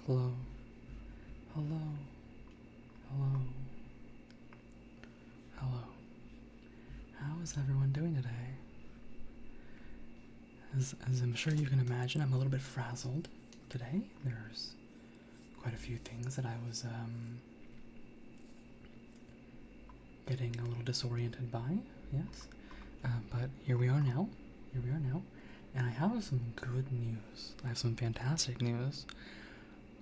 Hello. Hello. Hello. Hello. How is everyone doing today? As I'm sure you can imagine, I'm a little bit frazzled today. There's quite a few things that I was getting a little disoriented by, yes. But here we are now. Here we are now. And I have some good news. I have some fantastic news.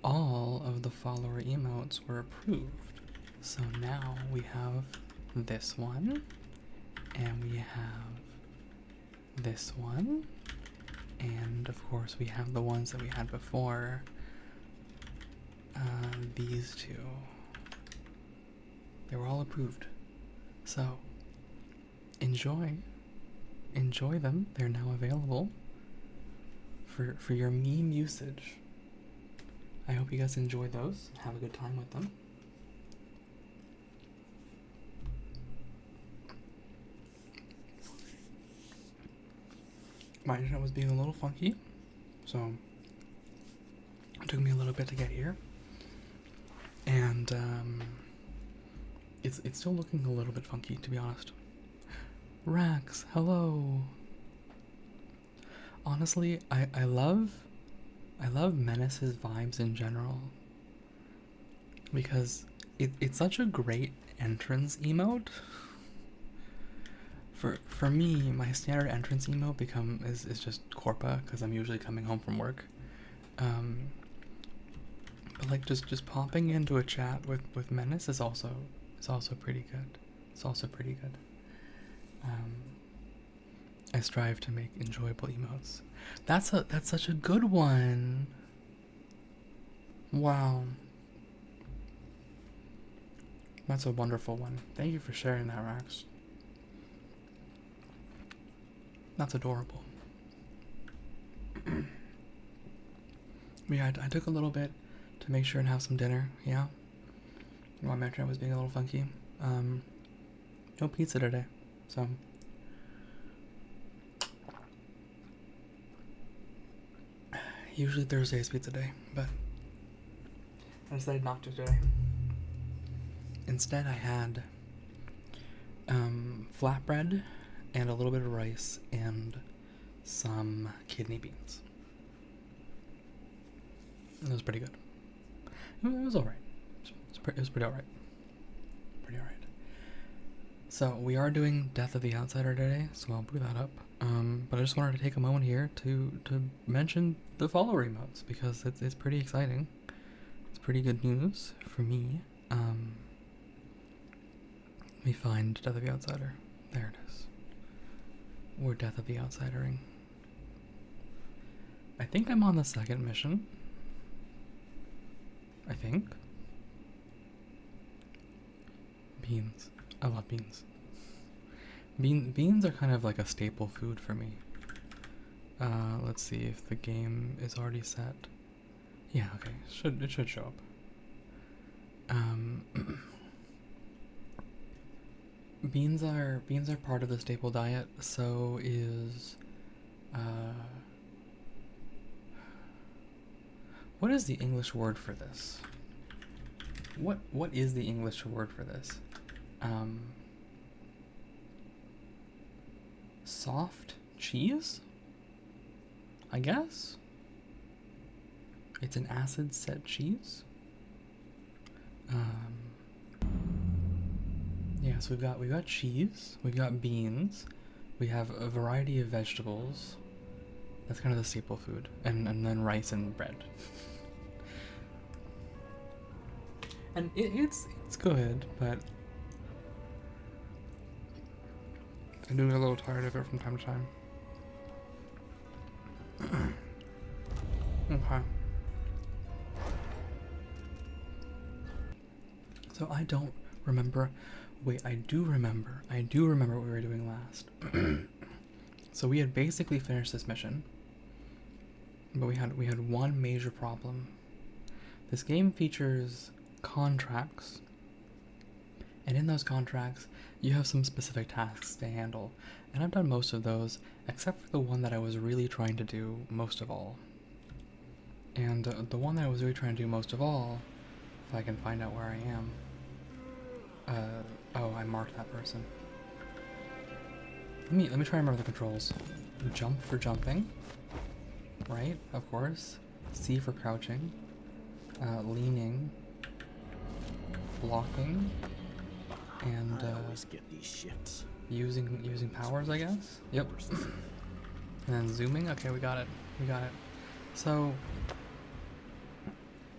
All of the follower emotes were approved. So now we have this one, and we have this one, and of course we have the ones that we had before. These two. They were all approved. So enjoy them. They're now available for your meme usage. I hope you guys enjoy those. Have a good time with them. My internet was being a little funky, so it took me a little bit to get here. And it's still looking a little bit funky, to be honest. Rax, hello. Honestly, I love Menace's vibes in general, because it's such a great entrance emote. For me, my standard entrance emote is just Corpa, because I'm usually coming home from work. But like just popping into a chat with Menace is also pretty good. It's also pretty good. I strive to make enjoyable emotes. That's such a good one. Wow. That's a wonderful one. Thank you for sharing that, Rax. That's adorable. Yeah, I took a little bit to make sure and have some dinner, yeah. While my internet was being a little funky. No pizza today, so. Usually Thursday is pizza day, but I decided not to today. Instead, I had flatbread and a little bit of rice and some kidney beans. It was pretty good. It was alright. It was pretty alright. Pretty alright. So we are doing Death of the Outsider today, so I'll bring that up. But I just wanted to take a moment here to mention the follower emotes, because it's pretty exciting. It's pretty good news for me. Let me find Death of the Outsider. There it is. Or Death of the Outsidering. I think I'm on the second mission. I think. Beans. I love beans. Beans are kind of like a staple food for me. Let's see if the game is already set. Yeah, okay. It should show up. Beans are part of the staple diet. So is what is the English word for this? What is the English word for this? Soft cheese? I guess? It's an acid set cheese? Yeah, so we've got cheese, we've got beans, we have a variety of vegetables. That's kind of the staple food. And then rice and bread. And it's good, but I do get a little tired of it from time to time. Okay. So I don't remember. Wait, I do remember what we were doing last. So we had basically finished this mission, but we had one major problem. This game features contracts, and in those contracts you have some specific tasks to handle, and I've done most of those except for the one that I was really trying to do most of all. And the one that I was really trying to do most of all, if I can find out where I am. Oh, I marked that person. Let me try and remember the controls. Jump for jumping, right? Of course. C for crouching. Leaning. Blocking. And I always get these shits. Using powers, I guess. Yep. And then zooming. Okay, we got it. We got it. So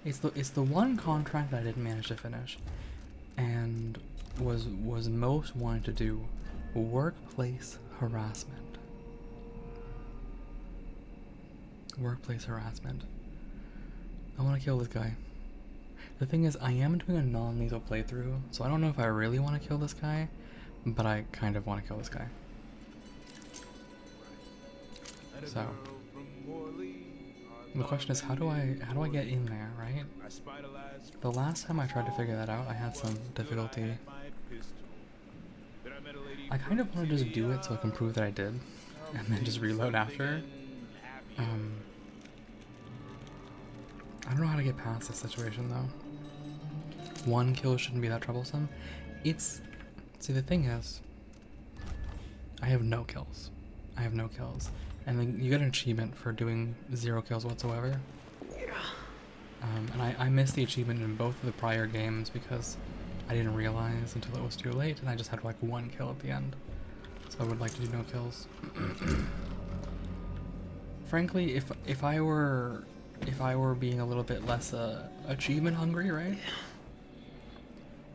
it's the one contract that I didn't manage to finish, and was most wanted to do workplace harassment. Workplace harassment. I want to kill this guy. The thing is, I am doing a non-lethal playthrough, so I don't know if I really want to kill this guy, but I kind of want to kill this guy. So the question is, how do I get in there, right? The last time I tried to figure that out, I had some difficulty. I kind of want to just do it so I can prove that I did, and then just reload after. I don't know how to get past this situation though. One kill shouldn't be that troublesome. See, the thing is, I have no kills. I have no kills. And then you get an achievement for doing 0 kills whatsoever. And I missed the achievement in both of the prior games because I didn't realize until it was too late, and I just had like 1 kill at the end. So I would like to do no kills. Frankly, if I were being a little bit less achievement hungry, right?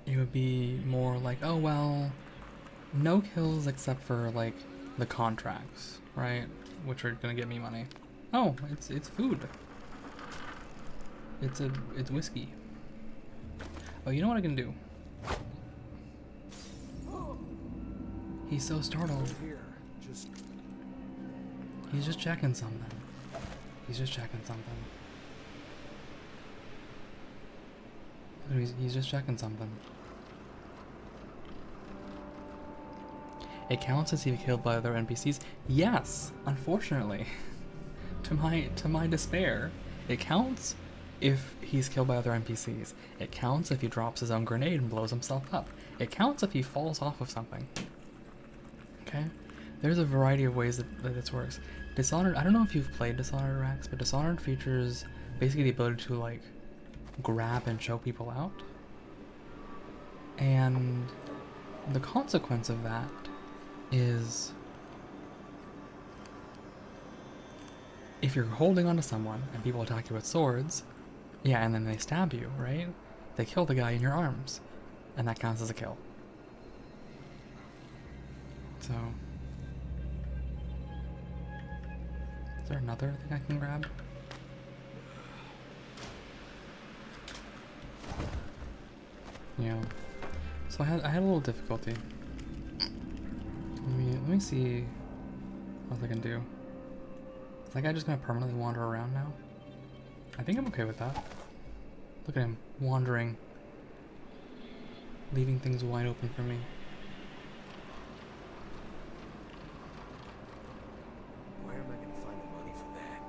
It would be more like, oh well, no kills except for like the contracts, right? Which are gonna get me money. Oh, it's food. It's whiskey. Oh, you know what I can do? He's so startled. He's just checking something. He's just checking something. He's just checking something. It counts as he killed by other NPCs? Yes, unfortunately. to my despair, it counts if he's killed by other NPCs. It counts if he drops his own grenade and blows himself up. It counts if he falls off of something. Okay? There's a variety of ways that this works. Dishonored, I don't know if you've played Dishonored, Rex, but Dishonored features basically the ability to like grab and choke people out. And the consequence of that is if you're holding onto someone and people attack you with swords, yeah, and then they stab you, right? They kill the guy in your arms, and that counts as a kill. So, is there another thing I can grab? Yeah. So I had a little difficulty. Let me see what else I can do. Is that guy just gonna permanently wander around now? I think I'm okay with that. Look at him wandering, leaving things wide open for me. Where am I gonna find the money for that?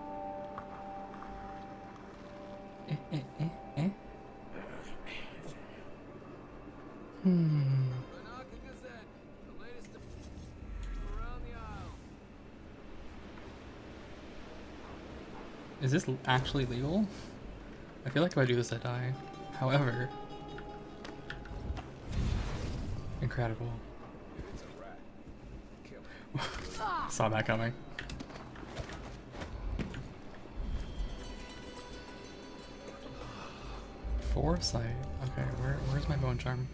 Is this actually legal? I feel like if I do this, I die. However, incredible. Saw that coming. Foresight. Okay, where's my bone charm?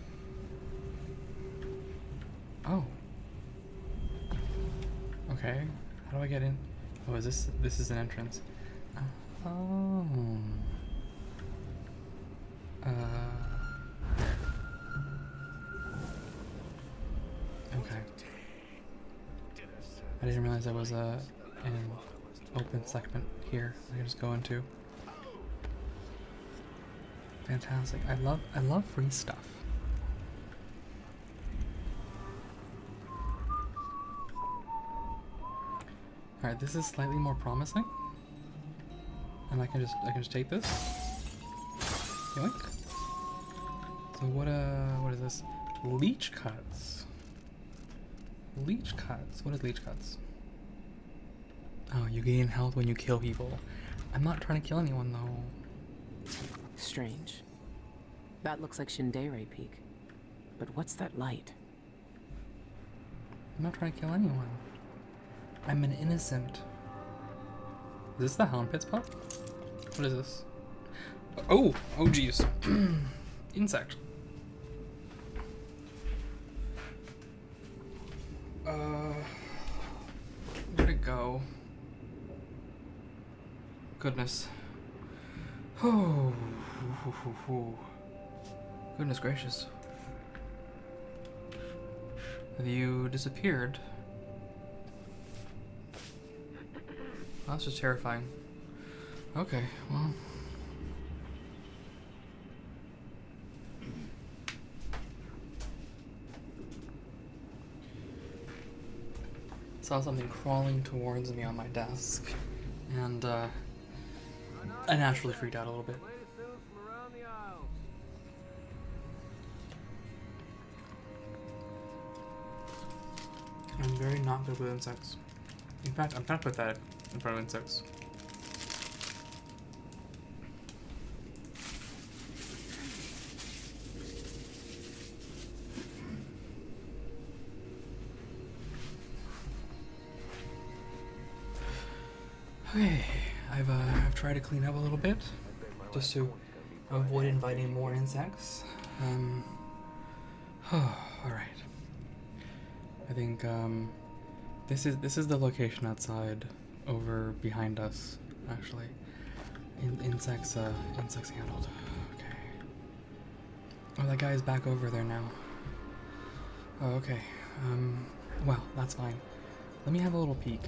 Oh. Okay. How do I get in? Oh, is this is an entrance. Oh. Okay. I didn't realize there was an open segment here I can just go into. Fantastic. I love free stuff. Alright, this is slightly more promising. And I can just take this. Yoink. So what is this? Leech cuts. Leech cuts. What is leech cuts? Oh, you gain health when you kill people. I'm not trying to kill anyone though. Strange. That looks like Shindere Peak. But what's that light? I'm not trying to kill anyone. I'm an innocent. Is this the Hound Pit spot? What is this? Oh geez. Insect. Where'd it go? Goodness. Oh. Goodness gracious. Have you disappeared? Oh, that's just terrifying. Okay, well. Saw something crawling towards me on my desk, and I naturally freaked out a little bit. I'm very not good with insects. In fact, I'm kind of pathetic in front of insects. Okay, I've tried to clean up a little bit, just to avoid inviting more insects. All right. I think this is the location outside, over behind us, actually. Insects handled. Okay. Oh, that guy's back over there now. Oh, okay. Well, that's fine. Let me have a little peek.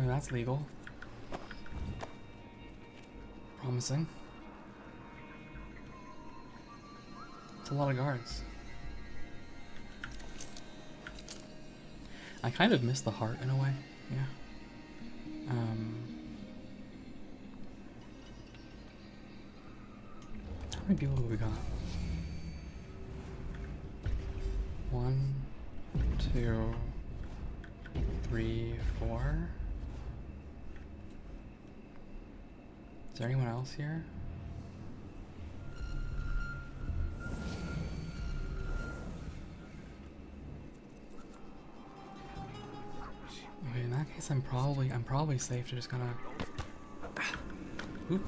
That's legal. Promising. It's a lot of guards. I kind of miss the heart in a way, yeah. How many people have we got? 1, 2, 3, 4. Is there anyone else here? Okay, in that case, I'm probably safe to just kind of. Oop.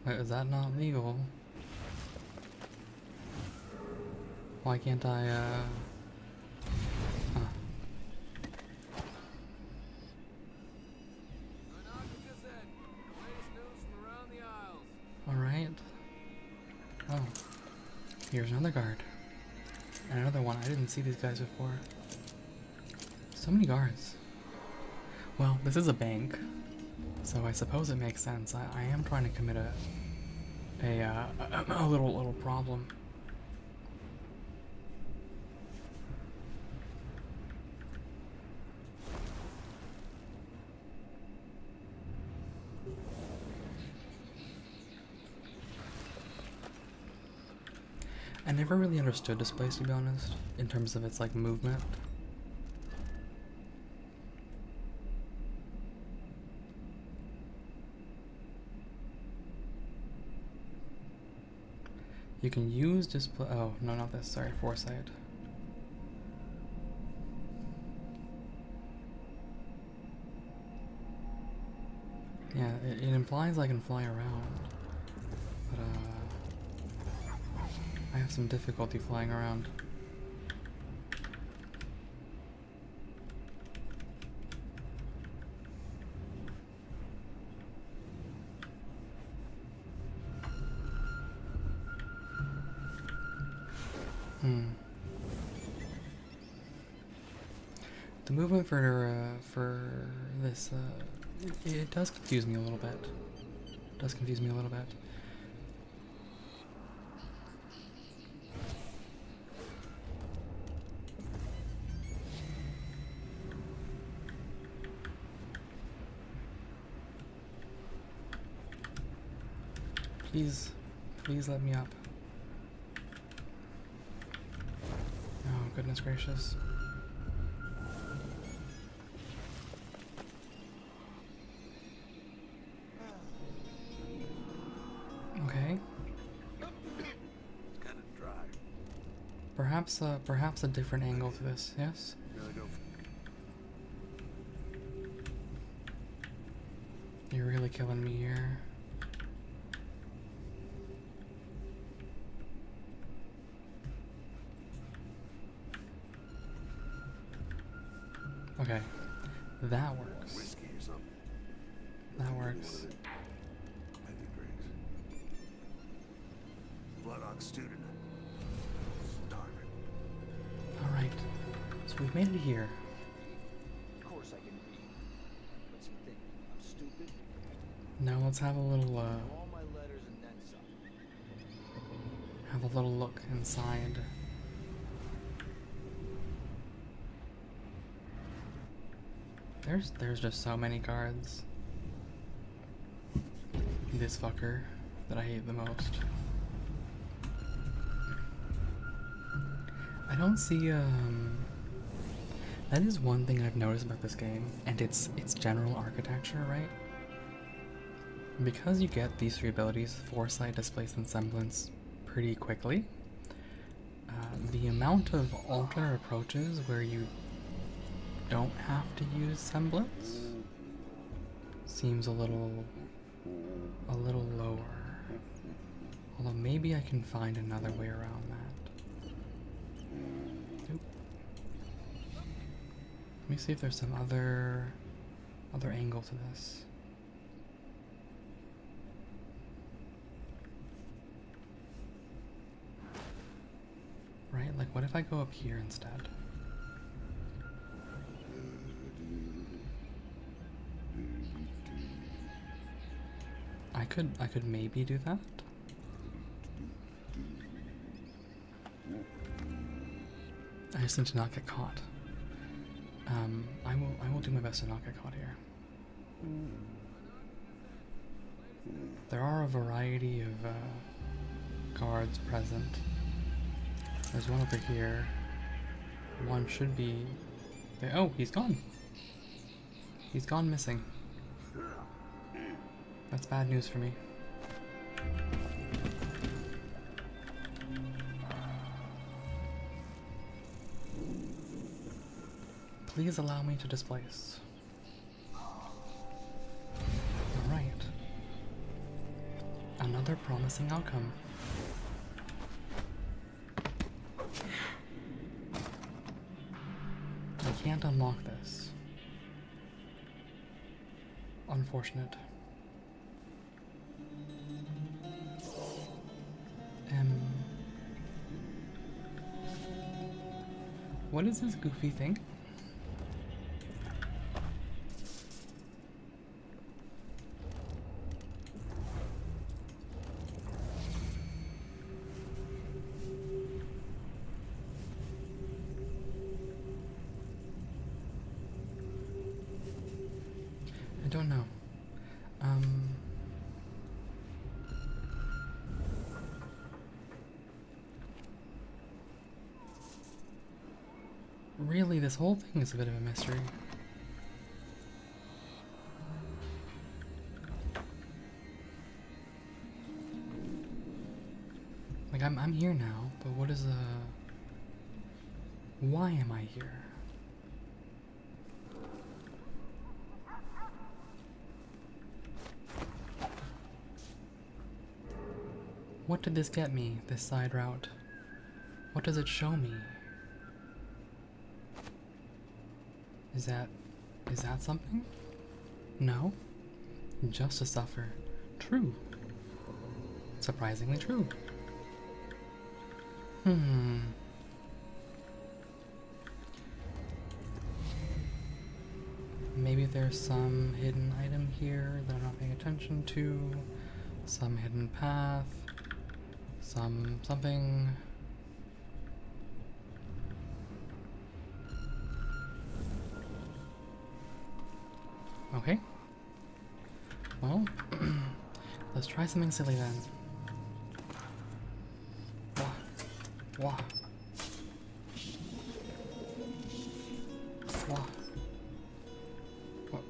Wait, is that not legal? Why can't I, huh. Alright. Oh. Here's another guard. And another one. I didn't see these guys before. So many guards. Well, this is a bank, so I suppose it makes sense. I am trying to commit a little problem. I never really understood this place, to be honest, in terms of its like movement. You can use display. Oh, no, not this. Sorry, foresight. Yeah, it implies I can fly around, but I have some difficulty flying around. the movement for this it does confuse me a little bit. It does confuse me a little bit. Please, please let me up. Oh, goodness gracious. Okay. Kind of dry. Perhaps a different angle to this, yes? Really go. You're really killing me here. Okay, that works. Whiskey or something. That works. Maybe drinks. Bloodhawk student. Darn it. All right, so we've made it here. Of course I can read. What's he think? I'm stupid? Now let's have a little All my letters and then some. have a little look inside. There's just so many cards. This fucker that I hate the most. I don't see that is one thing I've noticed about this game, and it's general architecture, right? Because you get these three abilities, Foresight, Displace, and Semblance, pretty quickly, the amount of alternate approaches where you don't have to use Semblance seems a little lower. Although maybe I can find another way around that. Oop. Let me see if there's some other angle to this. Right? Like, what if I go up here instead? I could maybe do that. I just need to not get caught. I will do my best to not get caught here. There are a variety of guards present. There's one over here. One should be there. Oh, he's gone. He's gone missing. That's bad news for me. Please allow me to displace. Alright. Another promising outcome. I can't unlock this. Unfortunate. What is this goofy thing? I don't know. Really, this whole thing is a bit of a mystery. Like, I'm here now, but what is why am I here? What did this get me, this side route? What does it show me? Is that something? No? Just to suffer. True. Surprisingly true. there's some hidden item here that I'm not paying attention to. Some hidden path. Something. Okay. Well, let's try something silly then. Wah. Wah. Wah. What?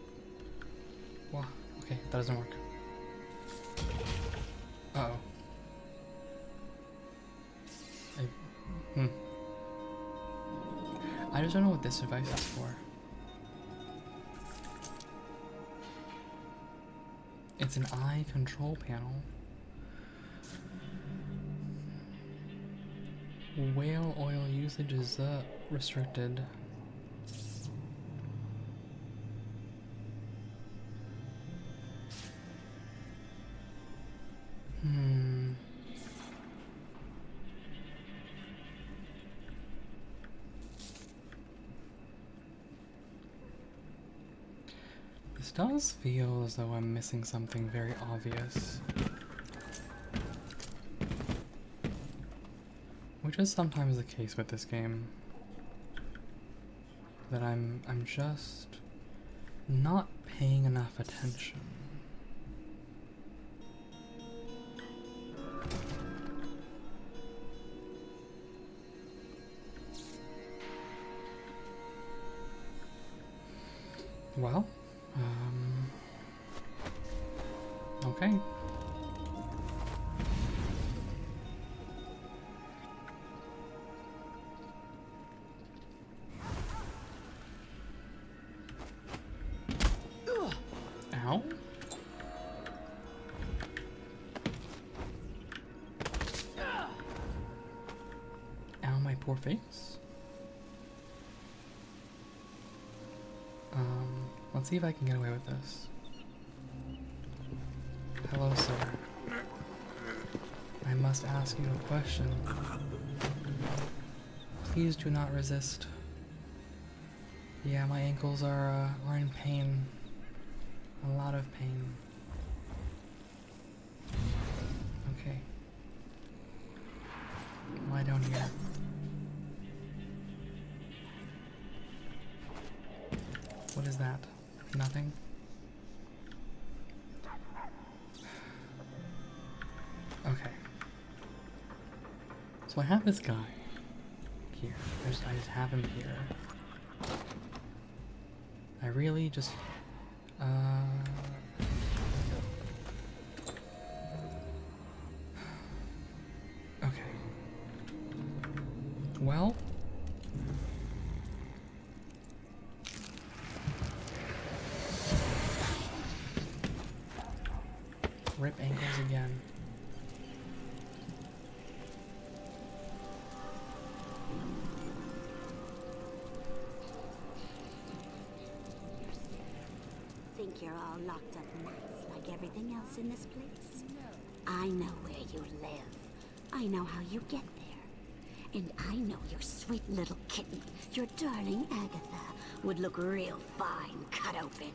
Wah. Okay, that doesn't work. Uh-oh. I just don't know what this device is for. It's an eye control panel. Whale oil usage is restricted. This does feel as though I'm missing something very obvious. Which is sometimes the case with this game. That I'm just not paying enough attention. Well, okay. Ow. Ow, my poor face. Let's see if I can get away with this. Hello, sir. I must ask you a question. Please do not resist. Yeah, my ankles are in pain. A lot of pain. Okay. Lie down here. What is that? Nothing? Okay. So I have this guy here. I just have him here. I really just okay. Well, rip ankles again. Think you're all locked up nice like everything else in this place? I know where you live. I know how you get there. And I know your sweet little kitten, your darling Agatha, would look real fine cut open.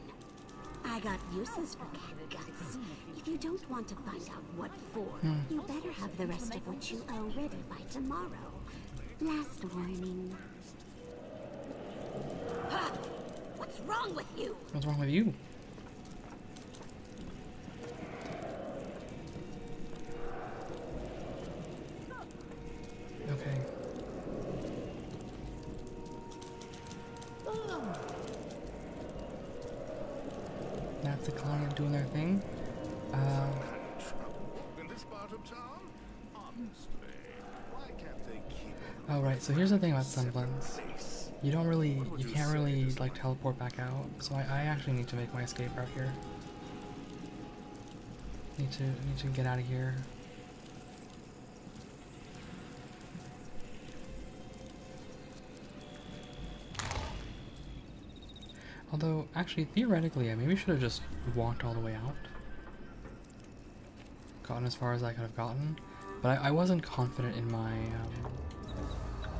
I got uses for cat guts. If you don't want to find out what for, you better have the rest of what you owe ready by tomorrow. Last warning. Ha! What's wrong with you? What's wrong with you? Okay. That's the client doing their thing. In this part of town? Honestly, why can't they keep Oh right, so here's the thing about semblance. You can't really like teleport back out. So I actually need to make my escape route here. Need to get out of here. Although, actually, theoretically, I maybe should have just walked all the way out. Gotten as far as I could have gotten. But I wasn't confident in my,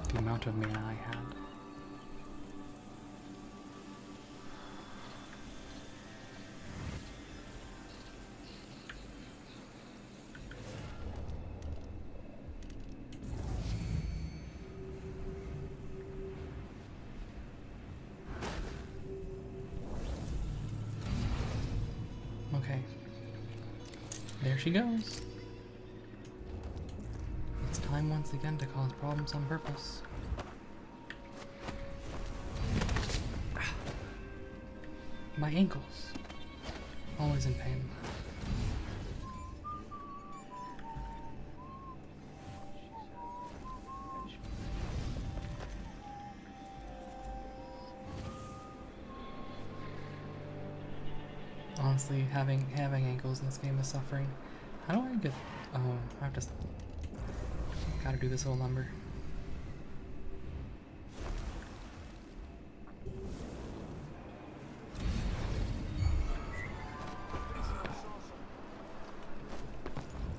the amount of mana I had. There she goes. It's time once again to cause problems on purpose. My ankles. Always in pain. Honestly, having ankles in this game is suffering. How do I get? Oh, I have to. Gotta do this little number.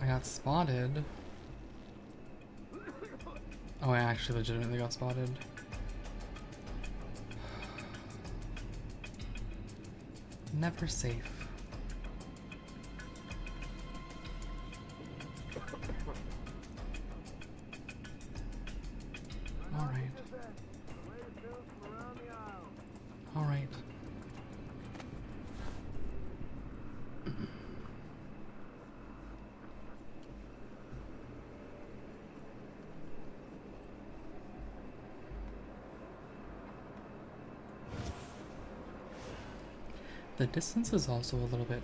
I got spotted. Oh, I actually legitimately got spotted. Never safe. Alright. Alright. The distance is also a little bit,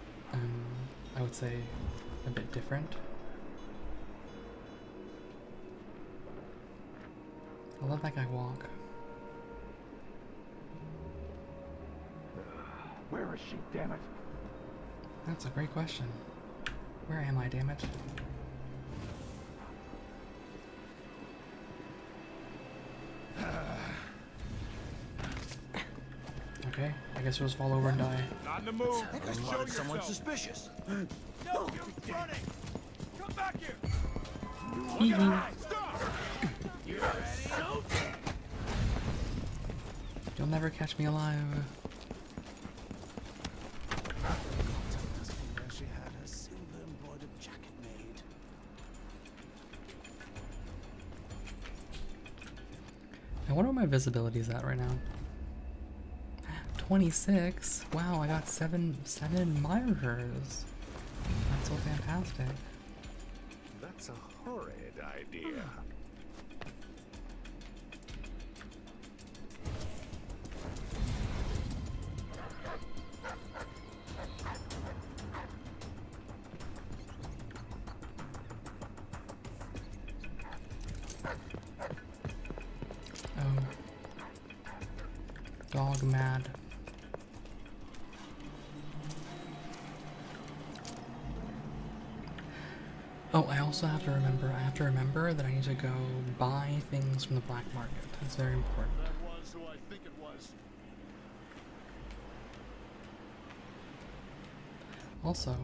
I would say, a bit different. I'll let that guy walk. Where is she, damn it? That's a great question. Where am I, damn it? Okay, I guess we'll just fall over and die. Not in the move. I think I spotted someone suspicious. No, you're running. Come back here. Hee hee. Stop. You ready? You'll never catch me alive. She had a silver embroidered jacket made. I wonder what my visibility is at right now. 26. Wow, I got seven admirers. That's so fantastic. That's a horrid idea. Oh. Dog mad. Oh, I also have to remember that I need to go buy things from the black market. That's very important. That was who I think it was. Also,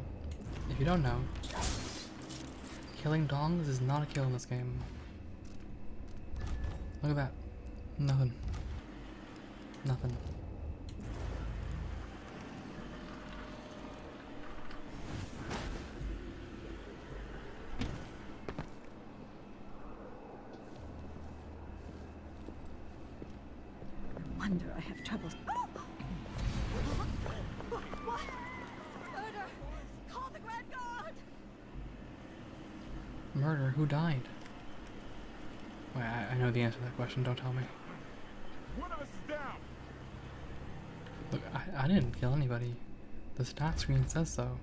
if you don't know, killing dogs is not a kill in this game. Look at that. Nothing. Nothing. Wonder I have troubles. What? Murder! Call the Grand Guard! Murder? Who died? Wait, I know the answer to that question. Don't tell me. One of us is down. Look, I didn't kill anybody. The stat screen says so.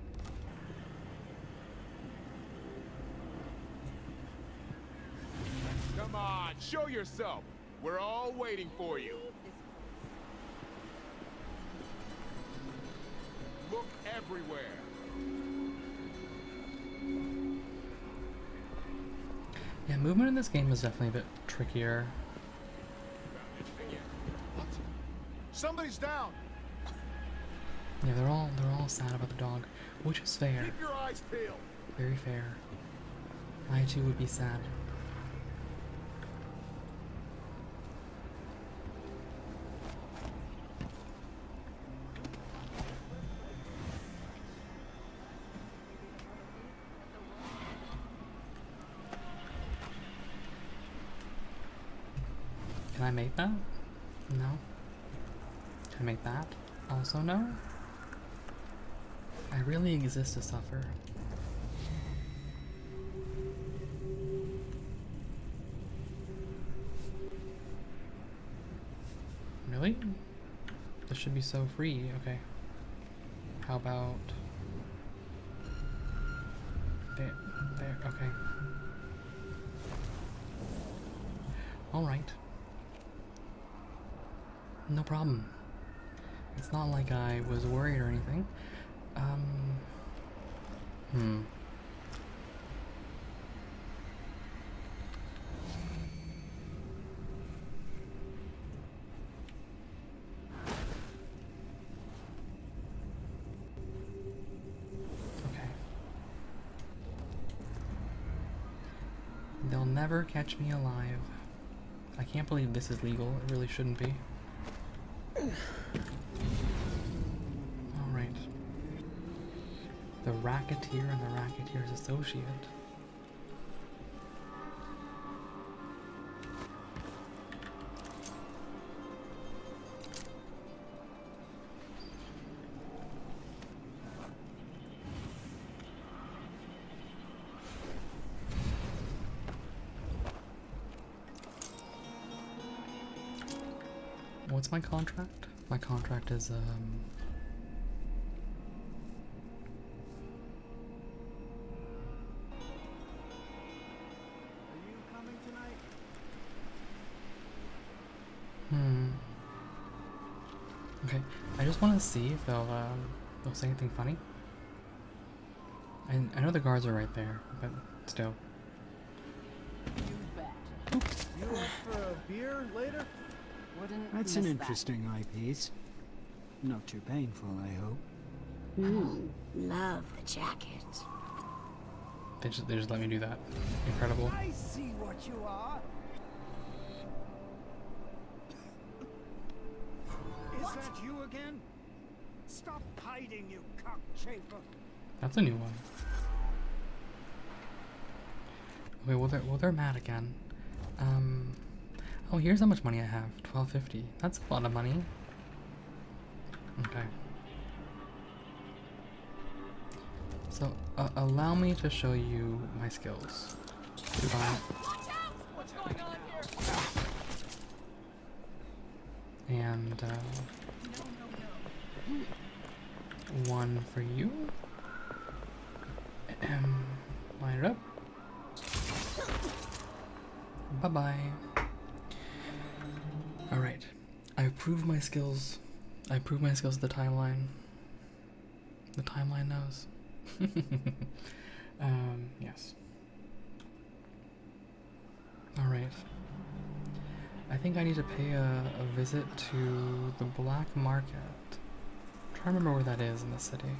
Come on, show yourself. We're all waiting for you. Look everywhere. Yeah, movement in this game is definitely a bit trickier. What? Somebody's down. Yeah, they're all sad about the dog, which is fair. Keep your eyes peeled. Very fair. I too would be sad. Can I make that? No. Can I make that? Also no? I really exist to suffer. Really? This should be so free. Okay. How about there? There. Okay. All right. No problem. It's not like I was worried or anything. Okay. They'll never catch me alive. I can't believe this is legal. It really shouldn't be. Alright. The racketeer and the racketeer's associate. What's my contract? My contract is, Are you coming tonight? Okay, I just want to see if they'll say anything funny. I know the guards are right there, but still. You in for a beer later? That's an interesting eyepiece. Not too painful, I hope. Love the jacket. They just let me do that. Incredible. I see what you are. Is that you again? Stop hiding, you cockchafer. That's a new one. Okay, well they're mad again. Oh, here's how much money I have. $12.50. That's a lot of money. Okay. So, allow me to show you my skills. Goodbye. What's going on here? And, one for you. Line it up. Bye-bye. Alright. I've proved my skills. I proved my skills at the timeline. The timeline knows. Yes. Alright. I think I need to pay a visit to the black market. I'm trying to remember where that is in the city.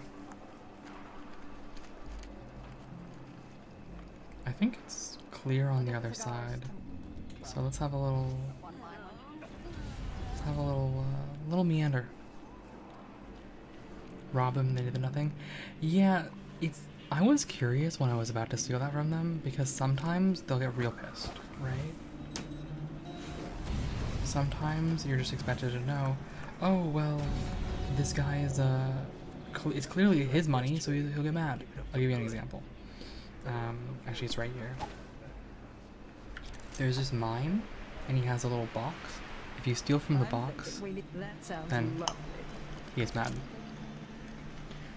I think it's clear on the other side. So let's have a little little meander. Rob them, they did nothing. Yeah, I was curious when I was about to steal that from them, because sometimes they'll get real pissed, right? Sometimes you're just expected to know, oh, well, this guy is, it's clearly his money, so he'll get mad. I'll give you an example. Actually, it's right here. There's this mine, and he has a little box. If you steal from the box, then he gets mad.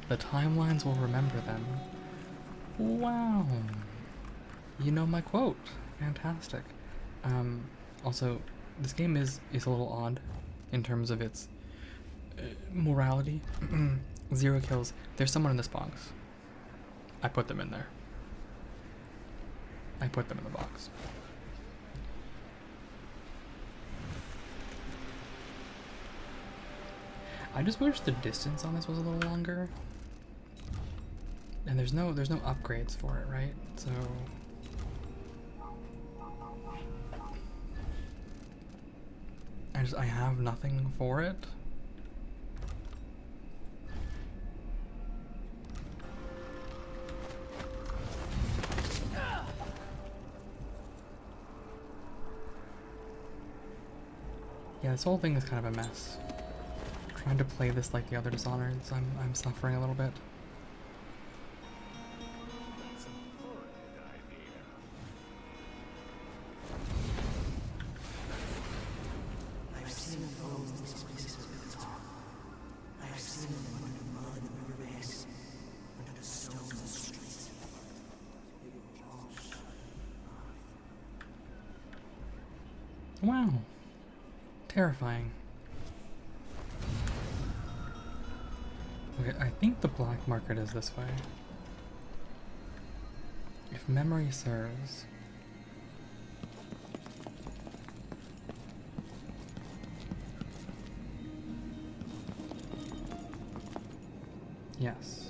The timelines will remember them. Wow. You know my quote. Fantastic. Also, this game is a little odd in terms of its morality. 0 kills. There's someone in this box. I put them in there. I put them in the box. I just wish the distance on this was a little longer. And there's no upgrades for it, right? So I have nothing for it. Yeah, this whole thing is kind of a mess. Trying to play this like the other Dishonored, so I'm suffering a little bit. That's a horrid idea. I've seen those Wow. Terrifying. Okay, I think the black market is this way. If memory serves. Yes.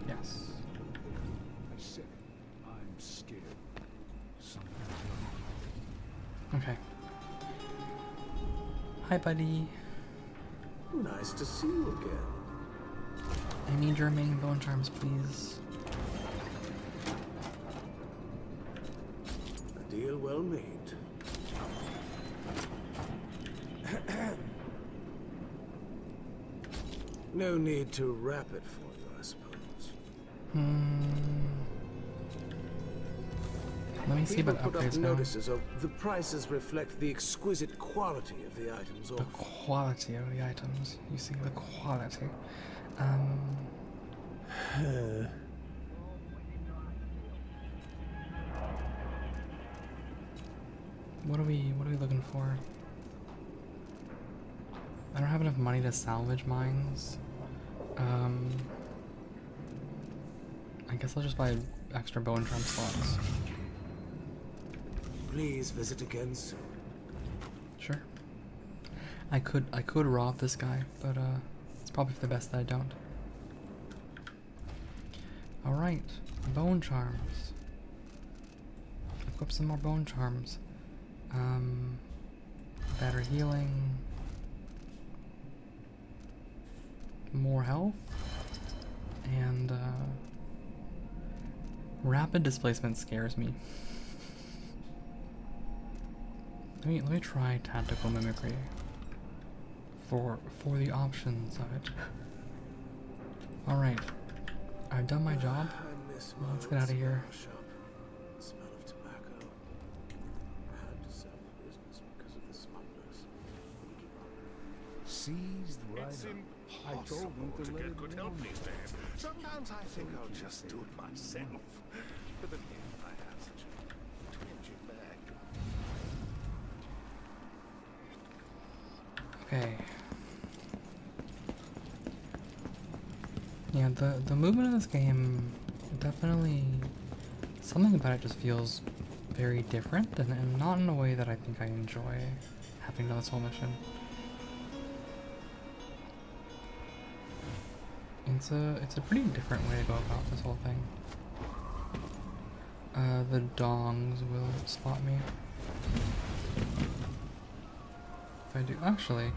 Yes. I said it. I'm scared. Something's Okay. Hi, buddy. wrong. Nice to see you again. I need your remaining bone charms, please. A deal well made. No need to wrap it for you, I suppose. Let me see People about put up upgrades now. notices of the prices reflect the exquisite quality of the items The offered. quality of the items. You see the quality. What are we looking for? I don't have enough money to salvage mines. I guess I'll just buy extra bone charm slots. Please visit again soon. Sure. I could rob this guy, but it's probably for the best that I don't. Alright, bone charms. Equip some more bone charms. Better healing. More health. And rapid displacement scares me. Let me try tactical mimicry for the options of it. All right, I've done my job. I miss my Let's old get out of here. cigar shop. The smell of tobacco. I had to sell the business because of the smugglers. Seized right It's up. I impossible told them to to let get it good alone. help these days. Sometimes I think I'll just do it myself. But then again, I have such a twingy back. Okay. Yeah, the movement in this game, definitely, something about it just feels very different, and not in a way that I think I enjoy having done this whole mission. It's a pretty different way to go about this whole thing. The dongs will spot me. If I do, actually,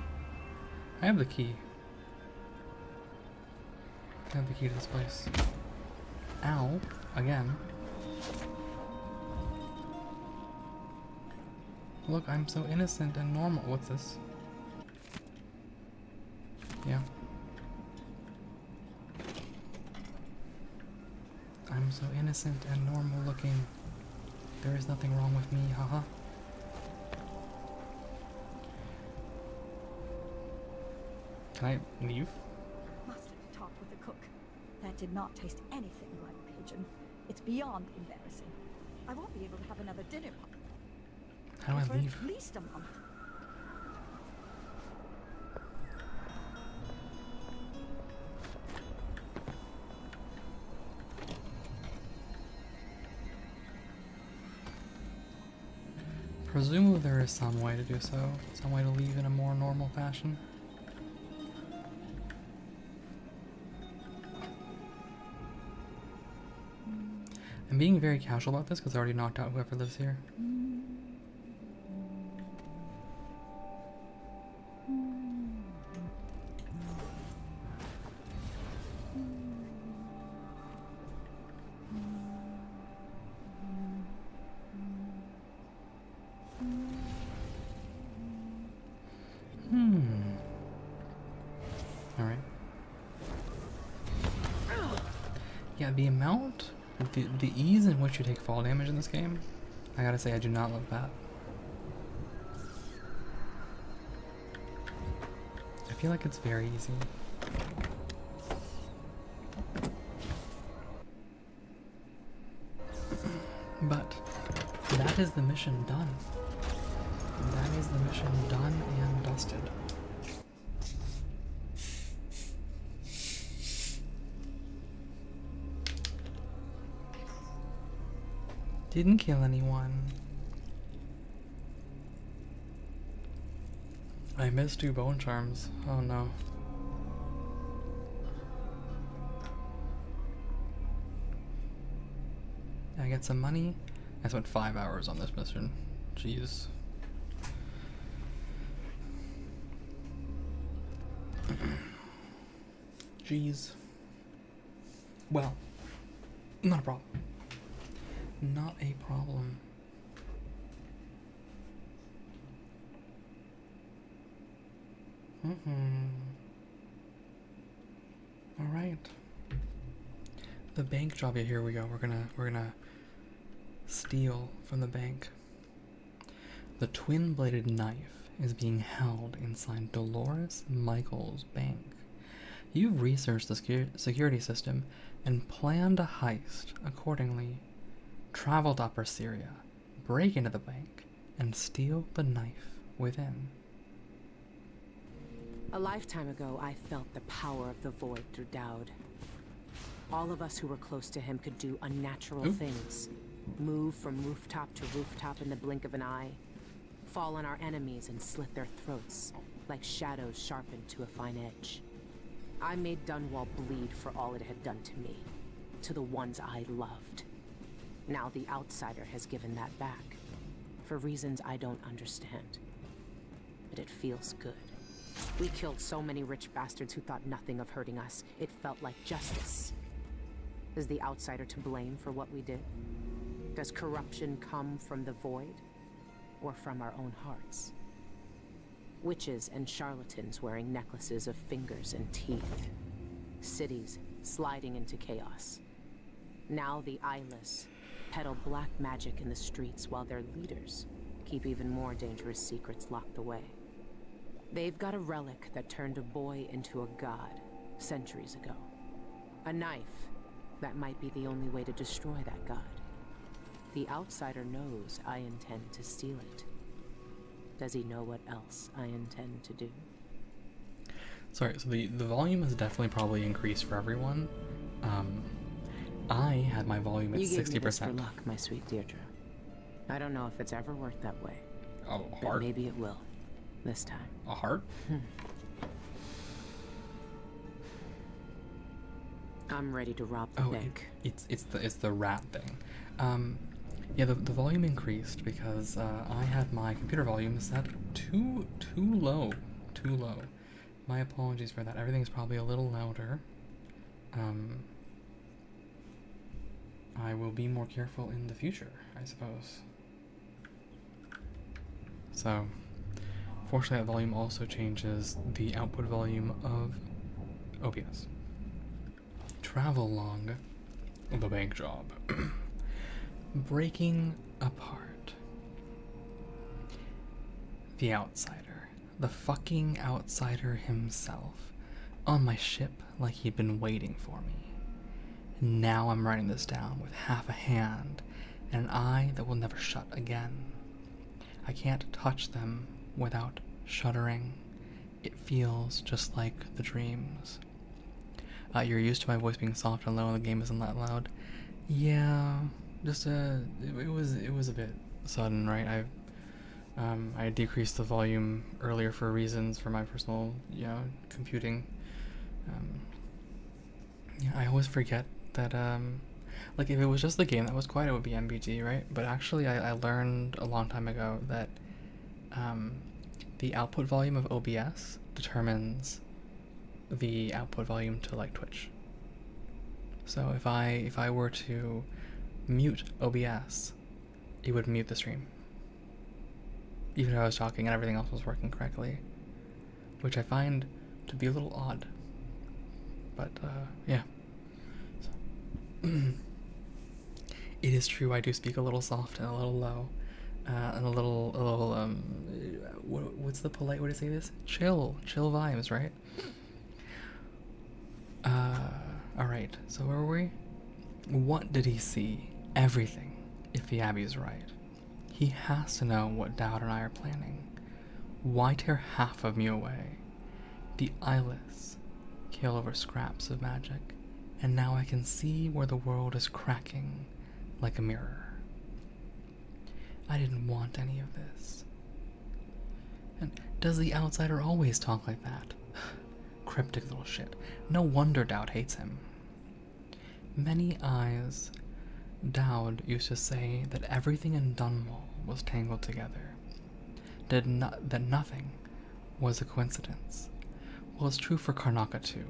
I have the key. I have the key to this place. Ow, again. Look, I'm so innocent and normal. What's this? Yeah. I'm so innocent and normal looking. There is nothing wrong with me, haha. Can I leave? Must have talked with the cook. That did not taste anything like pigeon. It's beyond embarrassing. I won't be able to have another dinner How do for I leave? at least a month. Presumably there is some way to do so. Some way to leave in a more normal fashion. I'm being very casual about this because I already knocked out whoever lives here. Alright. Yeah, the amount, the ease in which you take fall damage in this game, I gotta say I do not love that. I feel like it's very easy. But that is the mission done. is the mission done and dusted. Didn't kill anyone. I missed 2 bone charms. Oh no. I get some money. I spent 5 hours on this mission. Jeez. Jeez. Well, not a problem. Not a problem. All right. The bank job. Yeah, here we go. We're gonna steal from the bank. The twin-bladed knife is being held inside Dolores Michaels' bank. You've researched the security system and planned a heist accordingly. Travel to Upper Syria, break into the bank, and steal the knife within. A lifetime ago, I felt the power of the void through Dowd. All of us who were close to him could do unnatural things. Move from rooftop to rooftop in the blink of an eye. Fall on our enemies and slit their throats, like shadows sharpened to a fine edge. I made Dunwall bleed for all it had done to me, to the ones I loved. Now the outsider has given that back, for reasons I don't understand. But it feels good. We killed so many rich bastards who thought nothing of hurting us. It felt like justice. Is the outsider to blame for what we did? Does corruption come from the void, or from our own hearts? Witches and charlatans wearing necklaces of fingers and teeth. Cities sliding into chaos. Now the eyeless peddle black magic in the streets while their leaders keep even more dangerous secrets locked away. They've got a relic that turned a boy into a god centuries ago. A knife that might be the only way to destroy that god. The outsider knows I intend to steal it. Does he know what else I intend to do? Sorry, so the volume has definitely probably increased for everyone. I had my volume at 60%. You gave me this for luck, my sweet Deirdre. I don't know if it's ever worked that way. Oh, but heart? maybe it will. This time. A heart? I'm ready to rob the bank. It's the rat thing. Yeah, the volume increased because I had my computer volume set too low. My apologies for that. Everything's probably a little louder. I will be more careful in the future, I suppose. So, fortunately, that volume also changes the output volume of OBS. Travel log, the bank job. Breaking apart. The outsider. The fucking outsider himself. On my ship like he'd been waiting for me. Now I'm writing this down with half a hand and an eye that will never shut again. I can't touch them without shuddering. It feels just like the dreams. You're used to my voice being soft and low and the game isn't that loud. Yeah, just it was a bit sudden, right? I decreased the volume earlier for reasons for my personal, computing. Yeah, I always forget that, like, if it was just the game that was quiet, it would be MBG, right? But actually, I learned a long time ago that the output volume of OBS determines the output volume to, like, Twitch. So if I were to mute OBS, it would mute the stream. Even if I was talking and everything else was working correctly. Which I find to be a little odd. But, yeah. So. It is true, I do speak a little soft and a little low. And a little, what's the polite way to say this? Chill vibes, right? Alright, so where were we? What did he see? Everything, if the Abbey's right. He has to know what Dowd and I are planning. Why tear half of me away? The eyeless kill over scraps of magic, and now I can see where the world is cracking like a mirror. I didn't want any of this. And does the outsider always talk like that? Cryptic little shit. No wonder Dowd hates him. Many eyes. Dowd used to say that everything in Dunwall was tangled together. That nothing was a coincidence. Well, it's true for Karnaca too.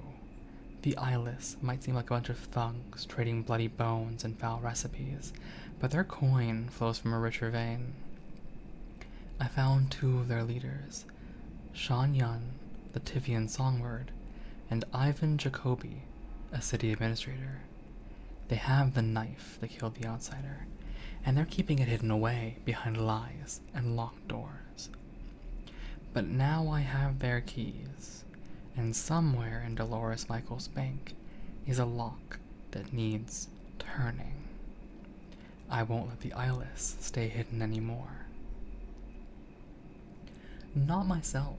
The eyeless might seem like a bunch of thugs trading bloody bones and foul recipes, but their coin flows from a richer vein. I found 2 of their leaders, Shan Yun, the Tivian songbird, and Ivan Jacobi, a city administrator. They have the knife that killed the outsider, and they're keeping it hidden away behind lies and locked doors. But now I have their keys, and somewhere in Dolores Michael's bank is a lock that needs turning. I won't let the eyeless stay hidden anymore. Not myself.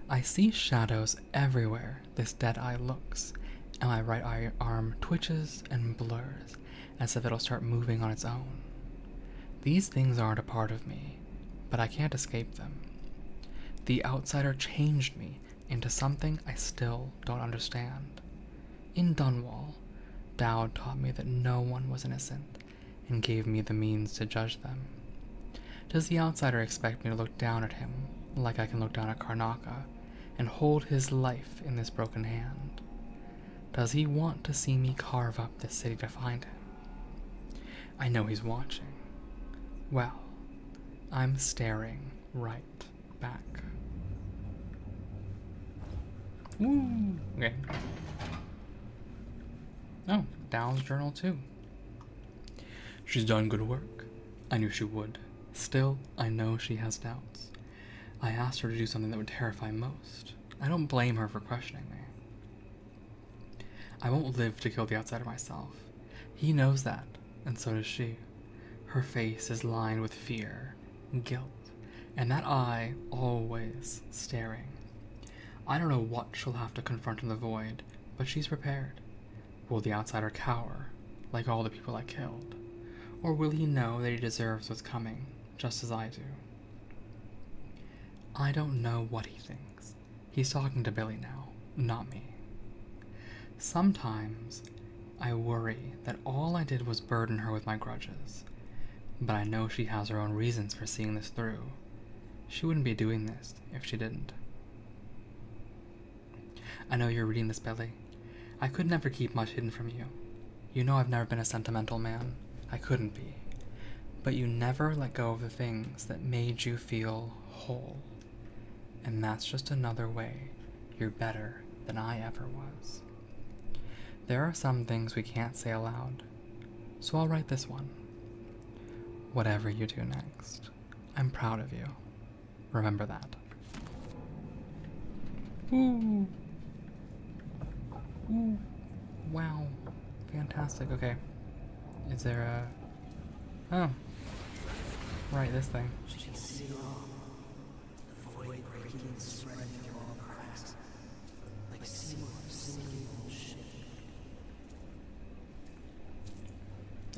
I see shadows everywhere this dead eye looks, and my right arm twitches and blurs as if it'll start moving on its own. These things aren't a part of me, but I can't escape them. The outsider changed me into something I still don't understand. In Dunwall, Dowd taught me that no one was innocent and gave me the means to judge them. Does the outsider expect me to look down at him like I can look down at Karnaca and hold his life in this broken hand? Does he want to see me carve up this city to find him? I know he's watching. Well, I'm staring right back. Woo! Okay. Oh, Dowd's journal too. She's done good work. I knew she would. Still, I know she has doubts. I asked her to do something that would terrify most. I don't blame her for questioning me. I won't live to kill the outsider myself. He knows that, and so does she. Her face is lined with fear, guilt, and that eye always staring. I don't know what she'll have to confront in the void, but she's prepared. Will the outsider cower, like all the people I killed? Or will he know that he deserves what's coming, just as I do? I don't know what he thinks. He's talking to Billy now, not me. Sometimes I worry that all I did was burden her with my grudges, but I know she has her own reasons for seeing this through. She wouldn't be doing this if she didn't. I know you're reading this, Billy. I could never keep much hidden from you. You know I've never been a sentimental man. I couldn't be. But you never let go of the things that made you feel whole. And that's just another way you're better than I ever was. There are some things we can't say aloud, so I'll write this one. Whatever you do next, I'm proud of you. Remember that. Ooh. Ooh. Wow. Fantastic. Okay. Is there a... Oh. Right, this thing.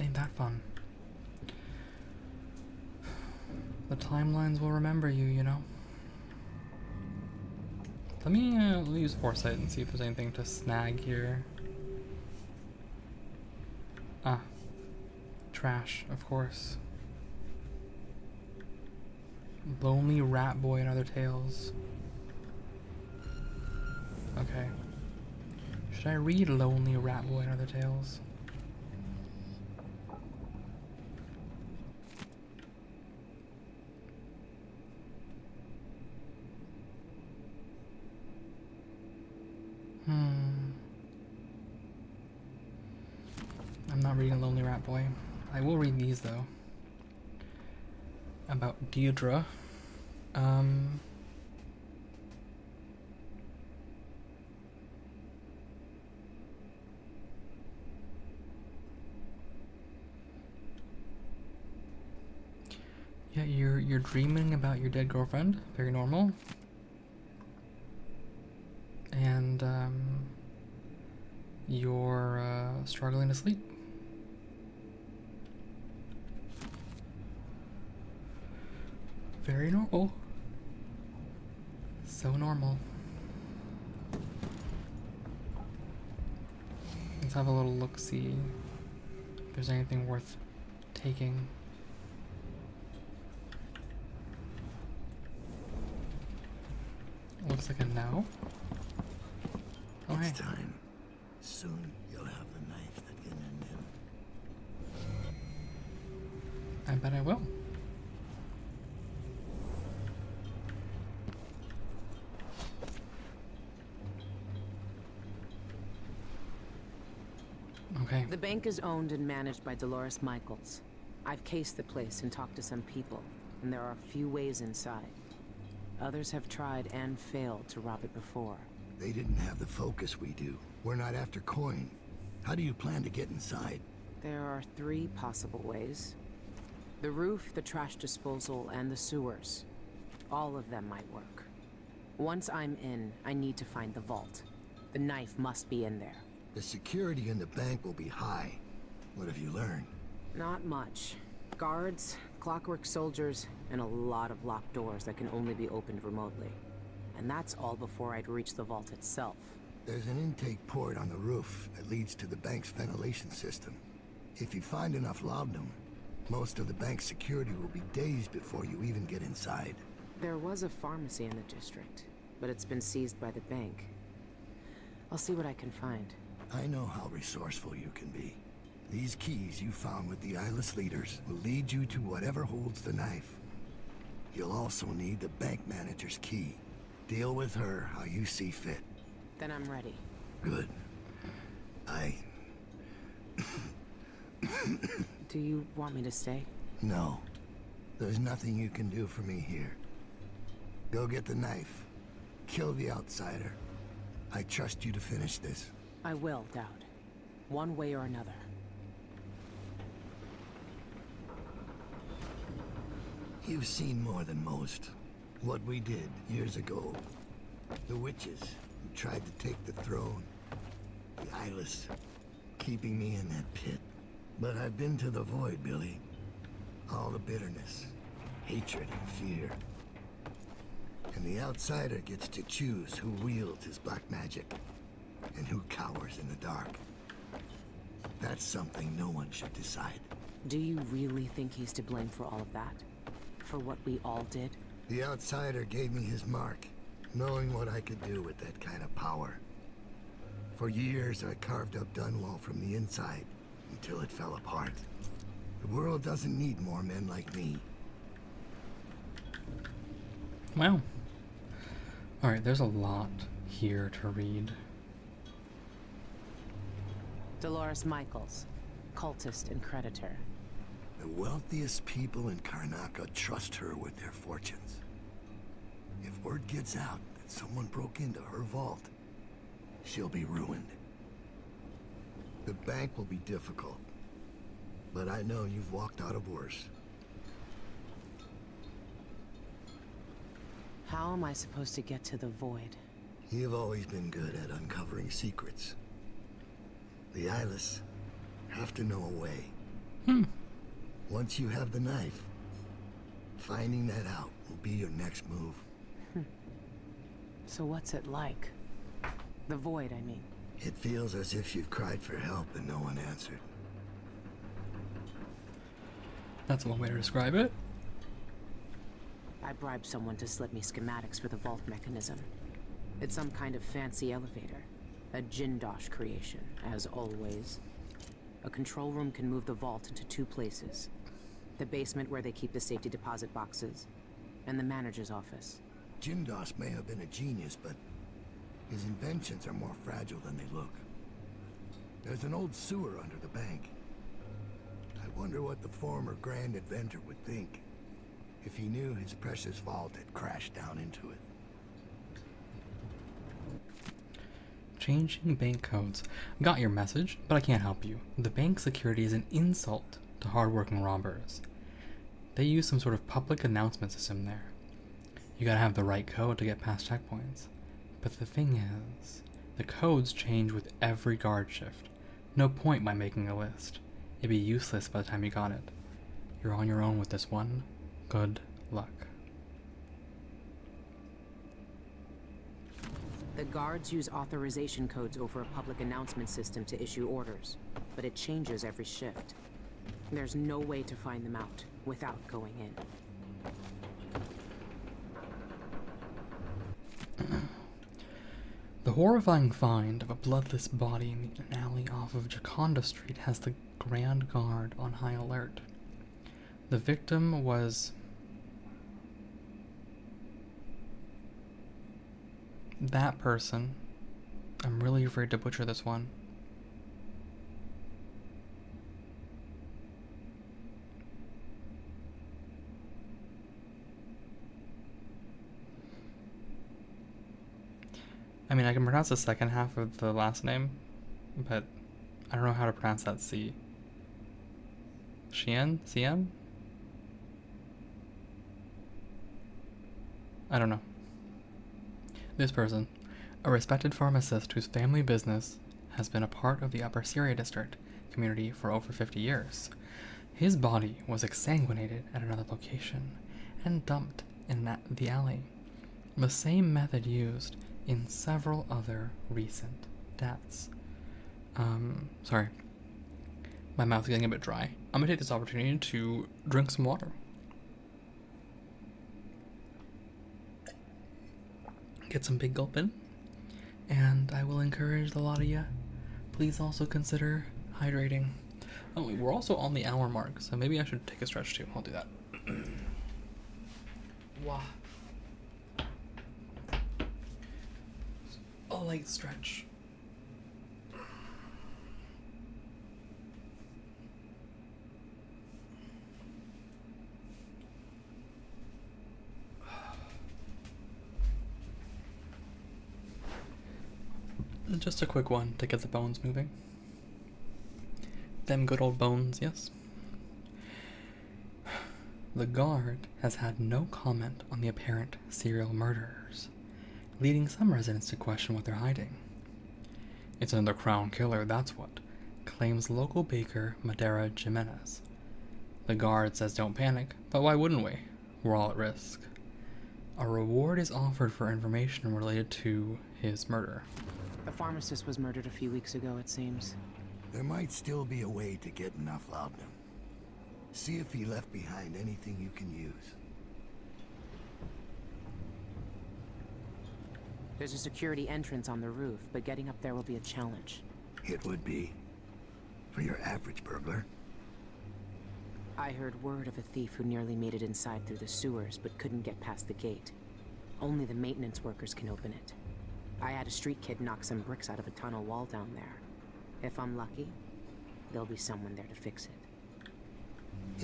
Ain't that fun? The timelines will remember you, you know? Let me use Foresight and see if there's anything to snag here. Ah. Trash, of course. Lonely Rat Boy and Other Tales. Okay. Should I read Lonely Rat Boy and Other Tales? I'm not reading Lonely Rat Boy. I will read these though. About Deirdre. Yeah, you're dreaming about your dead girlfriend. Very normal. And you're struggling to sleep. Very normal. So normal. Let's have a little look-see if there's anything worth taking. Looks like a no. Oh, hey. It's time. Soon you'll have the knife that can end him. I bet I will. Okay. The bank is owned and managed by Dolores Michaels. I've cased the place and talked to some people, and there are a few ways inside. Others have tried and failed to rob it before. They didn't have the focus we do. We're not after coin. How do you plan to get inside? There are 3 possible ways. The roof, the trash disposal, and the sewers. All of them might work. Once I'm in, I need to find the vault. The knife must be in there. The security in the bank will be high. What have you learned? Not much. Guards, clockwork soldiers, and a lot of locked doors that can only be opened remotely. And that's all before I'd reach the vault itself. There's an intake port on the roof that leads to the bank's ventilation system. If you find enough laudanum, most of the bank's security will be dazed before you even get inside. There was a pharmacy in the district, but it's been seized by the bank. I'll see what I can find. I know how resourceful you can be. These keys you found with the eyeless leaders will lead you to whatever holds the knife. You'll also need the bank manager's key. Deal with her how you see fit. Then I'm ready. Good. Do you want me to stay? No. There's nothing you can do for me here. Go get the knife. Kill the outsider. I trust you to finish this. I will, Dowd. One way or another. You've seen more than most. What we did years ago. The witches who tried to take the throne. The eyeless, keeping me in that pit. But I've been to the void, Billy. All the bitterness, hatred, and fear. And the outsider gets to choose who wields his black magic and who cowers in the dark. That's something no one should decide. Do you really think he's to blame for all of that? For what we all did? The outsider gave me his mark, knowing what I could do with that kind of power. For years, I carved up Dunwall from the inside, until it fell apart. The world doesn't need more men like me. Wow. Alright, there's a lot here to read. Dolores Michaels, cultist and creditor. The wealthiest people in Karnaca trust her with their fortunes. If word gets out that someone broke into her vault, she'll be ruined. The bank will be difficult, but I know you've walked out of worse. How am I supposed to get to the void? You've always been good at uncovering secrets. The eyeless have to know a way. Once you have the knife, finding that out will be your next move. So what's it like? The void, I mean. It feels as if you've cried for help and no one answered. That's one way to describe it. I bribed someone to slip me schematics for the vault mechanism. It's some kind of fancy elevator. A Jindosh creation, as always. A control room can move the vault into 2 places. The basement where they keep the safety deposit boxes, and the manager's office. Jindosh may have been a genius, but his inventions are more fragile than they look. There's an old sewer under the bank. I wonder what the former grand inventor would think if he knew his precious vault had crashed down into it. Changing bank codes. Got your message, but I can't help you. The bank security is an insult to hardworking robbers. They use some sort of public announcement system there. You gotta have the right code to get past checkpoints. But the thing is, the codes change with every guard shift. No point by making a list. It'd be useless by the time you got it. You're on your own with this one. Good luck. The guards use authorization codes over a public announcement system to issue orders, but it changes every shift. There's no way to find them out without going in. The horrifying find of a bloodless body in an alley off of Jaconda Street has the Grand Guard on high alert. The victim was that person. I'm really afraid to butcher this one. I mean, I can pronounce the second half of the last name, but I don't know how to pronounce that C. Xian? CM? I don't know. This person, a respected pharmacist whose family business has been a part of the Upper Syria district community for over 50 years. His body was exsanguinated at another location and dumped in the alley. The same method used in several other recent deaths. Sorry. My mouth's getting a bit dry. I'm gonna take this opportunity to drink some water. Get some big gulp in. And I will encourage a lot of you, please also consider hydrating. Oh, we're also on the hour mark, so maybe I should take a stretch too. I'll do that. Wow. A light stretch. Just a quick one to get the bones moving. Them good old bones, yes? The guard has had no comment on the apparent serial murderers, leading some residents to question what they're hiding. It's another crown killer, that's what, claims local baker Madera Jimenez. The guard says don't panic, but why wouldn't we? We're all at risk. A reward is offered for information related to his murder. The pharmacist was murdered a few weeks ago, it seems. There might still be a way to get enough out of him. See if he left behind anything you can use. There's a security entrance on the roof, but getting up there will be a challenge. It would be. For your average burglar. I heard word of a thief who nearly made it inside through the sewers, but couldn't get past the gate. Only the maintenance workers can open it. I had a street kid knock some bricks out of a tunnel wall down there. If I'm lucky, there'll be someone there to fix it.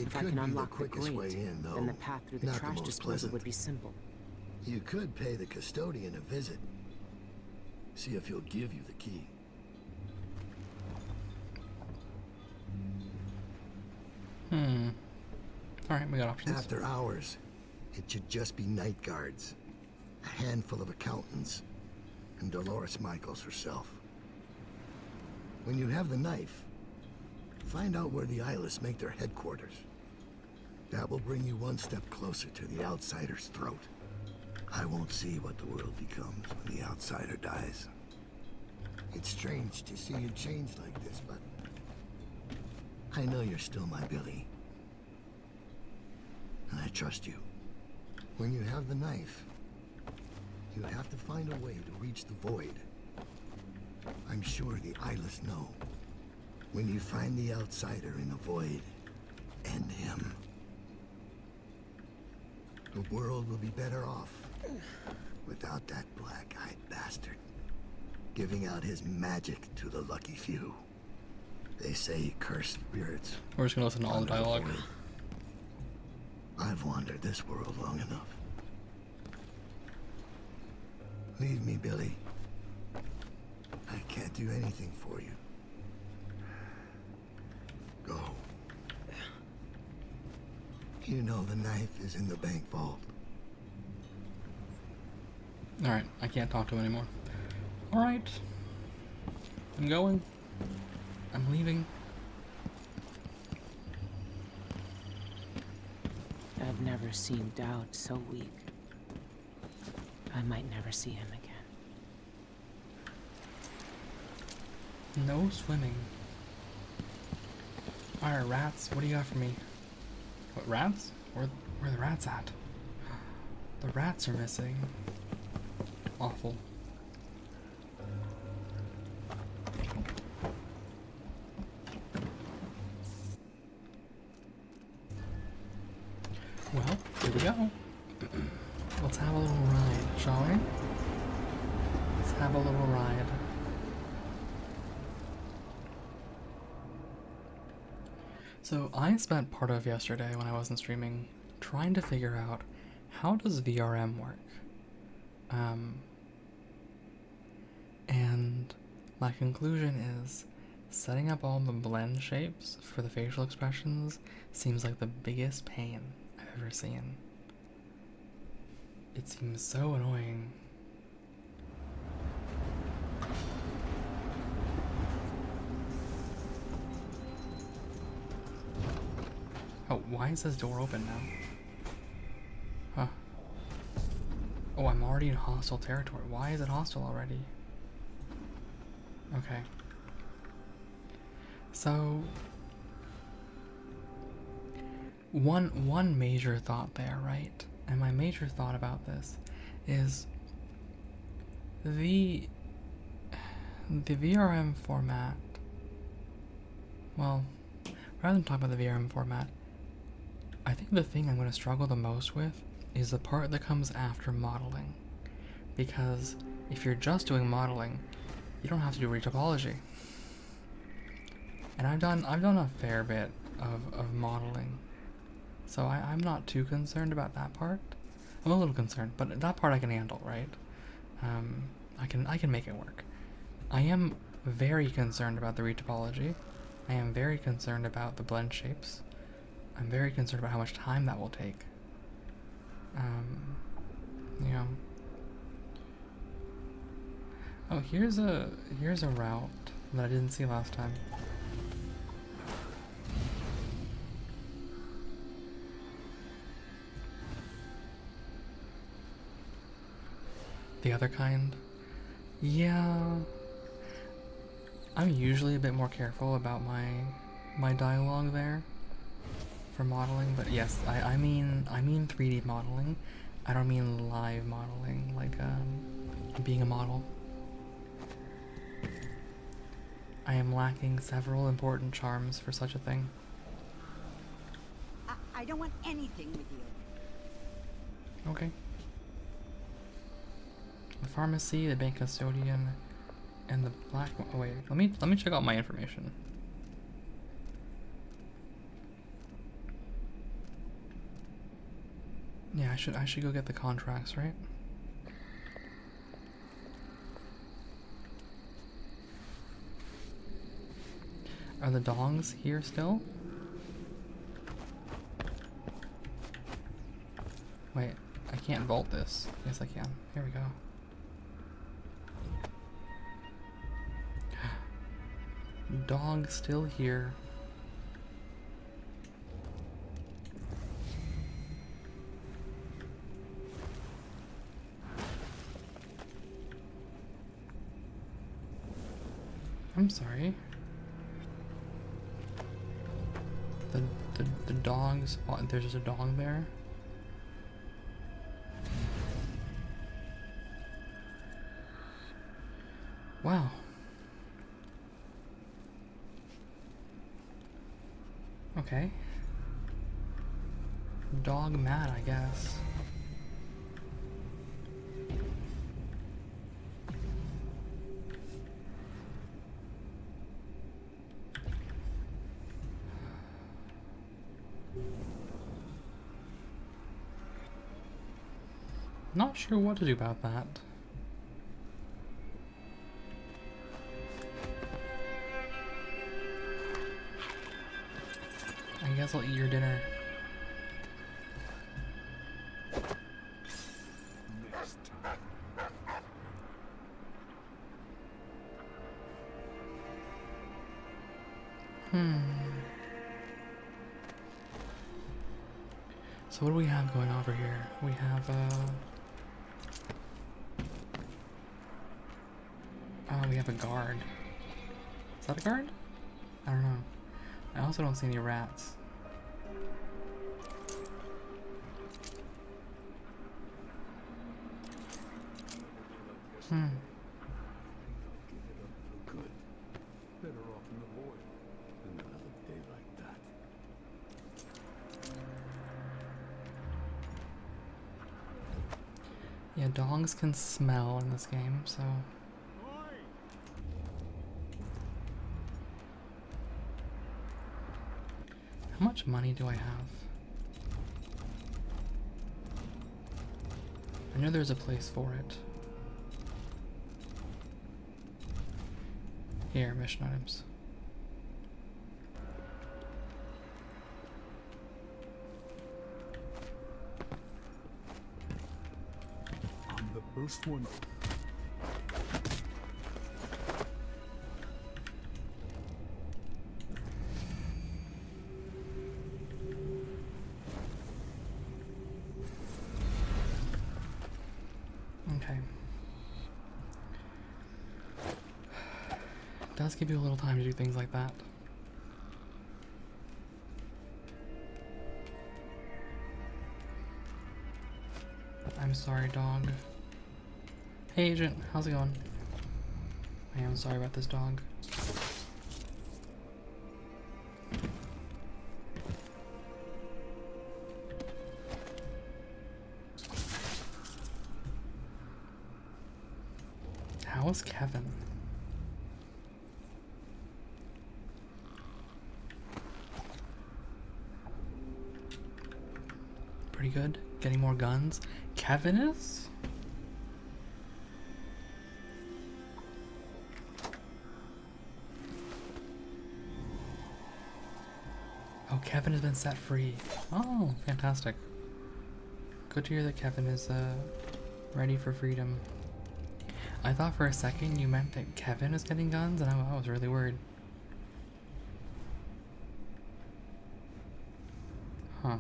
It If I could can be the unlock the quickest grate, way in, though. then the path through the not trash most disposal pleasant. would be simple. You could pay the custodian a visit. See if he'll give you the key. Alright, we got options. After hours, it should just be night guards, a handful of accountants, and Dolores Michaels herself. When you have the knife, find out where the Eyeless make their headquarters. That will bring you one step closer to the outsider's throat. I won't see what the world becomes when the outsider dies. It's strange to see you change like this, but I know you're still my Billy. And I trust you. When you have the knife, you have to find a way to reach the void. I'm sure the Eyeless know. When you find the outsider in the void, end him. The world will be better off without that black-eyed bastard giving out his magic to the lucky few. They say cursed spirits. We're just gonna listen to all the dialogue. I've wandered this world long enough. Leave me, Billy. I can't do anything for you. You know the knife is in the bank vault. Alright, I can't talk to him anymore. Alright. I'm going. I'm leaving. I've never seen Dowd so weak. I might never see him again. No swimming. Alright, rats, what do you got for me? What, rats? Where are the rats at? The rats are missing. Awful. Well, here we go. Let's have a little ride, shall we? Let's have a little ride. So I spent part of yesterday when I wasn't streaming trying to figure out how does VRM work? And my conclusion is setting up all the blend shapes for the facial expressions seems like the biggest pain I've ever seen. It seems so annoying. Oh, why is this door open now? Huh. Oh, I'm already in hostile territory. Why is it hostile already? Okay. So, one major thought there, right? And my major thought about this is the VRM format. Well, rather than talk about the VRM format, I think the thing I'm going to struggle the most with is the part that comes after modeling. Because if you're just doing modeling, you don't have to do retopology. And I've done a fair bit of modeling. So I'm not too concerned about that part. I'm a little concerned, but that part I can handle, right? I can make it work. I am very concerned about the retopology. I am very concerned about the blend shapes. I'm very concerned about how much time that will take. Yeah. Oh, here's a route that I didn't see last time. The other kind? Yeah. I'm usually a bit more careful about my dialogue there for modeling, but yes, I mean 3D modeling. I don't mean live modeling, like being a model. I am lacking several important charms for such a thing. I don't want anything with you. Okay. The pharmacy, the bank custodian, and the black. Oh wait, let me check out my information. Yeah, I should go get the contracts, right? Are the dongs here still? Wait, I can't vault this. Yes, I can. Here we go. Dog still here. I'm sorry. The dogs. Oh, there's just a dog there. Wow. Okay. Dog mad, I guess. Not sure what to do about that. I guess I'll eat your dinner. So what do we have going over here? We have we have a guard. Is that a guard? I don't know. I also don't see any rats. Good. Better off in the void than another day like that. Yeah, dogs can smell in this game, so. How much money do I have? I know there's a place for it. Here, mission items. I'm the first one. Okay. It does give you a little time to do things like that. I'm sorry, dog. Hey, agent, how's it going? I am sorry about this dog. How is Kevin? Pretty good. Getting more guns. Kevin is? Oh, Kevin has been set free. Oh, fantastic. Good to hear that Kevin is ready for freedom. I thought for a second you meant that Kevin is getting guns, and I was really worried. Huh.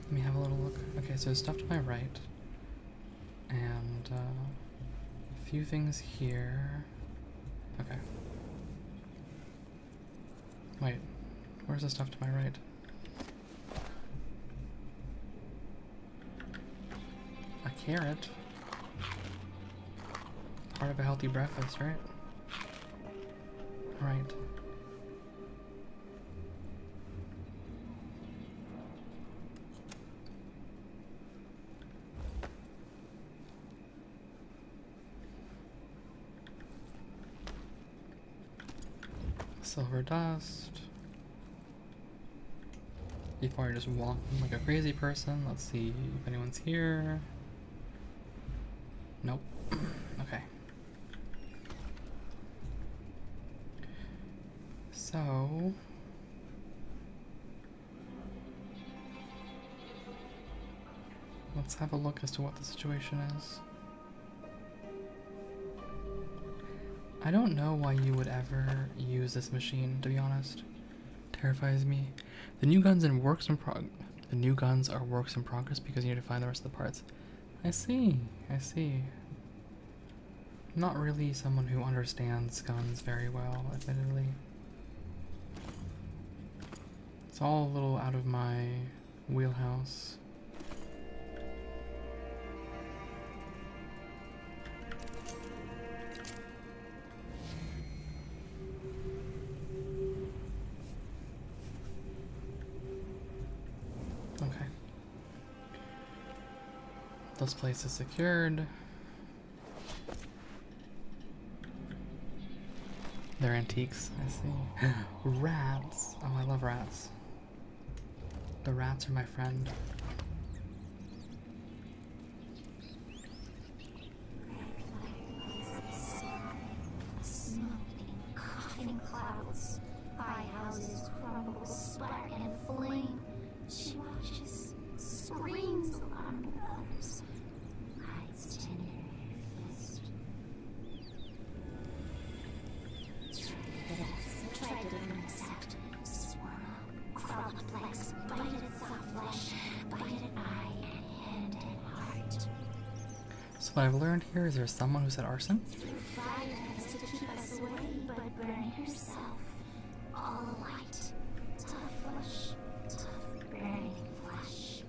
Let me have a little look. Okay, so there's stuff to my right. And a few things here. Okay. Wait, where's the stuff to my right? A carrot? Part of a healthy breakfast, right? Right. Silver dust. Before I just walk like a crazy person, let's see if anyone's here. Nope. Okay. So let's have a look as to what the situation is. I don't know why you would ever use this machine, to be honest. Terrifies me. The new guns are works in progress because you need to find the rest of the parts. I see. I see. I'm not really someone who understands guns very well, admittedly. It's all a little out of my wheelhouse. Okay. This place is secured. They're antiques, I see. Rats! Oh, I love rats. The rats are my friend. Smoke, coughing clouds. High houses crumble, spark and flame. She watches, screams along with others. Hides tender in her fist. Tried to intercept. Swirl up, crawl up legs, bite at soft flesh, bite at eye and hand and heart. So what I've learned here is there's someone who said arson. Through fires to keep us away, but burn herself. All light. Tough flesh. Tough burning flesh.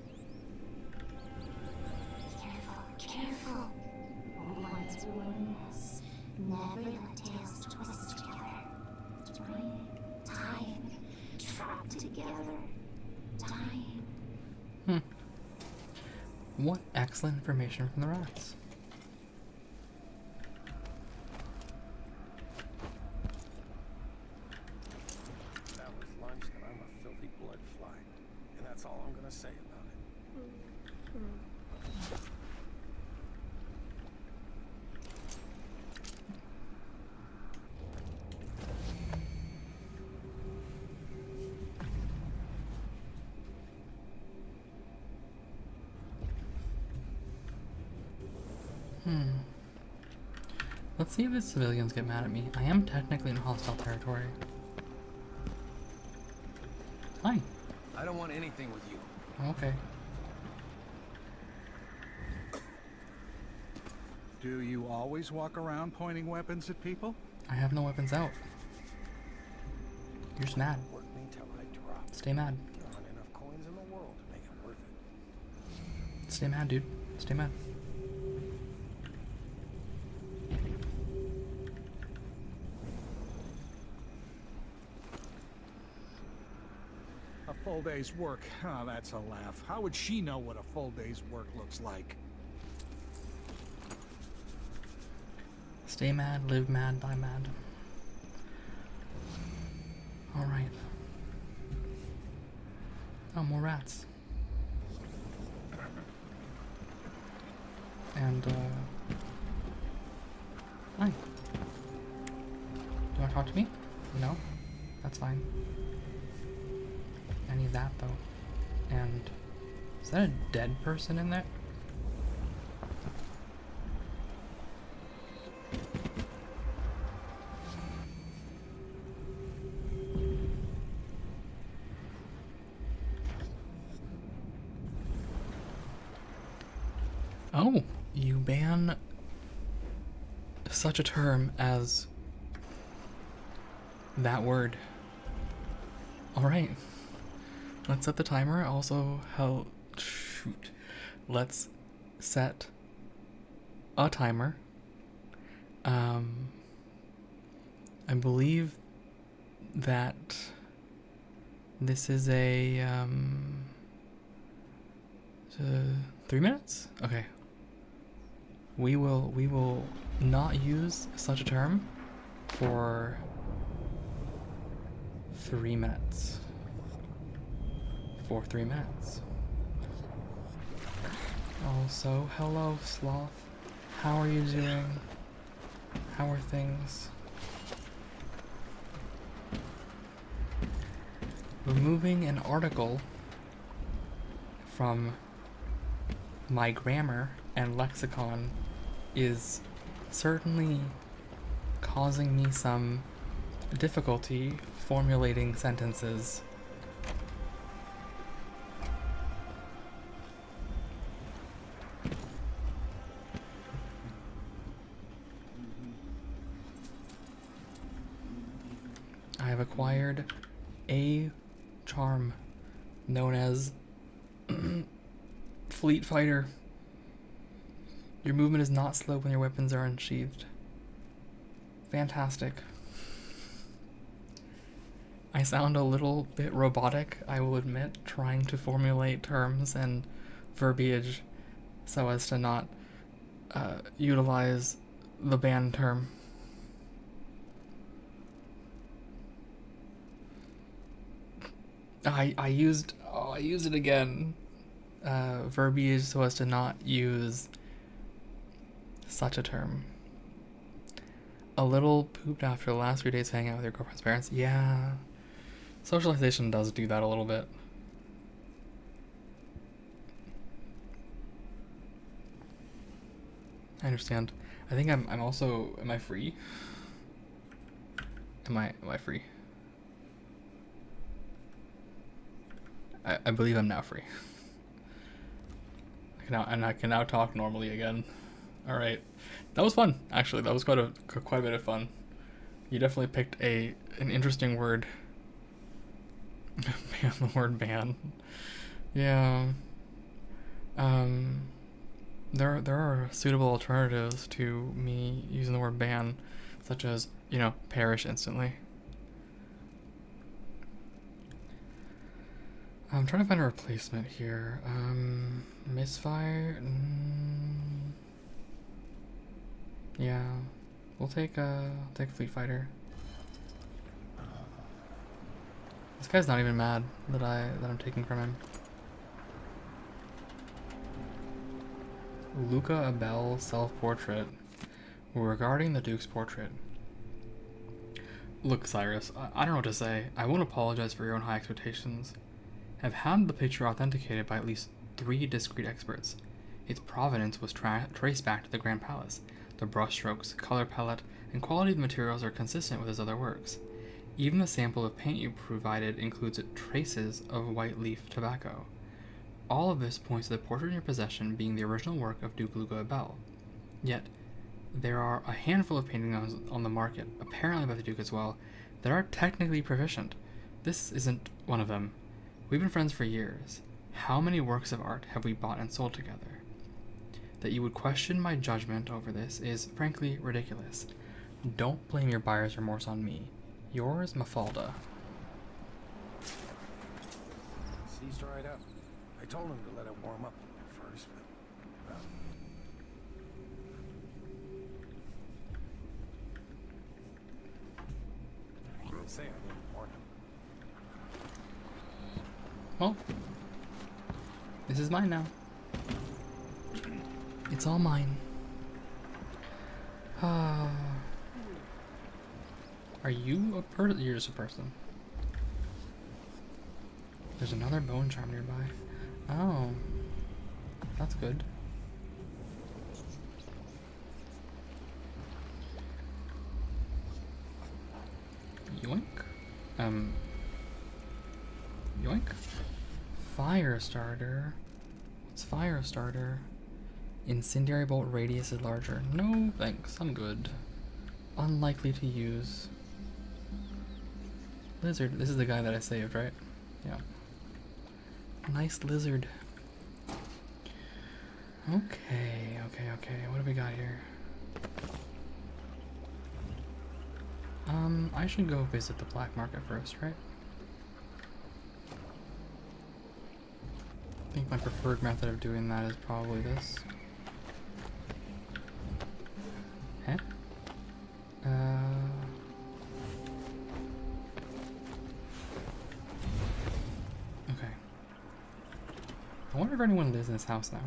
Careful, careful. Once willingness. Never let tails twist together. Twine, tying, trapped together. Dying. What excellent information from the rats. That was lunch, and I'm a filthy blood fly. And that's all I'm gonna say about it. Let's see if the civilians get mad at me. I am technically in hostile territory. Hi. I don't want anything with you. Okay. Do you always walk around pointing weapons at people? I have no weapons out. You're just mad. Work me till I drop. Stay mad. There aren't enough coins in the world to make it worth it. Stay mad, dude. Stay mad. A full day's work. Oh, that's a laugh. How would she know what a full day's work looks like? Stay mad, live mad, die mad. Alright. Oh, more rats. And, hi. Do you want to talk to me? No? That's fine. I need that, though. And, is that a dead person in there? Oh, you ban such a term as that word. Alright. Let's set the timer. Also, shoot. Let's set a timer. I believe that this is a 3 minutes? Okay. We will not use such a term for 3 minutes. For 3 minutes. Also, hello, Sloth. How are you doing? How are things? Removing an article from my grammar and lexicon is certainly causing me some difficulty formulating sentences. I have acquired a charm known as Fleet Fighter. Your movement is not slow when your weapons are unsheathed. Fantastic. I sound a little bit robotic, I will admit, trying to formulate terms and verbiage so as to not utilize the banned term. I used it again. Verbiage so as to not use such a term. A little pooped after the last 3 days hanging out with your girlfriend's parents. Yeah, Socialization does do that a little bit. I understand. I think I'm also, am I free? Am I free? I believe I'm now free. I can now talk normally again. All right, that was fun. Actually, that was quite a bit of fun. You definitely picked an interesting word. Ban, the word ban. Yeah. There are suitable alternatives to me using the word ban, such as, you know, perish instantly. I'm trying to find a replacement here. Misfire. Yeah, we'll take Fleet Fighter. This guy's not even mad that I'm taking from him. Luca Abel self-portrait. Regarding the Duke's portrait. Look, Cyrus, I don't know what to say. I won't apologize for your own high expectations. I've had the picture authenticated by at least 3 discrete experts. Its provenance was traced back to the Grand Palace. The brushstrokes, color palette, and quality of the materials are consistent with his other works. Even the sample of paint you provided includes traces of white leaf tobacco. All of this points to the portrait in your possession being the original work of Duke Luca Abel. Yet, there are a handful of paintings on the market, apparently by the Duke as well, that are technically proficient. This isn't one of them. We've been friends for years. How many works of art have we bought and sold together? That you would question my judgment over this is, frankly, ridiculous. Don't blame your buyer's remorse on me. Yours, Mafalda. Seized right up. I told him to let it warm up a little first, but... I didn't say I didn't warn him. Well, this is mine now. It's all mine. Are you a person? You're just a person. There's another bone charm nearby. Oh, that's good. Yoink. Yoink. Fire starter. What's fire starter? Incendiary bolt radius is larger. No thanks, I'm good. Unlikely to use. Lizard. This is the guy that I saved, right? Yeah. Nice lizard. Okay. What do we got here? I should go visit the black market first, right? I think my preferred method of doing that is probably this. Huh? Okay. I wonder if anyone lives in this house now.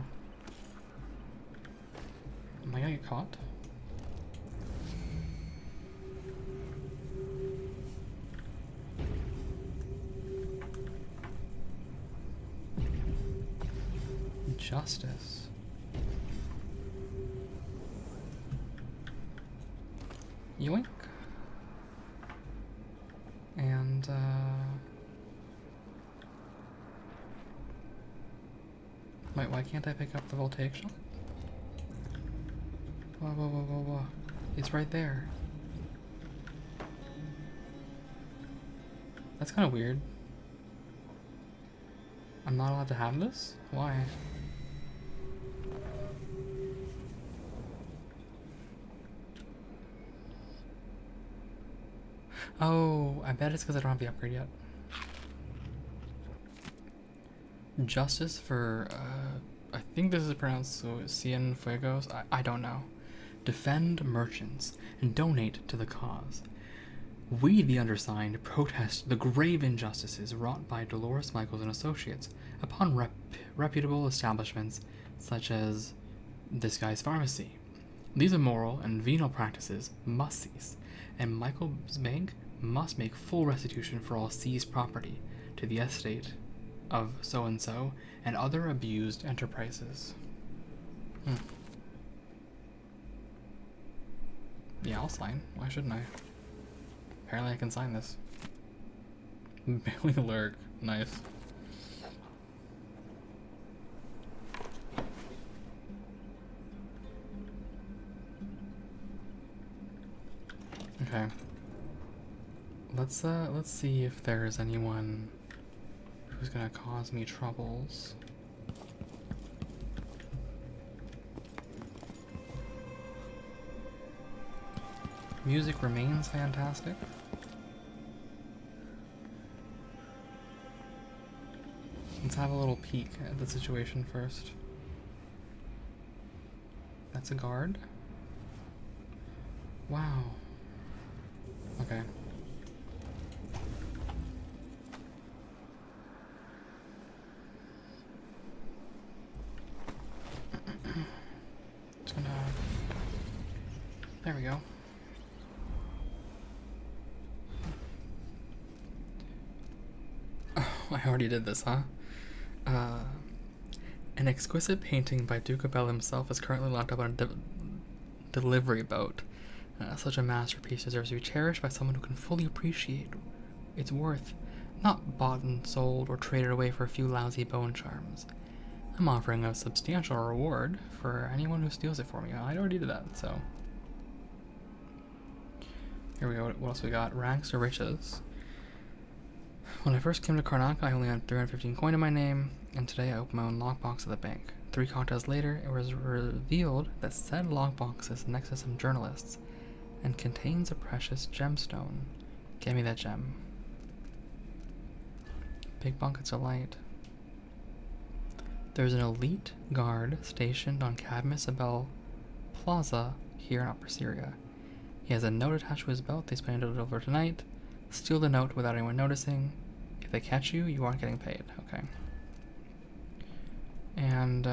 Am I gonna get caught? Justice. Yoink. And, wait, why can't I pick up the voltaic shot? Whoa. It's right there. That's kind of weird. I'm not allowed to have this? Why? Oh, I bet it's because I don't have the upgrade yet. Justice for, I think this is pronounced Cienfuegos. I don't know. Defend merchants and donate to the cause. We, the undersigned, protest the grave injustices wrought by Dolores Michaels and Associates upon reputable establishments such as this guy's pharmacy. These immoral and venal practices must cease, and Michael's Bank must make full restitution for all seized property to the estate of so-and-so and other abused enterprises. Yeah, I'll sign. Why shouldn't I? Apparently I can sign this. Bailey Lurk. Nice. Okay. Let's see if there's anyone who's gonna cause me troubles. Music remains fantastic. Let's have a little peek at the situation first. That's a guard. Wow. Okay. Just gonna... There we go. Oh, I already did this, huh? An exquisite painting by Duke of Bell himself is currently locked up on a delivery boat. Such a masterpiece deserves to be cherished by someone who can fully appreciate its worth, not bought and sold or traded away for a few lousy bone charms. I'm offering a substantial reward for anyone who steals it for me. I already did that, so. Here we go. What else we got? Rags to riches. When I first came to Karnak, I only had 315 coin in my name, and today I opened my own lockbox at the bank. 3 contests later, it was revealed that said lockbox is next to some journalists and contains a precious gemstone. Give me that gem. Big buckets of light. There's an elite guard stationed on Cadmus Abel Plaza here in Upper Syria. He has a note attached to his belt. They plan to deliver tonight. Steal the note without anyone noticing. If they catch you, you aren't getting paid. Okay. And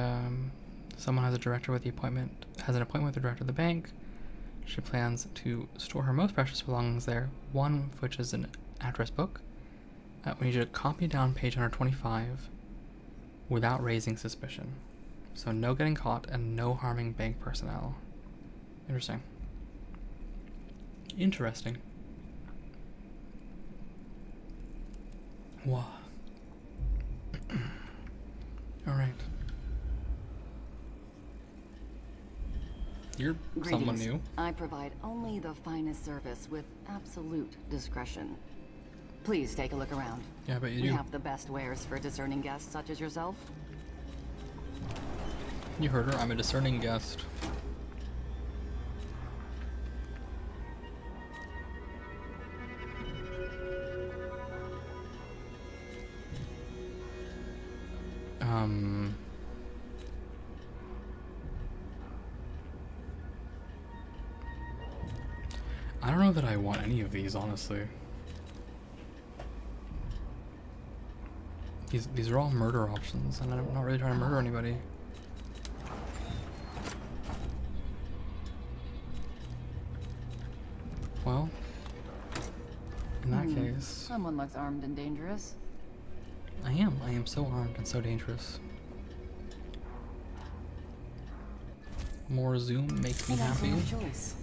someone has an appointment with the director of the bank. She plans to store her most precious belongings there, one of which is an address book. We need you to copy down page 125 without raising suspicion. So no getting caught and no harming bank personnel. Interesting. Interesting. Wow. Alright. You're someone Greetings. new. I provide only the finest service with absolute discretion. Please take a look around. Yeah, I bet you We do. have the best wares for discerning guests such as yourself. You heard her. I'm a discerning guest. I don't know that I want any of these, honestly. These are all murder options, and I'm not really trying to murder anybody. Well, in that case, Someone looks armed and dangerous. I am so armed and so dangerous. More zoom makes me That's happy. your choice.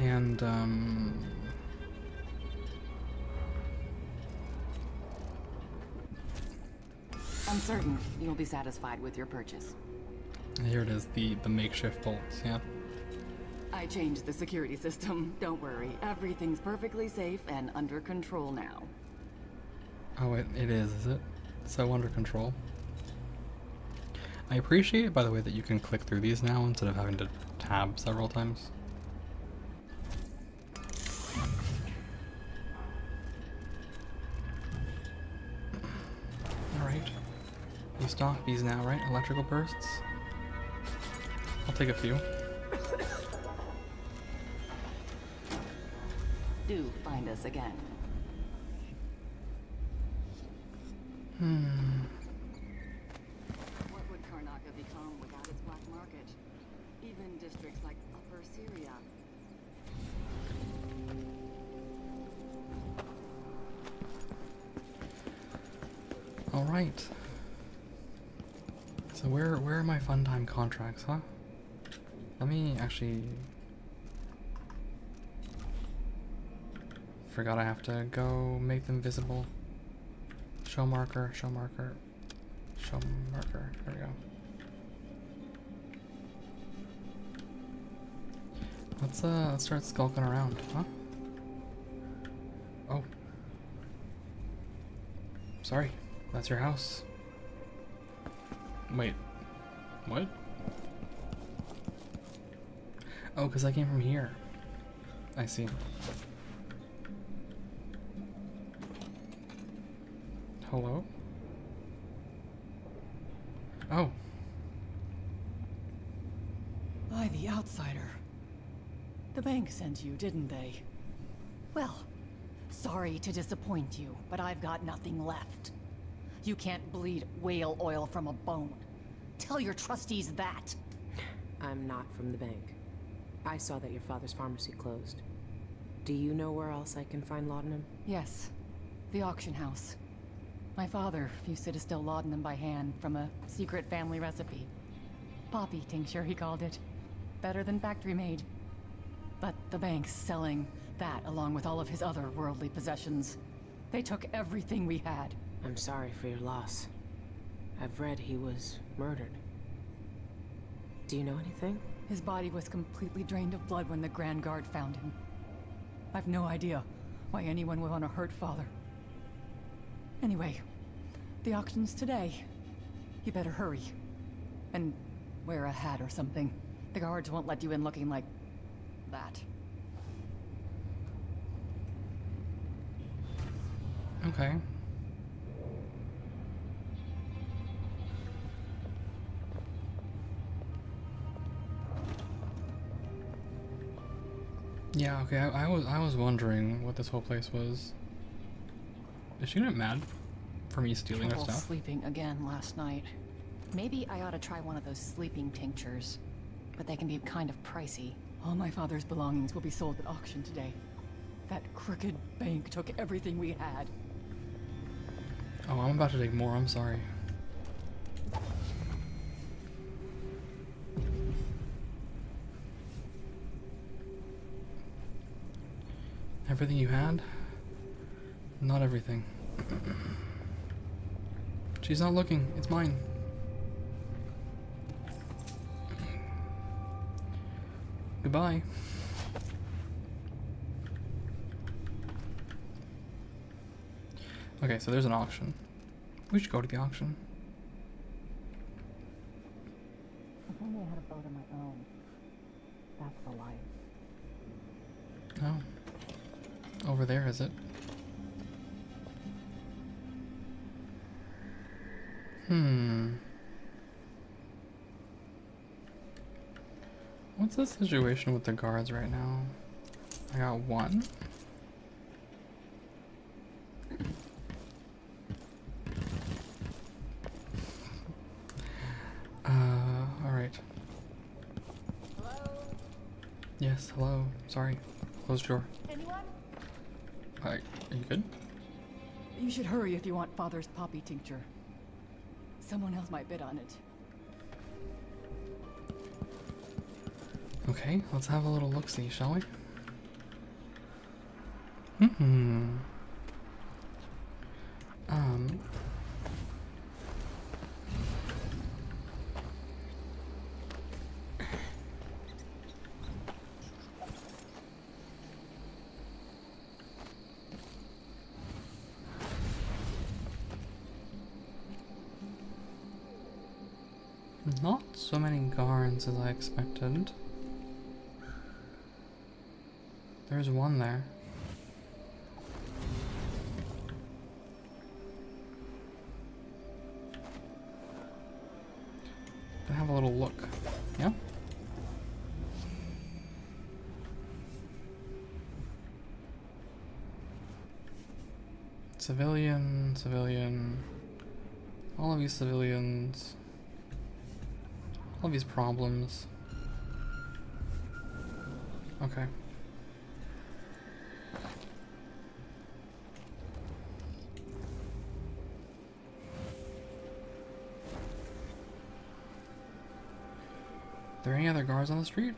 And I'm certain you'll be satisfied with your purchase. here it is, the makeshift bolts. Yeah. I changed the security system. Don't worry. Everything's perfectly safe and under control now. Oh, it is it? So under control. I appreciate, by the way, that you can click through these now instead of having to tab several times. Alright. You stock these now, right? Electrical bursts? I'll take a few. Do find us again. What would Karnak have become without its black market? districts like Upper Syria. All right. So where are my fun time contracts, huh? Let me actually. Forgot I have to go make them visible. Show marker, show marker, show marker. There we go. Let's start skulking around, huh? Oh. Sorry, that's your house. Wait. What? Oh, because I came from here. I see. Hello? Oh. By the outsider. The bank sent you, didn't they? Well, sorry to disappoint you, but I've got nothing left. You can't bleed whale oil from a bone. Tell your trustees that. I'm not from the bank. I saw that your father's pharmacy closed. Do you know where else I can find laudanum? Yes, the auction house. My father used to distill laudanum by hand from a secret family recipe. Poppy tincture, he called it. Better than factory-made. But the bank's selling that along with all of his other worldly possessions. They took everything we had. I'm sorry for your loss. I've read he was murdered. Do you know anything? His body was completely drained of blood when the Grand Guard found him. I've no idea why anyone would want to hurt Father. Anyway, the auction's today. You better hurry. And wear a hat or something. The guards won't let you in looking like that. Okay. Yeah, okay, I was wondering what this whole place was. Is she gonna get mad for me stealing her Trouble stuff? sleeping again last night. Maybe I ought to try one of those sleeping tinctures. But they can be kind of pricey. All my father's belongings will be sold at auction today. That crooked bank took everything we had. Oh, I'm about to take more, I'm sorry. Everything you had? Not everything. She's not looking, it's mine. Goodbye. Okay, so there's an auction. We should go to the auction. If only I had a boat of my own. That's the life. Oh. Over there, is it? What's the situation with the guards right now? I got one. Alright. Hello? Yes, hello. Sorry. Closed door. Anyone? Hi, are you good? You should hurry if you want Father's poppy tincture. Someone else might bid on it. Okay, let's have a little look-see, shall we? Not so many guards as I expected. There's one there. Gonna have a little look. Yeah? Civilian, civilian. All of you civilians. All of these problems. Okay. Are there any other guards on the street?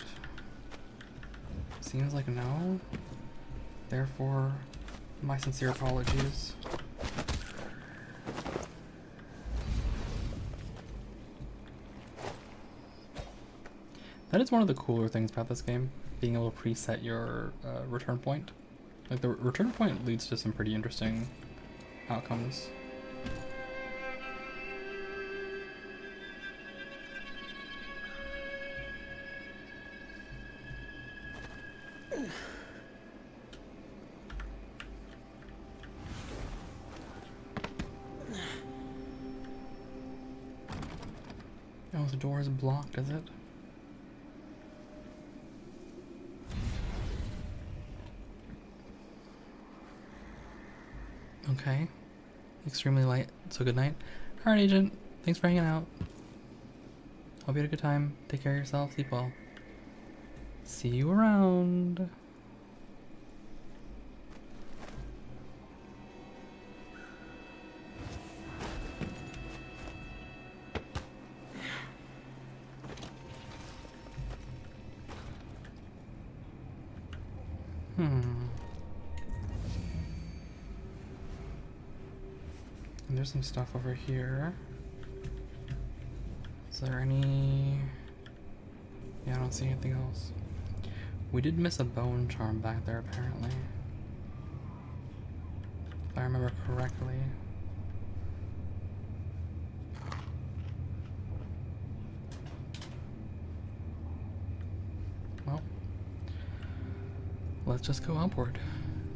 Seems like no. Therefore, my sincere apologies. That is one of the cooler things about this game, being able to preset your return point. Like, the return point leads to some pretty interesting outcomes. Oh, the door is blocked, is it? Okay. Extremely light, so good night. Alright, Agent. Thanks for hanging out. Hope you had a good time. Take care of yourself. Sleep well. See you around. And there's some stuff over here. Is there any... Yeah, I don't see anything else. We did miss a bone charm back there, apparently. If I remember correctly. Well, let's just go upward.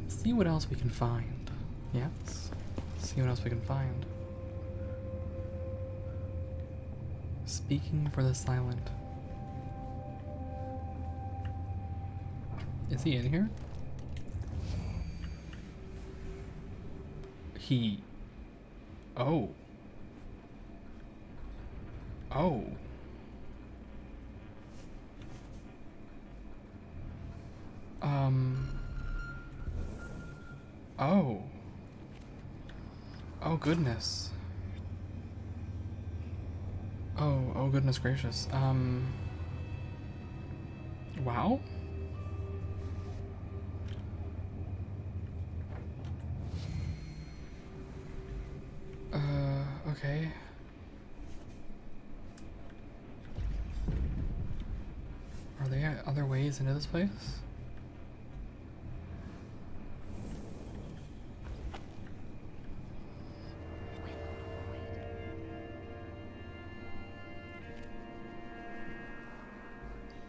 See what else we can find. Yes. See what else we can find. Speaking for the silent. Is he in here? He... Oh. Oh. Oh. Oh goodness. Oh goodness gracious. Wow. Okay. Are there other ways into this place?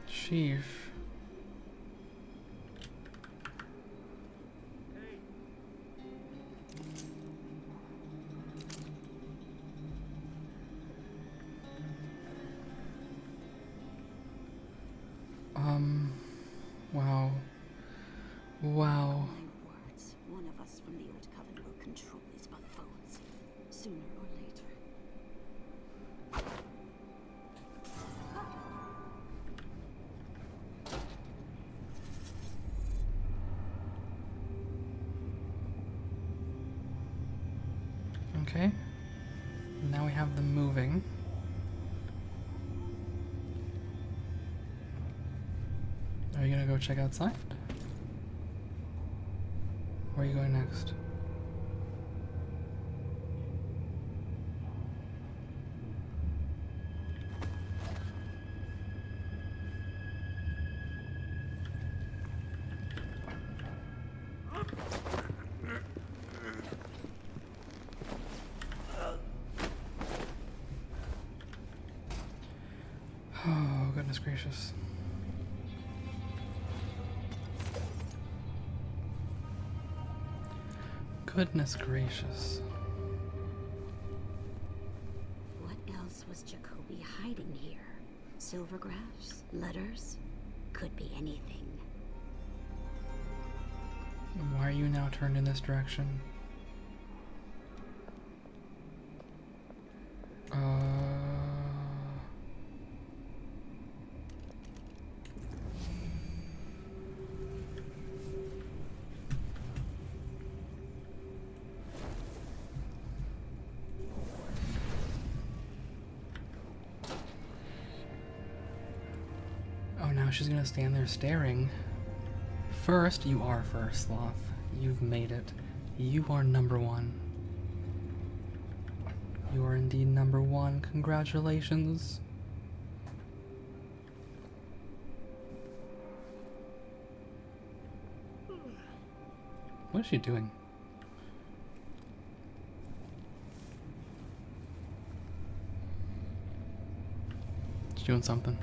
Sheesh. Wow. Wow. My words, one of us from the Old Coven will control these buffoons, sooner or later. Okay. Now we have them moving. Are you gonna go check outside? Where are you going next? Oh, goodness gracious. Goodness gracious. What else was Jacoby hiding here? Silvergraphs? Letters? Could be anything. Why are you now turned in this direction? Oh, now she's gonna stand there staring. First, you are first, Sloth. You've made it. You are number one. You are indeed number one. Congratulations. What is she doing? She's doing something.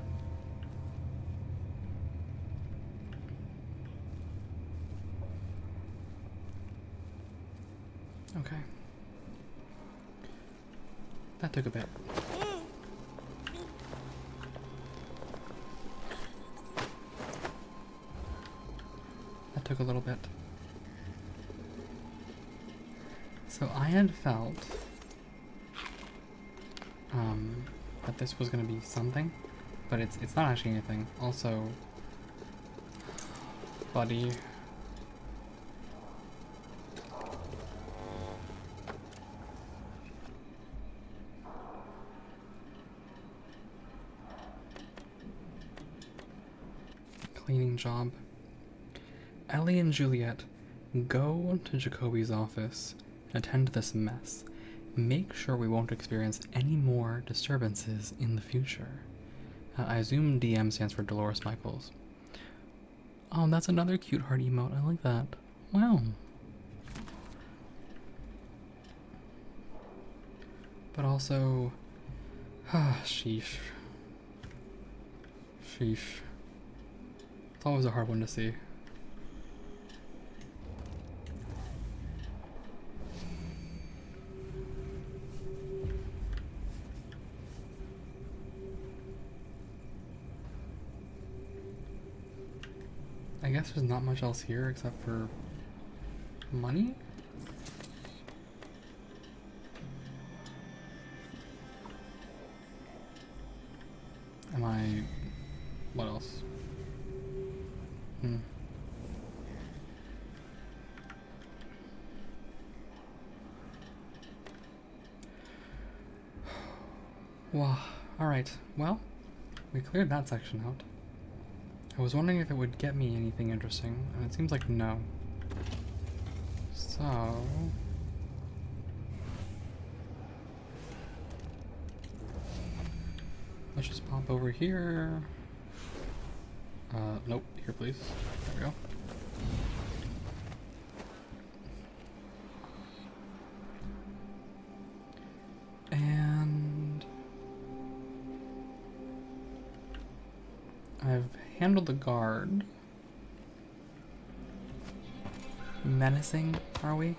Okay. That took a bit. That took a little bit. So I had felt that this was gonna be something, but it's not actually anything. Also, buddy. Cleaning job. Ellie and Juliet, go to Jacoby's office and attend to this mess. Make sure we won't experience any more disturbances in the future. I assume DM stands for Dolores Michaels. Oh, that's another cute heart emote. I like that. Wow. But also, sheesh. Sheesh. It's always a hard one to see. I guess there's not much else here except for money? Am I... what else? Wow. Alright, well, we cleared that section out. I was wondering if it would get me anything interesting, and it seems like no. So... let's just pop over here. Nope, here please. There we go. And... I've handled the guard. Menacing, are we?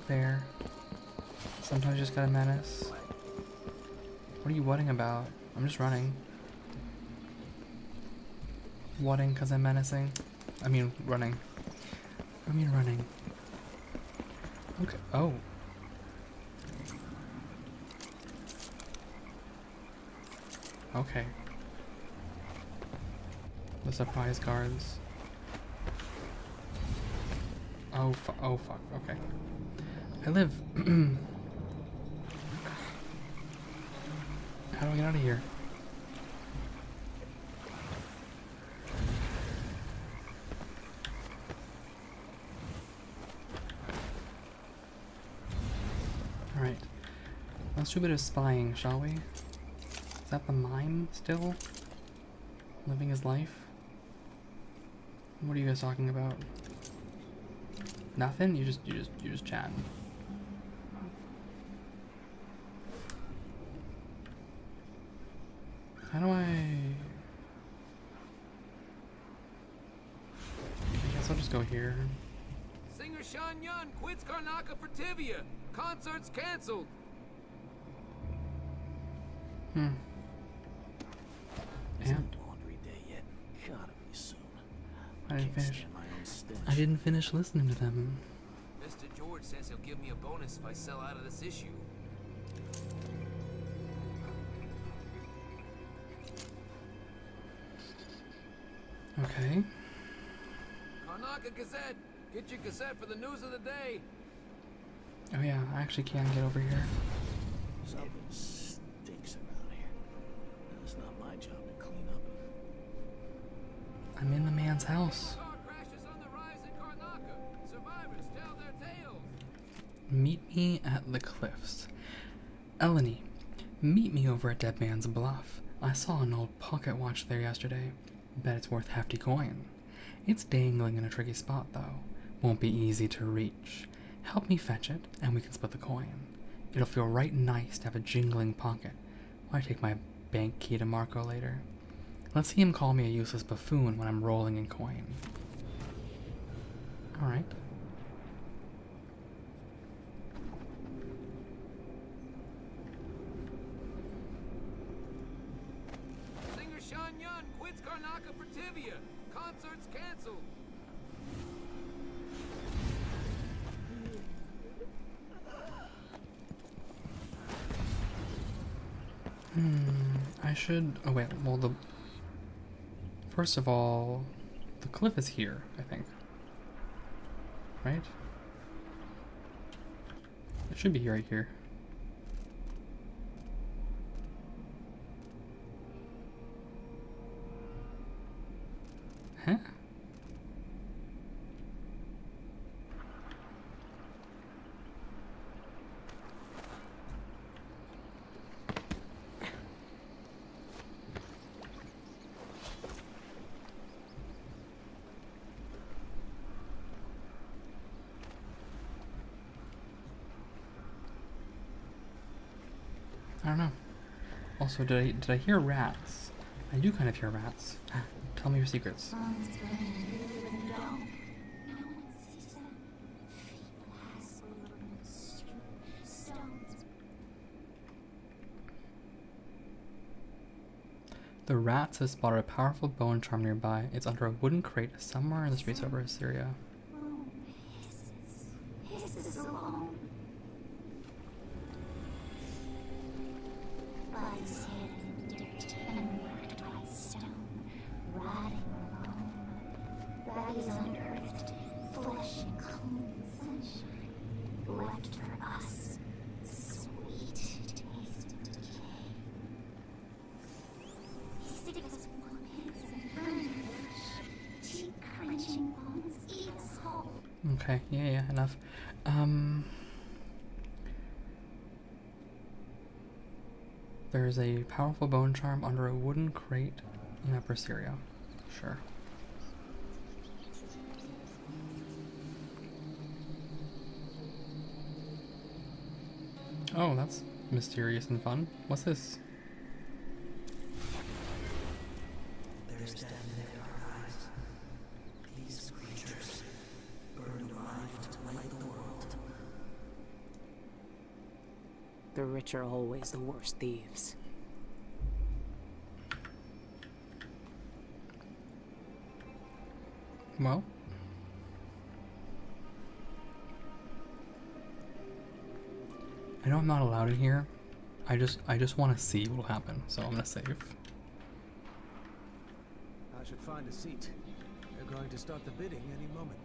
There. Sometimes you just gotta menace. What are you whatting about? I'm just running. Whatting because I'm menacing? I mean running. I mean running. Okay. Oh. Okay. The surprise guards. Oh fuck. Oh fuck. Okay. I live. How do I get out of here? Alright. Let's do a bit of spying, shall we? Is that the mime still? Living his life? What are you guys talking about? Nothing? You just chatting. How do I guess I'll just go here. Singer Shan Yun quits Karnaka for Tibia. Concert's cancelled. Isn't laundry day yet? Gotta be soon. I didn't Can't finish. stand my own stench. I didn't finish listening to them. Mr. George says he'll give me a bonus if I sell out of this issue. Okay. Karnaka Gazette! Get your Gazette for the news of the day! Oh yeah, I actually can get over here. Something stinks around here. It's not my job to clean up. I'm in the man's house. Car crashes on the rise in Karnaka. Survivors tell their tales. Meet me at the cliffs. Eleni, meet me over at Dead Man's Bluff. I saw an old pocket watch there yesterday. Bet it's worth hefty coin. It's dangling in a tricky spot, though. Won't be easy to reach. Help me fetch it, and we can split the coin. It'll feel right nice to have a jingling pocket. Why take my bank key to Marco later? Let's see him call me a useless buffoon when I'm rolling in coin. Alright. Singer Sean Yun quits Karnaka for Tivia. Concert's canceled. I should... Oh wait, well the... First of all, the cliff is here, I think. Right? It should be right here. Huh? I don't know. Also, did I hear rats? I do kind of hear rats. Tell me your secrets. The rats have spotted a powerful bone charm nearby. It's under a wooden crate somewhere in the streets over Assyria. Hisses alone. Bodies hid in dirt and marked by stone, rotting alone. Bodies unearthed, flesh and clean sunshine, left for us. Sweet taste of decay. Sticks warheads and burning flesh, cheek-crunching bones eat us whole. Okay, yeah, enough. There's a powerful bone charm under a wooden crate in Upper Syria. Sure. Oh, that's mysterious and fun. What's this? There's death in their eyes. These creatures burned alive to light the world. The rich are always the worst thieves. Well. I know I'm not allowed in here. I just want to see what will happen, so I'm gonna save. I should find a seat. They're going to start the bidding any moment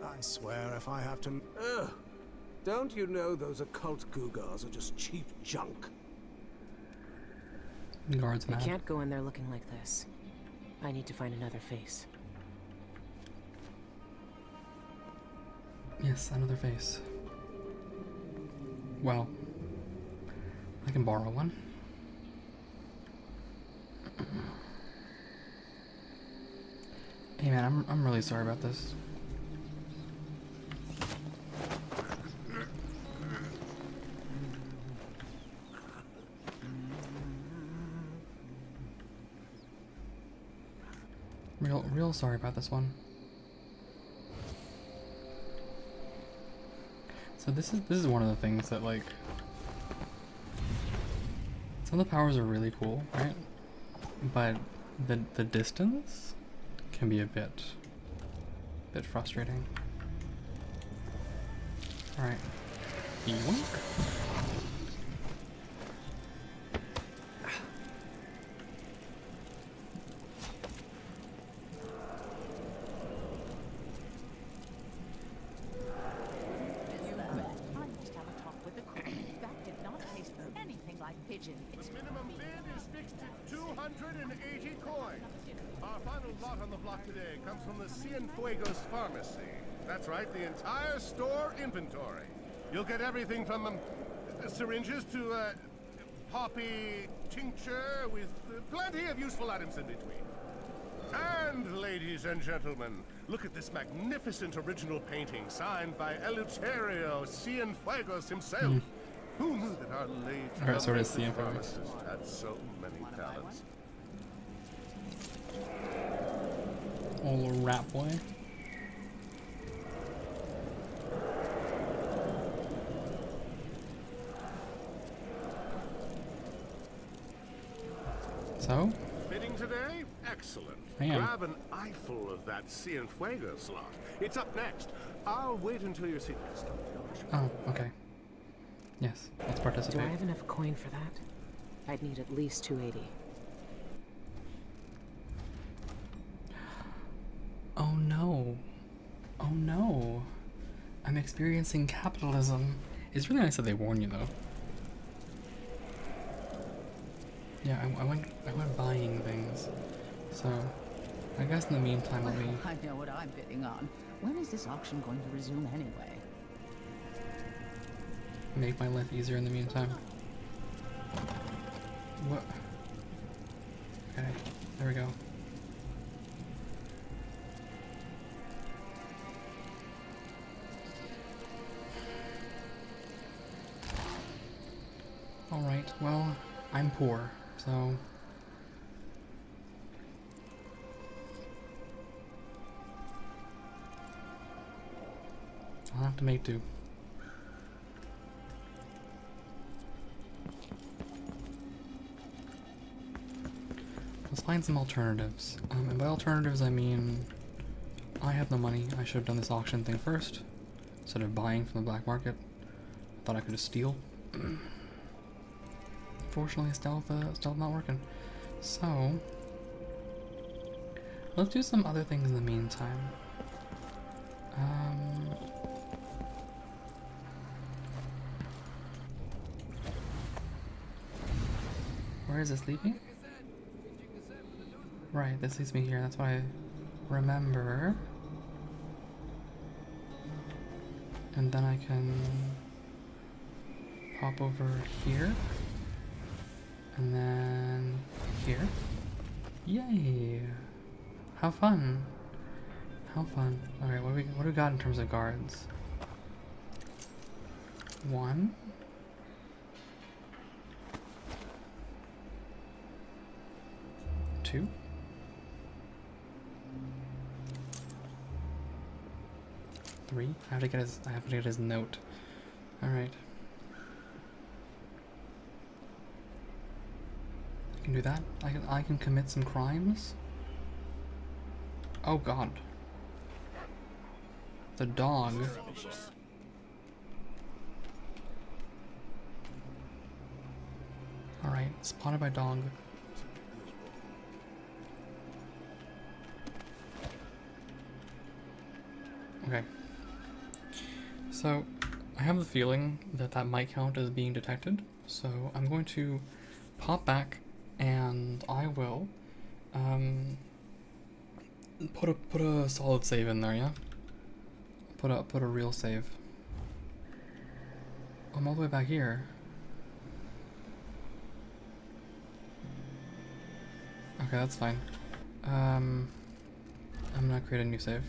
now. I swear if I have to... Ugh! Don't you know those occult gewgaws are just cheap junk? Guards I mad. can't go in there looking like this. I need to find another face. Yes, another face. Well, I can borrow one. Hey man, I'm really sorry about this. Real sorry about this one. So this is one of the things that, like, some of the powers are really cool, right? But the distance can be a bit frustrating. All right, yoink. I must have a talk with the cook. That did not taste anything like pigeon. The minimum bid is fixed at 280 coins. Our final lot on the block today comes from the Cienfuegos pharmacy. That's right, the entire store inventory. You'll get everything from syringes to poppy tincture with plenty of useful items in between. And ladies and gentlemen, look at this magnificent original painting signed by Eleuterio Cienfuegos himself. Who knew that our late Alright, so it is Cienfuegos. pharmacist had so many talents? Old rat boy. So? Bidding today? Excellent. Man. Grab an eyeful of that Cienfuegos lot. It's up next. I'll wait until your seat is done. Oh, okay. Yes, let's Do participate. I have enough coin for that? I'd need at least 280. Oh no. Oh no. I'm experiencing capitalism. It's really nice that they warn you though. Yeah, I went buying things. So, I guess in the meantime I'll be... I know what I'm bidding on. When is this auction going to resume anyway? Make my life easier in the meantime. What? Okay, there we go. Alright, well, I'm poor, so... I'll have to make do. Let's find some alternatives. And by alternatives I mean... I have no money. I should have done this auction thing first. Instead of buying from the black market. I thought I could just steal. Unfortunately, stealth not working. So... let's do some other things in the meantime. Where is this leaving? Right, this leads me here. That's what I remember. And then I can pop over here. And then here. Yay! How fun! How fun. Alright, what do we got in terms of guards? 1. 2. 3. I have to get his note. Alright. I can do that. I can commit some crimes. Oh god. The dog. Alright, spotted by dog. Okay. So, I have the feeling that that might count as being detected, so I'm going to pop back and I will put a solid save in there, yeah? Put a real save. I'm all the way back here. Okay, that's fine. I'm gonna create a new save.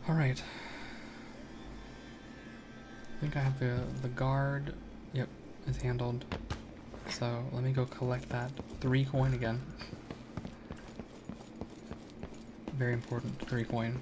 Alright. I think I have the guard. Yep, it's handled. So let me go collect that 3 coin again. Very important, 3 coin.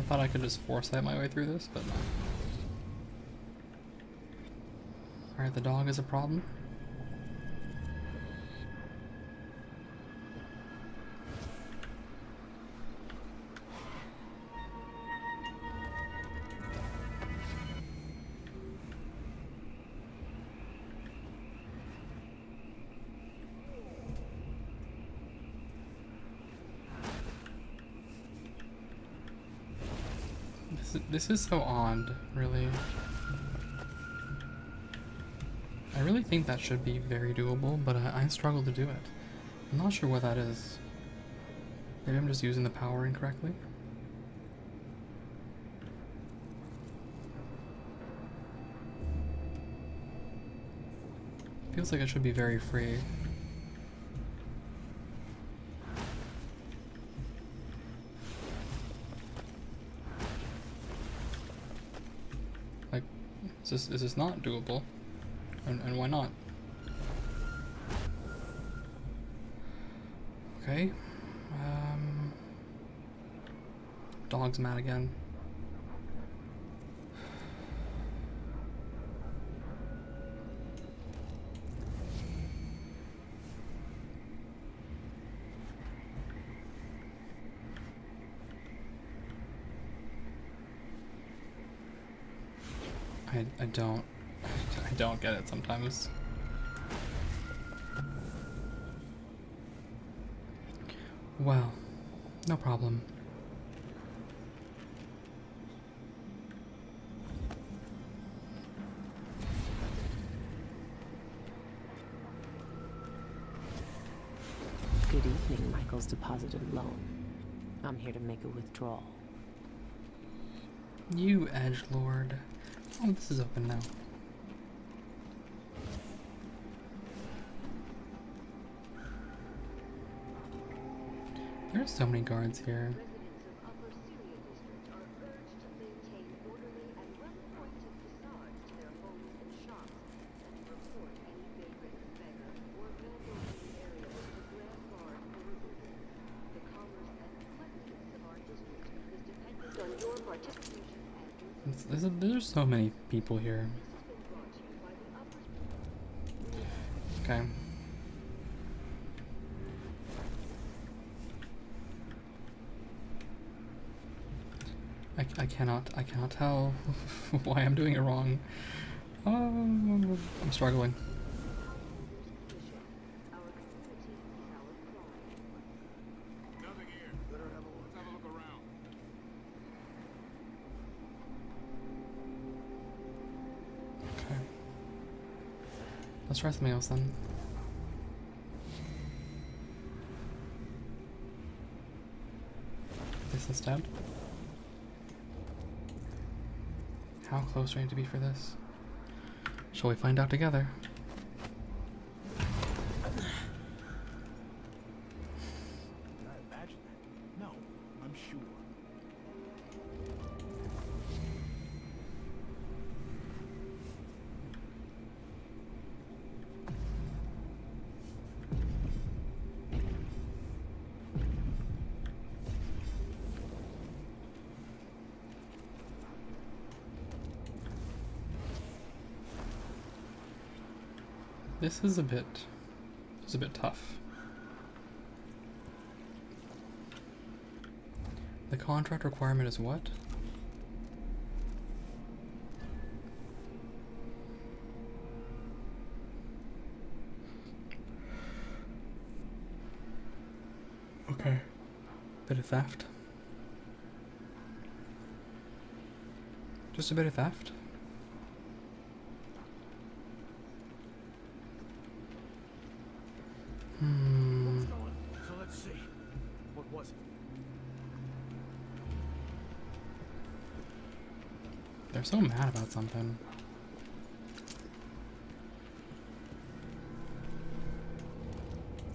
thought I could just foresight my way through this, but no. Alright, the dog is a problem. This is so odd, really. I really think that should be very doable, but I struggle to do it. I'm not sure what that is. Maybe I'm just using the power incorrectly. Feels like it should be very free. Like, is this not doable? And why not? Okay. Dog's mad again. I don't get it sometimes. Well, no problem. Good evening, Michael's deposited loan. I'm here to make a withdrawal. You edgelord. Oh, this is open now. There's so many guards here. There's so many people here. Okay. I cannot tell why I'm doing it wrong. I'm struggling. Okay. Let's try something else then. This instead. How close do I need to be for this? Shall we find out together? Can I imagine that? No, I'm sure. This is a bit tough. The contract requirement is what? Okay. Bit of theft. Just a bit of theft. So let's see. What was it? They're so mad about something.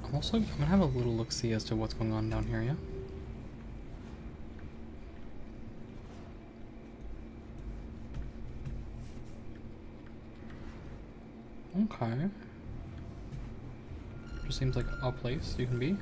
I'm gonna have a little look-see as to what's going on down here, yeah? Okay. Just seems like a place you can be.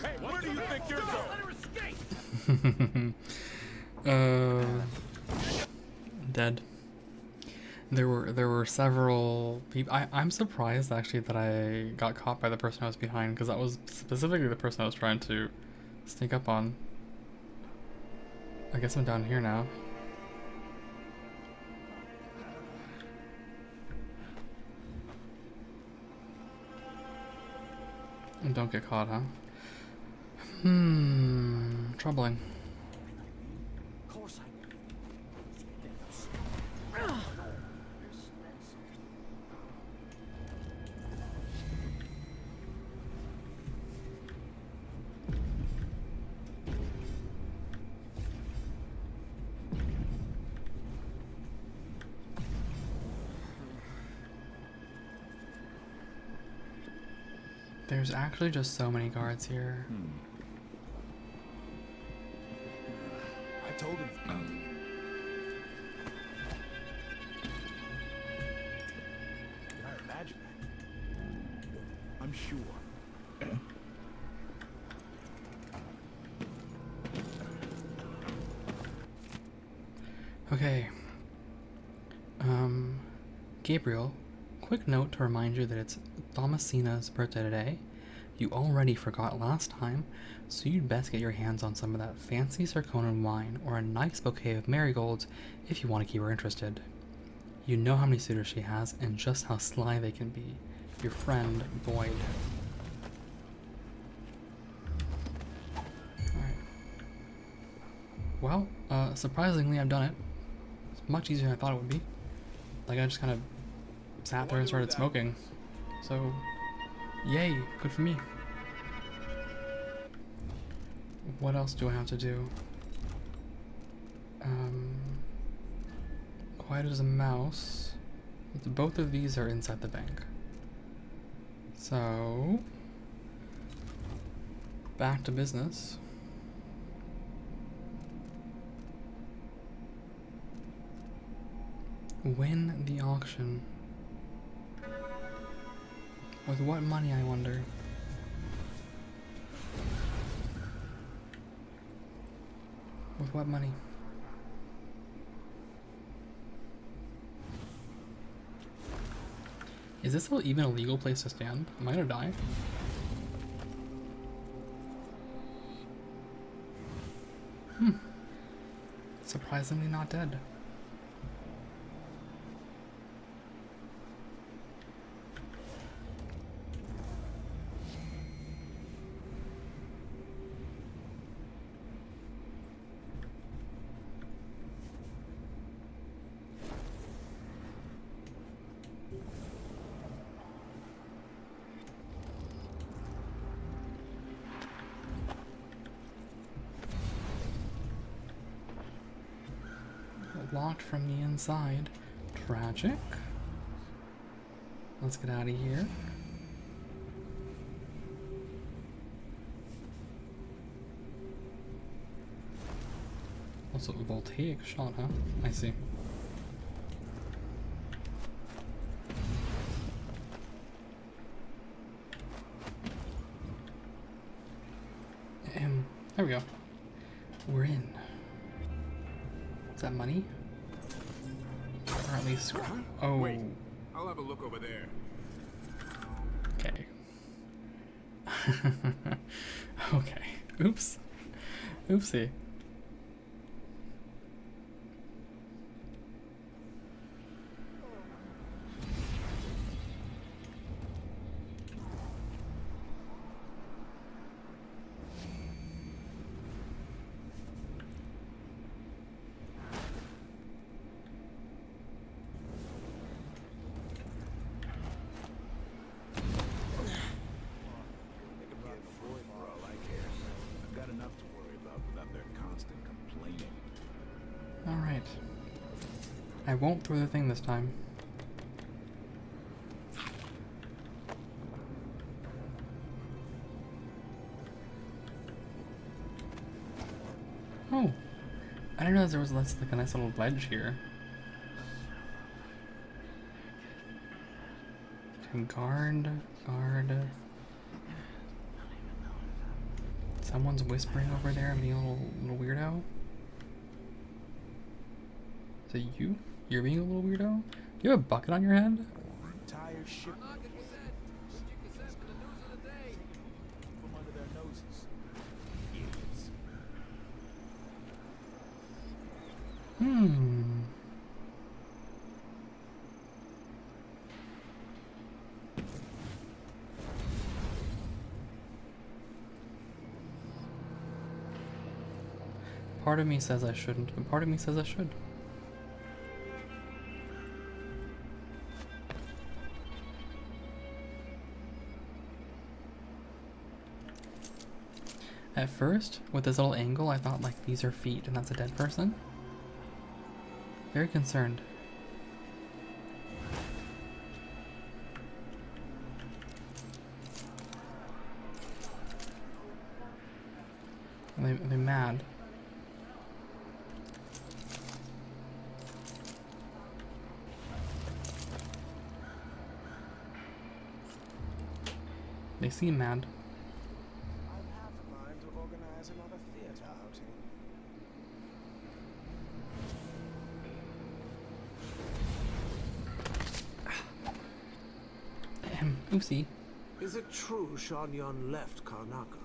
Hey, where do you think you're going? Let her escape! Dead. There were several people. I'm surprised actually that I got caught by the person I was behind, because that was specifically the person I was trying to sneak up on. I guess I'm down here now. And don't get caught, huh? Troubling. Of course There's actually just so many guards here. I told him. Did I imagine that? I'm sure. Okay. Gabriel, quick note to remind you that it's Thomasina's birthday today. You already forgot last time, so you'd best get your hands on some of that fancy Sarkonan wine or a nice bouquet of marigolds if you want to keep her interested. You know how many suitors she has and just how sly they can be. Your friend, Boyd. Alright. Well, surprisingly I've done it. It's much easier than I thought it would be. Like, I just kind of sat there and started smoking. So, yay, good for me. What else do I have to do? Quiet as a mouse. Both of these are inside the bank. So, back to business. Win the auction. With what money, I wonder? With what money? Is this even a legal place to stand? Am I gonna die? Surprisingly not dead. Locked from the inside. Tragic. Let's get out of here. Also a voltaic shot, huh? I see. There we go. We're in. Is that money? Or at least... Oh. Wait, I'll have a look over there. Okay. Okay. Oops. Oopsie. Alright. I won't throw the thing this time. Oh! I didn't realize there was like a nice little ledge here. Guard. Someone's whispering over there and being a little weirdo. Is it you? You're being a little weirdo? Do you have a bucket on your head? Entire ship from under their noses. Idiots. Part of me says I shouldn't, but part of me says I should. At first, with this little angle, I thought like these are feet and that's a dead person. Very concerned. Are they mad? They seem mad. I've half a mind to organize another theater outing. Oopsie. Is it true Sean Yun left Karnaca?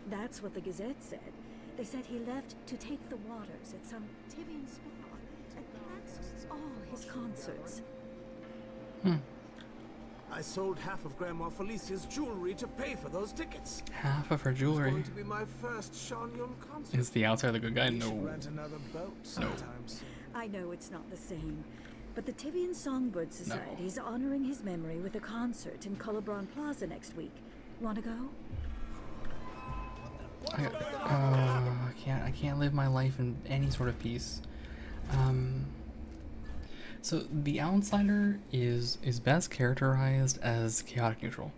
That's what the Gazette said. They said he left to take the waters at some Tivian spa and cancels all his concerts. I sold half of Grandma Felicia's jewelry to pay for those tickets. Half of her It's jewelry. going to be my first Sean Yun concert. Is the outsider the good guy? We should No. rent another boat sometime soon. I know it's not the same, but the Tivian Songbird Society is honoring his memory with a concert in Colobran Plaza next week. Want to go? I can't live my life in any sort of peace. So the outsider is best characterized as chaotic neutral,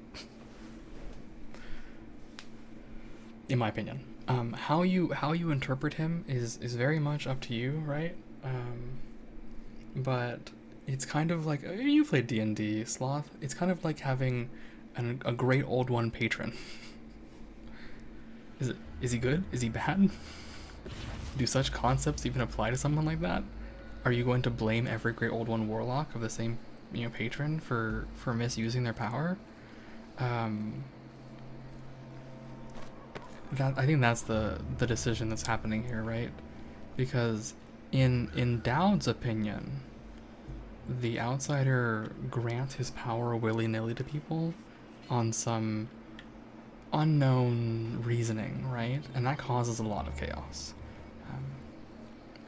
in my opinion. How you interpret him is very much up to you, right? But it's kind of like you played D&D, Sloth. It's kind of like having a great old one patron. Is he good? Is he bad? Do such concepts even apply to someone like that? Are you going to blame every great old one warlock of the same, patron for misusing their power? I think that's the decision that's happening here, right? Because in Dowd's opinion, the outsider grants his power willy-nilly to people on some unknown reasoning, right? And that causes a lot of chaos.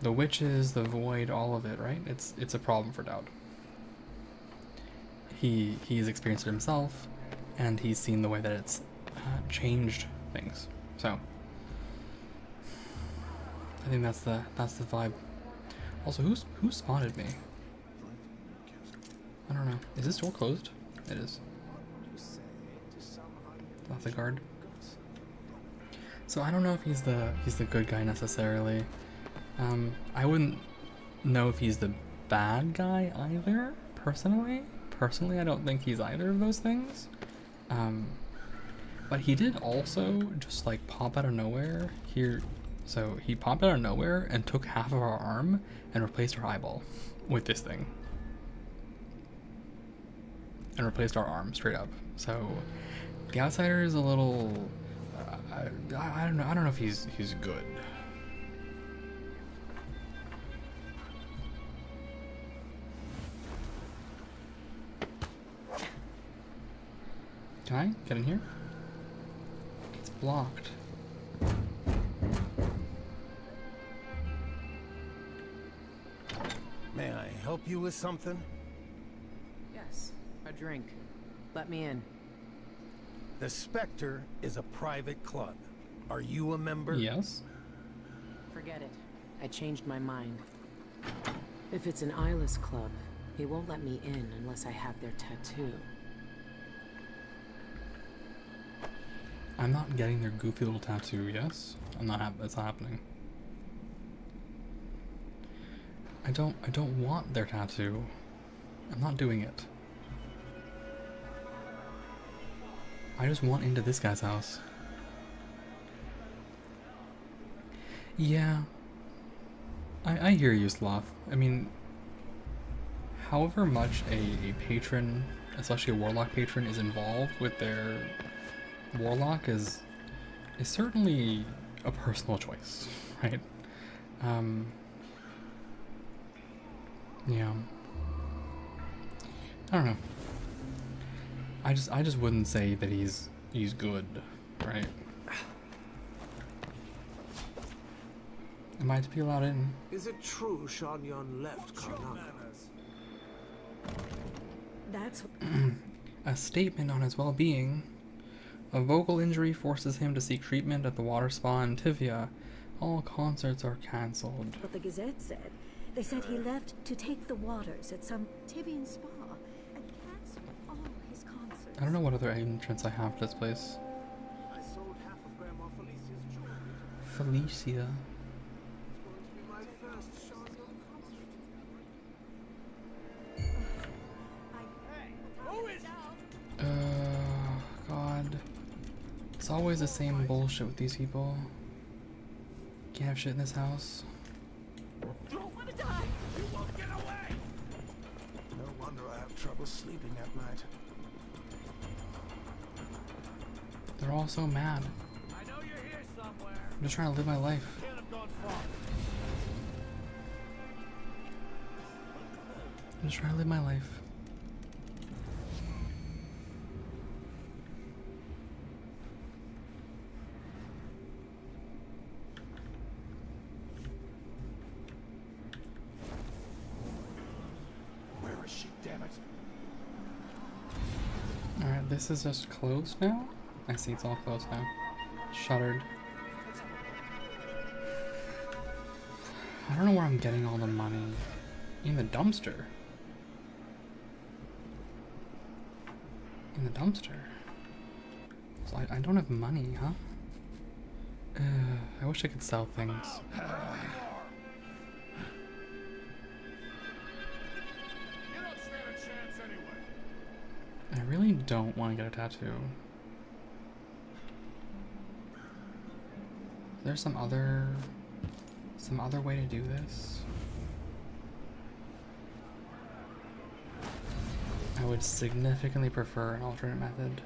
The witches, the void, all of it, right? It's a problem for Dowd. He's experienced it himself, and he's seen the way that it's changed things. So I think that's the vibe. Also, who spotted me? I don't know. Is this door closed? It is. That's a guard. So I don't know if he's the good guy necessarily. I wouldn't know if he's the bad guy either, personally. Personally, I don't think he's either of those things. But he did also just like pop out of nowhere here. So he popped out of nowhere and took half of our arm and replaced our eyeball with this thing. And replaced our arm straight up. So the outsider is a little I don't know if he's good. Can I get in here? It's blocked. May I help you with something? Yes, a drink. Let me in. The Spectre is a private club. Are you a member? Yes. Forget it. I changed my mind. If it's an eyeless club, he won't let me in unless I have their tattoo. I'm not getting their goofy little tattoo, yes? It's not happening. I don't want their tattoo. I'm not doing it. I just want into this guy's house. Yeah. I hear you, Sloth. I mean, however much a patron, especially a warlock patron, is involved with their warlock is certainly a personal choice, right? Yeah. I don't know. I just wouldn't say that he's good, right? Am I to be allowed in? Is it true Shan Yan left Karnaca? That's A statement on his well-being. A vocal injury forces him to seek treatment at the water spa in Tivia. All concerts are cancelled. what the Gazette said. They said he left to take the waters at some Tivian spa and canceled all his concerts. I don't know what other entrance I have to this place. I sold half of Grandma Felicia's jewelry. Felicia. It's going to be my first Shan Yan concert. God. It's always the same bullshit with these people. Can't have shit in this house. Don't want to die! You won't get away! No wonder I have trouble sleeping at night. They're all so mad. I know you're here somewhere. I'm just trying to live my life. Can't have gone far. I'm just trying to live my life. Where is she, damn it? Alright, this is just closed now? I see it's all closed now. Shuttered. I don't know where I'm getting all the money. In the dumpster. In the dumpster. So I don't have money, huh? I wish I could sell things. You don't stand a chance anyway. I really don't want to get a tattoo. Is there some other way to do this? I would significantly prefer an alternate method.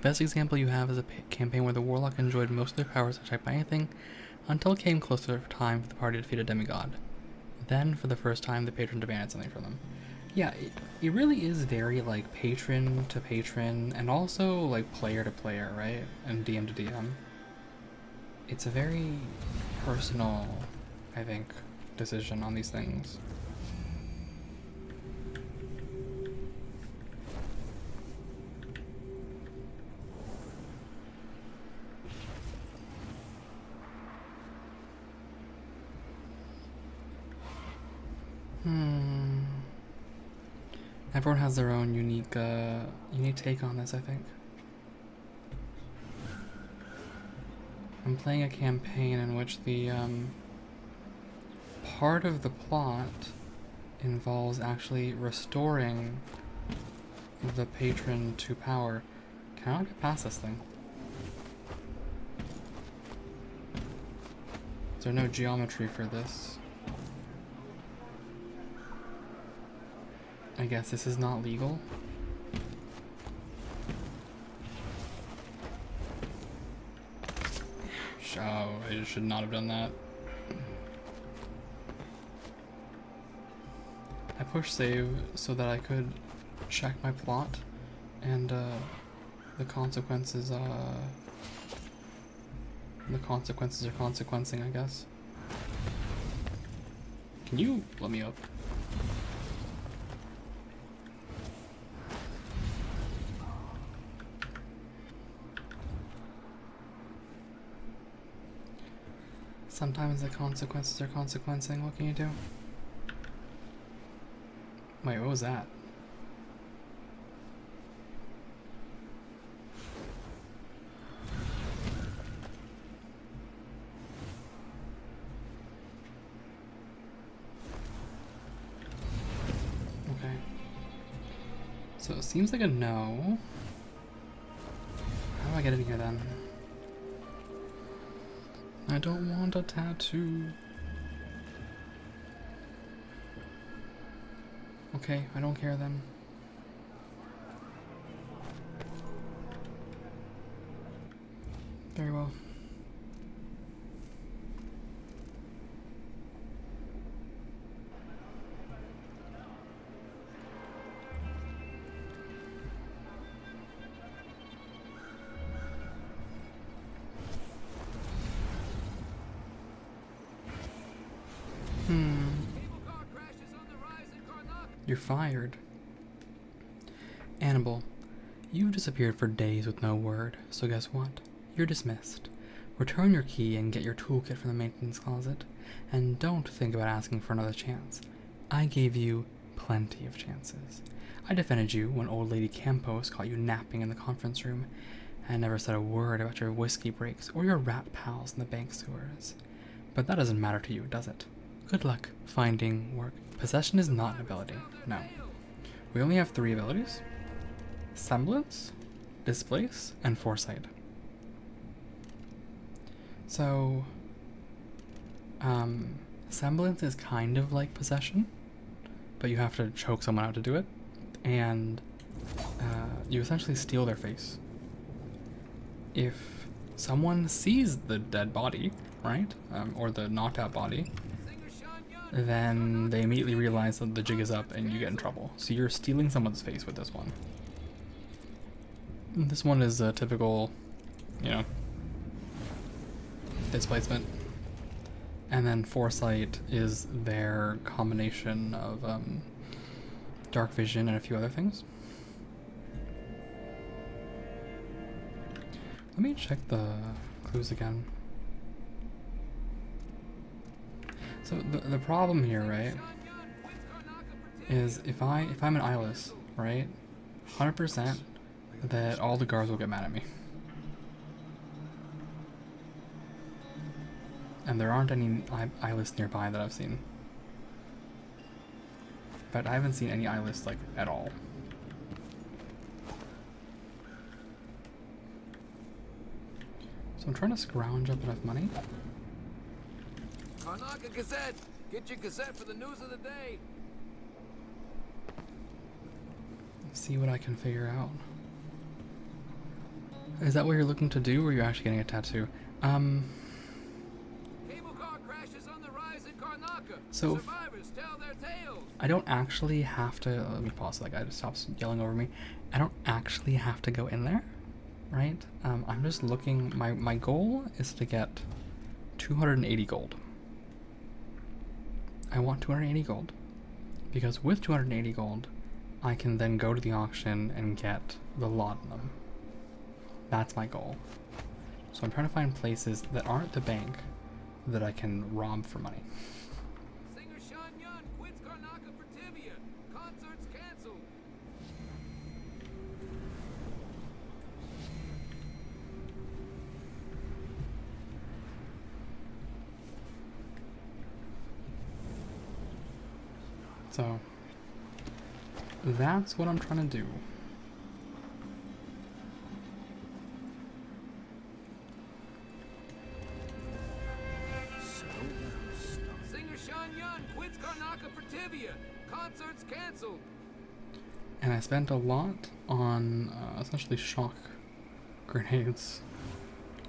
Best example you have is a campaign where the warlock enjoyed most of their powers unchecked by anything, until it came closer time for the party to defeat a demigod. Then, for the first time, the patron demanded something from them. Yeah, it really is very, like, patron to patron, and also, like, player to player, right? And DM to DM. It's a very personal, I think, decision on these things. Everyone has their own unique take on this, I think. I'm playing a campaign in which the part of the plot involves actually restoring the patron to power. Can I not get past this thing? Is there no geometry for this? I guess this is not legal. Oh, I should not have done that. I pushed save so that I could check my plot and the consequences are consequencing, I guess. Can you let me up? Sometimes the consequences are consequencing. What can you do? Wait, what was that? So it seems like a no. How do I get in here then? I don't want a tattoo. Okay, I don't care then. Very well. You're fired. Annabelle, you've disappeared for days with no word, so guess what? You're dismissed. Return your key and get your toolkit from the maintenance closet, and don't think about asking for another chance. I gave you plenty of chances. I defended you when old lady Campos caught you napping in the conference room, and never said a word about your whiskey breaks or your rat pals in the bank sewers. But that doesn't matter to you, does it? Good luck finding work. Possession is not an ability, no. We only have 3 abilities. Semblance, Displace, and Foresight. So, Semblance is kind of like Possession, but you have to choke someone out to do it, and you essentially steal their face. If someone sees the dead body, right, or the knocked out body, then they immediately realize that the jig is up and you get in trouble. So you're stealing someone's face with this one. This one is a typical, you know, displacement. And then Foresight is their combination of dark vision and a few other things. Let me check the clues again. So the problem here, right, is if I'm an eyeless, right, 100% that all the guards will get mad at me. And there aren't any eyeless nearby that I've seen. In fact, I haven't seen any eyeless, like, at all. So I'm trying to scrounge up enough money. Karnaka Gazette! Get your Gazette for the news of the day! See what I can figure out. Is that what you're looking to do, or are you actually getting a tattoo? Cable car crashes on the rise in Karnaka. So Survivors tell their tales. I don't actually have to. Let me pause so that guy stops yelling over me. I don't actually have to go in there, right? I'm just looking. My goal is to get 280 gold. I want 280 gold because with 280 gold, I can then go to the auction and get the laudanum. That's my goal. So I'm trying to find places that aren't the bank that I can rob for money. Singer Sean Yun quits Karnaka for Tibia. Concerts canceled. So that's what I'm trying to do. Singer Sean Yun quits Karnaka for Tibia. Concerts canceled. And I spent a lot on essentially shock grenades,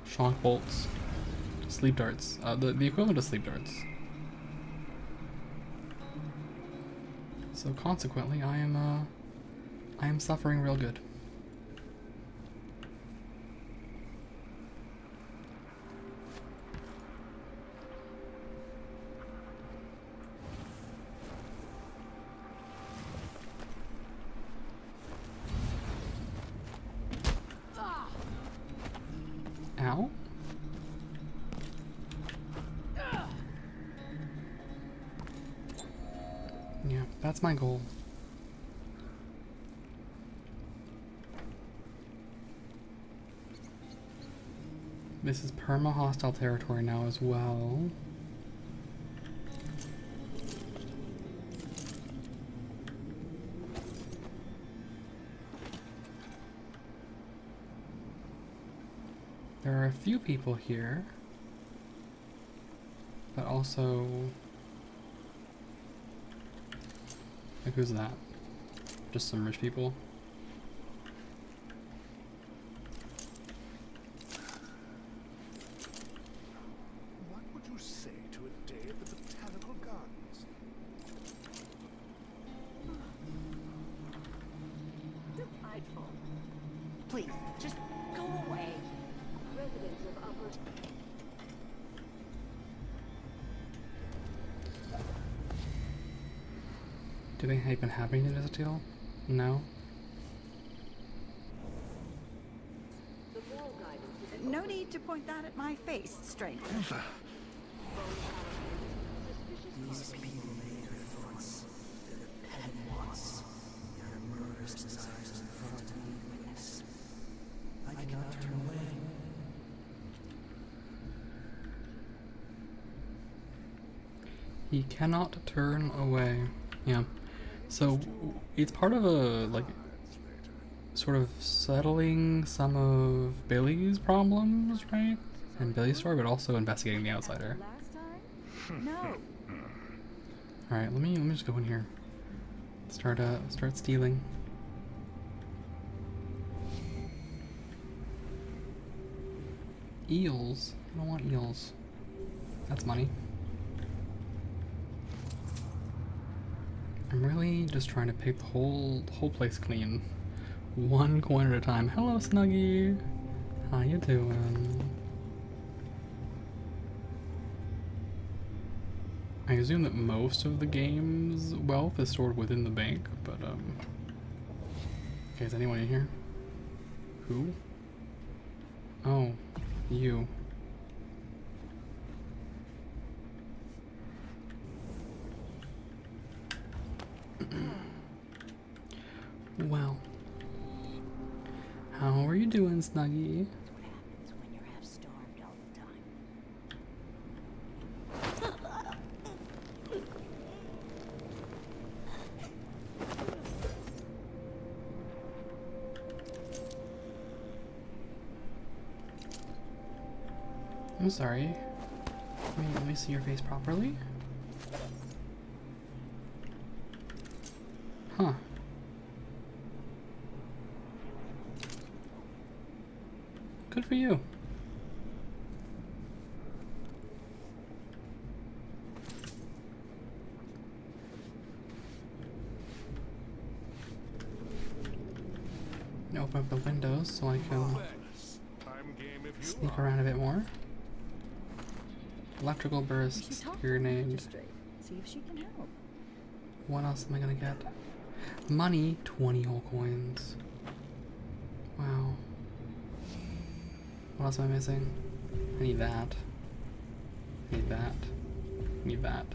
shock bolts, sleep darts, the equivalent of sleep darts. So consequently, I am suffering real good. Ow. Yeah, that's my goal. This is perma-hostile territory now as well. There are a few people here, but also, like, who's that? Just some rich people. What would you say to a day at the Botanical Gardens? Delightful. Please, just go away. Residents of Upper... Do they even have anything to steal? No. No need to point that at my face, stranger. These people made their thoughts, their petty wants, their murderous desires in front of me to witness. I cannot turn away. He cannot turn away. Yeah. So it's part of a, like, sort of settling some of Billy's problems, right? And Billy's story, but also investigating the outsider. No. All right, let me just go in here. Start stealing. Eels. I don't want eels. That's money. I'm really just trying to pick the whole place clean. One coin at a time. Hello, Snuggie. How you doing? I assume that most of the game's wealth is stored within the bank, but okay, is anyone in here? Who? Oh, you. Well, how are you doing, Snuggie? I'm sorry. Let me see your face properly. Huh. Good for you. Open up the windows so I can sneak around a bit more. Electrical burst, grenade. See if she can help. What else am I gonna get? Money, 20 whole coins. Wow. What else am I missing? I need that. I need that. I need that.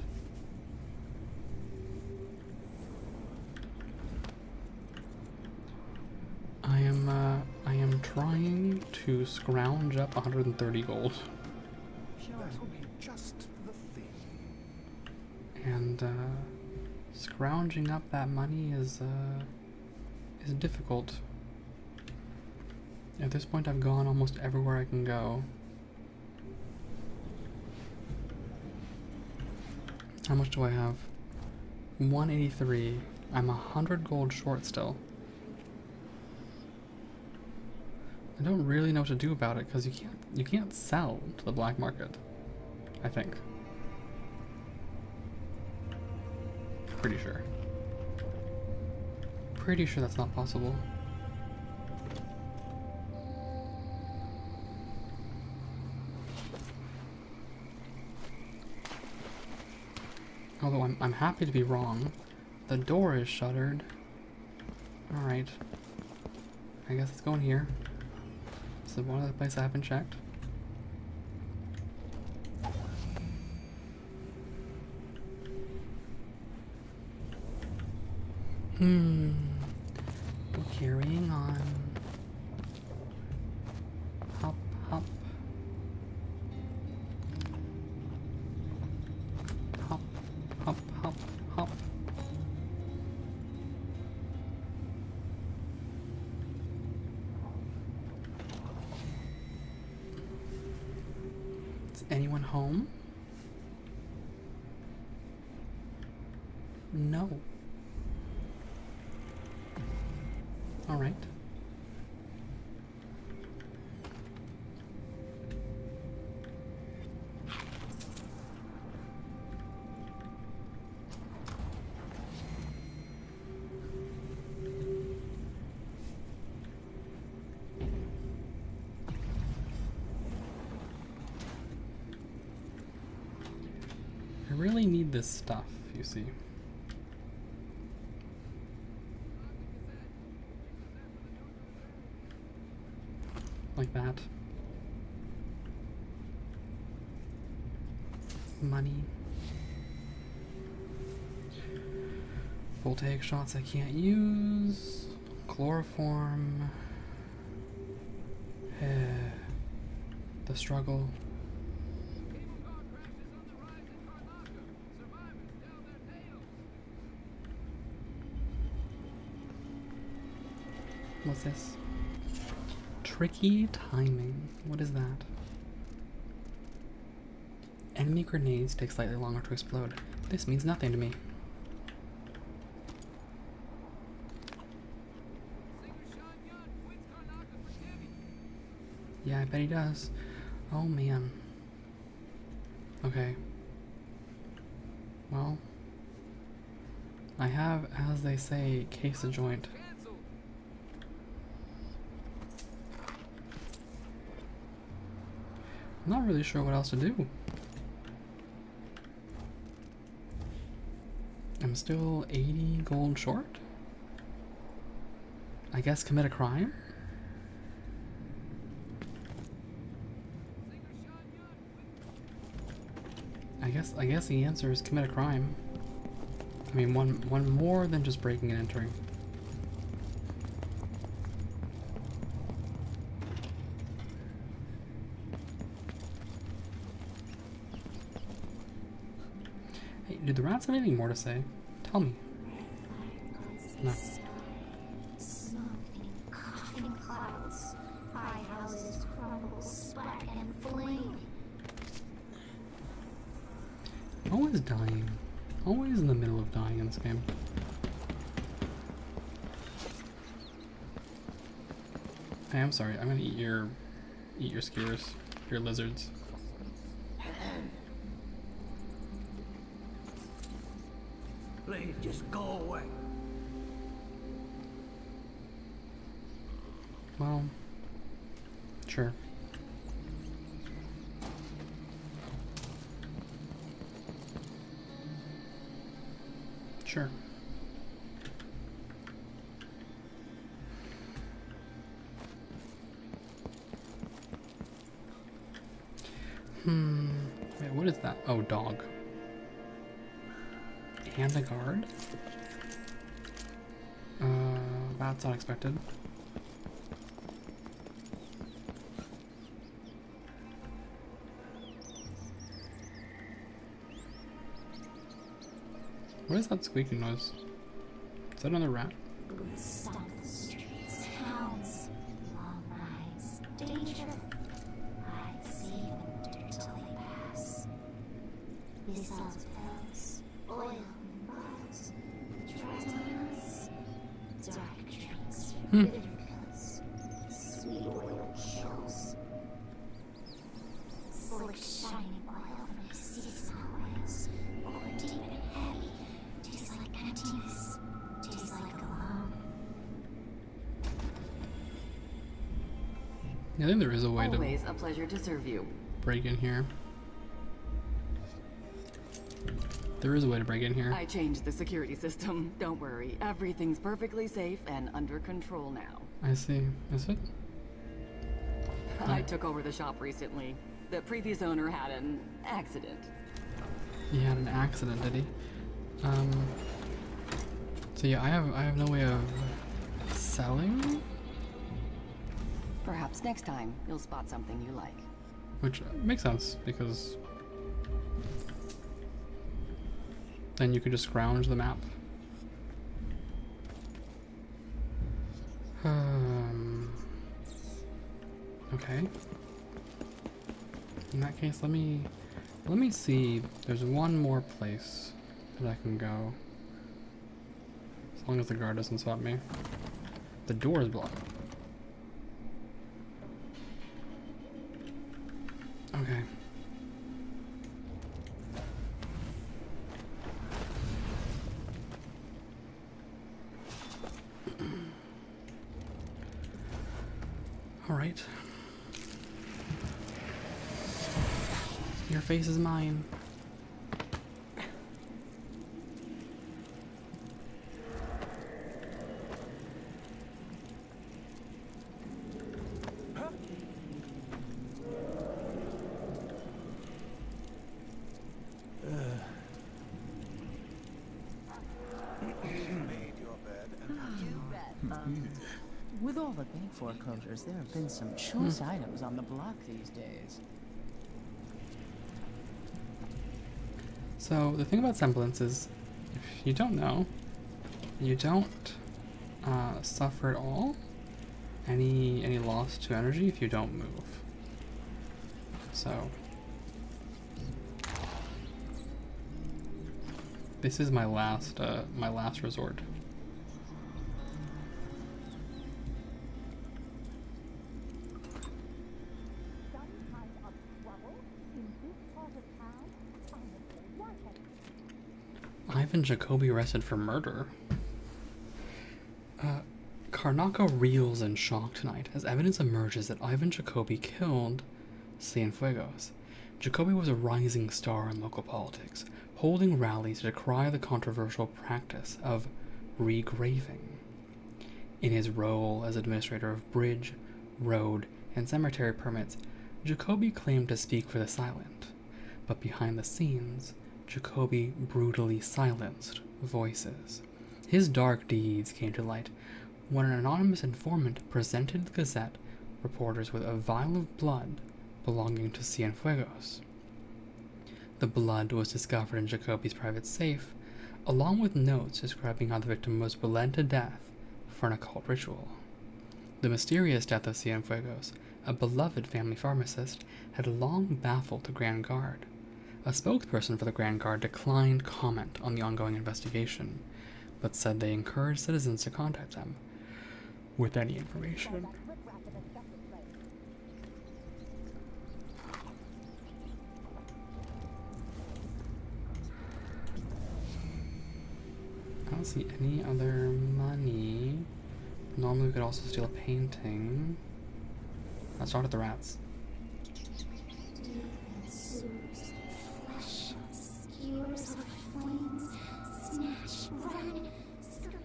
I am trying to scrounge up 130 gold. That'll be just the thing. And scrounging up that money is difficult. At this point, I've gone almost everywhere I can go. How much do I have? 183. I'm 100 gold short still. I don't really know what to do about it because you can't sell to the black market. I think. Pretty sure. Pretty sure that's not possible. Although I'm happy to be wrong. The door is shuttered. Alright. I guess it's going here. This is one other place I haven't checked. Carrying on. Hop, hop. Hop, hop, hop, hop. Anyone home? No. All right. I really need this stuff, you see. Like that. Money. Voltaic shots I can't use. Chloroform. The struggle. What's this? Tricky timing. What is that? Enemy grenades take slightly longer to explode. This means nothing to me. Yeah, I bet he does. Oh man. Okay. Well, I have, as they say, case a joint. I'm not really sure what else to do. I'm still 80 gold short? I guess commit a crime? I guess the answer is commit a crime. I mean, one more than just breaking and entering. Hey, do the rats have anything more to say? Tell me. No. Smoke in coughing clouds. High houses crumble, spark and flame. Always dying. Always in the middle of dying in this game. Hey, I'm sorry. I'm gonna eat your skewers, your lizards. Please just go away. Well, sure. Sure. Wait, what is that? Oh, dog. And a guard? That's unexpected. What is that squeaking noise? Is that another rat? Stomp the streets, hounds, long rides, danger. I'd see them till they pass. Missiles, bells, oil and bars, dragons, dark drinks, bitter pills, sweet oil shells, slick shining oil from seasonal oils, or deep and heavy. Tastes like emptiness. Tastes like alone. I think there is a way Always a pleasure to serve you. break in here. There is a way to break in here. I changed the security system. Don't worry. Everything's perfectly safe and under control now. I see. Is it? I took over the shop recently. The previous owner had an accident. He had an accident, did he? So yeah, I have no way of selling, Perhaps next time you'll spot something you like. which makes sense because then you could just scrounge the map. Okay. In that case, let me see. There's one more place that I can go. As long as the guard doesn't spot me. The door is blocked. Okay. All right. Your face is mine. With all the bank foreclosures, there have been some choice items on the block these days. So the thing about semblance is, if you don't know, you don't suffer at all any loss to energy if you don't move. So this is my last resort. Ivan Jacoby arrested for murder. Karnaka reels in shock tonight as evidence emerges that Ivan Jacoby killed Cienfuegos. Jacoby was a rising star in local politics, holding rallies to decry the controversial practice of regraving. In his role as administrator of bridge, road, and cemetery permits, Jacoby claimed to speak for the silent, but behind the scenes, Jacoby brutally silenced voices. His dark deeds came to light when an anonymous informant presented the Gazette reporters with a vial of blood belonging to Cienfuegos. The blood was discovered in Jacoby's private safe, along with notes describing how the victim was bled to death for an occult ritual. The mysterious death of Cienfuegos, a beloved family pharmacist, had long baffled the Grand Guard. A spokesperson for the Grand Guard declined comment on the ongoing investigation, but said they encouraged citizens to contact them with any information. I don't see any other money. Normally we could also steal a painting. Let's start at the rats. Flesh skewers with flames, snatch, run,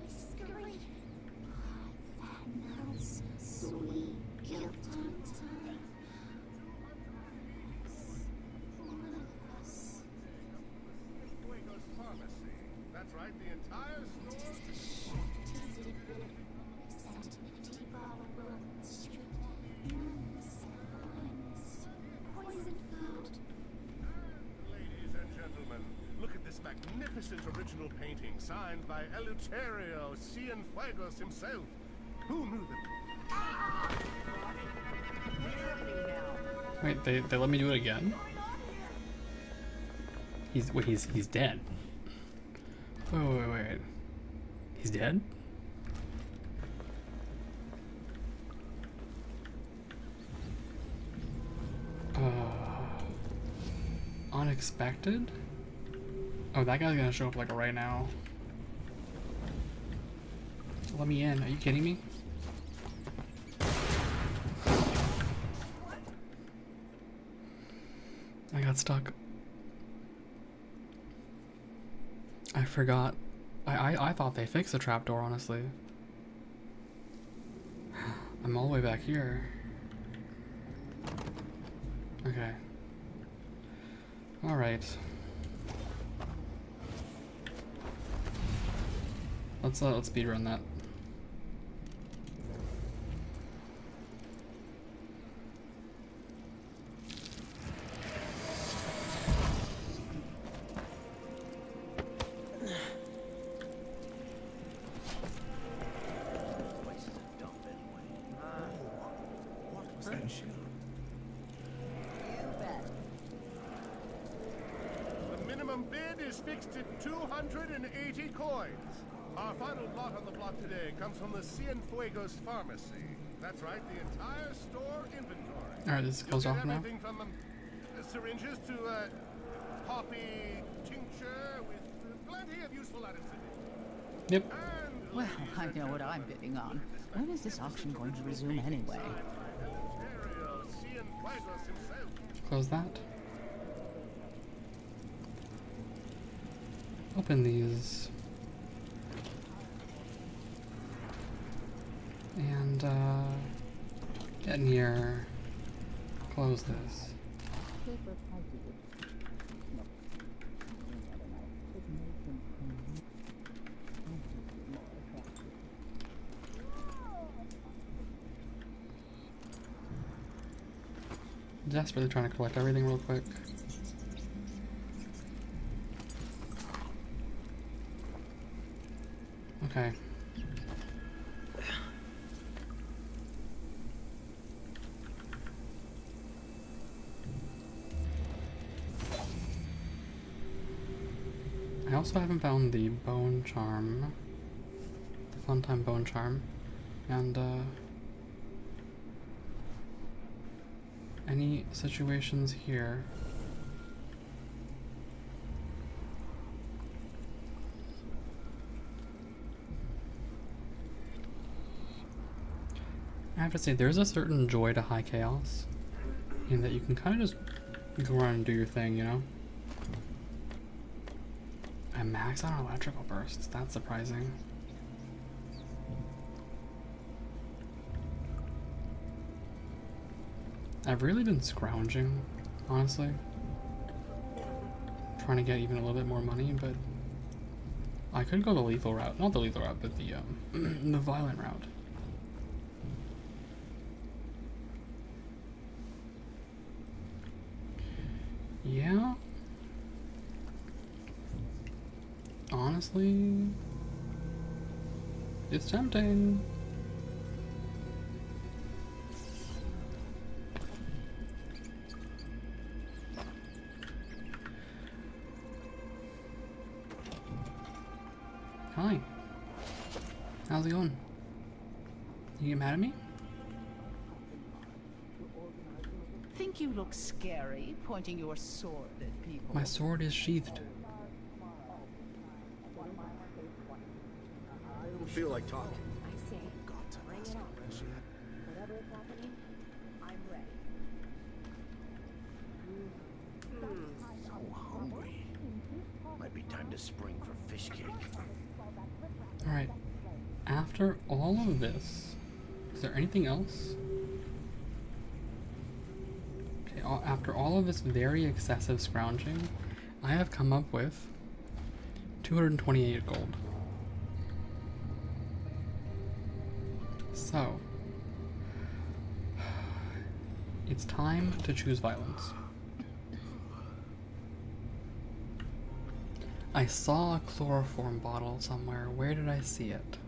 scurry. That melts, sweet guilt on time. One of us. Fuego's pharmacy. That's right, the entire store. Sentiment deep all along the street. Nuns, poison food. Ladies and gentlemen, look at this magnificent original painting signed by Eleuterio Cienfuegos himself. Who knew that? Wait, they let me do it again? He's dead. Wait. He's dead? Unexpected? Oh, that guy's gonna show up like right now. Let me in. Are you kidding me? I got stuck. I forgot. I thought they fixed the trapdoor, honestly. I'm all the way back here. Okay. Alright. Let's speedrun that. What was that shell? You bet. is fixed at 280 coins. Our final lot on the block today comes from the Cienfuegos pharmacy. That's right, the entire store inventory. Alright, this is closed off now. Everything from syringes to poppy tincture with plenty of useful additives. Yep. Well, I know what I'm bidding on. When is this auction going to resume anyway? Close that. Open these. And, get in here. Close this. Desperately trying to collect everything real quick. Okay. I also haven't found the bone charm. The Funtime bone charm. And, any situations here? I have to say, there's a certain joy to high chaos in that you can kind of just go around and do your thing, you know? I max out electrical bursts. That's surprising. I've really been scrounging, honestly. Trying to get even a little bit more money, but I could go the lethal route. Not the lethal route, but the the violent route. Yeah. Honestly, it's tempting. Hi. How's it going? You get mad at me? Think you look scary, pointing your sword at people? My sword is sheathed. I don't feel like talking. I see. Got to Bring ask it a on. question. Whatever is happening, I'm ready. So hungry. Might be time to spring for fish cake. Alright. After all of this, is there anything else? Okay, after all of this very excessive scrounging, I have come up with 228 gold. So, it's time to choose violence. I saw a chloroform bottle somewhere. Where did I see it?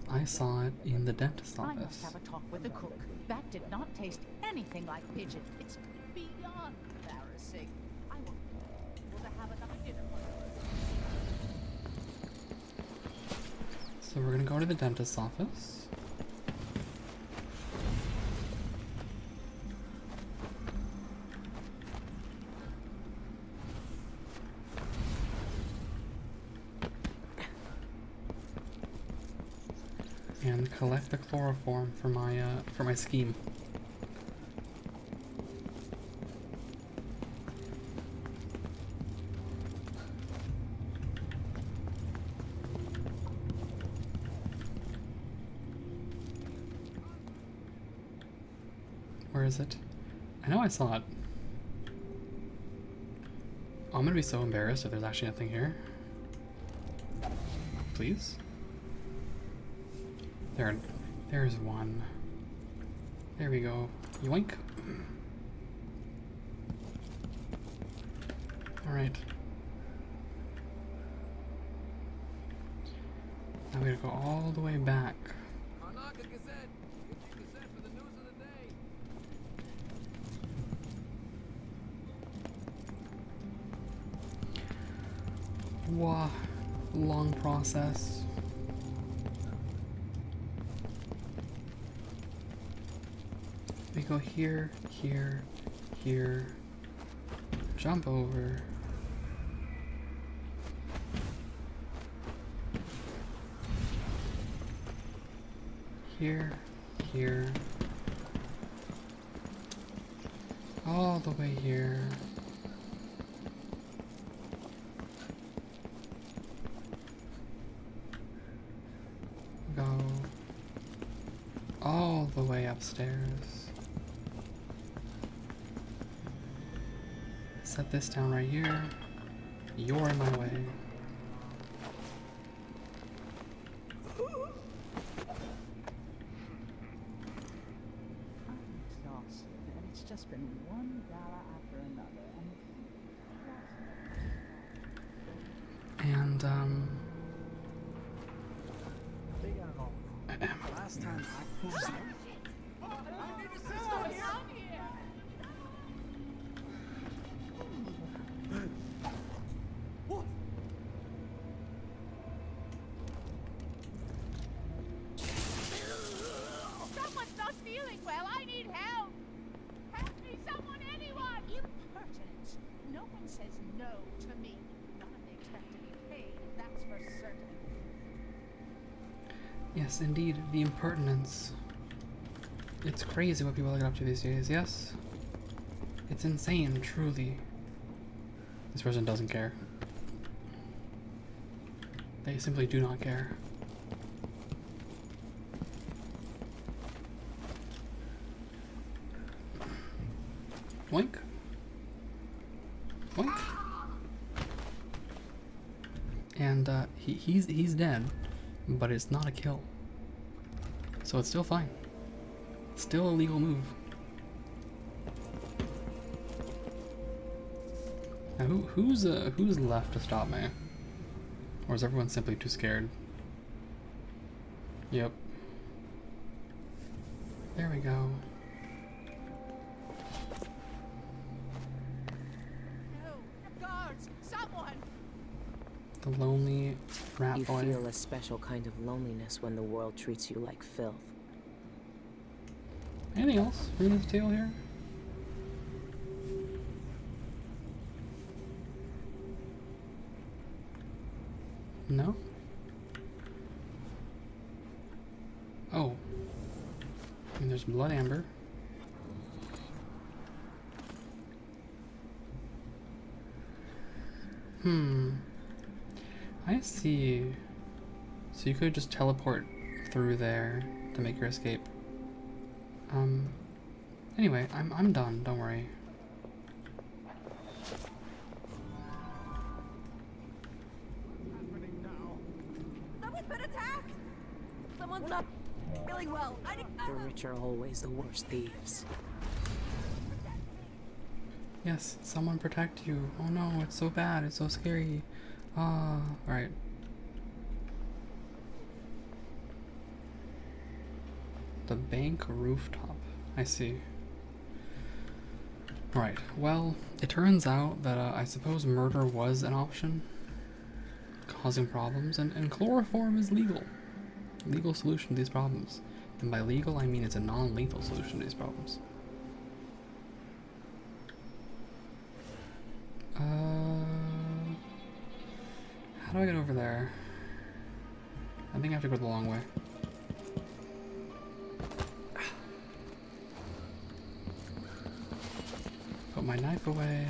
I saw it in the dentist's I must office. have a talk with the cook. That did not taste anything like pigeon. It's beyond embarrassing. I won't be able to have another dinner. So we're gonna go to the dentist's office. And collect the chloroform for my scheme. Where is it? I know I saw it. I'm gonna be so embarrassed if there's actually nothing here. Please? There's one. There we go. Yoink. Alright. Now we gotta go all the way back. Karnaka Gazette. Get your Gazette for the news of the day. Wow, long process. We go here, here, here, jump over. Here, here, all the way here. Go all the way upstairs. Set this down right here. You're in my way. Exhausted, and it's just been one gala after another, And Last time Someone's not feeling well. I need help. Help me, someone, anyone. Impertinent. No one says no to me. Not if they expect to be paid. That's for certain. yes, indeed, the impertinence. It's crazy what people get up to these days, yes? It's insane, truly. This person doesn't care. They simply do not care. Oink. Oink. And he's dead, but it's not a kill. So it's still fine. Still a legal move. Now who's left to stop me? Or is everyone simply too scared? Yep. There we go. Guards, someone. The lonely rat You boy. feel a special kind of loneliness when the world treats you like filth. Anything else? Read the tale here? No? Oh. I mean, there's blood amber. I see. So you could just teleport through there to make your escape. Anyway, I'm done, don't worry. Someone's been attacked! Someone's not feeling well. The rich are always the worst thieves. Yes, someone protect you. Oh no, it's so bad, it's so scary. Ah, alright. The bank rooftop. I see. Alright, well, it turns out that I suppose murder was an option, causing problems, and chloroform is legal. Legal solution to these problems. And by legal, I mean it's a non-lethal solution to these problems. How do I get over there? I think I have to go the long way. Put my knife away.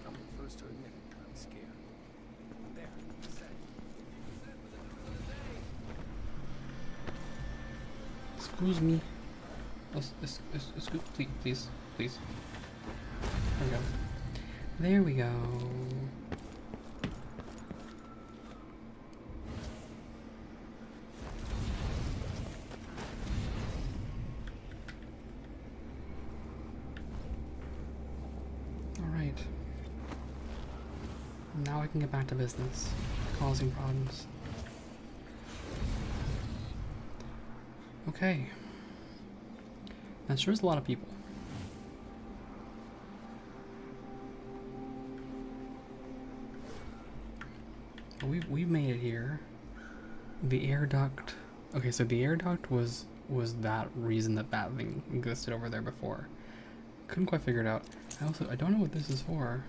I'm the first to admit it, I'm scared. There, Excuse me. Excuse, please. There we go. There we go. Alright. Now I can get back to business, causing problems. Okay. That sure is a lot of people. We've made it here. The air duct. Okay, so the air duct was that reason that thing existed over there before. Couldn't quite figure it out. I don't know what this is for.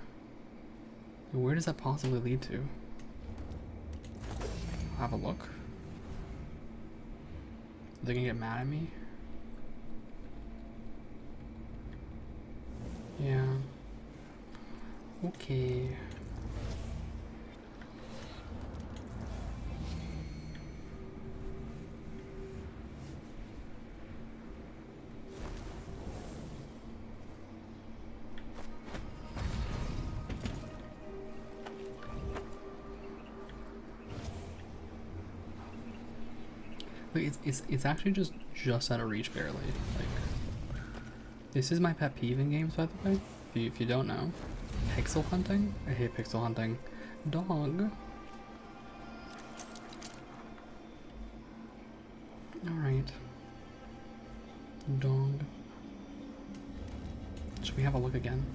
Where does that possibly lead to? I'll have a look. Are they gonna get mad at me? Yeah. Okay. Look, it's actually just out of reach barely. Like, this is my pet peeve in games, by the way. If you don't know, pixel hunting. I hate pixel hunting. Dog. All right. Dog. Should we have a look again?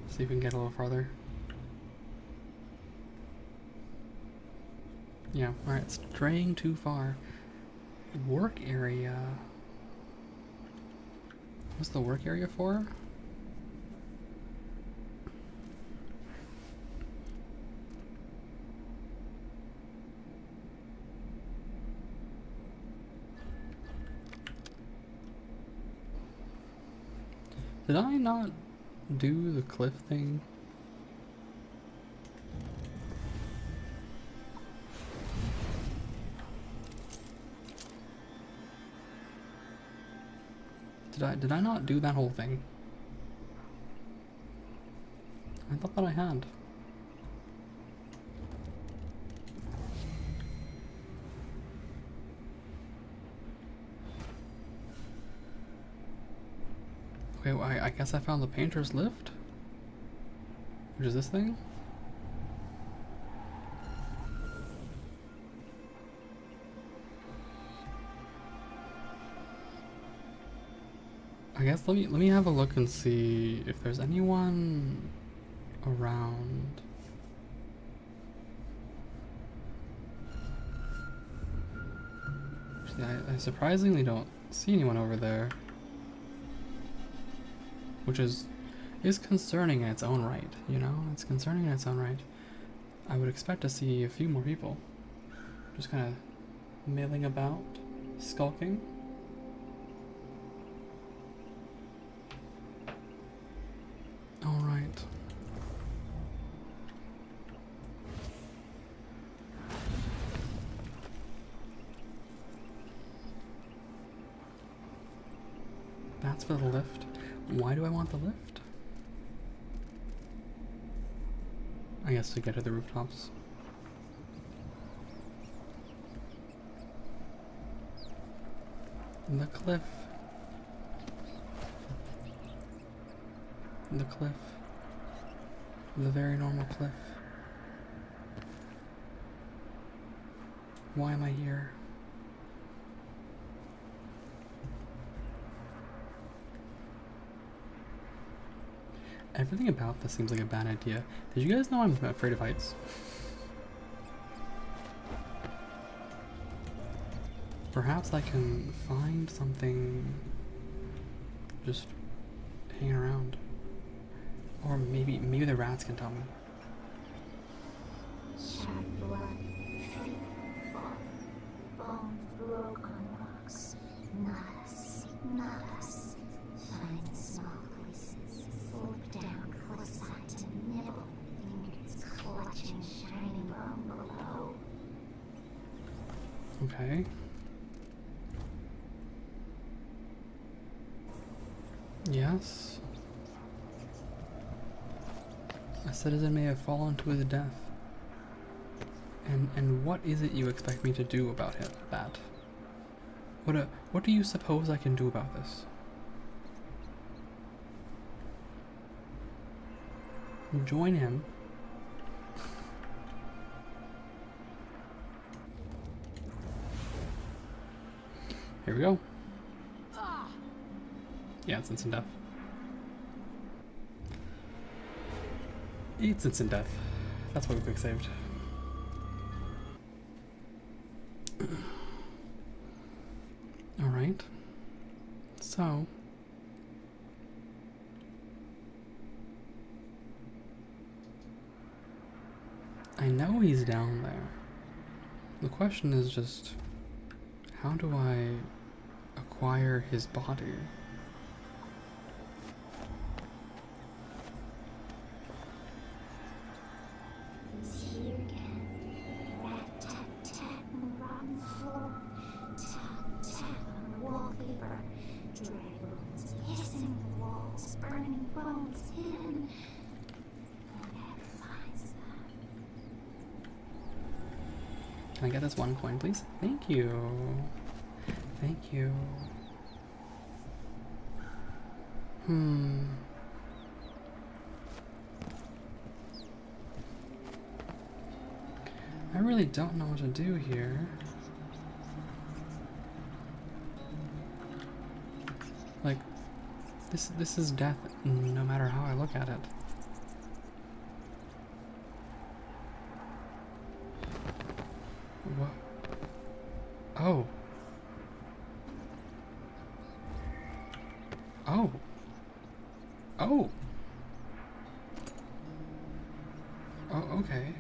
See if we can get a little farther. Yeah, alright, straying too far. Work area. What's the work area for? Did I not do the cliff thing? Did I not do that whole thing? I thought that I had. Okay, well, I guess I found the painter's lift? Which is this thing? I guess let me have a look and see if there's anyone around. Actually, I surprisingly don't see anyone over there, which is concerning in its own right. You know, it's concerning in its own right. I would expect to see a few more people just kind of milling about, skulking. Alright. That's for the lift. Why do I want the lift? I guess to get to the rooftops. The cliff. The cliff. The very normal cliff. Why am I here? Everything about this seems like a bad idea. Did you guys know I'm afraid of heights? Perhaps I can find something just hanging around. Or maybe the rats can tell me. Sharp blood, feet fall, bones broke on rocks. Not us. Find small places, slip down cliffside to nibble, fingers clutching shining bone below. Okay. Yes. A citizen may have fallen to his death. And what is it you expect me to do about that? What do you suppose I can do about this? Join him. Here we go. Yeah, it's instant death. It's instant death. That's why we quick saved. Alright. So. I know he's down there. The question is just, how do I acquire his body? He's here again. Rat-tat-tat on the rotten floor. Tap-tap on the wallpaper. Dry bones hissing the walls. Burning bones hidden. He never finds them. Can I get this one coin, please? Thank you. Thank you. I really don't know what to do here. Like, this is death no matter how I look at it. What? Oh. Oh. Oh. Oh, okay.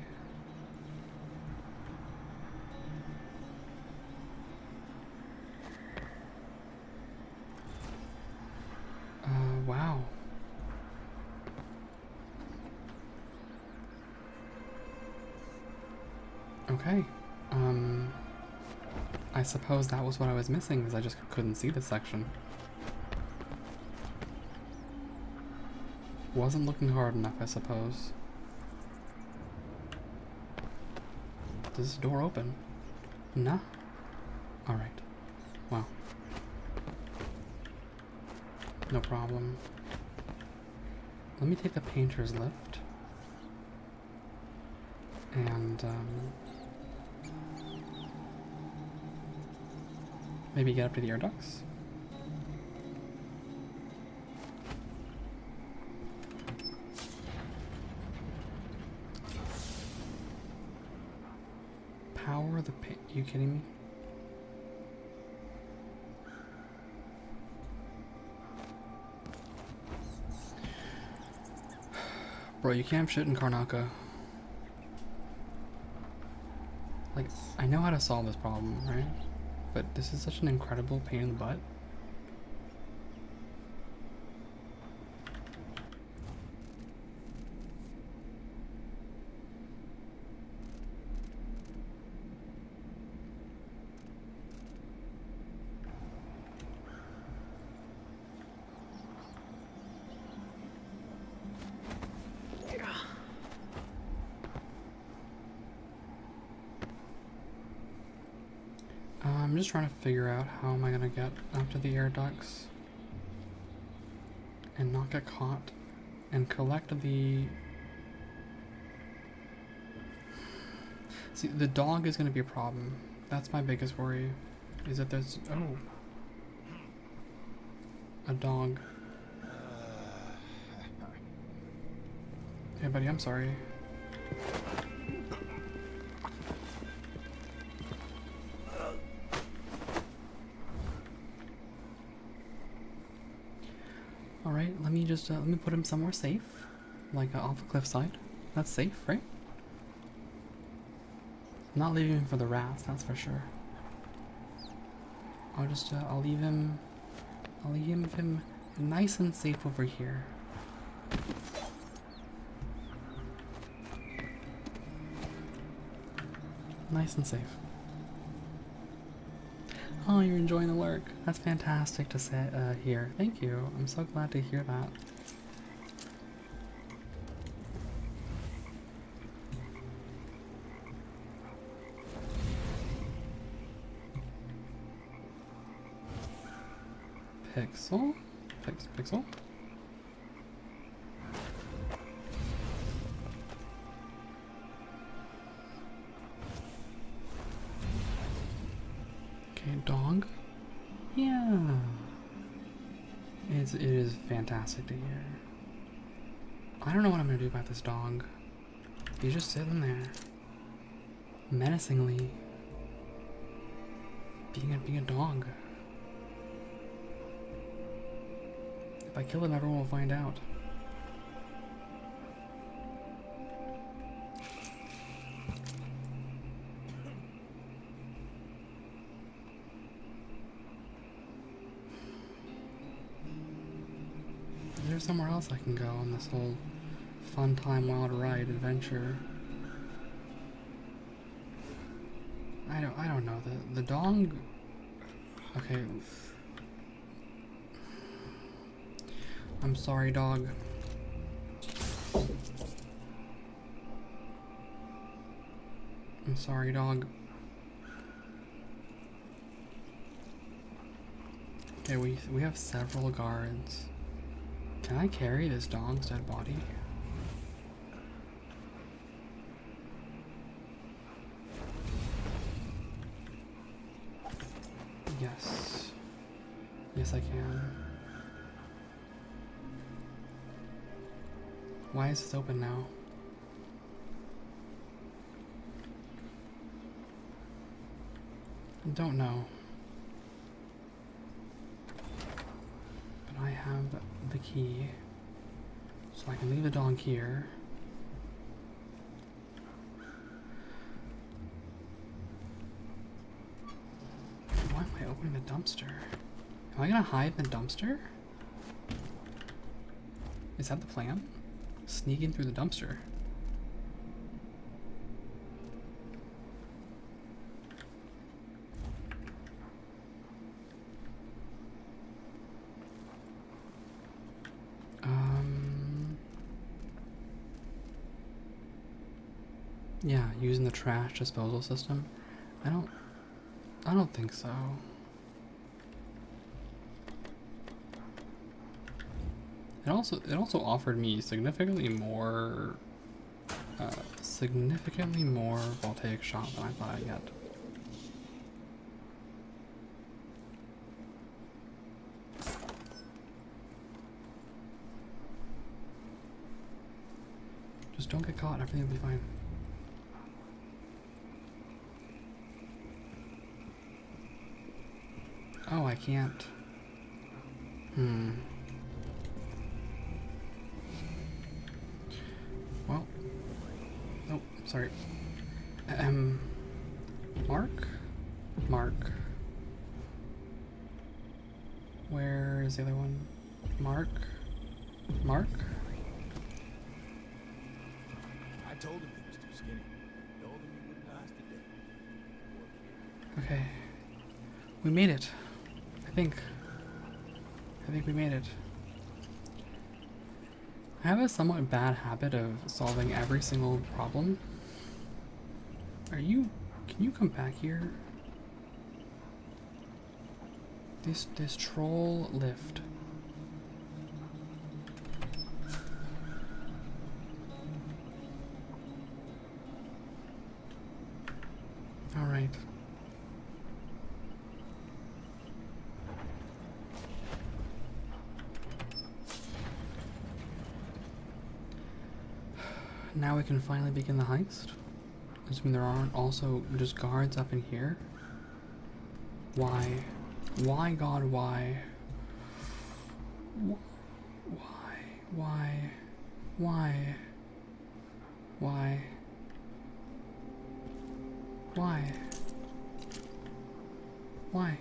Wow. Okay. I suppose that was what I was missing, because I just couldn't see this section. Wasn't looking hard enough, I suppose. Does this door open? No? Alright. Wow. No problem. Let me take the painter's lift. And, maybe get up to the air ducts? Power the paint. You kidding me? Bro, you can't have shit in Karnaka. Like, I know how to solve this problem, right? But this is such an incredible pain in the butt. I'm just trying to figure out how am I gonna get up to the air ducts and not get caught and collect the... See, the dog is gonna be a problem. That's my biggest worry, is that there's... Oh. A dog. Hey buddy, I'm sorry. Alright, let me just, let me put him somewhere safe. Like off a cliffside. That's safe, right? I'm not leaving him for the rats, that's for sure. I'll just, I'll leave him nice and safe over here. Nice and safe. Oh, you're enjoying the lurk. That's fantastic to say, hear. Thank you. I'm so glad to hear that. Pixel? Pixel? Okay, dog. Yeah. It is fantastic to hear. I don't know what I'm gonna do about this dog. He's just sitting there. Menacingly. being a dog. If I kill him, everyone will find out. There's somewhere else I can go on this whole fun time wild ride adventure. I don't know. The dog. Okay. I'm sorry, dog. I'm sorry, dog. Okay, we have several guards. Can I carry this dog's dead body? Yes. Yes, I can. Why is this open now? I don't know. But I have the key. So I can leave the dog here. Why am I opening the dumpster? Am I gonna hide in the dumpster? Is that the plan? Sneak in through the dumpster. Yeah, using the trash disposal system. I don't think so. It also offered me significantly more voltaic shot than I thought I'd get. Just don't get caught, everything will be fine. Oh, I can't. Well. Oh, sorry. Mark. Where is the other one? Mark? I told him he was too skinny. Told him he wouldn't last a day. Okay. We made it. I think we made it. I have a somewhat bad habit of solving every single problem. Can you come back here? This troll lift. All right. Now we can finally begin the heist. Assuming there aren't also just guards up in here. Why? Why, God, why? Why? Why? Why? Why? Why? Why?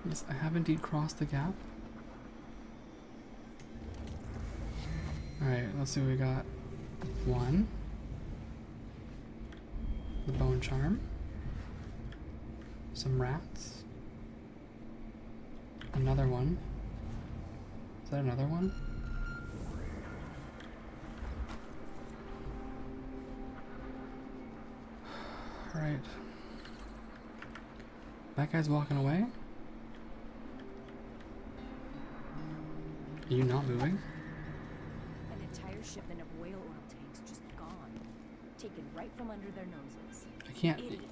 Yes, I have indeed crossed the gap. Alright, let's see what we got. One. The bone charm. Some rats. Another one. Is that another one? Alright. That guy's walking away. Are you not moving? An entire shipment of whale oil tanks just gone. Taken right from under their noses. I can't. Idiots.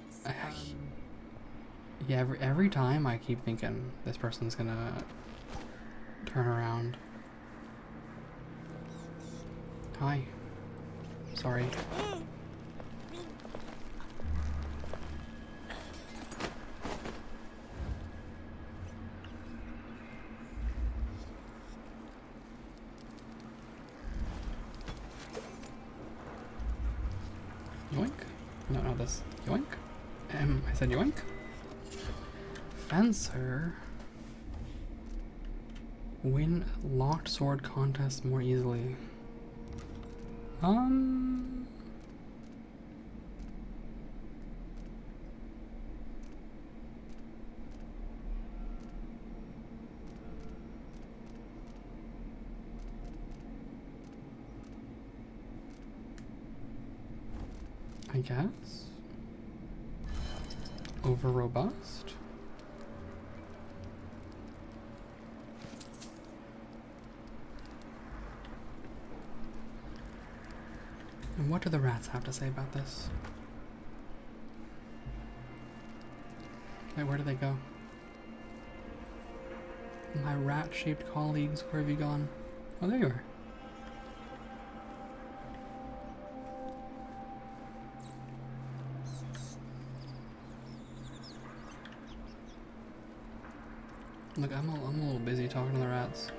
Yeah, every time I keep thinking this person's gonna turn around. Hi. Sorry. Yoink? No, not this. Yoink? I said yoink? Fencer. Win locked sword contest more easily. I guess. Over robust. And what do the rats have to say about this? Wait, where do they go? My rat-shaped colleagues, where have you gone? Oh, there you are. Look, I'm a little busy talking to the rats.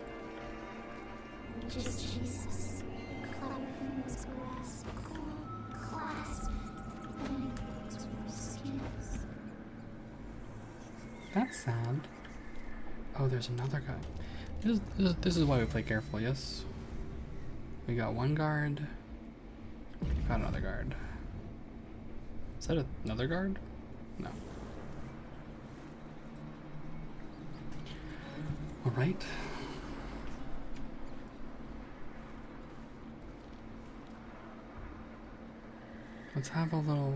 Just Jesus. Clever fingers grasp, clasp, books for skills. That's sad. Oh, there's another guy. This is why we play careful, yes? We got one guard. Got another guard. Is that another guard? No. Alright. Let's have a little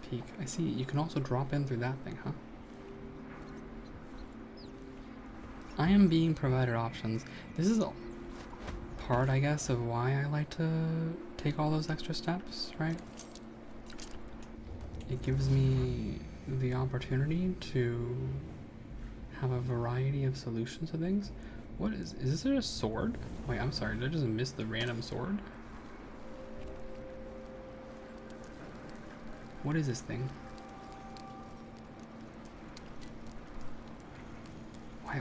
peek. I see you can also drop in through that thing, huh? I am being provided options. This is a part, I guess, of why I like to take all those extra steps, right? It gives me the opportunity to have a variety of solutions to things. What is this a sword? Wait, I'm sorry, did I just miss the random sword? What is this thing?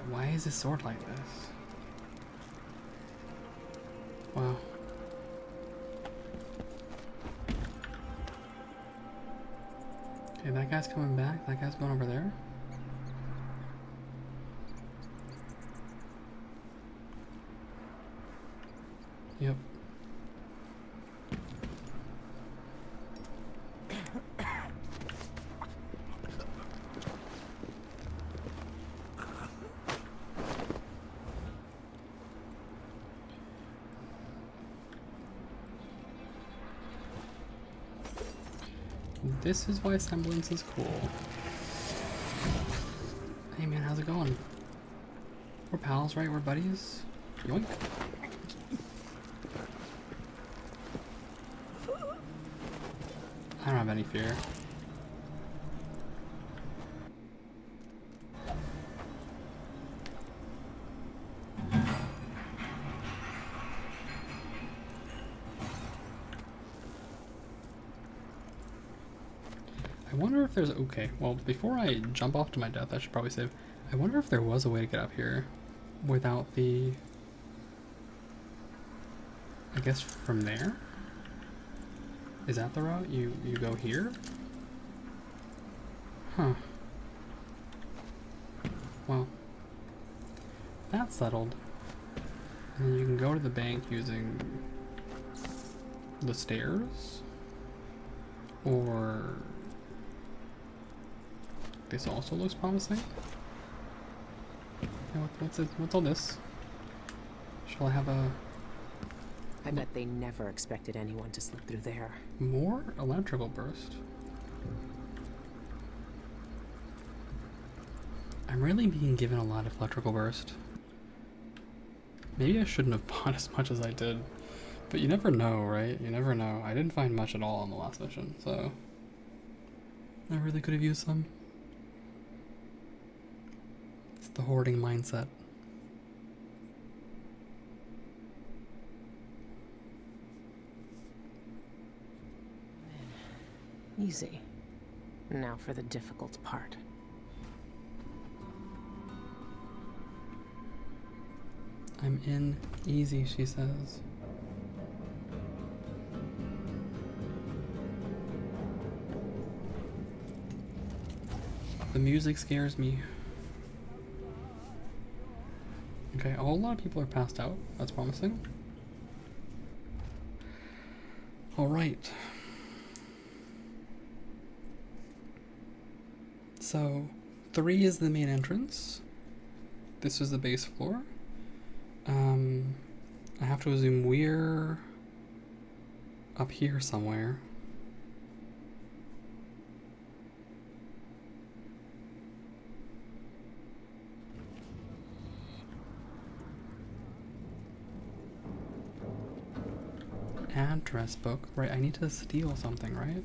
Why is this sword like this? Wow. Okay, that guy's coming back. That guy's going over there. Yep. This is why Semblance is cool. Hey man, how's it going? We're pals, right? We're buddies? Yoink. I don't have any fear. I wonder if there's... Okay, well, before I jump off to my death, I should probably save. I wonder if there was a way to get up here without the... I guess from there? Is that the route? You go here? Huh. Well, that's settled. And then you can go to the bank using the stairs. Or... This also looks promising. Yeah, what's all this? Shall I have a... I bet they never expected anyone to slip through there. More electrical burst. I'm really being given a lot of electrical burst. Maybe I shouldn't have bought as much as I did. But you never know, right? You never know. I didn't find much at all on the last mission, so... I really could have used some. It's the hoarding mindset. easy. Now for the difficult part. I'm in easy, she says. The music scares me. Okay, a whole lot of people are passed out. That's promising. Alright. So, 3 is the main entrance. This is the base floor. I have to assume we're up here somewhere. Address book. Right, I need to steal something, right?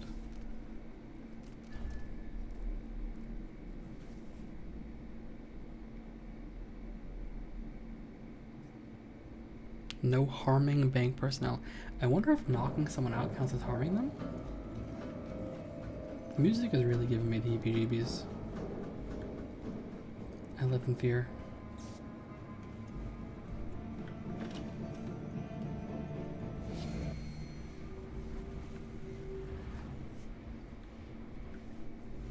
No harming bank personnel. I wonder if knocking someone out counts as harming them? The music is really giving me the heebie-jeebies. I live in fear.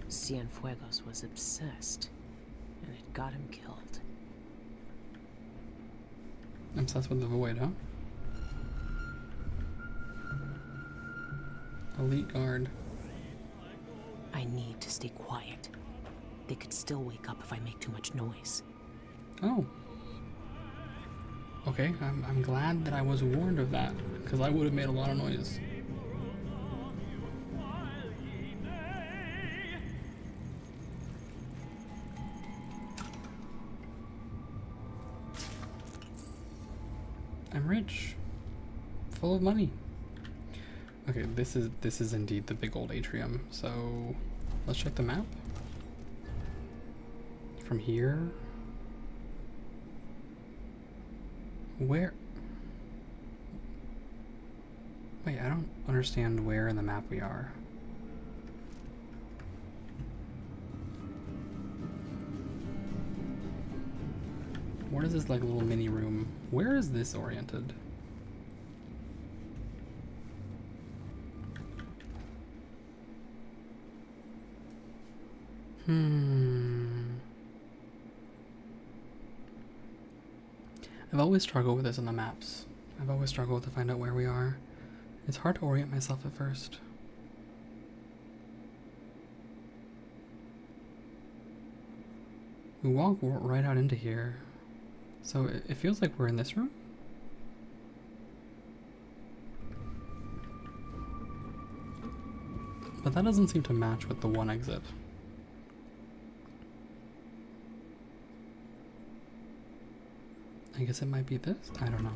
Cienfuegos was obsessed, and it got him killed. Obsessed with the void, huh? Elite guard. I need to stay quiet. They could still wake up if I make too much noise. Oh. Okay, I'm glad that I was warned of that, because I would have made a lot of noise. I'm rich. Full of money. Okay, this is indeed the big old atrium. So let's check the map. From here. Where? Wait, I don't understand where in the map we are. What is this like little mini room? Where is this oriented? I've always struggled with this on the maps. I've always struggled to find out where we are. It's hard to orient myself at first. We walk right out into here. So it feels like we're in this room? But that doesn't seem to match with the one exit. I guess it might be this? I don't know.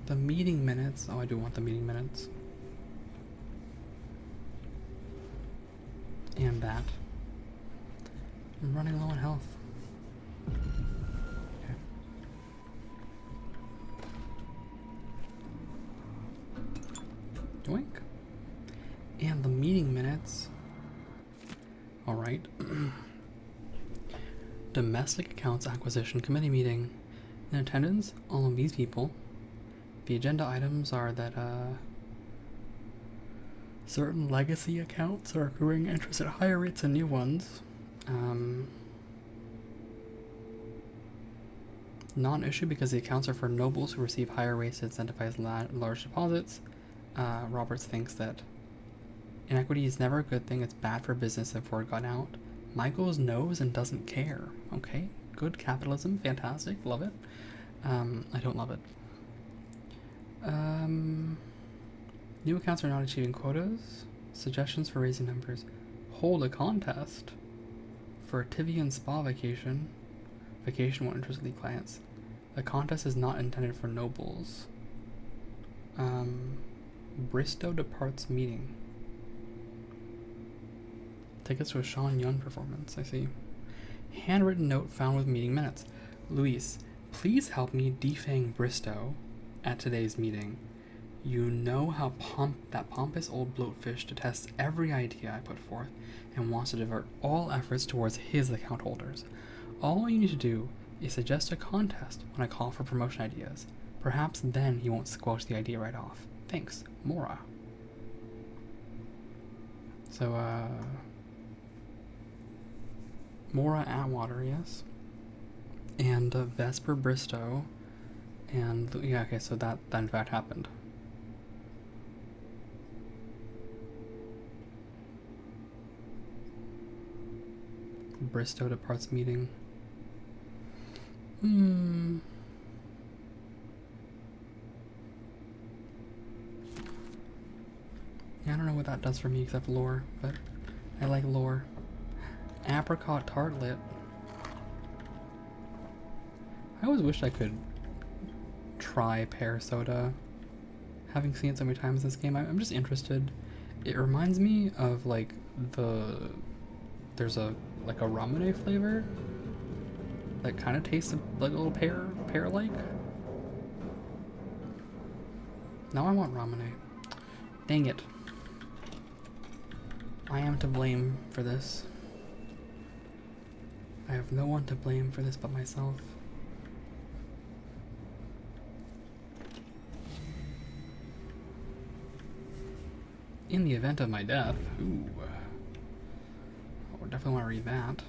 The meeting minutes. Oh, I do want the meeting minutes. And that. I'm running low on health. Okay. Doink. And the meeting minutes. Alright. Domestic Accounts Acquisition Committee meeting. In attendance, all of these people. The agenda items are that certain legacy accounts are accruing interest at higher rates than new ones. Non-issue because the accounts are for nobles who receive higher rates to incentivize large deposits. Roberts thinks that inequity is never a good thing. It's bad for business if word got out. Michaels knows and doesn't care. Okay, good capitalism, fantastic, love it. I don't love it. New accounts are not achieving quotas. Suggestions for raising numbers. Hold a contest for a Tivian spa vacation. Vacation won't interest elite clients. The contest is not intended for nobles. Bristow departs meeting. Tickets to a Sean Yun performance, I see. Handwritten note found with meeting minutes. Luis, please help me defang Bristow at today's meeting. You know how that pompous old bloatfish detests every idea I put forth and wants to divert all efforts towards his account holders. All you need to do is suggest a contest when I call for promotion ideas. Perhaps then he won't squelch the idea right off. Thanks, Mora. So, Mora Atwater, yes. And Vesper Bristow. And, yeah, okay, so that in fact happened. Bristow departs meeting. Yeah, I don't know what that does for me except lore, but I like lore. Apricot tartlet. I always wished I could try pear soda. Having seen it so many times in this game, I'm just interested. It reminds me of like there's a ramune flavor that kind of tastes like a little pear-like. Now I want ramune. Dang it. I am to blame for this. I have no one to blame for this but myself. In the event of my death, ooh. I definitely want to read that.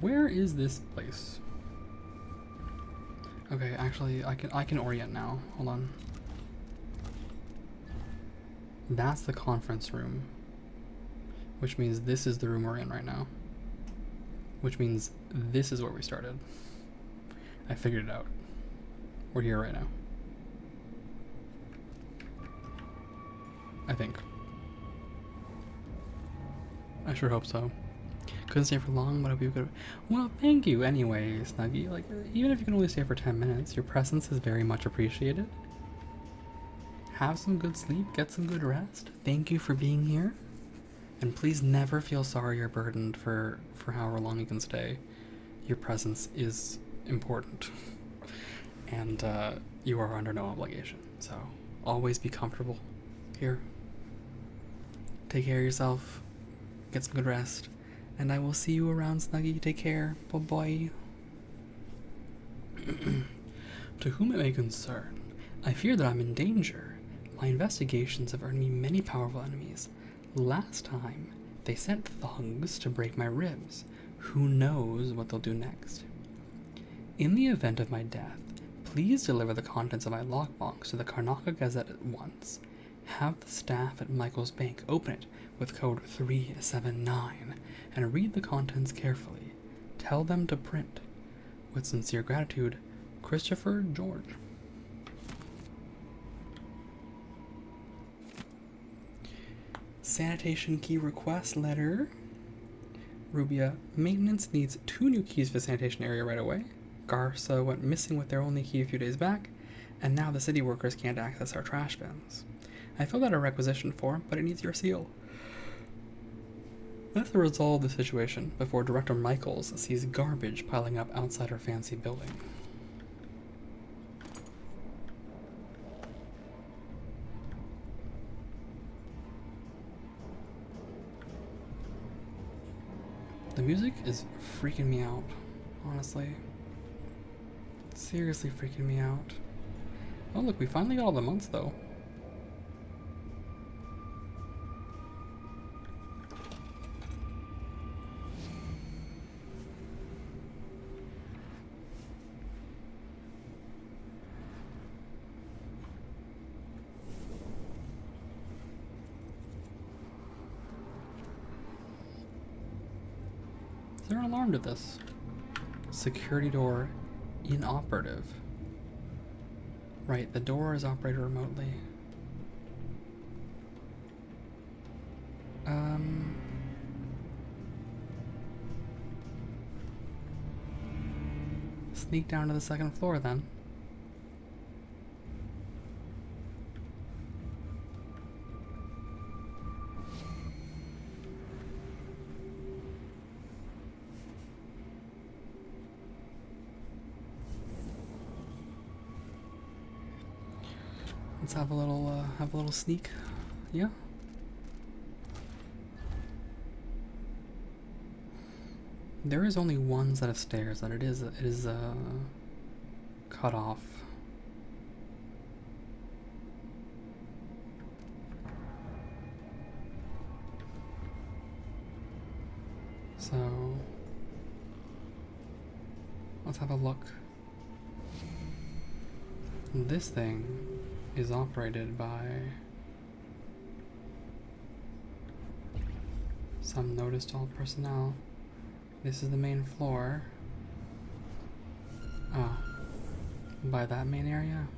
Where is this place? Okay, actually, I can orient now. Hold on. That's the conference room, which means this is the room we're in right now. Which means this is where we started. I figured it out. We're here right now. I think. I sure hope so. Couldn't stay for long, but I hope you could. Well, thank you anyway, Snuggie. Like, even if you can only stay for 10 minutes, your presence is very much appreciated. Have some good sleep, get some good rest. Thank you for being here. And please never feel sorry or burdened for however long you can stay. Your presence is important. And you are under no obligation. So always be comfortable here. Take care of yourself. Get some good rest. And I will see you around, Snuggie. Take care. Bye-bye. To whom it may concern, I fear that I'm in danger. My investigations have earned me many powerful enemies. Last time, they sent thugs to break my ribs. Who knows what they'll do next? In the event of my death, please deliver the contents of my lockbox to the Karnaca Gazette at once. Have the staff at Michael's Bank open it with code 379 and read the contents carefully. Tell them to print. With sincere gratitude, Christopher George. Sanitation key request letter. Rubia, maintenance needs 2 new keys for the sanitation area right away. Garza went missing with their only key a few days back, and now the city workers can't access our trash bins. I filled out a requisition form, but it needs your seal. Let's resolve the situation before Director Michaels sees garbage piling up outside her fancy building. The music is freaking me out, honestly. Seriously freaking me out. Oh look, we finally got all the months though. Is there an alarm to this? Security door inoperative. Right, the door is operated remotely. sneak down to the second floor then. Let's have a little sneak. Yeah. There is only one set of stairs that it is cut off. So let's have a look. This thing is operated by some noticed all personnel. This is the main floor. Oh, by that main area?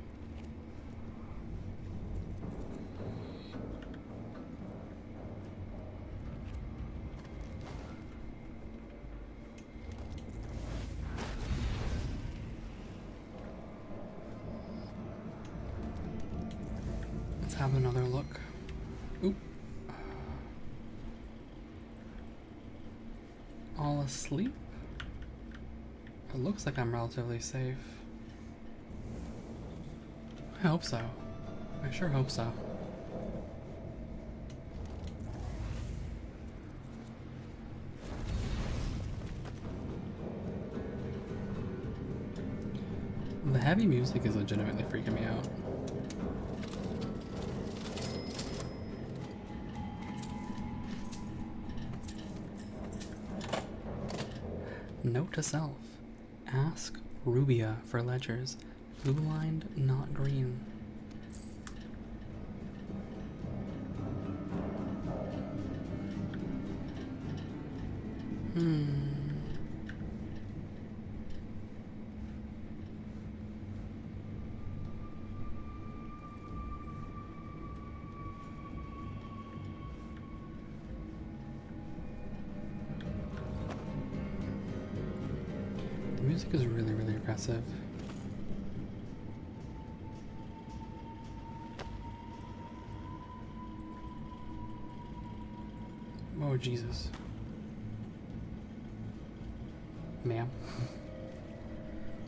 Let's have another look. Oop. All asleep? It looks like I'm relatively safe. I hope so. I sure hope so. The heavy music is legitimately freaking me out. Note to self. Ask Rubia for ledgers. Blue lined, not green. The music is really, really aggressive. Oh, Jesus. Ma'am.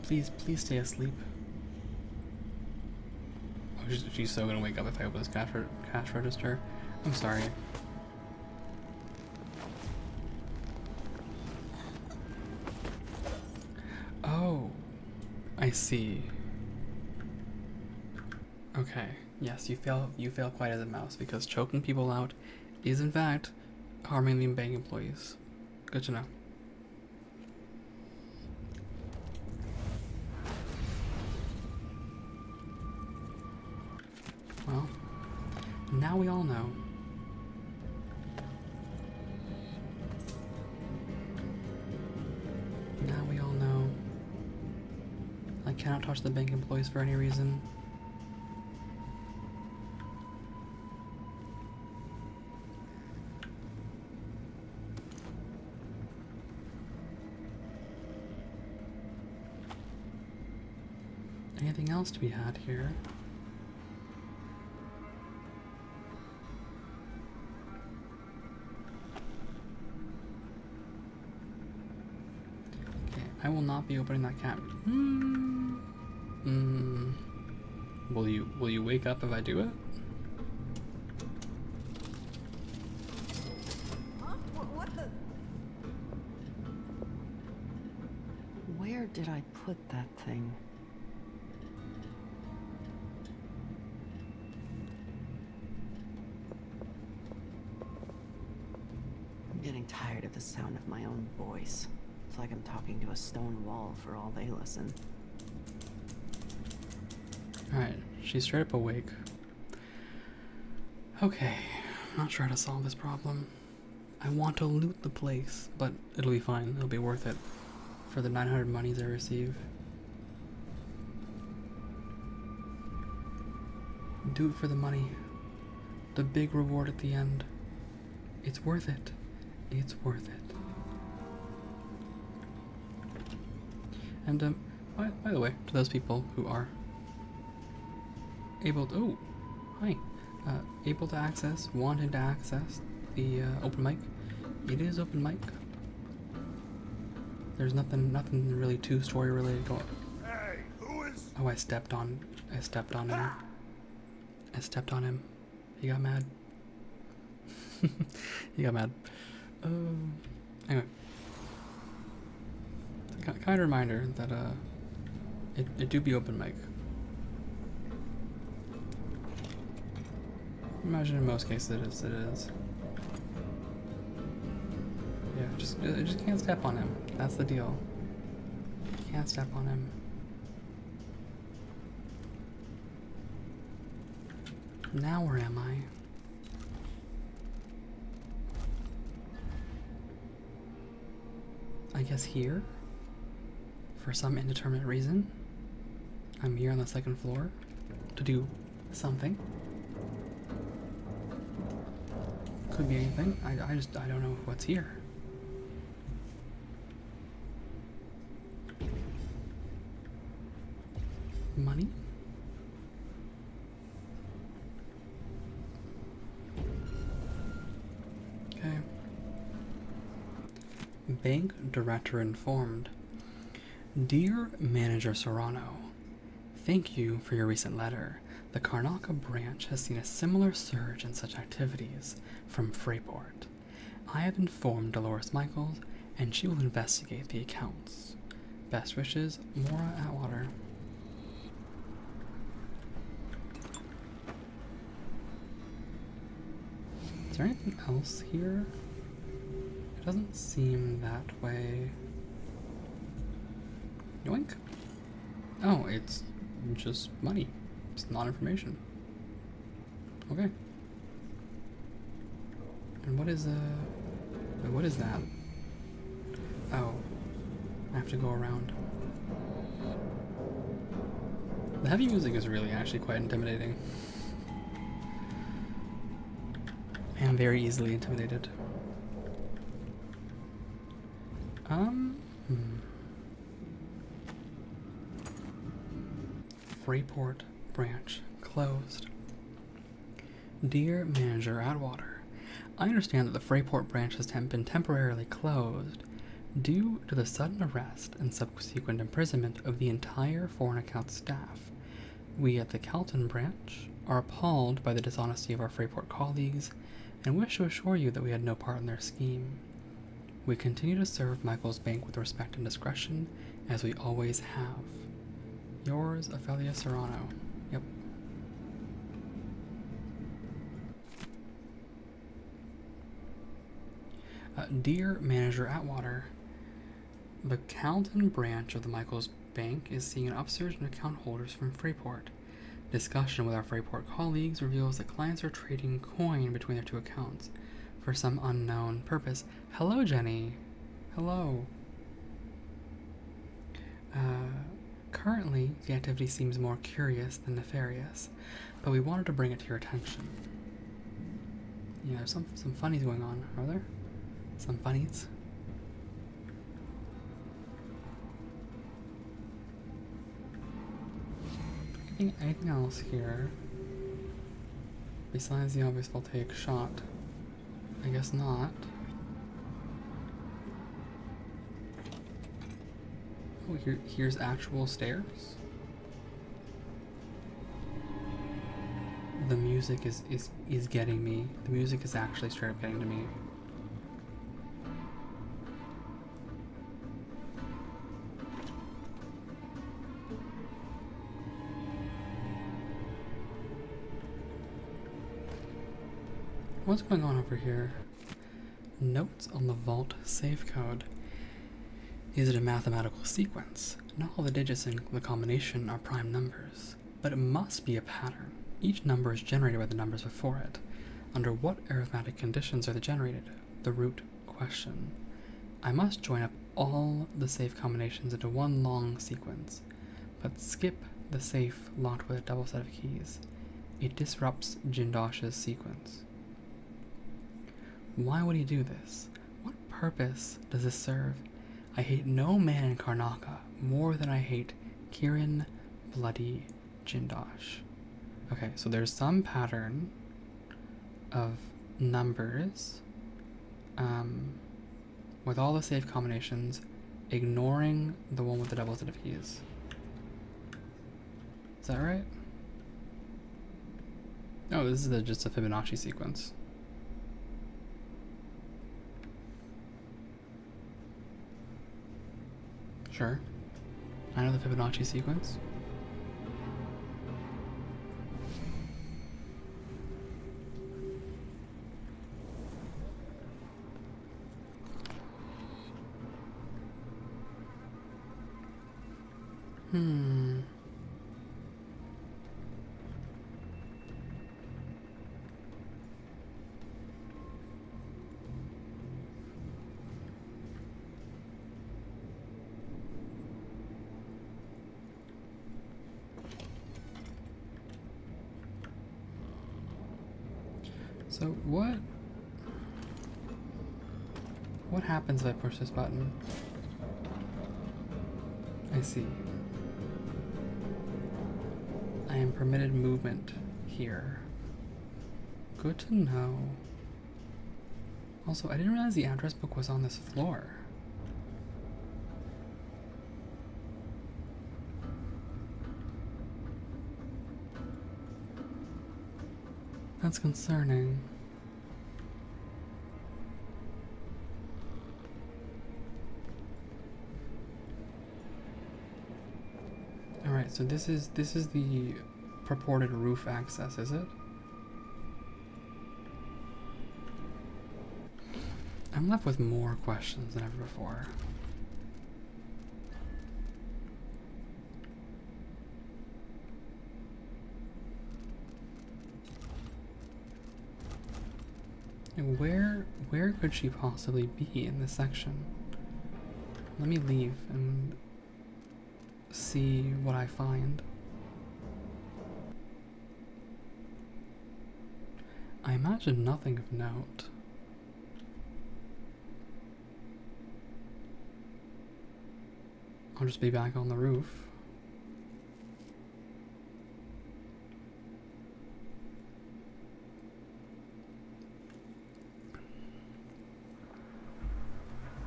Please stay asleep. Oh, she's so gonna wake up if I open this cash register. I'm sorry. Oh, I see. Okay. Yes, you fail quite as a mouse because choking people out is in fact harming the bank employees. Good to know. Well, now we all know. Now we all know. I cannot touch the bank employees for any reason. Anything else to be had here? Okay, I will not be opening that cat. Will you wake up if I do it? Huh? What the? Where did I put that thing? I'm getting tired of the sound of my own voice. It's like I'm talking to a stone wall for all they listen. Alright, she's straight up awake. Okay, not sure how to solve this problem. I want to loot the place, but it'll be fine. It'll be worth it for the 900 monies I receive. Do it for the money. The big reward at the end. It's worth it. It's worth it. And by the way, to those people who are able to, oh, hi, able to access, wanting to access the open mic, it is open mic. There's nothing really too story related going. Hey, who is? Oh, I stepped on him. I stepped on him. He got mad. He got mad. Anyway. Kind of reminder that it do be open mic. Imagine in most cases it is. Yeah, just can't step on him. That's the deal. Can't step on him. Now where am I? I guess here? For some indeterminate reason. I'm here on the second floor to do something. Could be anything. I don't know what's here. Money? Okay. Bank director informed. Dear Manager Serrano, thank you for your recent letter. The Karnaca branch has seen a similar surge in such activities from Freyport. I have informed Dolores Michaels, and she will investigate the accounts. Best wishes, Maura Atwater. Is there anything else here? It doesn't seem that way. Yoink. Oh, it's just money. It's not information. Okay. And what is that? Oh. I have to go around. The heavy music is really actually quite intimidating. I am very easily intimidated. Freyport branch closed. Dear Manager Atwater, I understand that the Freyport branch has been temporarily closed due to the sudden arrest and subsequent imprisonment of the entire foreign accounts staff. We at the Calton branch are appalled by the dishonesty of our Freyport colleagues and wish to assure you that we had no part in their scheme. We continue to serve Michael's Bank with respect and discretion, as we always have. Yours, Ophelia Serrano. Yep. Dear Manager Atwater, the Calton branch of the Michaels Bank is seeing an upsurge in account holders from Freyport. Discussion with our Freyport colleagues reveals that clients are trading coin between their two accounts for some unknown purpose. Hello, Jenny. Hello. Currently, the activity seems more curious than nefarious, but we wanted to bring it to your attention. Yeah, there's some funnies going on, are there? Some funnies? Anything else here? Besides the obvious voltaic shot? I guess not. Oh, here's actual stairs? The music is getting me. The music is actually straight up getting to me. What's going on over here? Notes on the vault safe code. Is it a mathematical sequence? Not all the digits in the combination are prime numbers, but it must be a pattern. Each number is generated by the numbers before it. Under what arithmetic conditions are they generated? The root question. I must join up all the safe combinations into one long sequence, but skip the safe locked with a double set of keys. It disrupts Jindosh's sequence. Why would he do this? What purpose does this serve? I hate no man in Karnaca more than I hate Kieran Bloody Jindosh. Okay, so there's some pattern of numbers with all the safe combinations, ignoring the one with the double set of keys. Is that right? Oh, this is just a Fibonacci sequence. Sure. I know the Fibonacci sequence. So what happens if I push this button? I see. I am permitted movement here. Good to know. Also, I didn't realize the address book was on this floor. That's concerning. Alright, so this is the purported roof access, is it? I'm left with more questions than ever before. Where could she possibly be in this section? Let me leave and see what I find. I imagine nothing of note. I'll just be back on the roof.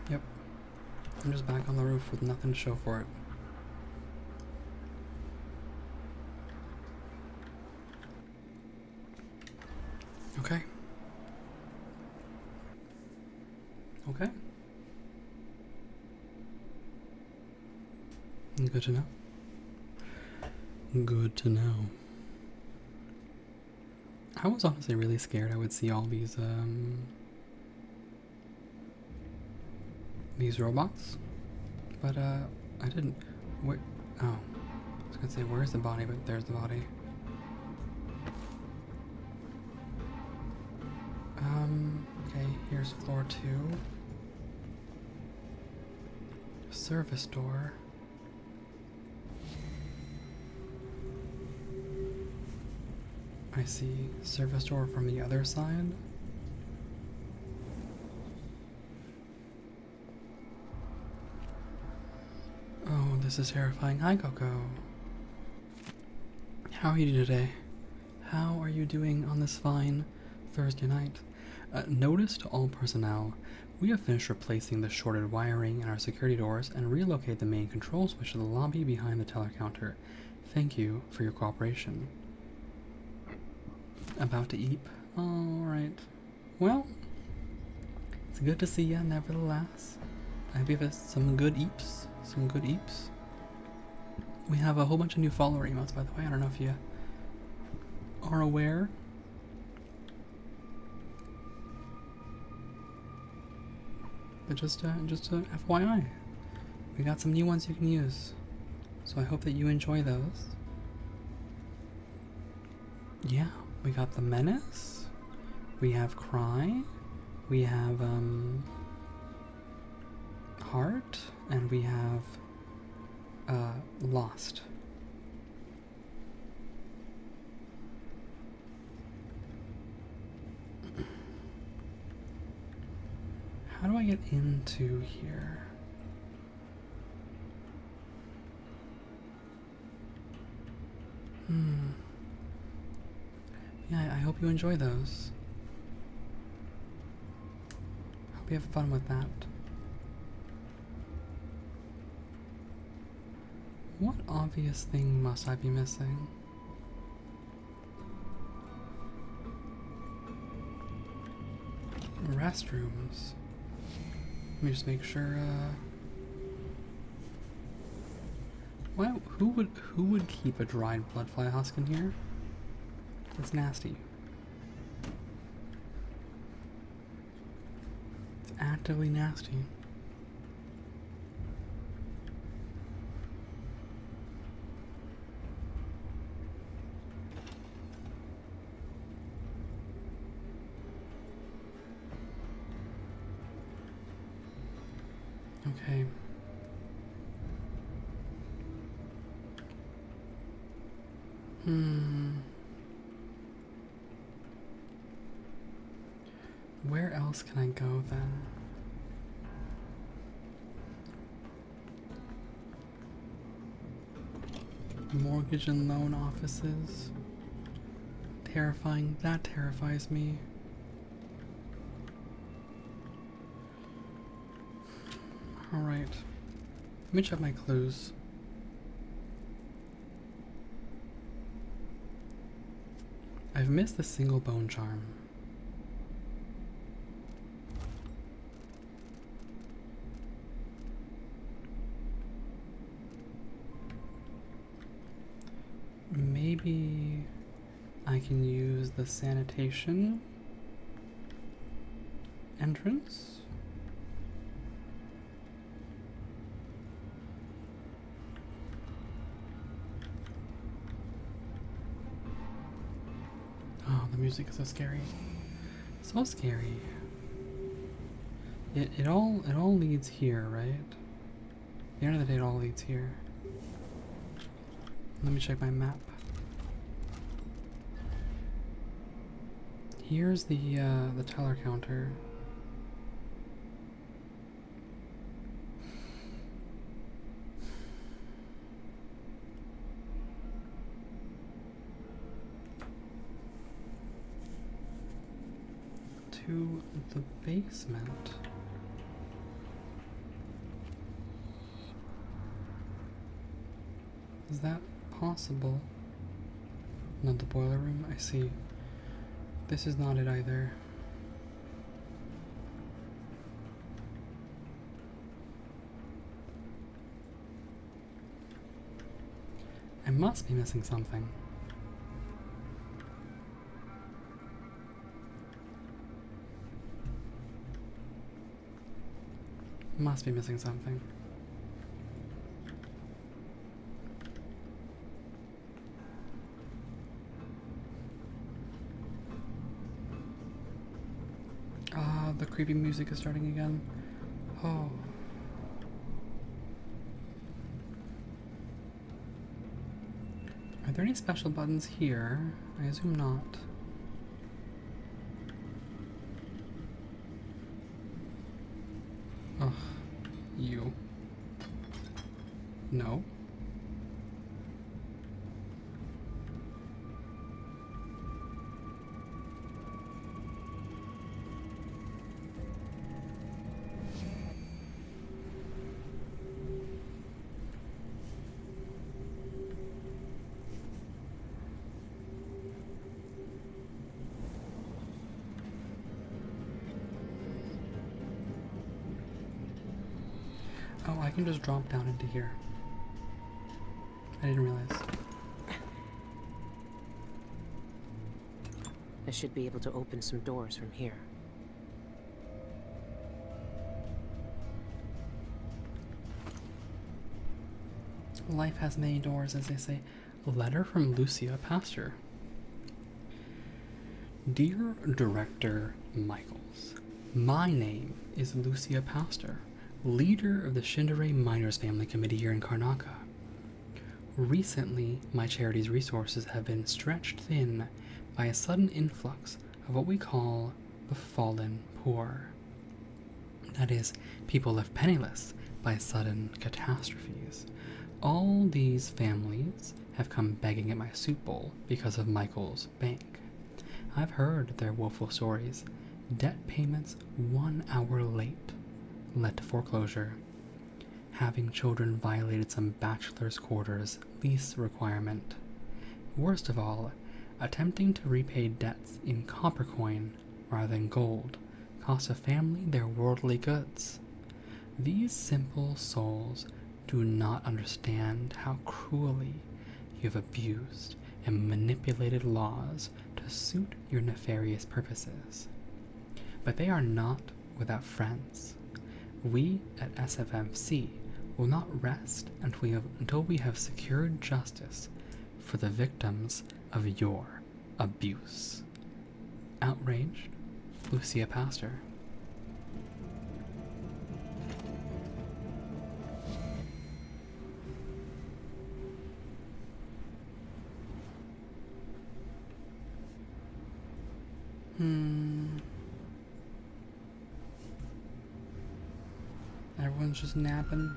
Yep. I'm just back on the roof with nothing to show for it. Okay. Okay. Good to know. Good to know. I was honestly really scared I would see all these robots, but I didn't. Where? Oh, I was gonna say where's the body, but there's the body. Okay, here's floor 2. Service door. I see service door from the other side. Oh, this is terrifying. Hi, Coco. How are you today? How are you doing on this fine Thursday night? Notice to all personnel, we have finished replacing the shorted wiring in our security doors and relocate the main control switch to the lobby behind the teller counter. Thank you for your cooperation. About to eat? Alright. Well, it's good to see you nevertheless. I hope you have some good eeps. Some good eeps. We have a whole bunch of new follower emotes, by the way. I don't know if you are aware. But just a FYI, we got some new ones you can use. So I hope that you enjoy those. Yeah, we got the Menace. We have Cry. We have Heart, and we have Lost. How do I get into here? Yeah, I hope you enjoy those. Hope you have fun with that. What obvious thing must I be missing? Restrooms. Let me just make sure, who would keep a dried bloodfly husk in here? That's nasty. It's actively nasty. Okay. Where else can I go then? Mortgage and loan offices. Terrifying. That terrifies me. Alright. Let me check my clues. I've missed the single bone charm. Maybe I can use the sanitation entrance? Oh, the music is so scary. So scary. It all leads here, right? At the end of the day, it all leads here. Let me check my map. Here's the teller counter. To the basement. Is that possible? Not the boiler room? I see. This is not it either. I must be missing something. Must be missing something. The creepy music is starting again. Oh. Are there any special buttons here? I assume not. Ugh. You. No. Oh, I can just drop down into here. I didn't realize. I should be able to open some doors from here. Life has many doors, as they say. A letter from Lucia Pastor. Dear Director Michaels, my name is Lucia Pastor, leader of the Shindere Miners Family Committee here in Karnaka. Recently, my charity's resources have been stretched thin by a sudden influx of what we call the fallen poor. That is, people left penniless by sudden catastrophes. All these families have come begging at my soup bowl because of Michael's bank. I've heard their woeful stories. Debt payments 1 hour late led to foreclosure. Having children violated some bachelor's quarters lease requirement. Worst of all, attempting to repay debts in copper coin rather than gold cost a family their worldly goods. These simple souls do not understand how cruelly you have abused and manipulated laws to suit your nefarious purposes. But they are not without friends. We at SFMC will not rest until we have secured justice for the victims of your abuse. Outraged, Lucia Pastor. Everyone's just napping.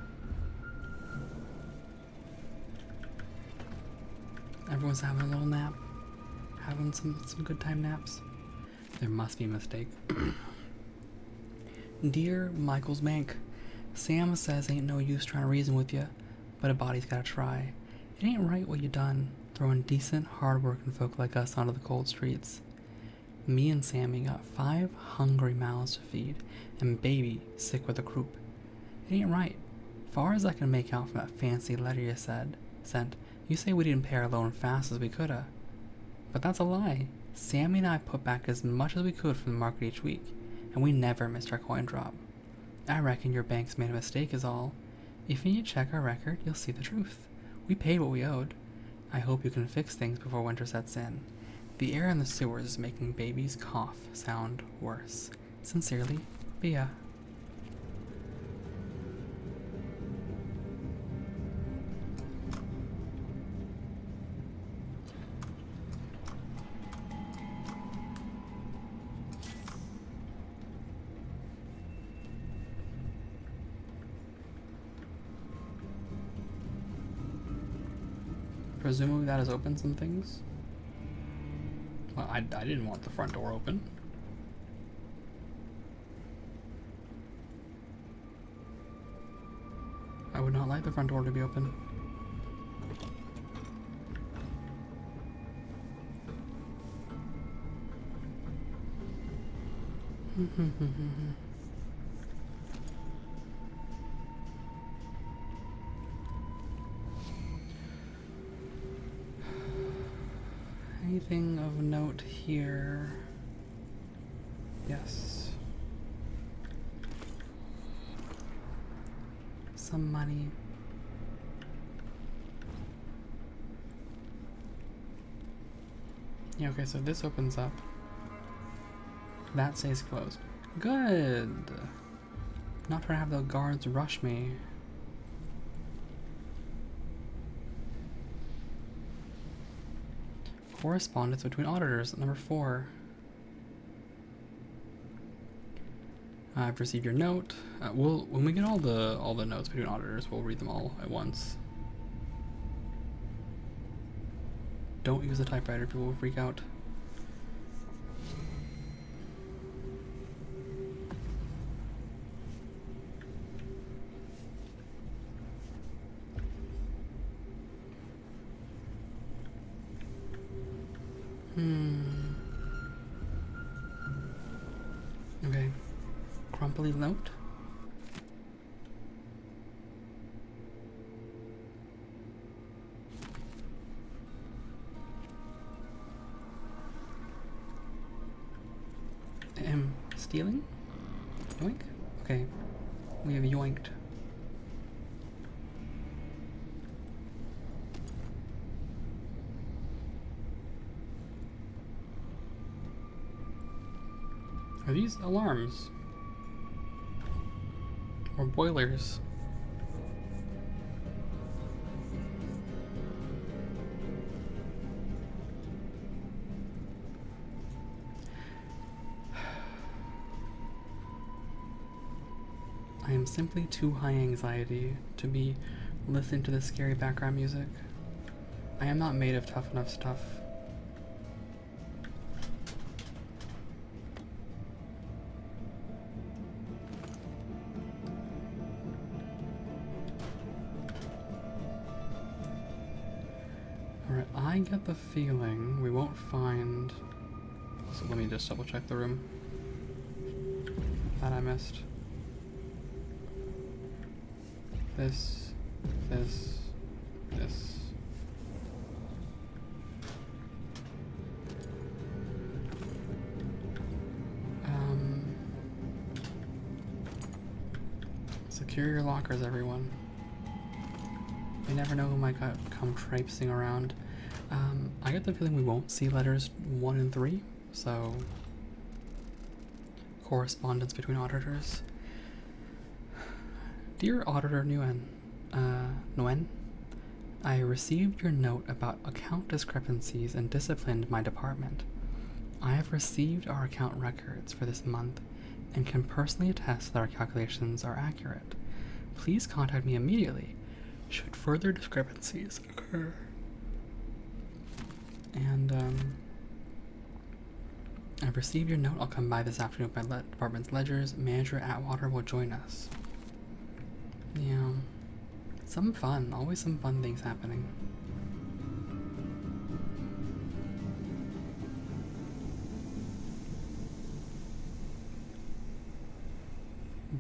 Everyone's having a little nap. Having some good time naps. There must be a mistake. Dear Michael's Bank, Sam says ain't no use trying to reason with you, but a body's gotta try. It ain't right what you done, throwing decent, hard-working folk like us onto the cold streets. Me and Sammy got 5 hungry mouths to feed, and baby sick with the croup. It ain't right. Far as I can make out from that fancy letter you sent, you say we didn't pay our loan fast as we coulda. But that's a lie. Sammy and I put back as much as we could from the market each week, and we never missed our coin drop. I reckon your bank's made a mistake is all. If you check our record, you'll see the truth. We paid what we owed. I hope you can fix things before winter sets in. The air in the sewers is making baby's cough sound worse. Sincerely, Bea. Presumably that has opened some things. Well, I didn't want the front door open. I would not like the front door to be open. Anything of note here? Yes. Some money. Yeah, okay, so this opens up. That stays closed. Good! Not trying to have the guards rush me. Correspondence between auditors, number 4. I've received your note. When we get all the notes between auditors, we'll read them all at once. Don't use a typewriter, people will freak out. Okay. Crumply note. Stealing? Yoink? Okay. We have yoinked. Are these alarms? Or boilers? I am simply too high anxiety to be listening to this scary background music. I am not made of tough enough stuff. Alright, I get the feeling we won't find... So let me just double check the room that I missed. This. Secure your lockers, everyone. You never know who might come traipsing around. I get the feeling we won't see letters 1 and 3, so correspondence between auditors. Dear Auditor Nguyen, I received your note about account discrepancies and disciplined my department. I have received our account records for this month and can personally attest that our calculations are accurate. Please contact me immediately should further discrepancies occur. And I've received your note. I'll come by this afternoon with my department's ledgers. Manager Atwater will join us. Yeah. Some fun. Always some fun things happening.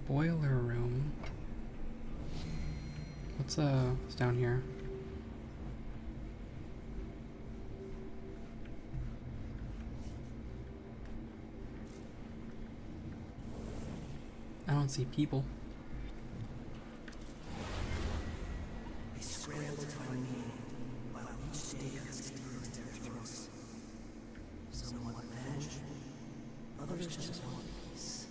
Boiler room. What's down here? I don't see people. They scramble to find meaning, while each day cuts deeper into their throats. Some want revenge, others just want peace.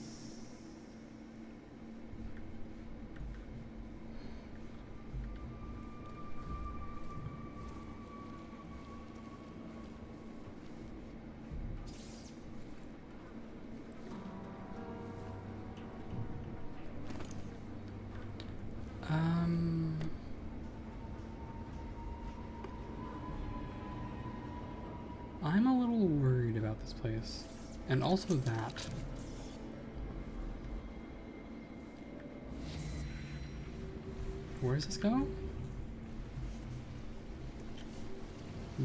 I'm a little worried about this place. And also that. Where does this go?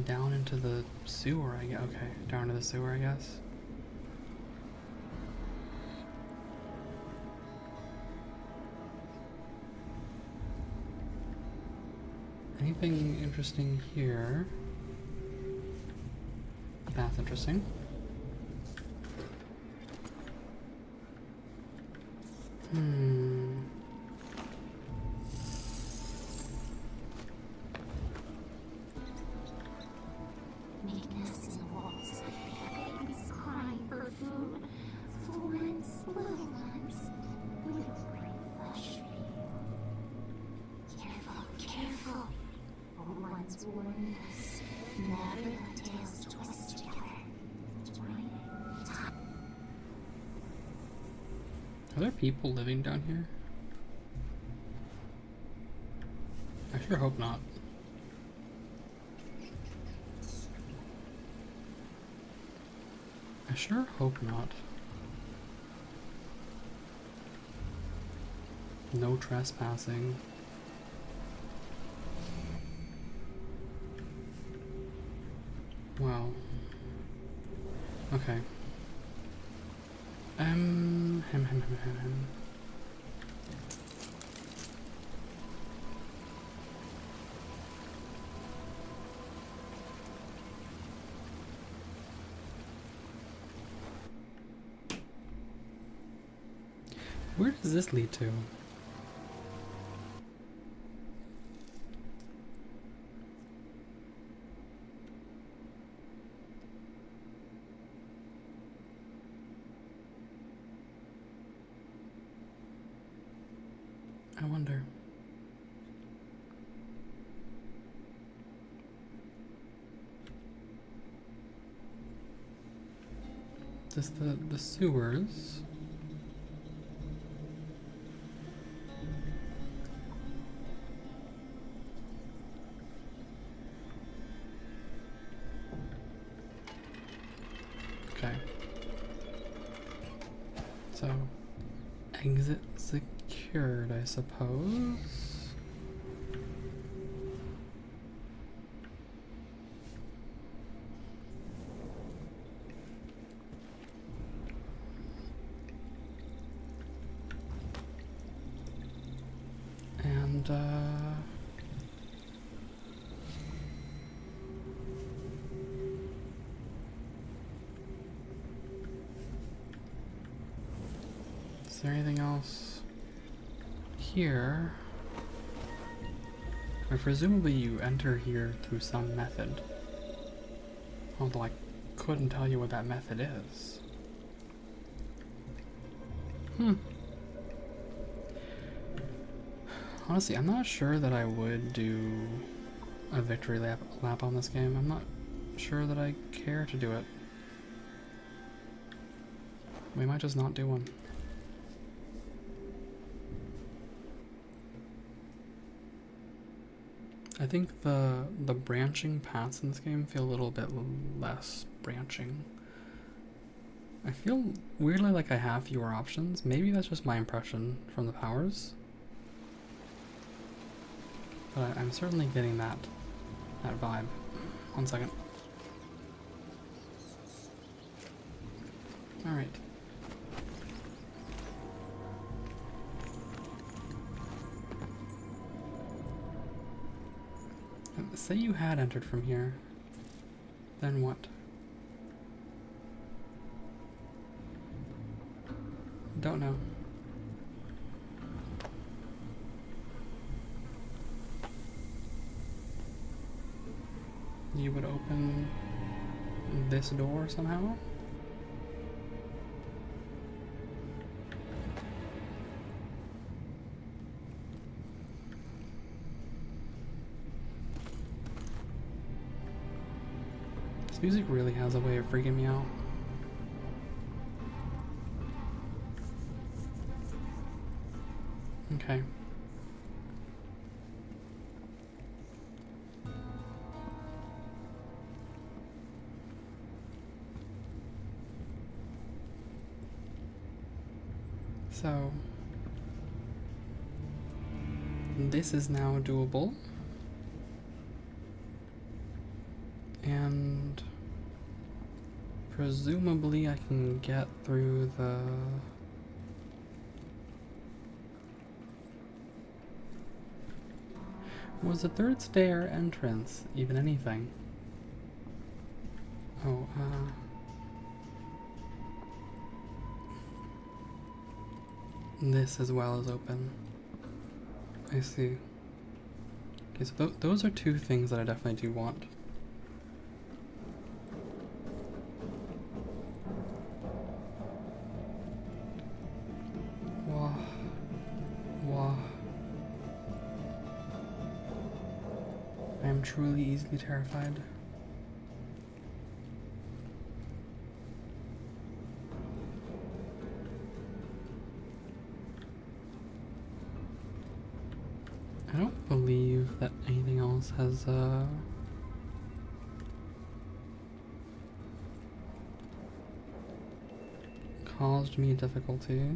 Down into the sewer, I guess. Okay, down to the sewer, I guess. Anything interesting here? That's interesting. Weakness in the walls. Babies crying for food. Full ones, little ones. We will bring flesh for you. Careful, careful. Old ones warn us. Never let tails twist together. Are there people living down here? I sure hope not. I sure hope not. No trespassing. Wow. Okay. Where does this lead to? I wonder. Just the sewers. Okay. So, exit secured, I suppose. And, is there anything else here? Or presumably you enter here through some method. Although I couldn't tell you what that method is. Honestly, I'm not sure that I would do a victory lap on this game. I'm not sure that I care to do it. We might just not do one. I think the branching paths in this game feel a little bit less branching. I feel weirdly like I have fewer options. Maybe that's just my impression from the powers. But I'm certainly getting that vibe. 1 second. Alright. Say you had entered from here. Then what? Don't know. You would open this door somehow? This music really has a way of freaking me out. Okay. So, this is now doable. And presumably I can get through the... Was the third stair entrance even anything? Oh, this as well is open. I see. Okay, so those are two things that I definitely do want. I am truly easily terrified. I don't believe that anything else has caused me difficulty.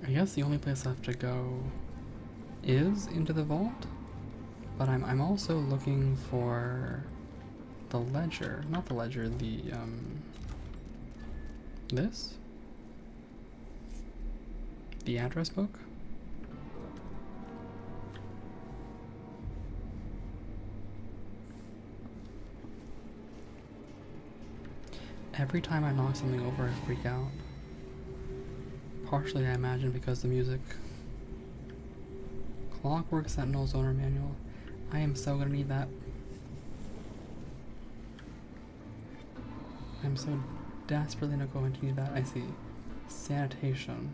I guess the only place left to go is into the vault, but I'm also looking for the ledger, not the ledger, this? The address book? Every time I knock something over, I freak out. Partially, I imagine, because the music. Clockwork Sentinel's owner manual. I am so gonna need that. I'm so desperately not going to need that. I see. Sanitation.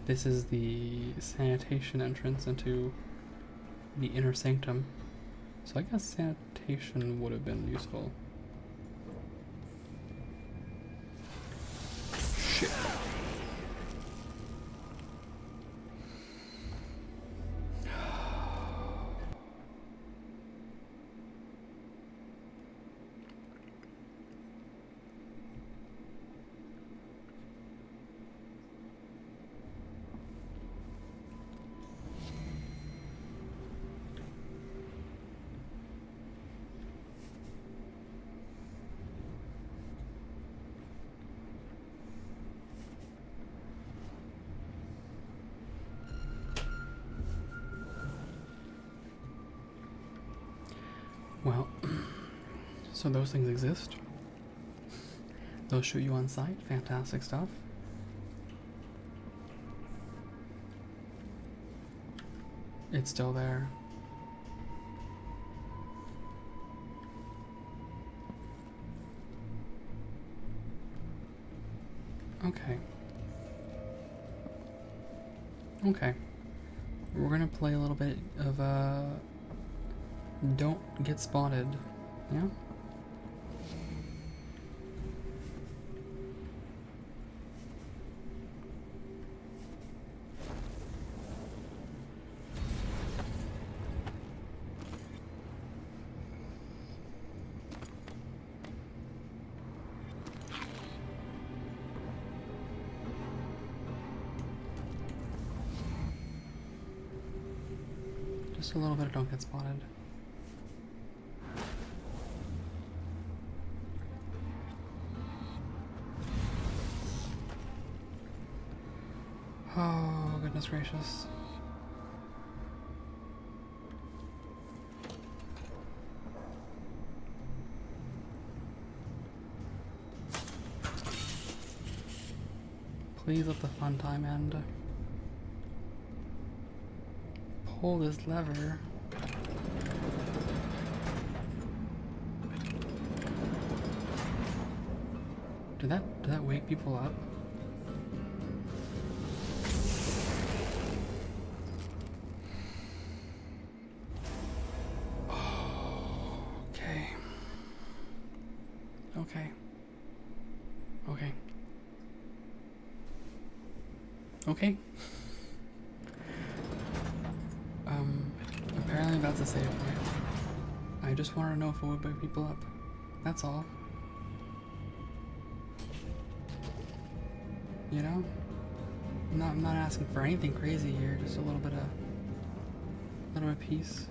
This is the sanitation entrance into the inner sanctum. So I guess sanitation would have been useful. Shit. Well, so those things exist. They'll shoot you on sight. Fantastic stuff. It's still there. Okay. Okay. We're gonna play a little bit of don't get spotted. Yeah? Just a little bit of don't get spotted. Oh, goodness gracious. Please let the fun time end. Pull this lever. Did that wake people up? Okay. Okay. Okay. Okay. Apparently that's a save point. I just want to know if it would wake people up. That's all. You know? I'm not asking for anything crazy here, just a little bit of peace.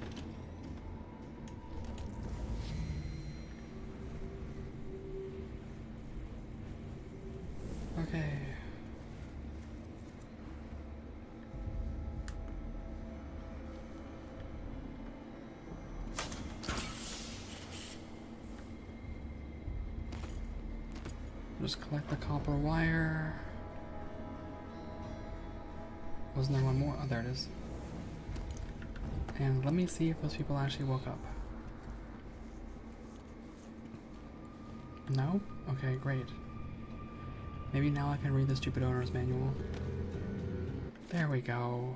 Okay. Just collect the copper wire. Wasn't there one more? Oh, there it is. And let me see if those people actually woke up. No? Okay, great. Maybe now I can read the stupid owner's manual. There we go.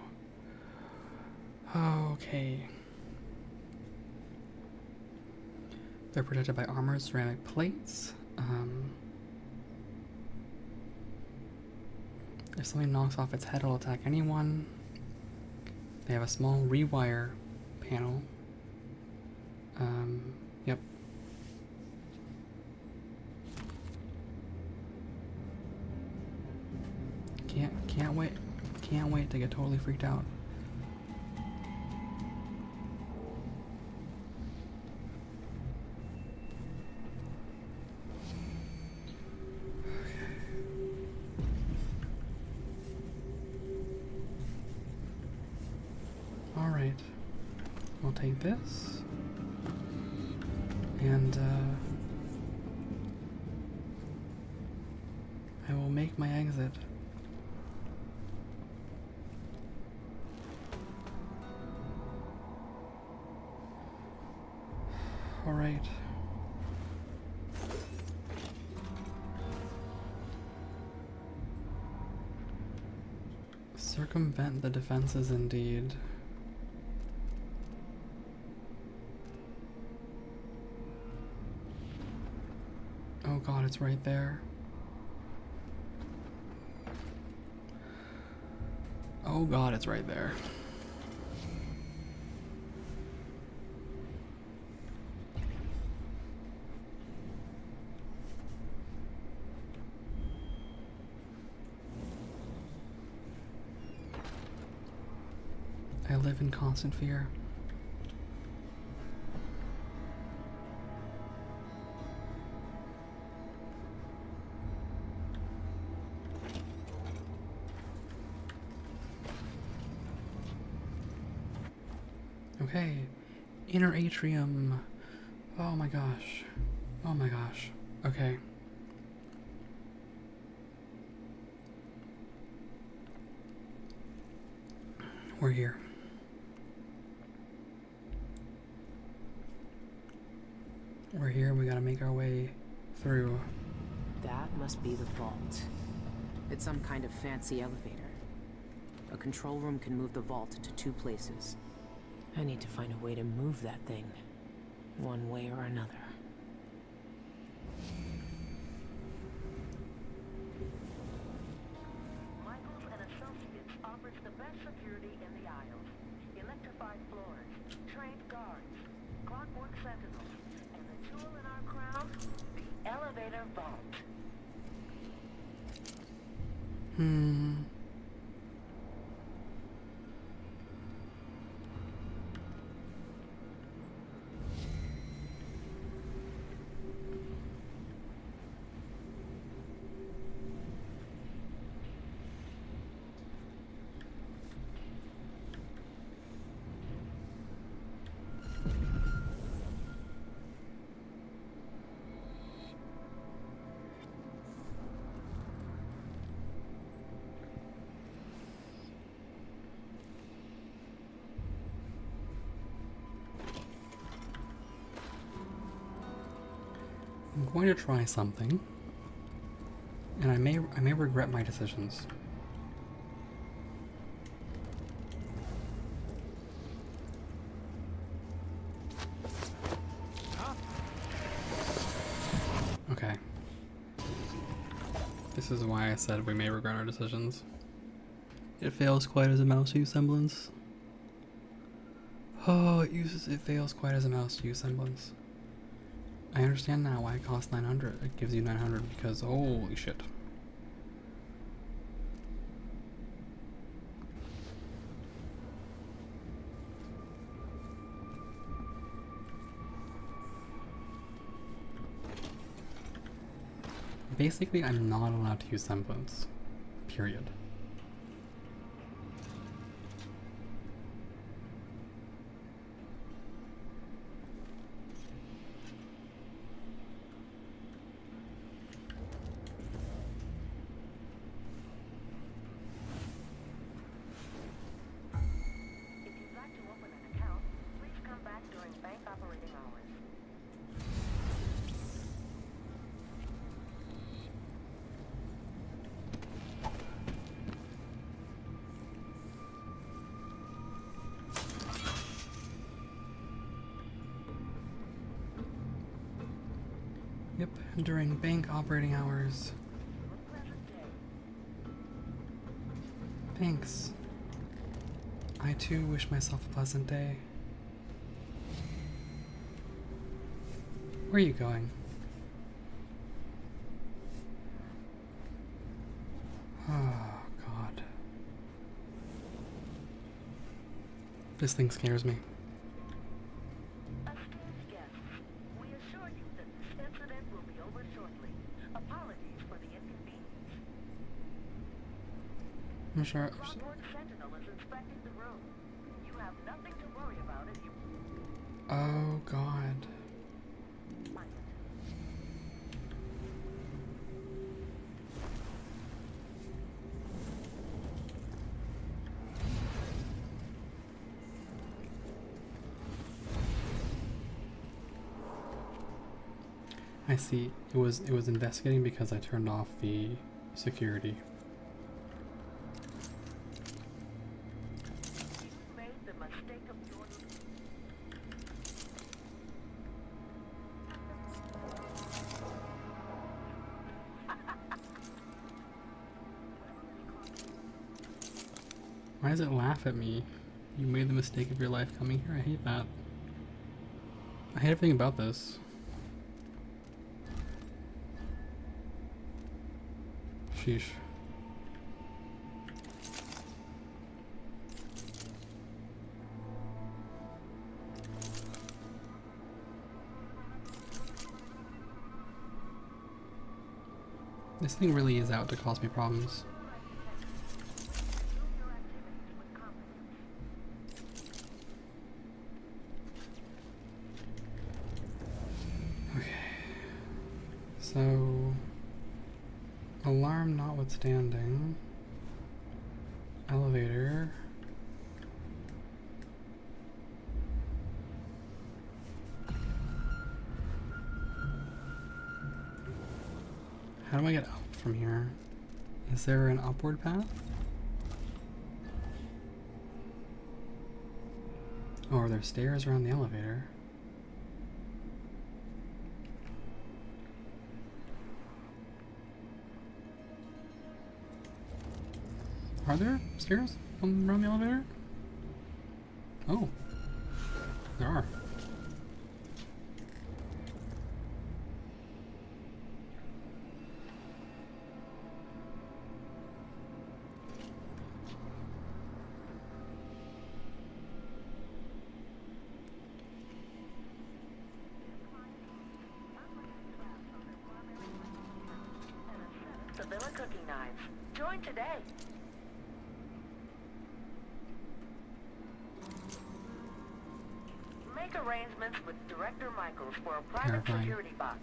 Okay. They're protected by armored ceramic plates. If something knocks off its head, it'll attack anyone. They have a small rewire panel. Yep. Can't wait to get totally freaked out. Alright, we'll take this, and I will make my exit. Alright. Circumvent the defenses indeed. Oh god, it's right there. Oh god, it's right there. I live in constant fear. Okay, inner atrium. Oh my gosh. Oh my gosh. Okay. We're here. We're here, we gotta make our way through. That must be the vault. It's some kind of fancy elevator. A control room can move the vault into 2 places. I need to find a way to move that thing, one way or another. Michaels and Associates offers the best security in the aisles. Electrified floors, trained guards, clockwork sentinels, and the jewel in our crown, the elevator vault. I'm going to try something, and I may regret my decisions. Okay. This is why I said we may regret our decisions. It fails quite as a mouse use semblance. Oh, it fails quite as a mouse use semblance. I understand now why it costs 900. It gives you 900 because holy shit. Basically, I'm not allowed to use semblance. Period. Yep, during bank operating hours. Thanks. I too wish myself a pleasant day. Where are you going? Oh, God. This thing scares me. I'm sure. Oh God. I see. It was investigating because I turned off the security. Why does it laugh at me? You made the mistake of your life coming here? I hate that. I hate everything about this. Sheesh. This thing really is out to cause me problems. So, alarm notwithstanding, elevator. How do I get out from here? Is there an upward path? Oh, are there stairs around the elevator? Are there stairs around the elevator? Oh, there are. Sevilla cooking knives. Join today. Make arrangements with Director Michaels for a private Terrifying. security box.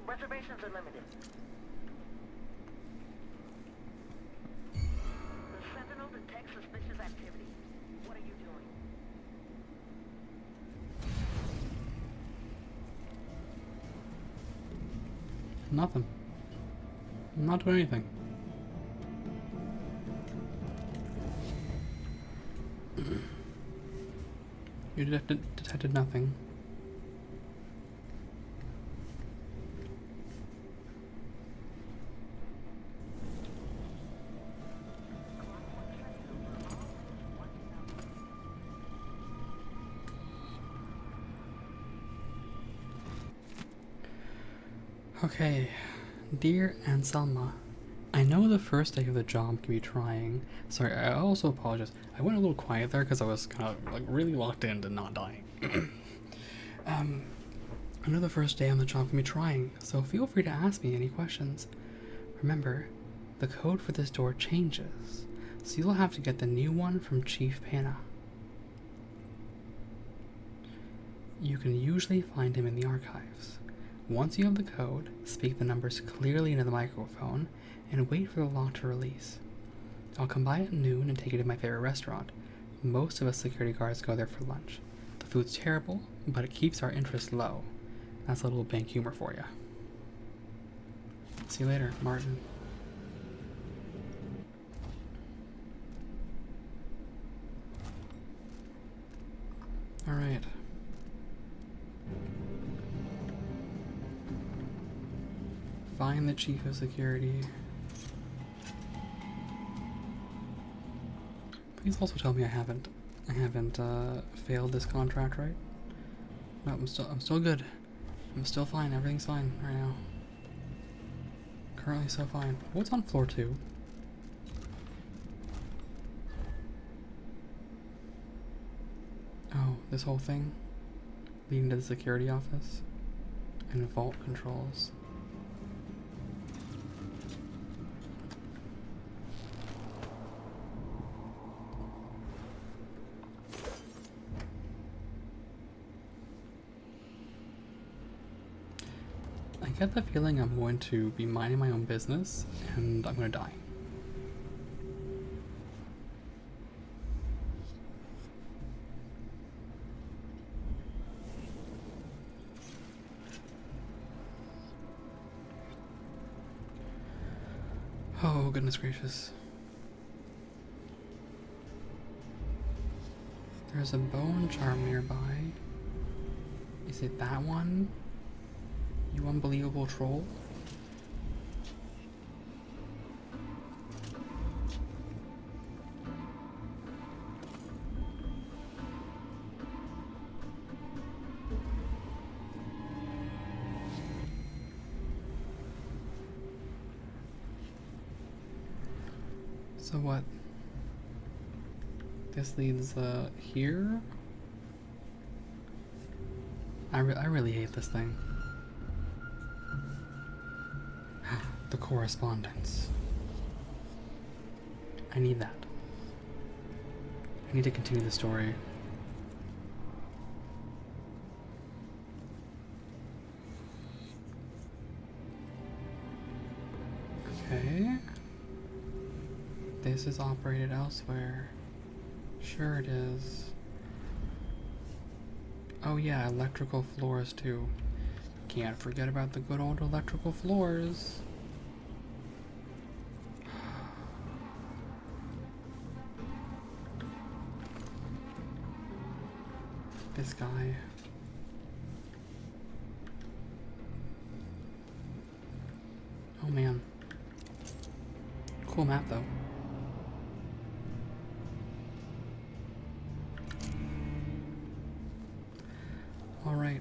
Reservations are limited. The Sentinel detects suspicious activity. What are you doing? Nothing. I'm not doing anything. You detected nothing. Okay, dear Anselma, I know the first day of the job can be trying. Sorry, I also apologize. I went a little quiet there because I was kind of like really locked in to not dying. I know the first day on the job can be trying, so feel free to ask me any questions. Remember, the code for this door changes, so you'll have to get the new one from Chief Pana. You can usually find him in the archives. Once you have the code, speak the numbers clearly into the microphone and wait for the lock to release. I'll come by at noon and take you to my favorite restaurant. Most of us security guards go there for lunch. The food's terrible, but it keeps our interest low. That's a little bank humor for you. See you later, Martin. Alright. Find the chief of security. Please also tell me I haven't failed this contract, right? No, I'm still good. I'm still fine. Everything's fine right now. Currently so fine. What's on floor 2? Oh, this whole thing leading to the security office and vault controls. I get the feeling I'm going to be minding my own business and I'm going to die. Oh, goodness gracious. There's a bone charm nearby. Is it that one? You unbelievable troll. So what? This leads here? I really hate this thing. The correspondence. I need that. I need to continue the story. this is operated elsewhere. Sure it is. Oh yeah, electrical floors too. Can't forget about the good old electrical floors. This guy. Oh man. Cool map though. All right.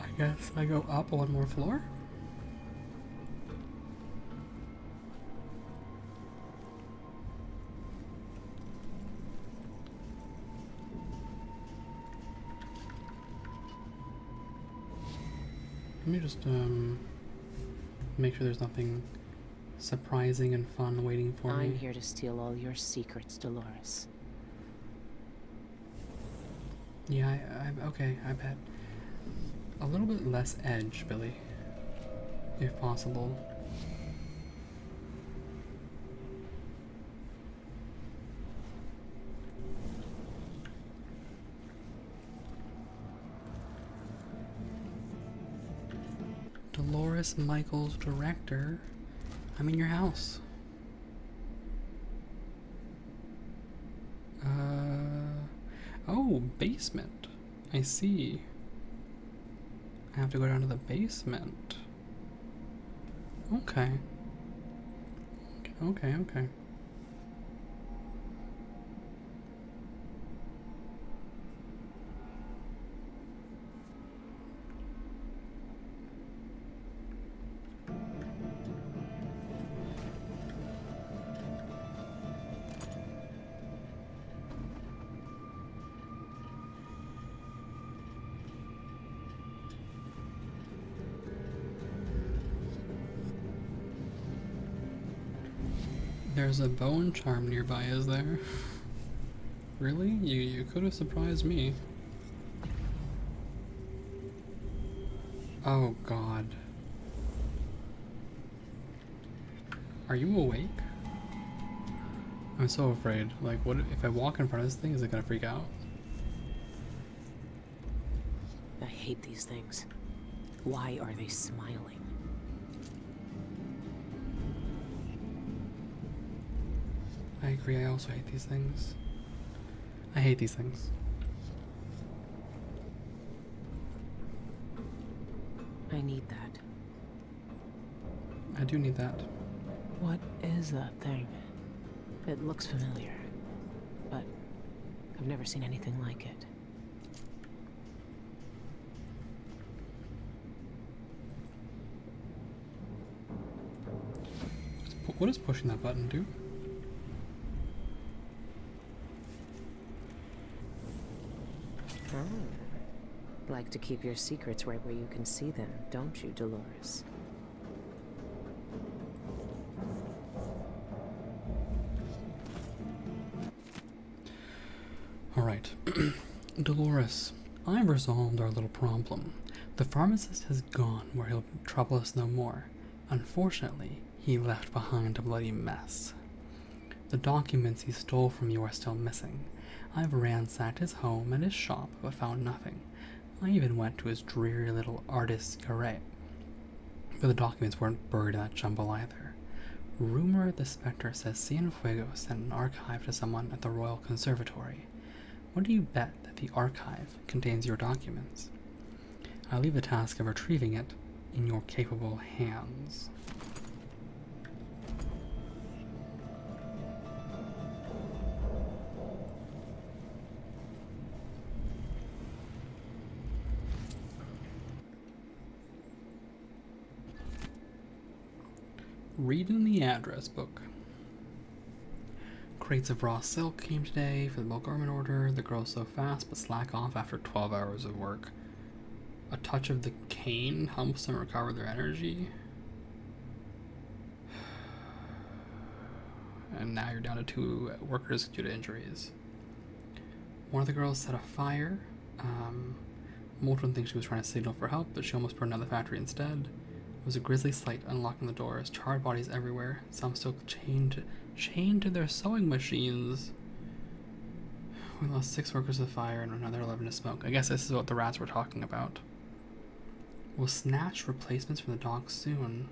I guess I go up one more floor. Let me just make sure there's nothing surprising and fun waiting for me. I'm here to steal all your secrets, Dolores. Yeah, okay, I bet. A little bit less edge, Billy, if possible. Dolores Michaels, director. I'm in your house. Oh, basement. I see. I have to go down to the basement. Okay. Okay. There's a bone charm nearby, is there? Really? You could have surprised me. Oh god. Are you awake? I'm so afraid. Like, what if I walk in front of this thing? Is it gonna freak out? I hate these things. Why are they smiling? I agree, I also hate these things. I hate these things. I need that. I do need that. What is that thing? It looks familiar, but I've never seen anything like it. What does pushing that button do? Oh. Like to keep your secrets right where you can see them, don't you, Dolores? Alright. Dolores, I've resolved our little problem. The pharmacist has gone where he'll trouble us no more. Unfortunately, he left behind a bloody mess. The documents he stole from you are still missing. I've ransacked his home and his shop, but found nothing. I even went to his dreary little artist's garret. But the documents weren't buried in that jumble either. Rumor at the Spectre says Cienfuegos sent an archive to someone at the Royal Conservatory. What do you bet that the archive contains your documents? I'll leave the task of retrieving it in your capable hands. Read in the address book. Crates of raw silk came today for the bulk garment order. The girl's so fast but slack off after 12 hours of work. A touch of the cane helps them recover their energy. And now you're down to 2 workers due to injuries. One of the girls set a fire. Moulton thinks she was trying to signal for help, but she almost burned down the factory instead. It was a grisly sight unlocking the doors, charred bodies everywhere, some still chained to their sewing machines. We lost 6 workers to fire and another 11 to smoke. I guess this is what the rats were talking about. We'll snatch replacements from the docks soon.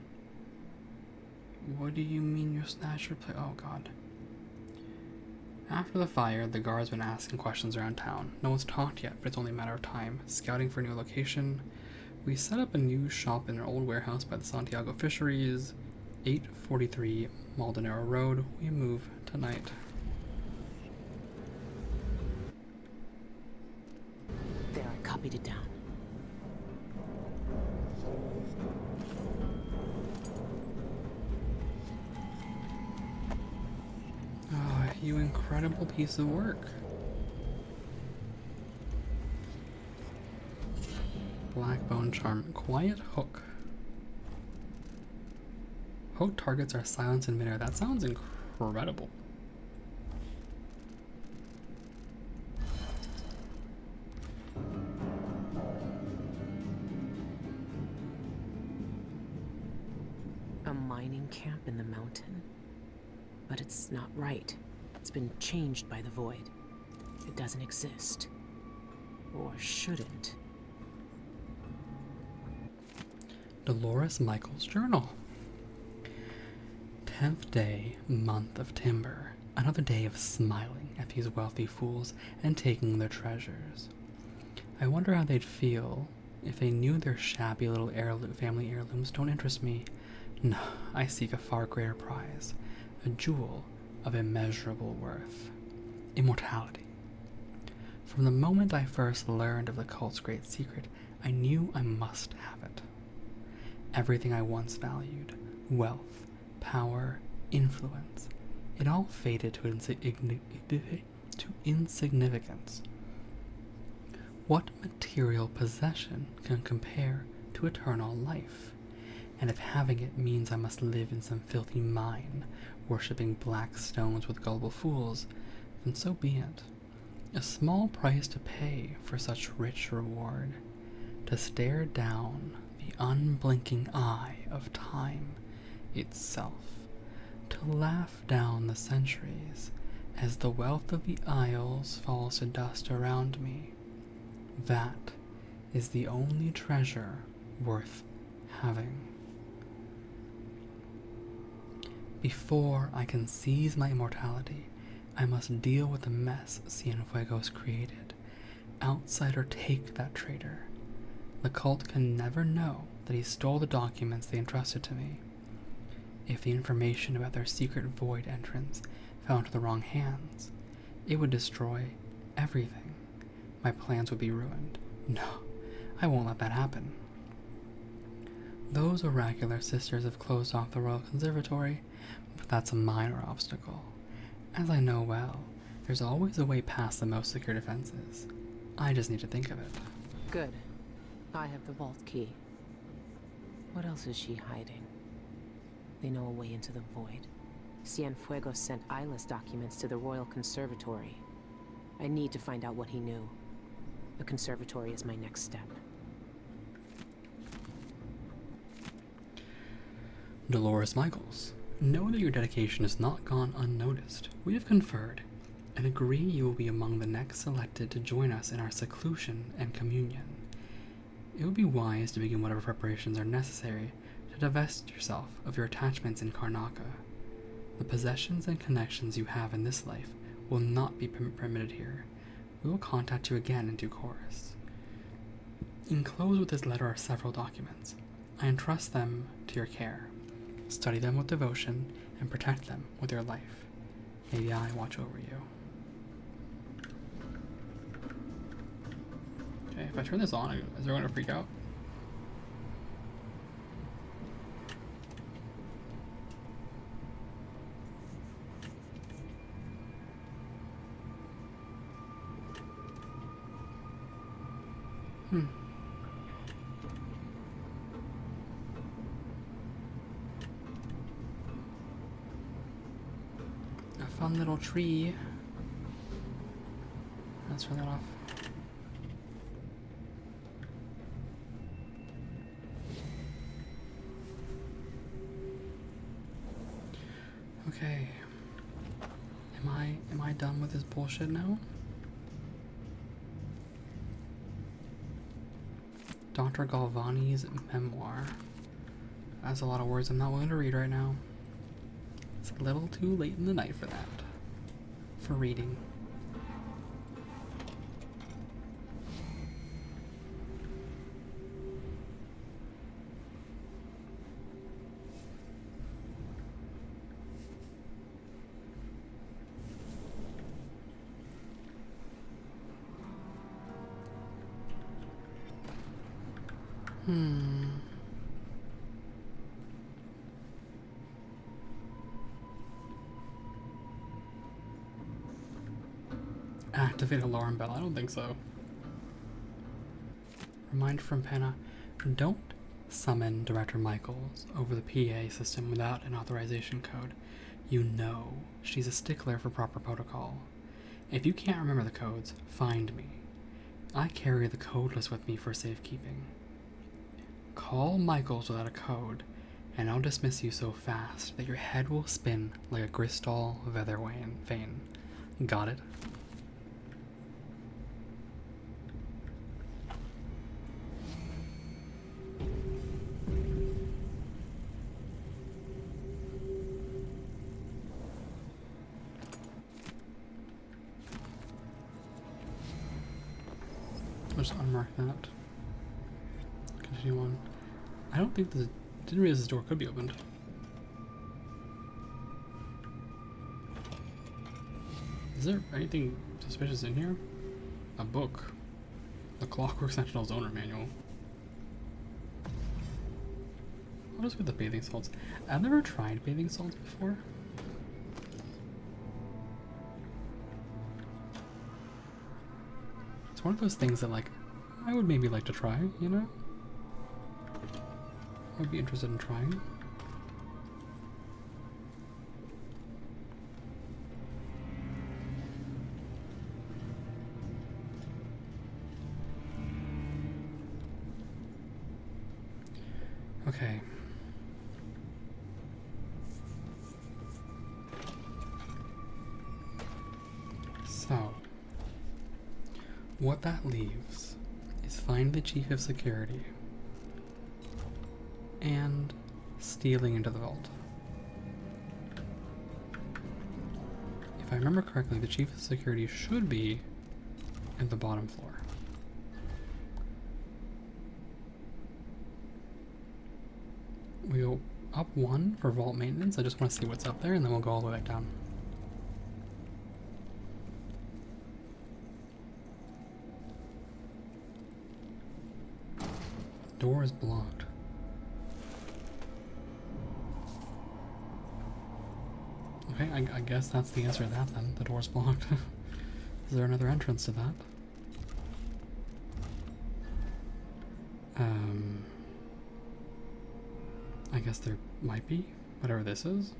What do you mean you'll snatch oh god. After the fire, the guards have been asking questions around town. No one's talked yet, but it's only a matter of time. Scouting for a new location. We set up a new shop in an old warehouse by the Santiago Fisheries, 843 Maldonado Road. We move tonight. There, I copied it down. Oh, you incredible piece of work. Blackbone charm. Quiet hook. Hook targets are silenced in midair. That sounds incredible. A mining camp in the mountain? But it's not right. It's been changed by the void. It doesn't exist. Or shouldn't. Dolores Michael's journal. 10th day, month of timber. Another day of smiling at these wealthy fools and taking their treasures. I wonder how they'd feel if they knew their shabby little family heirlooms don't interest me. No, I seek a far greater prize. A jewel of immeasurable worth. Immortality. From the moment I first learned of the cult's great secret, I knew I must have it. Everything I once valued, wealth, power, influence, it all faded to insignificance. What material possession can compare to eternal life? And if having it means I must live in some filthy mine, worshipping black stones with gullible fools, then so be it. A small price to pay for such rich reward, to stare down the unblinking eye of time itself, to laugh down the centuries as the wealth of the isles falls to dust around me. That is the only treasure worth having. Before I can seize my immortality, I must deal with the mess Cienfuegos created. Outsider take that traitor. The cult can never know that he stole the documents they entrusted to me. If the information about their secret void entrance fell into the wrong hands, it would destroy everything. My plans would be ruined. No, I won't let that happen. Those oracular sisters have closed off the Royal Conservatory, but that's a minor obstacle. As I know well, there's always a way past the most secure defenses. I just need to think of it. Good. I have the vault key. What else is she hiding? They know a way into the void. Cienfuegos sent Isla's documents to the Royal Conservatory. I need to find out what he knew. The conservatory is my next step. Dolores Michaels, know that your dedication has not gone unnoticed. We have conferred and agree you will be among the next selected to join us in our seclusion and communion. It would be wise to begin whatever preparations are necessary to divest yourself of your attachments in Karnaca. The possessions and connections you have in this life will not be permitted here. We will contact you again in due course. Enclosed with this letter are several documents. I entrust them to your care. Study them with devotion and protect them with your life. May the eye watch over you. Okay, if I turn this on, is everyone gonna freak out? A fun little tree. Let's turn that off. Okay. Am I done with this bullshit now? Dr. Galvani's memoir. That's a lot of words I'm not willing to read right now. It's a little too late in the night for that. For reading. Activate alarm bell. I don't think so. Reminder from Penna. Don't summon Director Michaels over the PA system without an authorization code. You know she's a stickler for proper protocol. If you can't remember the codes, find me. I carry the code list with me for safekeeping. Call Michaels without a code, and I'll dismiss you so fast that your head will spin like a crystal feather vane. Got it? I'll just unmark that. Continue on. I don't think this. Didn't realize this door could be opened. Is there anything suspicious in here? A book. The Clockwork Sentinel's owner manual. What is with the bathing salts? I've never tried bathing salts before. It's one of those things that, like, I would maybe like to try, you know? I would be interested in trying. Okay. So, what that leaves is find the chief of security and stealing into the vault. If I remember correctly, the chief of security should be in the bottom floor. We go up one for vault maintenance. I just want to see what's up there, and then we'll go all the way back down. Door is blocked. Okay, I guess that's the answer to that then. The door's blocked. Is there another entrance to that? I guess there might be, whatever this is.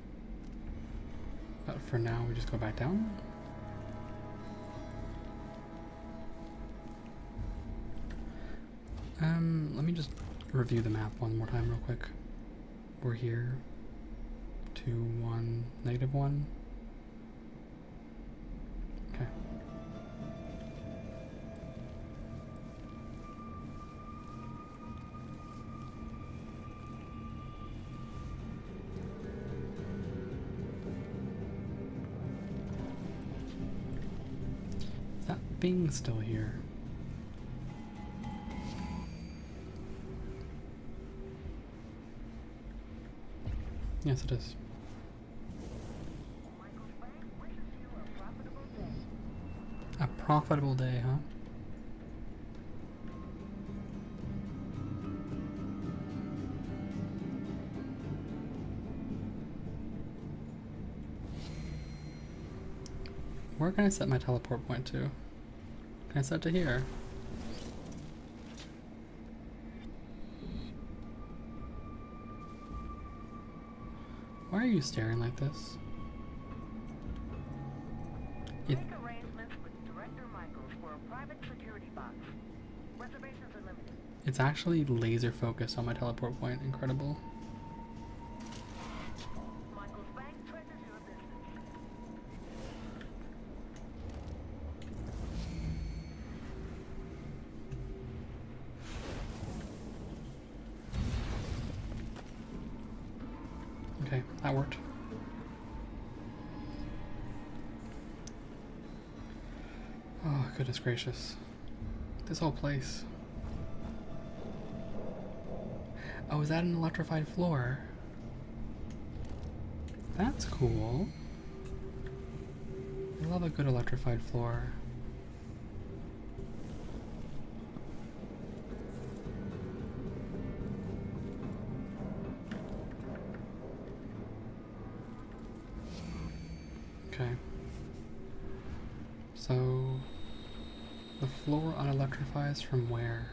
But for now, we just go back down. Let me just review the map one more time real quick. We're here. 2, 1, -1. Okay. Is that thing still here? Yes, it is. A profitable day, huh? Where can I set my teleport point to? Can I set to here? Why are you staring like this? Make arrangements with Director Michaels for a private security box. Reservations are limited. It's actually laser focused on my teleport point. Incredible. Michaels Bank treasures your Okay, that worked. Oh, goodness gracious. This whole place. Oh, is that an electrified floor? That's cool. I love a good electrified floor. Okay. So, the floor unelectrifies from where?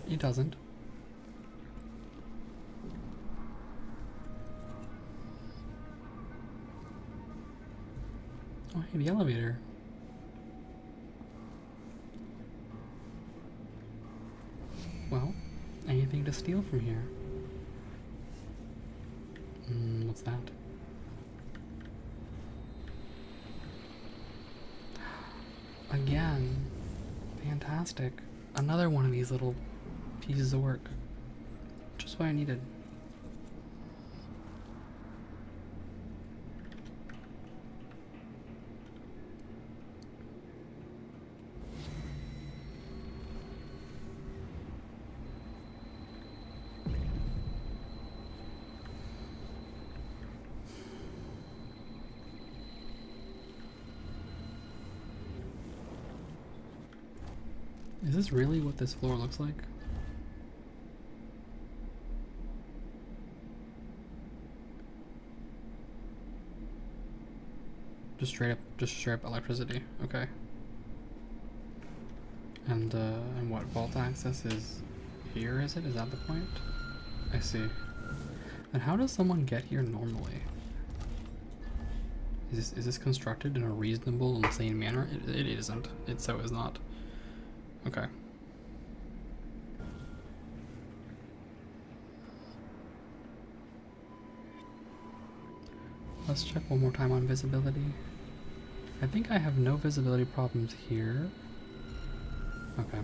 It doesn't. Oh, hey, the elevator. Well, anything to steal from here? What's that? Again. Fantastic. Another one of these little pieces of work. Just what I needed. Is this really what this floor looks like? Just straight up electricity. Okay. And what vault access is here? Is it? Is that the point? I see. And how does someone get here normally? Is this constructed in a reasonable, insane manner? It isn't. It so is not. Okay. Let's check one more time on visibility. I think I have no visibility problems here. Okay.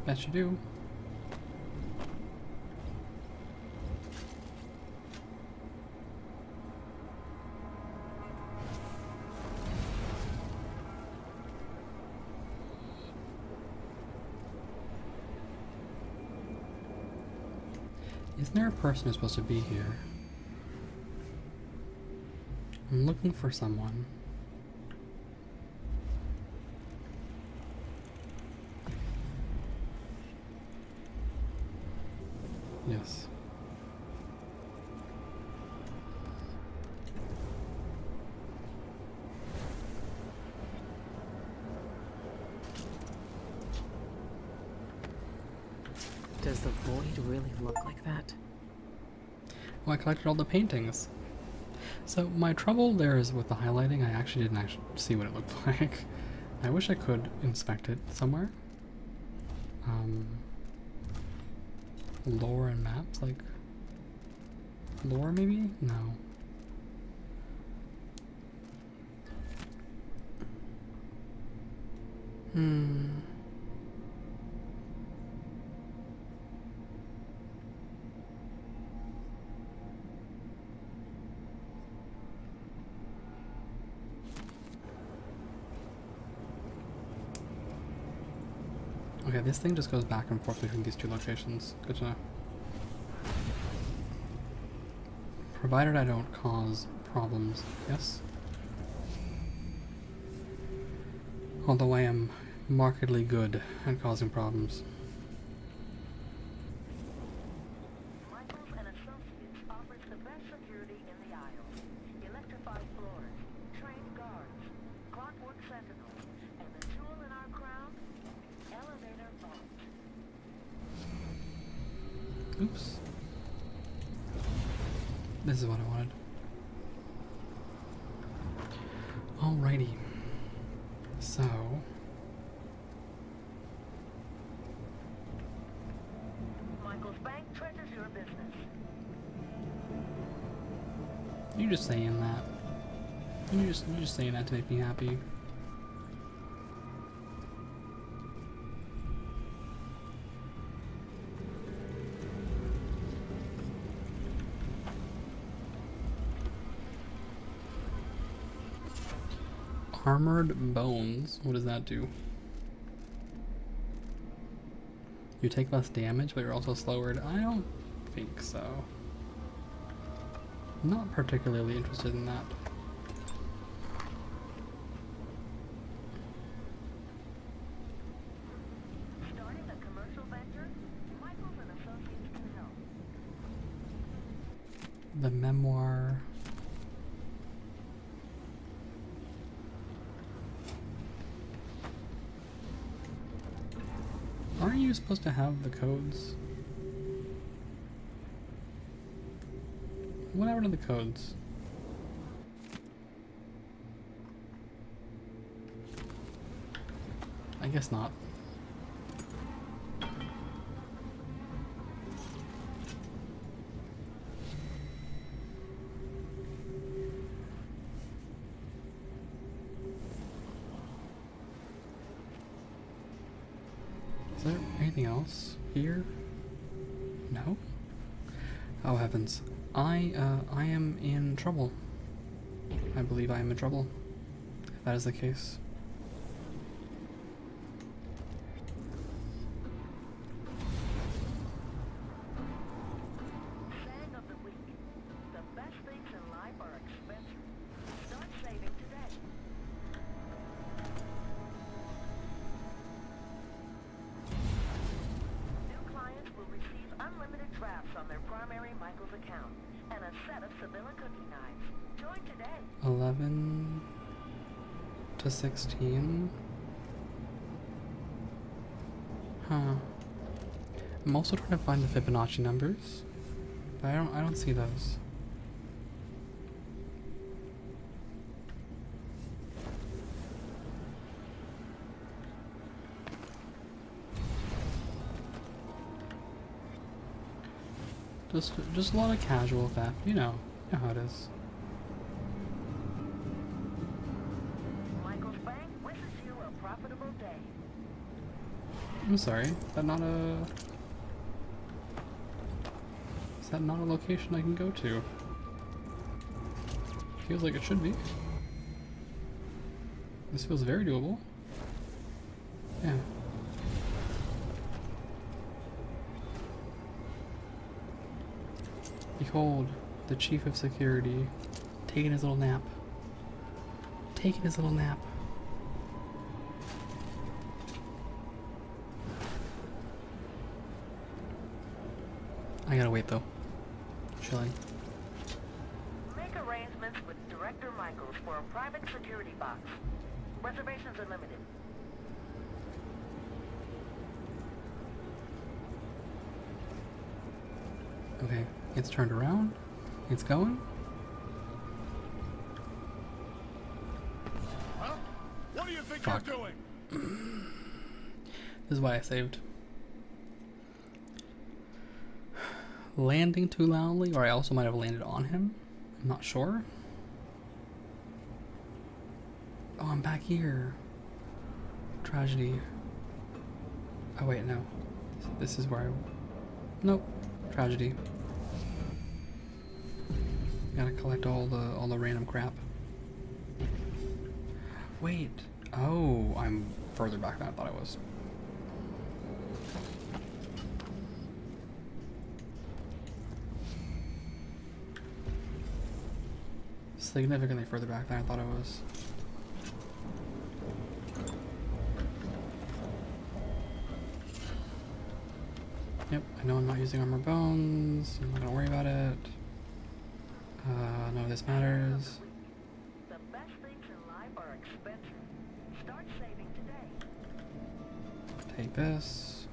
That should do. Isn't there a person who's supposed to be here? I'm looking for someone. Yes. Does the void really look like that? Well, I collected all the paintings. So my trouble there is with the highlighting, I actually didn't see what it looked like. I wish I could inspect it somewhere. Lore and maps, like lore maybe? No. Okay, this thing just goes back and forth between these two locations. Good to know. Provided I don't cause problems, yes? Although I am markedly good at causing problems. Michaels and Associates offers the best security in the aisles. Electrified floors, trained guards, clockwork sentinels, and the jewel in our crown, elevator vault. Oops. This is what I wanted. Alrighty. So, business. You're just saying that. You're just saying that to make me happy. Armored bones. What does that do? You take less damage, but you're also slower. I don't think so. I'm not particularly interested in that. Starting a commercial venture? Michaels and Associates can help. The memoir. Aren't you supposed to have the codes? What happened to the codes? I guess not. Is there anything else here? No? Oh heavens. I am in trouble. I believe I am in trouble. If that is the case. Saying of the week. The best things in life are expensive. Start saving today. New clients will receive unlimited drafts on their primary Michaels account and a set of Sevilla cookie knives. Join today. 11 to 16. Huh. I'm also trying to find the Fibonacci numbers, but I don't see those. Just a lot of casual theft, you know how it is. Michaels Bank wishes you a profitable day. I'm sorry, is that not a location I can go to? Feels like it should be. This feels very doable. Yeah. Behold, the chief of security, taking his little nap. Taking his little nap. I gotta wait though. Chilling. Make arrangements with Director Michaels for a private security box. Reservations are limited. Okay, it's turned around. It's going. Huh? What do you think Fuck. you're doing? This is why I saved. Landing too loudly, or I also might have landed on him. I'm not sure. Oh, I'm back here. Tragedy. Oh wait, no. This is where I... Nope. Tragedy. Gotta collect all the random crap. Wait. Oh, I'm further back than I thought I was. Significantly further back than I thought I was. Yep, I know I'm not using armor bones. I'm not gonna worry about it. None of this matters. The best things in life are expensive. Start saving today. Take this.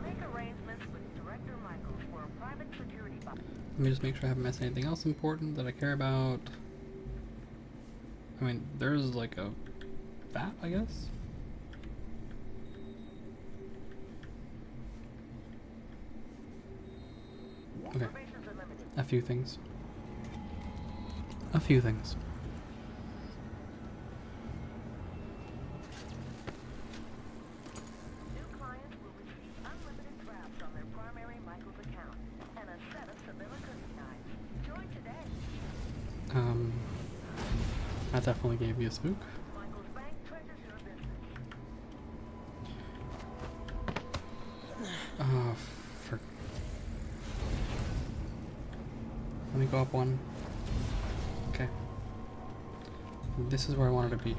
Make arrangements with Director Michaels for a private security box. Let me just make sure I haven't missed anything else important that I care about. I mean, there's like a vat, I guess? Okay. A few things. A few things. New clients will receive unlimited drafts on their primary Michael's account and a set of Sevilla cookie knives. Join today. That definitely gave me a spook. Michael's Bank treasures your business. Oh, let me go up one. Okay. This is where I wanted to be.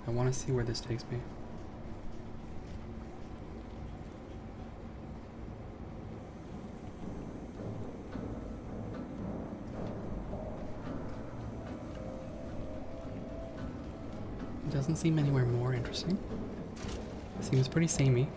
I want to see where this takes me. It doesn't seem anywhere more interesting. It seems pretty samey.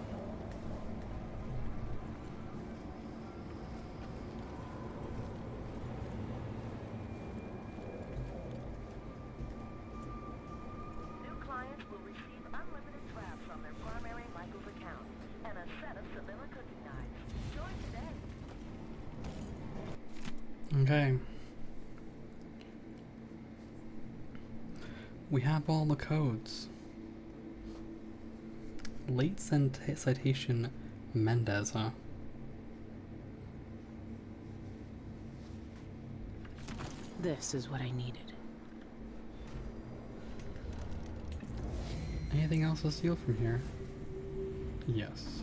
Okay. We have all the codes. Late citation Mendez, huh? This is what I needed. Anything else to steal from here? Yes.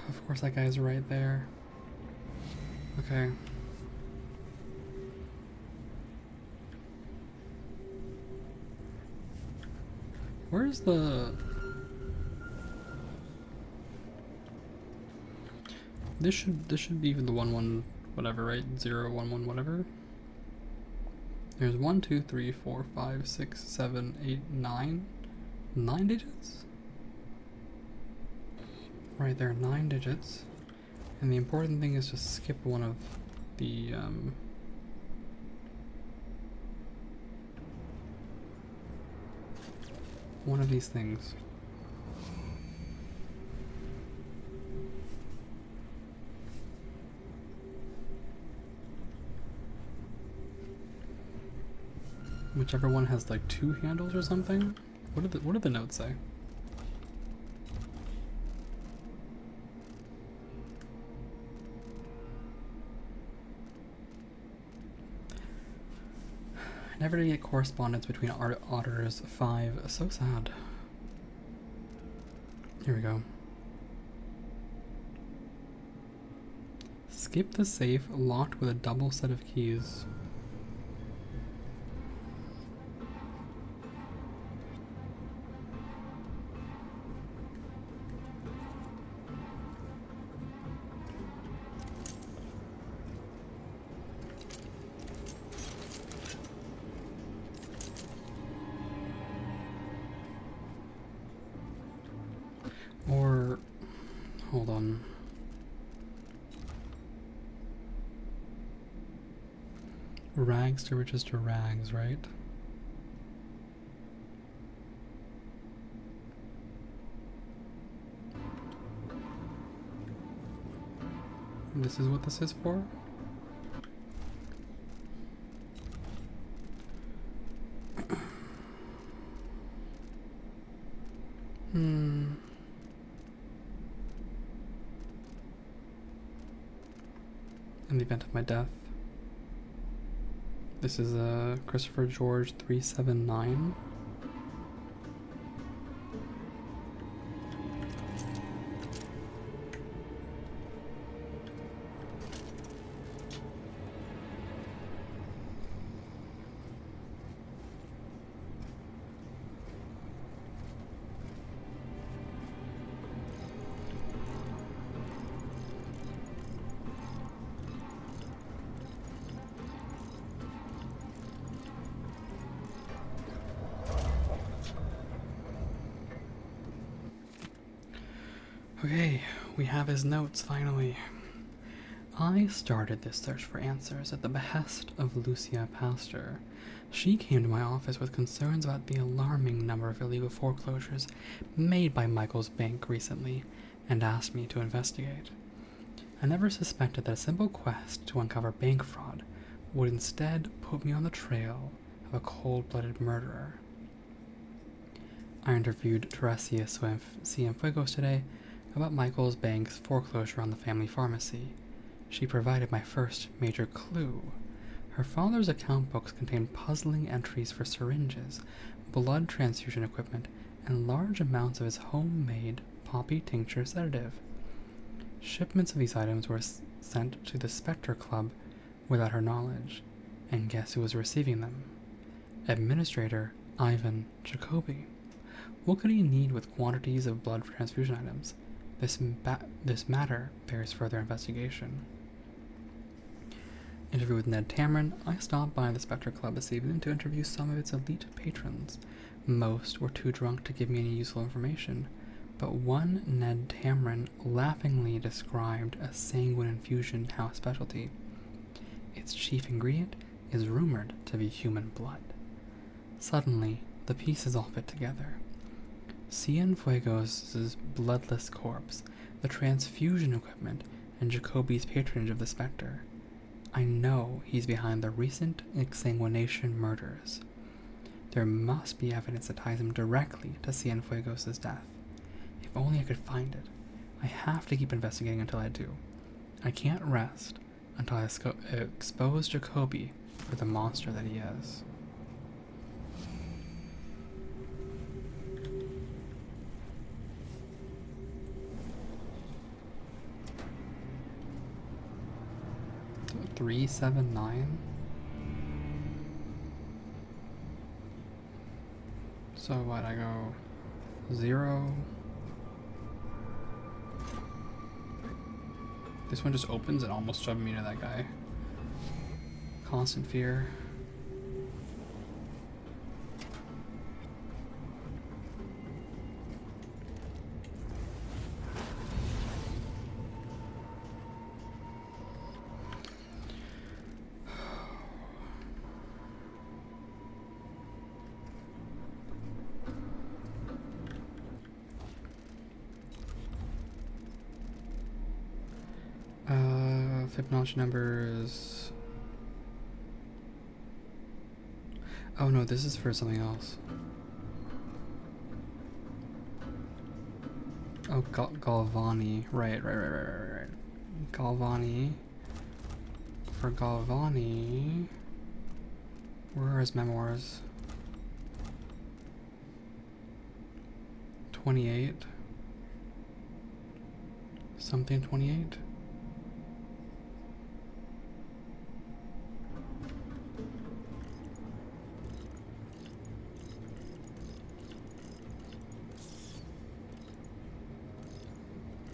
Of course, that guy's right there. Okay. Where's the... This should be even the 1-1 whatever, right? 0-1-1 whatever. There's 1, 2, 3, 4, 5, 6, 7, 8, 9. 9 digits? Right, there are 9 digits. And the important thing is to skip one of the one of these things. Whichever one has like 2 handles or something. What did the notes say? Never to get correspondence between auditors. 5. So sad. Here we go. Skip the safe locked with a double set of keys. Or, hold on. Rags to riches to rags, right? This is what this is for? In the event of my death. This is Christopher George 379. Okay, we have his notes finally. I started this search for answers at the behest of Lucia Pastor. She came to my office with concerns about the alarming number of illegal foreclosures made by Michael's bank recently and asked me to investigate. I never suspected that a simple quest to uncover bank fraud would instead put me on the trail of a cold-blooded murderer. I interviewed Teresia Cienfuegos today about Michael's bank's foreclosure on the family pharmacy. She provided my first major clue. Her father's account books contained puzzling entries for syringes, blood transfusion equipment, and large amounts of his homemade poppy tincture sedative. Shipments of these items were sent to the Spectre Club without her knowledge, and guess who was receiving them? Administrator Ivan Jacoby. What could he need with quantities of blood transfusion items? This matter bears further investigation. Interview with Ned Tamron. I stopped by the Spectre Club this evening to interview some of its elite patrons. Most were too drunk to give me any useful information, but one Ned Tamron laughingly described a sanguine infusion house specialty. Its chief ingredient is rumored to be human blood. Suddenly, the pieces all fit together. Cienfuegos' bloodless corpse, the transfusion equipment, and Jacoby's patronage of the Spectre. I know he's behind the recent exsanguination murders. There must be evidence that ties him directly to Cienfuegos' death. If only I could find it. I have to keep investigating until I do. I can't rest until I expose Jacoby for the monster that he is. $379. So what? I go 0. This one just opens and almost shoved me to that guy. Constant fear. Fibonacci numbers. Oh no, this is for something else. Oh, Galvani. Right. Galvani. For Galvani. Where are his memoirs? 28. Something 28.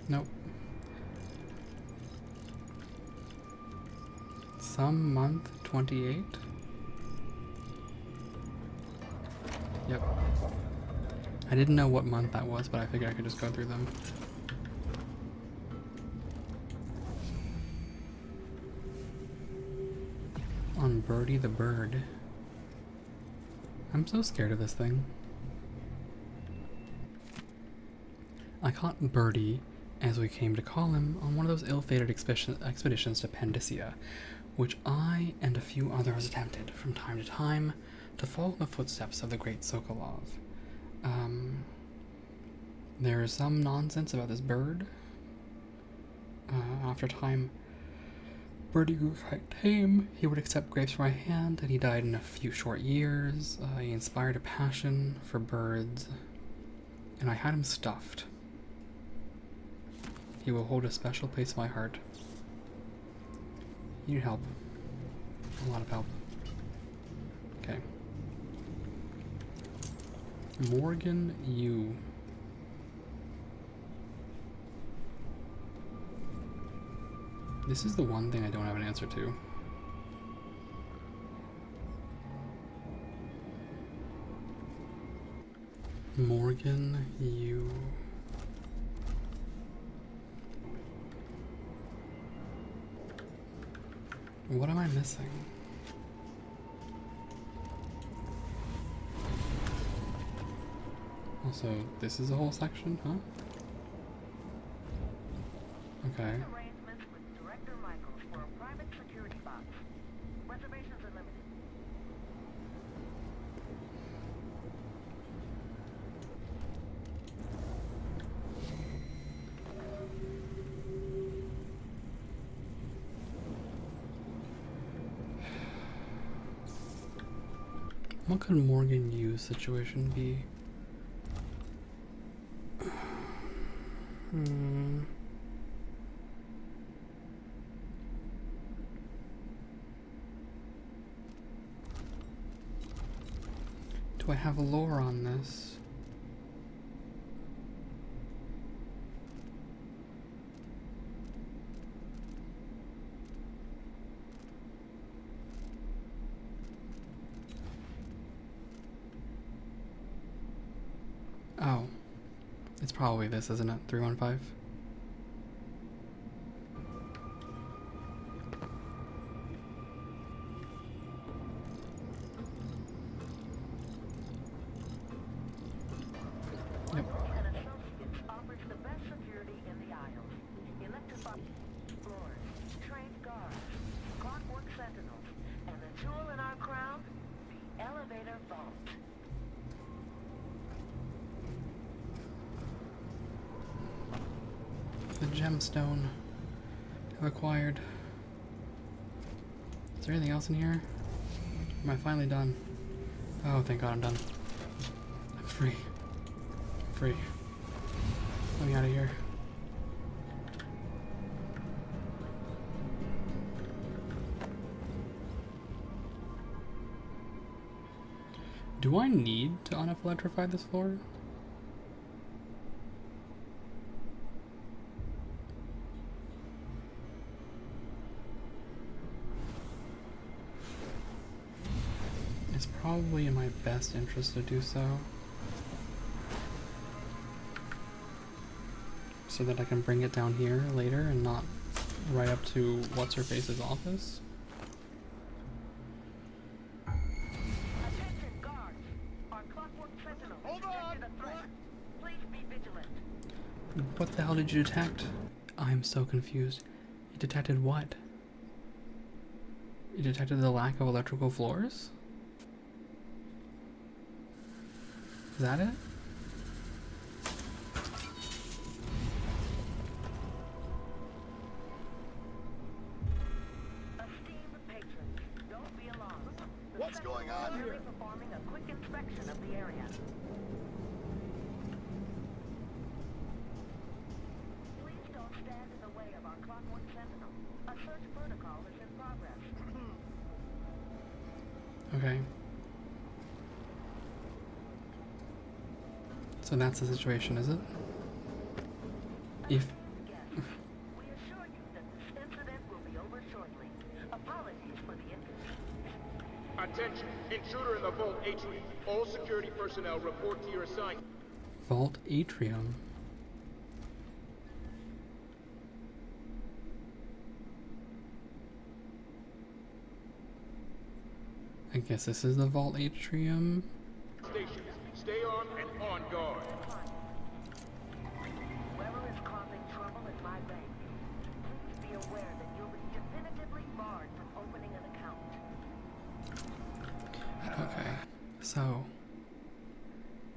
Nope. Some month 28. Yep. I didn't know what month that was, but I figured I could just go through them. On Birdie the Bird. I'm so scared of this thing. I caught Birdie, as we came to call him, on one of those ill-fated expeditions to Pandysia, which I and a few others attempted from time to time to follow the footsteps of the great Sokolov. There is some nonsense about this bird. After time, Birdie grew quite tame. He would accept grapes from my hand, and he died in a few short years. He inspired a passion for birds, and I had him stuffed. He will hold a special place in my heart. You need help. A lot of help. Okay. Morgan Yu. This is the one thing I don't have an answer to. Morgan Yu. What am I missing? Also, this is a whole section, huh? Okay. Arrangements with Director Michaels for a private security box. Reservations are limited. What could Morgan Yu's situation be? Do I have lore on this? Oh. It's probably this, isn't it? 315? Yep. An associate offers the best security in the aisles. Electrified floors, trained guards, clockwork sentinels, and the jewel in our crown, the elevator vault. The gemstone I've acquired. Is there anything else in here? Am I finally done? Oh, thank God I'm done. I'm free. I'm free. Let me out of here. Do I need to unelectrify this floor? It's probably in my best interest to do so. So that I can bring it down here later and not right up to what's-her-face's office. Attention guards! Our clockwork sentinel detected a threat. Please be vigilant. What the hell did you detect? I'm so confused. It detected what? It detected the lack of electrical floors? Is that it? Esteemed patrons, don't be alarmed. What's going on here? Performing a quick inspection of the area. Please don't stand in the way of our clockwork sentinel. A search protocol is in progress. Okay. So that's the situation, is it? If... We assure you that this incident will be over shortly. Apologies for the inconvenience. Attention! Intruder in the vault atrium. All security personnel report to your assignment. Vault Atrium. I guess this is the Vault Atrium. Stations, stay armed and on guard. Whoever is causing trouble in my bank, please be aware that you'll be definitively barred from opening an account. Okay. So.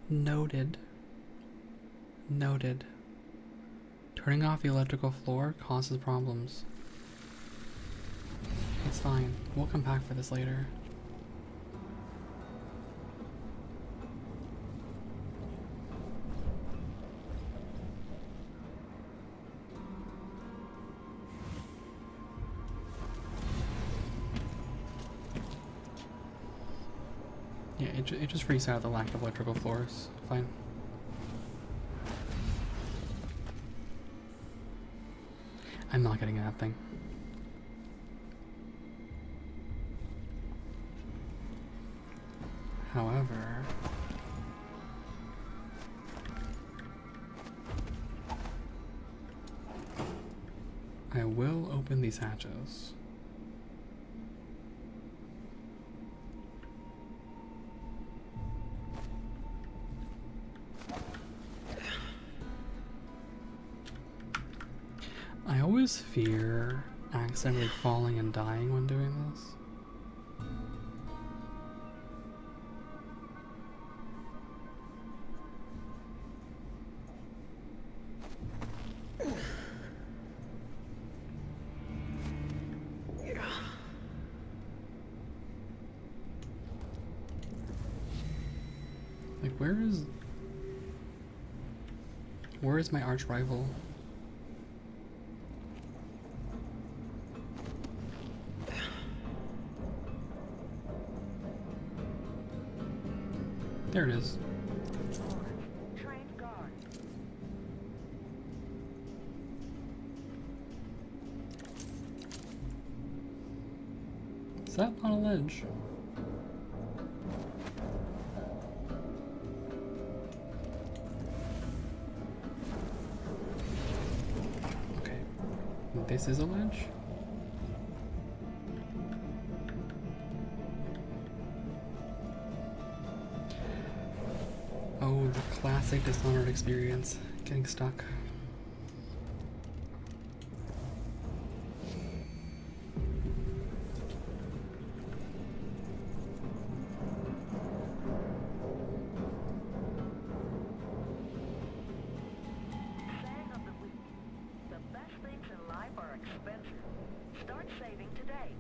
Noted. Noted. Turning off the electrical floor causes problems. It's fine. We'll come back for this later. Yeah, it just freaks out the lack of electrical floors. Fine. I'm not getting that thing. However... I will open these hatches. always fear accidentally falling and dying when doing this? Like, where is my arch rival? There it is. Trained guard. Is that not a ledge? Okay. This is a ledge? Oh, the classic Dishonored experience. Getting stuck. Saying of the week. The best things in life are expensive. Start saving today.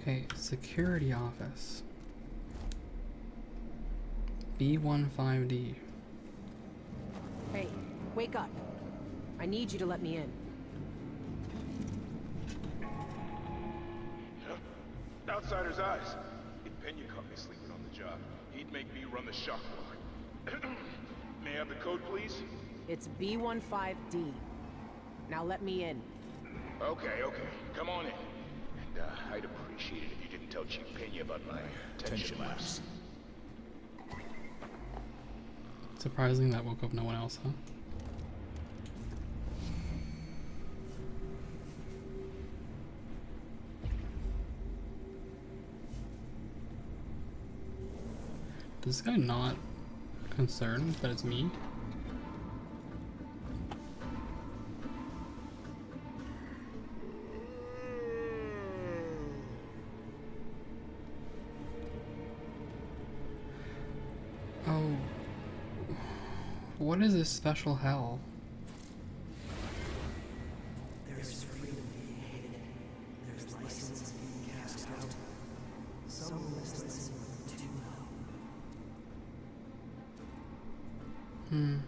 Okay, security office. B15D. Hey, wake up. I need you to let me in. Outsider's eyes. If Pena caught me sleeping on the job, he'd make me run the shop floor. May I have the code, please? It's B15D. Now let me in. Okay. Come on in. And I'd appreciate it if you didn't tell Chief Pena about my attention lapse. Surprising that woke up no one else, huh? Is this guy not concerned that it's me? Oh. What is this special hell? There's freedom being hidden. There's license being cast out. Some listen too low.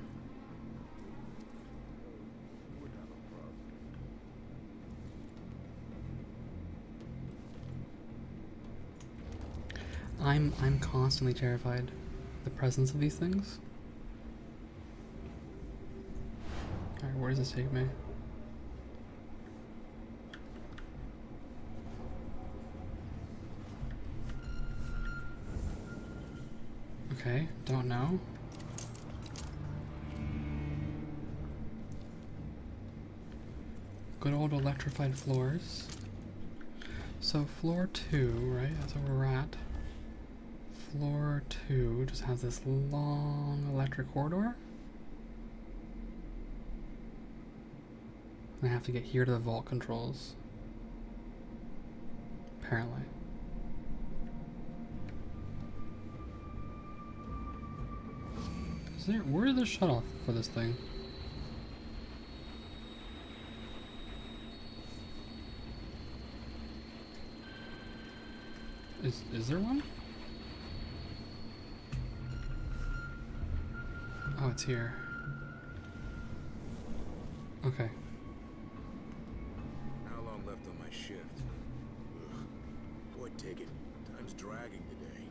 I'm constantly terrified. The presence of these things. Alright, where does this take me? Okay, don't know. Good old electrified floors. So floor 2, right? That's where we're at. Floor 2 just has this long electric corridor. I have to get here to the vault controls. Apparently. Where is the shut off for this thing? Is there one? Oh, it's here. Okay. How long left on my shift? Ugh. Boy, take it. Time's dragging today.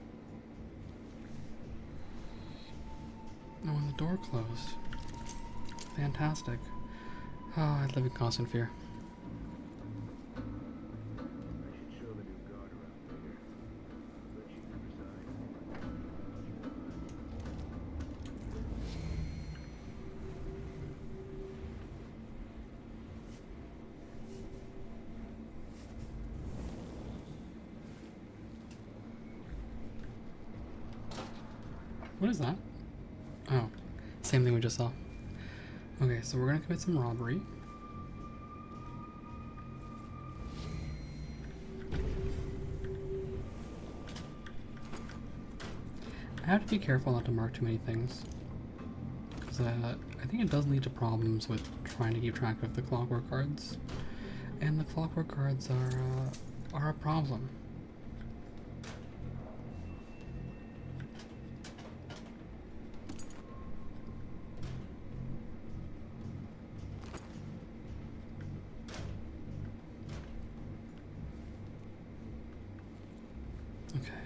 Oh, and the door closed. Fantastic. Oh, I live in constant fear. What is that? Oh, same thing we just saw. Okay, so we're gonna commit some robbery. I have to be careful not to mark too many things, because I think it does lead to problems with trying to keep track of the clockwork guards, and the clockwork guards are a problem.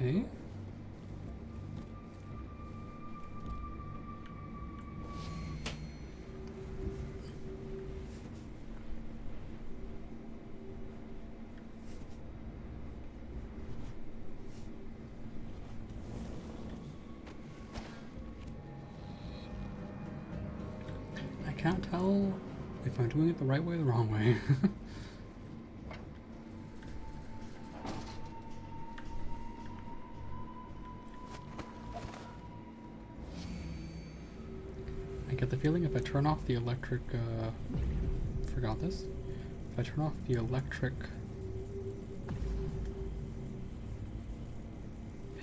Okay. I can't tell if I'm doing it the right way or the wrong way. I get the feeling if I turn off the electric, forgot this. If I turn off the electric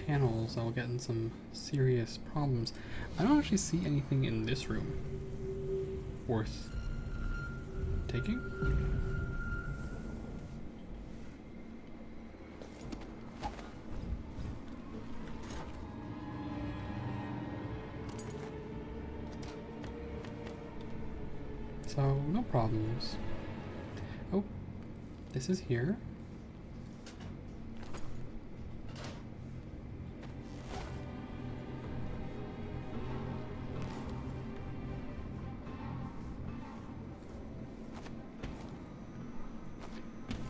panels, I'll get in some serious problems. I don't actually see anything in this room worth taking. So, no problems. Oh, this is here.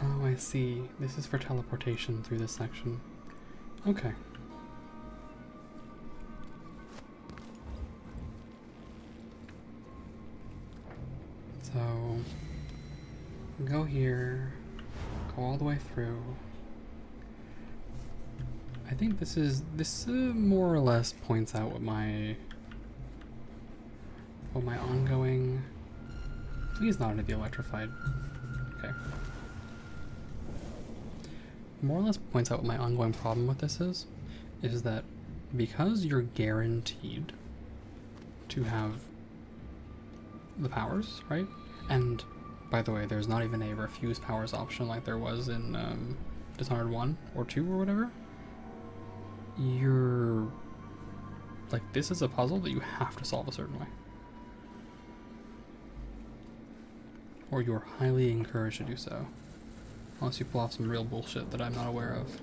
Oh, I see. This is for teleportation through this section. Okay. So, go here, go all the way through. I think this more or less points out what my ongoing. Please not into the electrified. Okay. More or less points out what my ongoing problem with this is that because you're guaranteed to have the powers, right? And by the way, there's not even a refuse powers option like there was in Dishonored 1 or 2 or whatever. You're like, this is a puzzle that you have to solve a certain way, or you're highly encouraged to do so, unless you pull off some real bullshit that I'm not aware of.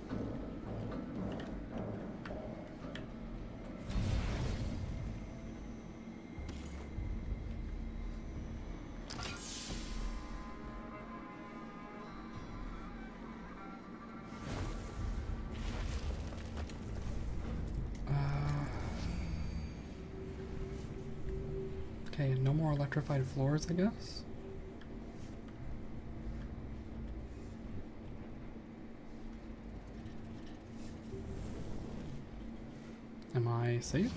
Okay, no more electrified floors, I guess. Am I safe?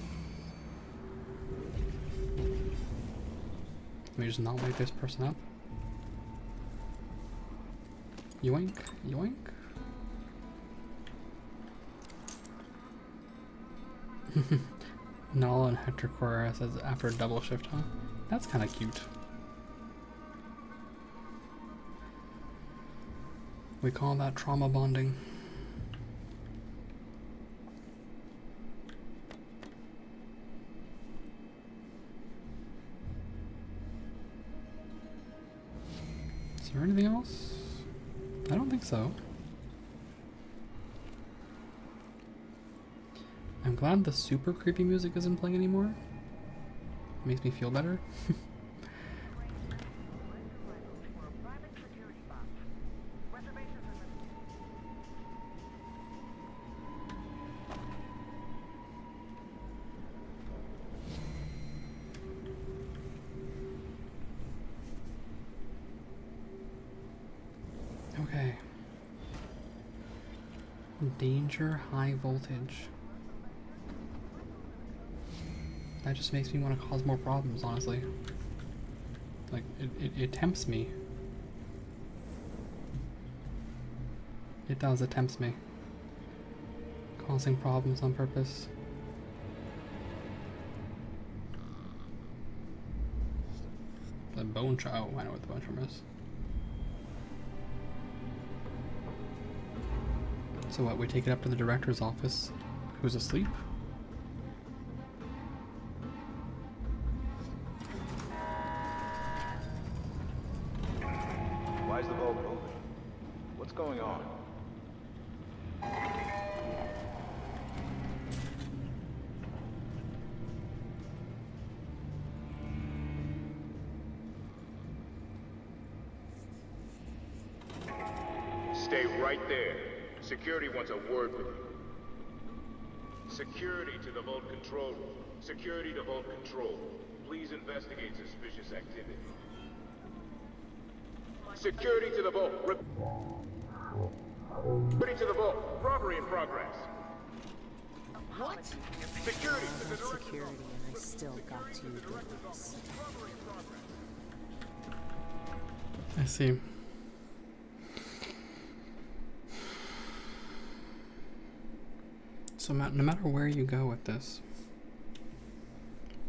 Let me just not wake this person up. Yoink, yoink. Nala and Hector Correa says after a double shift, huh? That's kind of cute. We call that trauma bonding. Is there anything else? I don't think so. I'm glad the super creepy music isn't playing anymore. Makes me feel better. Okay. Danger high voltage. That just makes me want to cause more problems, honestly. Like, it tempts me. It does, it tempts me. Causing problems on purpose. bone charm. Oh, I know what the bone charm is. So what, we take it up to the director's office, who's asleep? Why is the vault moving? What's going on? Stay right there. Security wants a word with you. Security to the vault control room. Security to vault control. Please investigate suspicious activity. Security to the vault. Security to the vault. Robbery in progress. What? Security to the director's Security, and I still got to you guys. I see. So no matter where you go with this,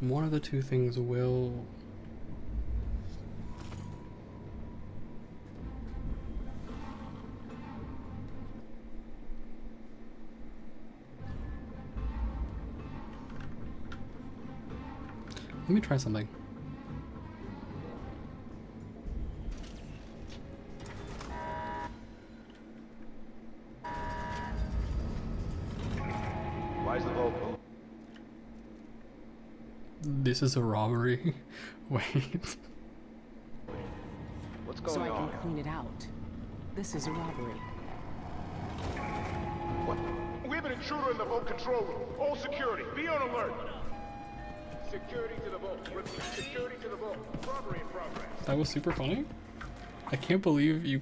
one of the two things will let me try something. Why is the vault moving? This is a robbery. Wait. What's So going I on? can clean it out. This is a robbery. What? We have an intruder in the vault control room. All security, be on alert. Security to the vault. Security to the vault. Robbery in progress. That was super funny. I can't believe you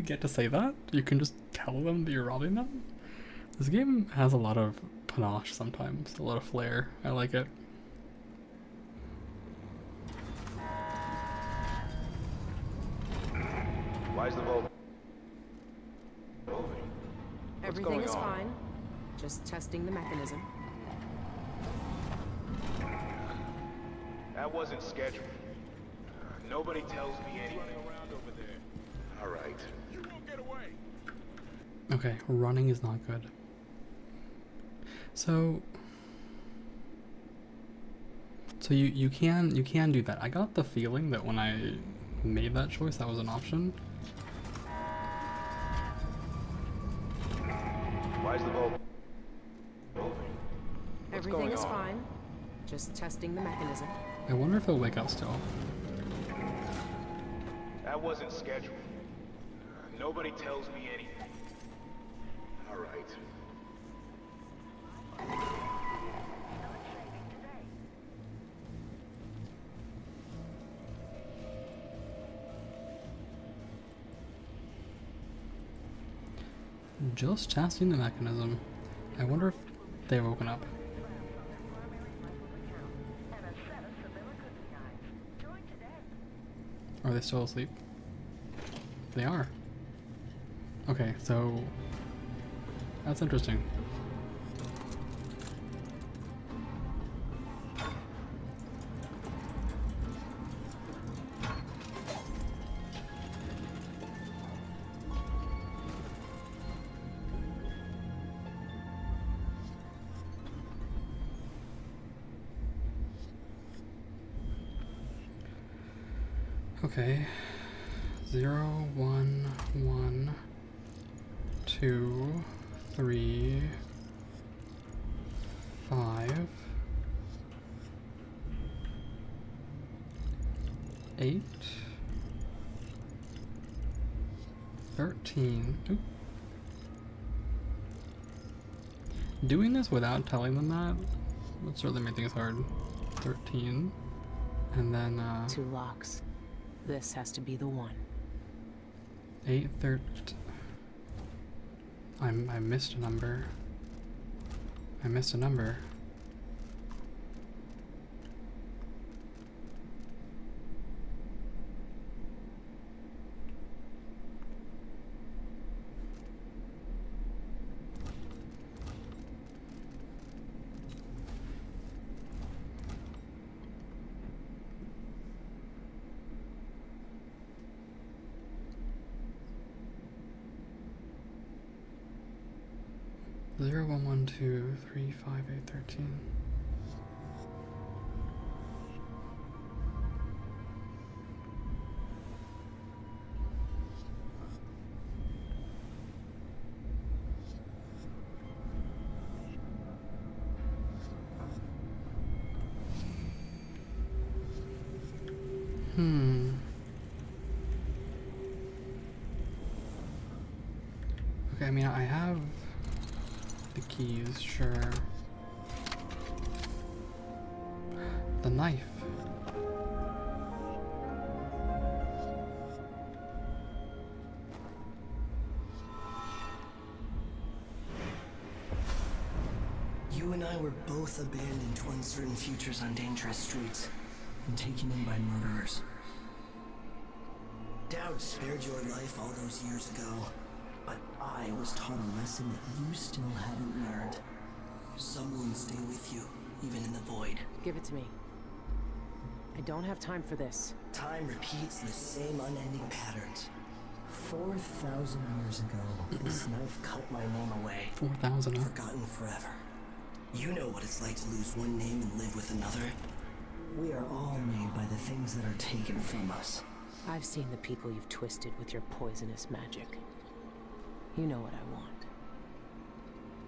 get to say that. You can just tell them that you're robbing them. This game has a lot of panache sometimes, a lot of flair. I like it. Why is the vault moving? Everything going is on? fine. Just testing the mechanism. That wasn't scheduled. Nobody tells me anything around over there. All right. You won't get away. Okay, running is not good. So you can do that. I got the feeling that when I made that choice, that was an option. Why is the vault moving? What's Everything going is on? fine. Just testing the mechanism. I wonder if he'll wake up still. That wasn't scheduled. Nobody tells me anything. All right. Just testing the mechanism. I wonder if they've woken up. Are they still asleep? They are. Okay, so that's interesting. Okay, 0, 1, 1, 2, 3, 5, 8, 13. Oop. Doing this without telling them that would certainly make things hard. 13, and then 2 locks. This has to be the one. 8, 13. I missed a number. I missed a number. 0, 1, 1, 2, 3, 5, 8, 13. Okay, I mean, I have the keys, sure. The knife. You and I were both abandoned to uncertain futures on dangerous streets and taken in by murderers. Dowd spared your life all those years ago, but I was taught a lesson that you still haven't learned. Some wounds stay with you, even in the void. Give it to me. I don't have time for this. Time repeats the same unending patterns. 4,000 years ago, this knife cut my name away. 4,000, huh? Forgotten forever. You know what it's like to lose one name and live with another. We are all made by the things that are taken from us. I've seen the people you've twisted with your poisonous magic. You know what I want.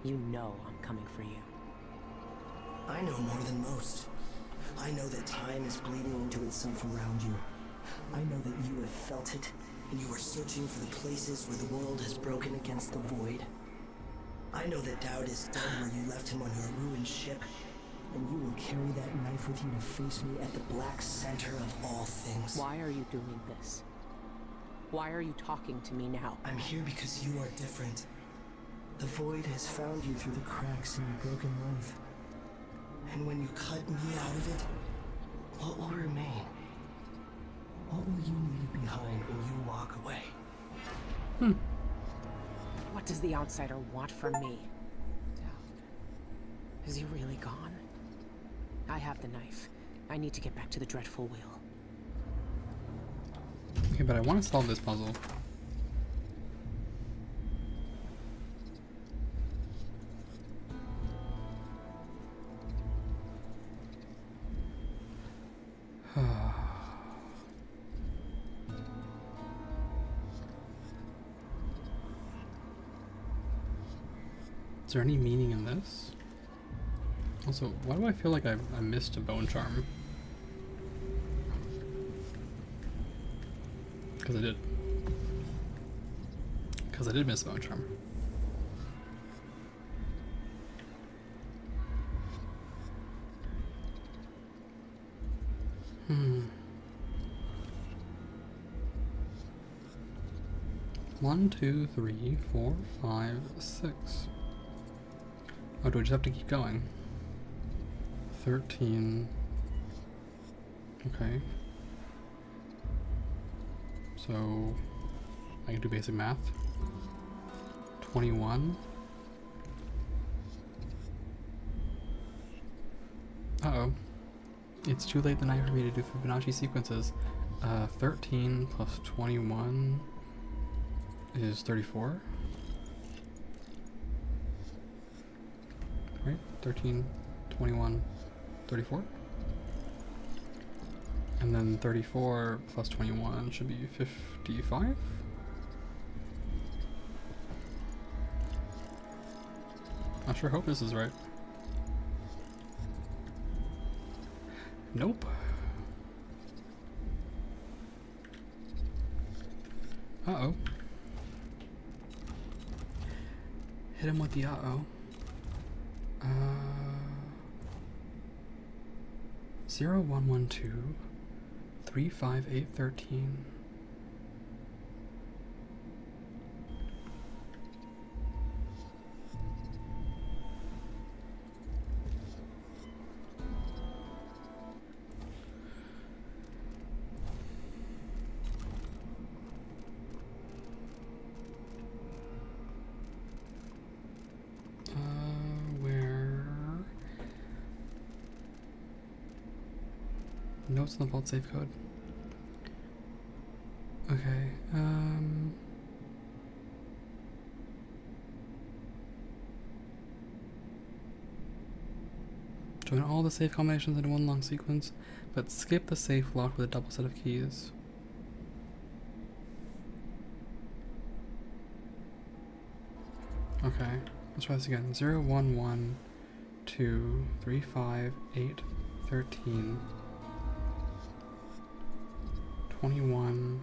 You know I'm coming for you. I know more than most. I know that time is bleeding into itself around you. I know that you have felt it, and you are searching for the places where the world has broken against the void. I know that Dowd is dead where you left him on your ruined ship, and you will carry that knife with you to face me at the black center of all things. Why are you doing this? Why are you talking to me now? I'm here because you are different. The void has found you through the cracks in your broken life. And when you cut me out of it, what will remain? What will you leave behind when you walk away? What does the outsider want from me? Is he really gone? I have the knife. I need to get back to the dreadful wheel. Okay, but I want to solve this puzzle. Is there any meaning in this? Also, why do I feel like I missed a bone charm? Because I did. Because I did miss a bone charm. One, two, three, 4, 5, 6. Oh, do I just have to keep going? 13. Okay. So, I can do basic math. 21. Uh-oh. It's too late in the night for me to do Fibonacci sequences. 13 plus 21 is 34. Right? 13, 21, 34. And then 34 plus 21 should be 55? I sure hope this is right. Nope. Uh-oh. Hit him with the uh-oh. 0, 1, 1, 2, 3, 5, 8, 13. Notes in the vault safe code. Okay, 1, Join all the safe combinations into one long sequence, but skip the safe locked with a double set of keys. Okay, let's try this again. 0, 1, 1, 2, 3, 5, 8, 13, 21,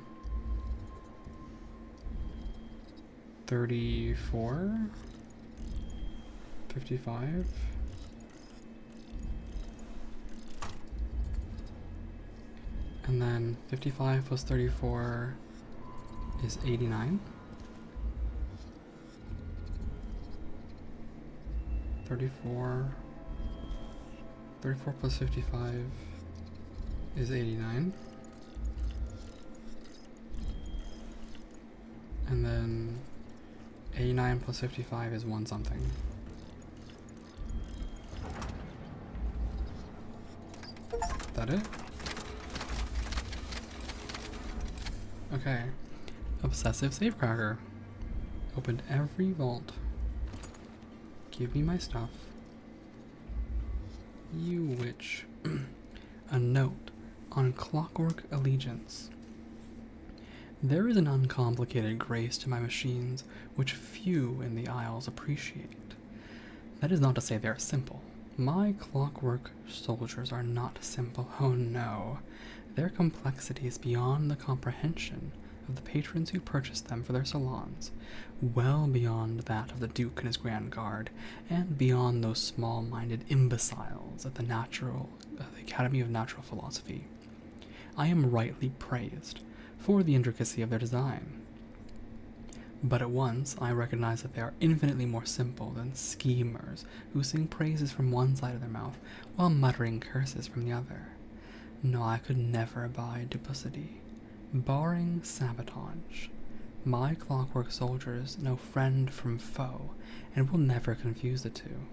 34, 55, and then 55 plus 34 is 89. 34 plus 55 is 89. And then 89 plus 55 is 1 something. Is that it? Okay. Obsessive safecracker. Opened every vault. Give me my stuff. You witch. A note on clockwork allegiance. There is an uncomplicated grace to my machines which few in the Isles appreciate. That is not to say they are simple. My clockwork soldiers are not simple, oh no. Their complexity is beyond the comprehension of the patrons who purchase them for their salons, well beyond that of the Duke and his Grand Guard, and beyond those small-minded imbeciles at the Academy of Natural Philosophy. I am rightly praised for the intricacy of their design, but at once I recognize that they are infinitely more simple than schemers who sing praises from one side of their mouth while muttering curses from the other. No, I could never abide duplicity. Barring sabotage, my clockwork soldiers know friend from foe and will never confuse the two.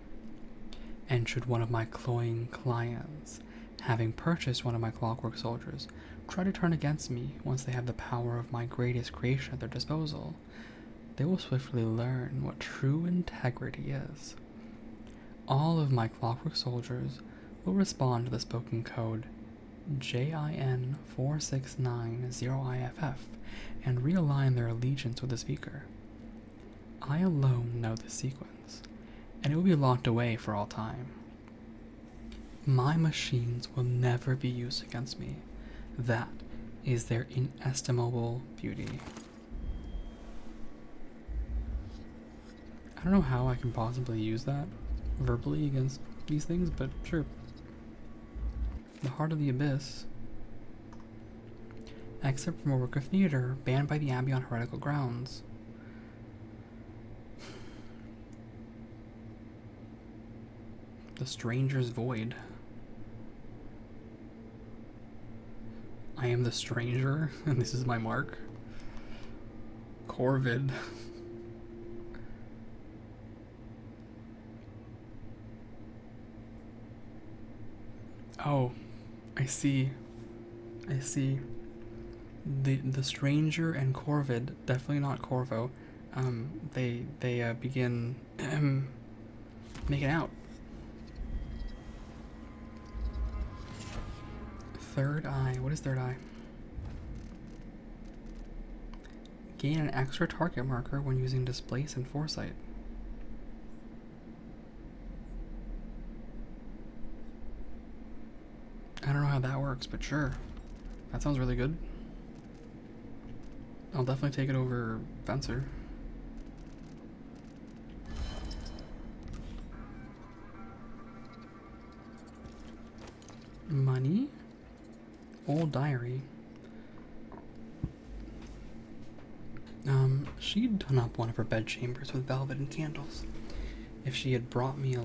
And should one of my cloying clients, having purchased one of my clockwork soldiers, try to turn against me once they have the power of my greatest creation at their disposal, they will swiftly learn what true integrity is. All of my clockwork soldiers will respond to the spoken code JIN 4690IFF and realign their allegiance with the speaker. I alone know this sequence, and it will be locked away for all time. My machines will never be used against me. That is their inestimable beauty. I don't know how I can possibly use that verbally against these things, but sure. The Heart of the Abyss. Except from a work of theater, banned by the Abbey on heretical grounds. The Stranger's Void. I am the stranger, and this is my mark. Corvid. Oh, I see. The stranger and Corvid, definitely not Corvo. They begin making out. Third eye. What is third eye? Gain an extra target marker when using displace and foresight. I don't know how that works, but sure. That sounds really good. I'll definitely take it over Fencer. Money. Old diary. She'd done up one of her bed chambers with velvet and candles. If she had brought me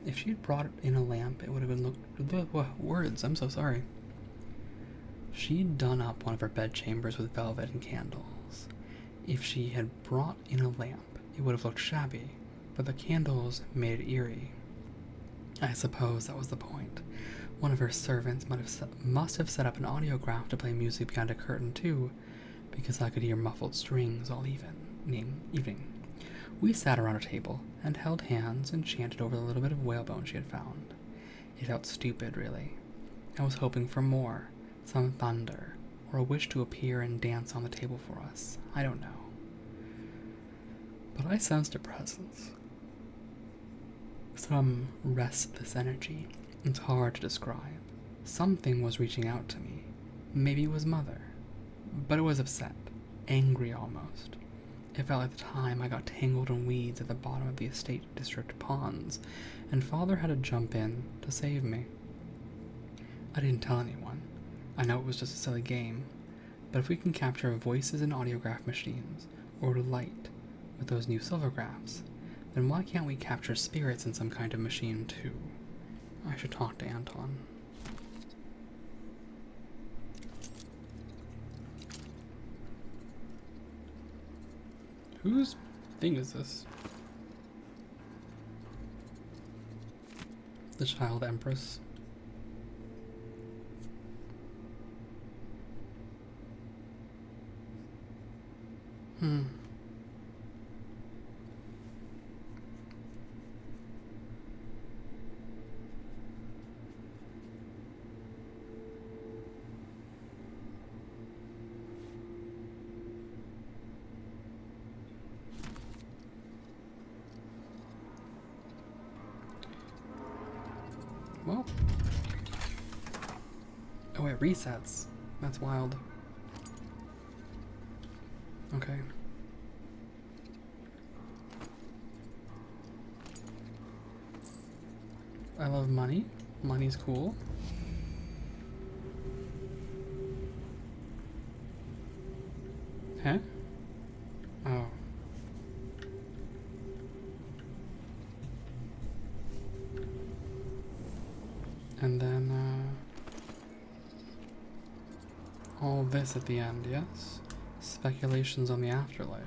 if she had brought in a lamp, it would have been words, I'm so sorry. She'd done up one of her bed chambers with velvet and candles. If she had brought in a lamp, it would have looked shabby, but the candles made it eerie. I suppose that was the point. One of her servants must have set up an audiograph to play music behind a curtain too, because I could hear muffled strings all evening. We sat around a table and held hands and chanted over the little bit of whalebone she had found. It felt stupid, really. I was hoping for more, some thunder, or a wish to appear and dance on the table for us. I don't know. But I sensed a presence. Some restless energy. It's hard to describe. Something was reaching out to me. Maybe it was Mother. But it was upset. Angry almost. It felt like the time I got tangled in weeds at the bottom of the estate district ponds, and Father had to jump in to save me. I didn't tell anyone. I know it was just a silly game, but if we can capture voices in audiograph machines, or light with those new silvergraphs, then why can't we capture spirits in some kind of machine too? I should talk to Anton. Whose thing is this? The Child Empress. Well. Oh, it resets. That's wild. Okay. I love money. Money's cool. Huh? Oh. And then, all this at the end, yes? Speculations on the afterlife.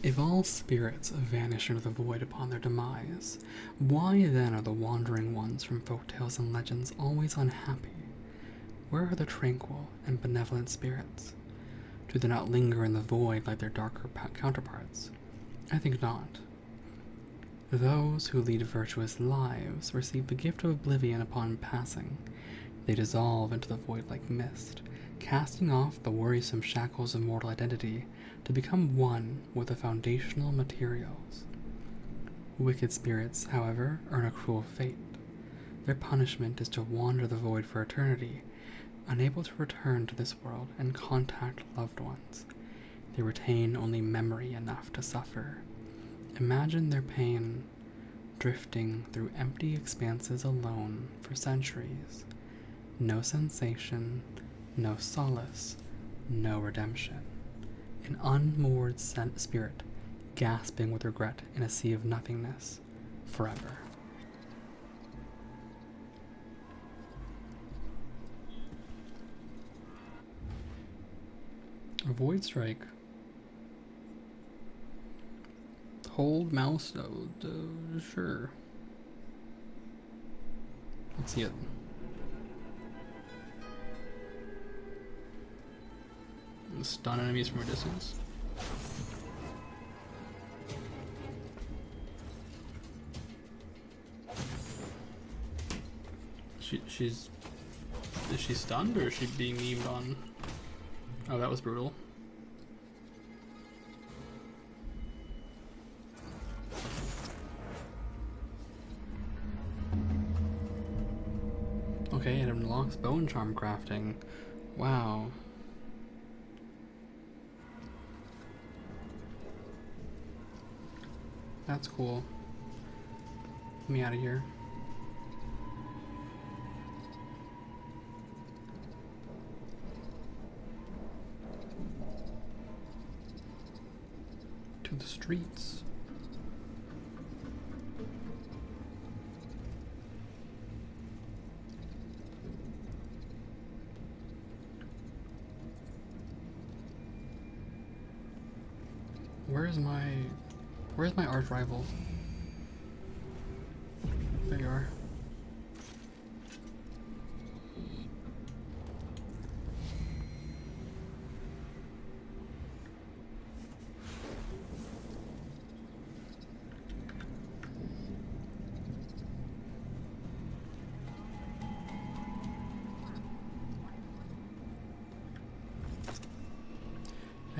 If all spirits vanish into the void upon their demise, why then are the wandering ones from folktales and legends always unhappy? Where are the tranquil and benevolent spirits? Do they not linger in the void like their darker counterparts? I think not. Those who lead virtuous lives receive the gift of oblivion upon passing. They dissolve into the void like mist, casting off the worrisome shackles of mortal identity to become one with the foundational materials. Wicked spirits, however, earn a cruel fate. Their punishment is to wander the void for eternity, unable to return to this world and contact loved ones. They retain only memory enough to suffer. Imagine their pain drifting through empty expanses alone for centuries. No sensation, no solace, no redemption. An unmoored spirit gasping with regret in a sea of nothingness forever. Void strike. Hold mouse. Sure. Let's see it. Stun enemies from a distance. Is she stunned or is she being memed on? Oh, that was brutal. Okay, it unlocks bone charm crafting. Wow. That's cool. Get me out of here. To the streets. Where's my arch rival? There you are.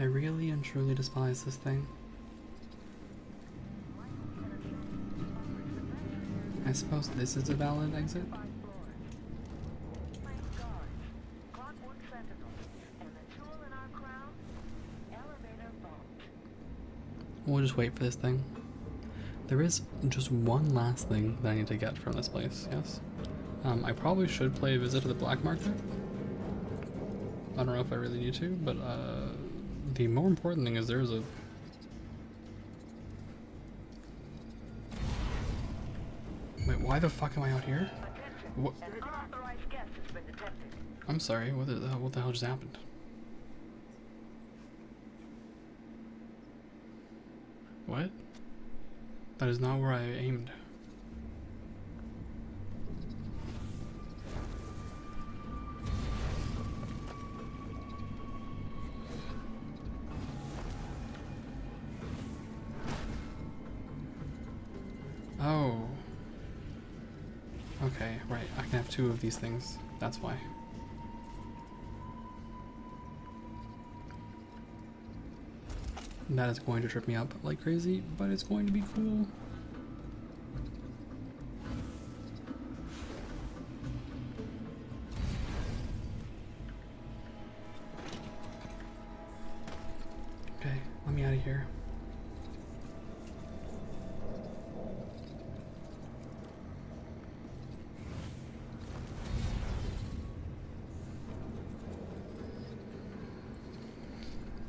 really and truly despise this thing. I suppose this is a valid exit? We'll just wait for this thing. There is just one last thing that I need to get from this place, yes? I probably should play a visit to the black market. I don't know if I really need to, but the more important thing is there's a... Wait, why the fuck am I out here? What? I'm sorry, what the hell just happened? What? That is not where I aimed. Oh. Okay, right. I can have two of these things. That's why. That is going to trip me up like crazy, but it's going to be cool. Okay, let me out of here.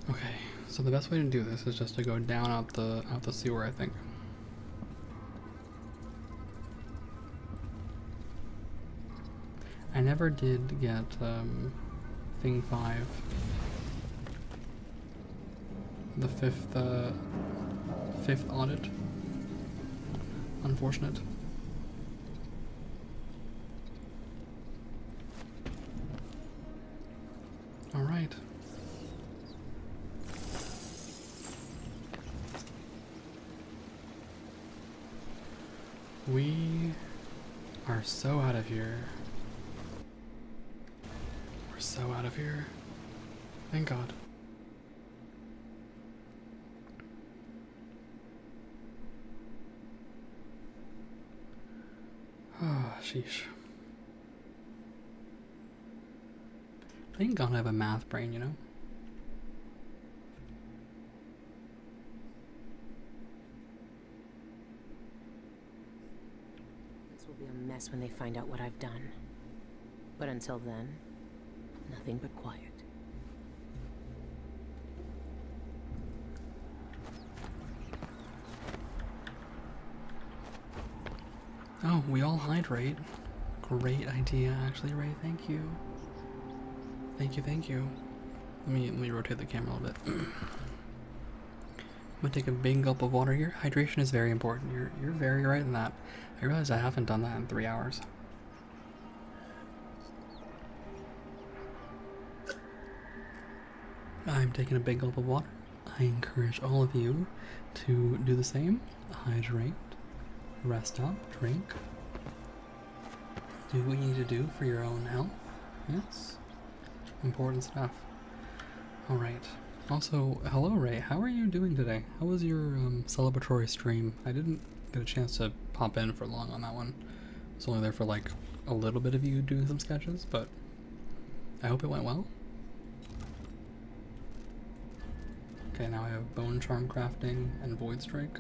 Okay, so the best way to do this is just to go down out the sewer, I think. I never did get thing 5. The fifth audit. Unfortunate. All right. We are so out of here. We're so out of here. Thank God. Ah, sheesh. Thank God I have a math brain, you know? This will be a mess when they find out what I've done. But until then, nothing but quiet. Oh, we all hydrate. Great idea, actually, Ray. Thank you. Thank you, thank you. Let me rotate the camera a little bit. I'm gonna take a big gulp of water here. Hydration is very important. You're very right in that. I realize I haven't done that in 3 hours. I'm taking a big gulp of water. I encourage all of you to do the same. Hydrate. Rest up, drink. Do what you need to do for your own health. Yes. Important stuff. Alright. Also, hello Ray, how are you doing today? How was your celebratory stream? I didn't get a chance to pop in for long on that one. I was only there for like a little bit of you doing some sketches, but I hope it went well. Okay, now I have bone charm crafting and void strike.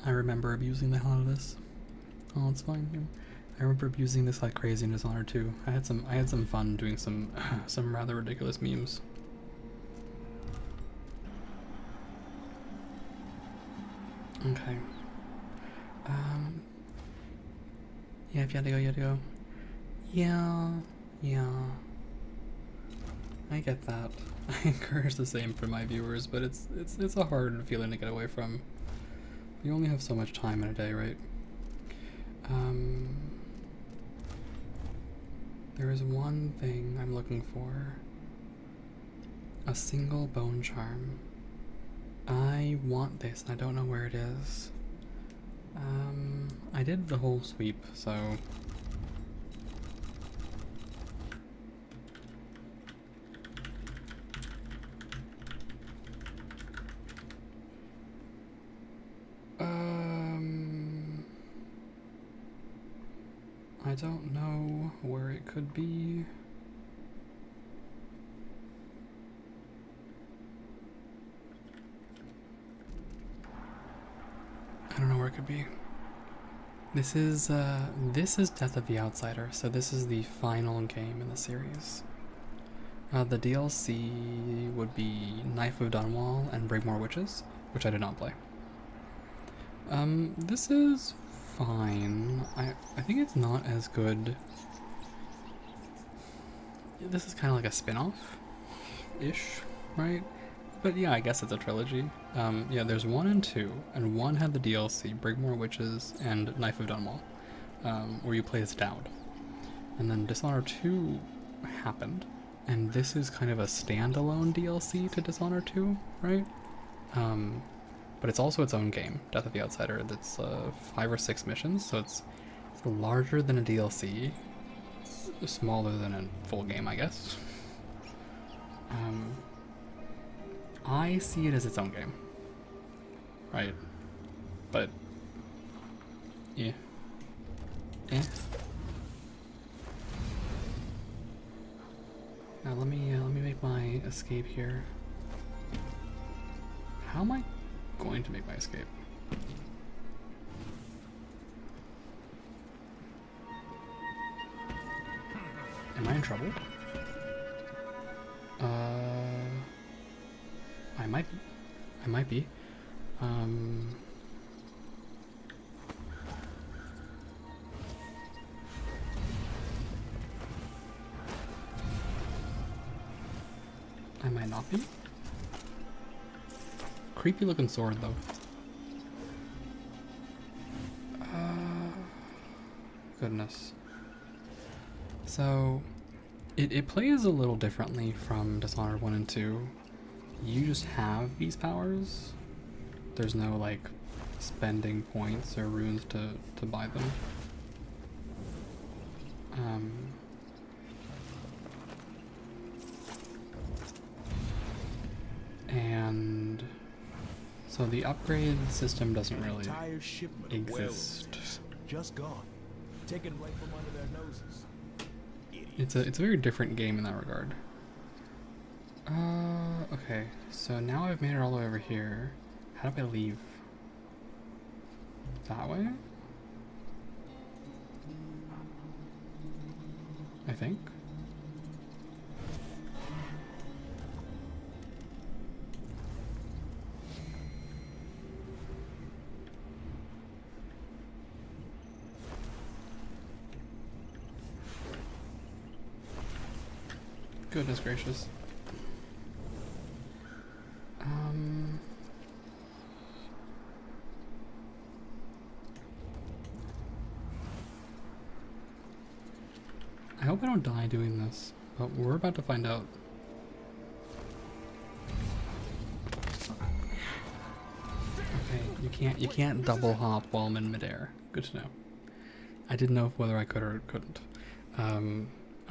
I remember abusing the hell out of this. Oh, it's fine. Yeah. I remember abusing this like crazy in Dishonored too. I had some fun doing some some rather ridiculous memes. Okay. Yeah, if you had to go, you had to go. Yeah. I get that. I encourage the same for my viewers, but it's a hard feeling to get away from. You only have so much time in a day, right? There is one thing I'm looking for. A single bone charm. I want this, and I don't know where it is. I did the whole sweep, so... I don't know where it could be. I don't know where it could be. This is Death of the Outsider, so this is the final game in the series. The DLC would be Knife of Dunwall and Bring More Witches, which I did not play. This is fine. I think it's not as good. This is kind of like a spin-off-ish, right? But yeah, I guess it's a trilogy. Yeah, there's 1 and 2, and 1 had the DLC, Bring More Witches and Knife of Dunwall, where you play as Dowd. And then Dishonored 2 happened, and this is kind of a standalone DLC to Dishonored 2, right? But it's also its own game, Death of the Outsider. That's 5 or 6 missions, so it's larger than a DLC, smaller than a full game, I guess. I see it as its own game, right? But yeah, Now let me make my escape here. How am I going to make my escape? Am I in trouble? I might be. I might not be. Creepy looking sword though. Goodness. So, it plays a little differently from Dishonored 1 and 2. You just have these powers. There's no, like, spending points or runes to buy them. And so the upgrade system doesn't really exist. Just gone. Taken right from under their noses. It's a very different game in that regard. Okay, so now I've made it all the way over here. How do I leave? That way? I think. Goodness gracious. I hope I don't die doing this, but we're about to find out. Okay, you can't double hop while I'm in midair. Good to know. I didn't know whether I could or couldn't. I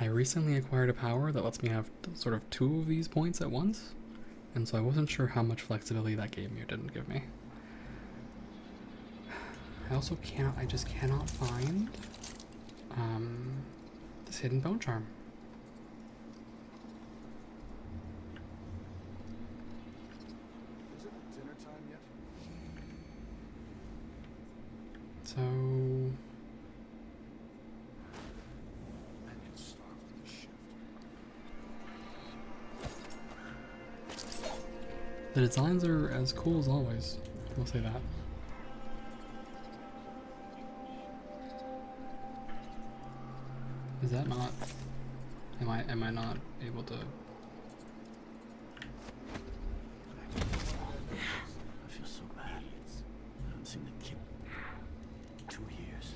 recently acquired a power that lets me have sort of 2 of these points at once, and so I wasn't sure how much flexibility that gave me or didn't give me. I just cannot find this hidden bone charm. Is it dinner time yet? So the designs are as cool as always. We'll say that. Is that not? Am I not able to? I feel so bad. I haven't seen the kid in 2 years.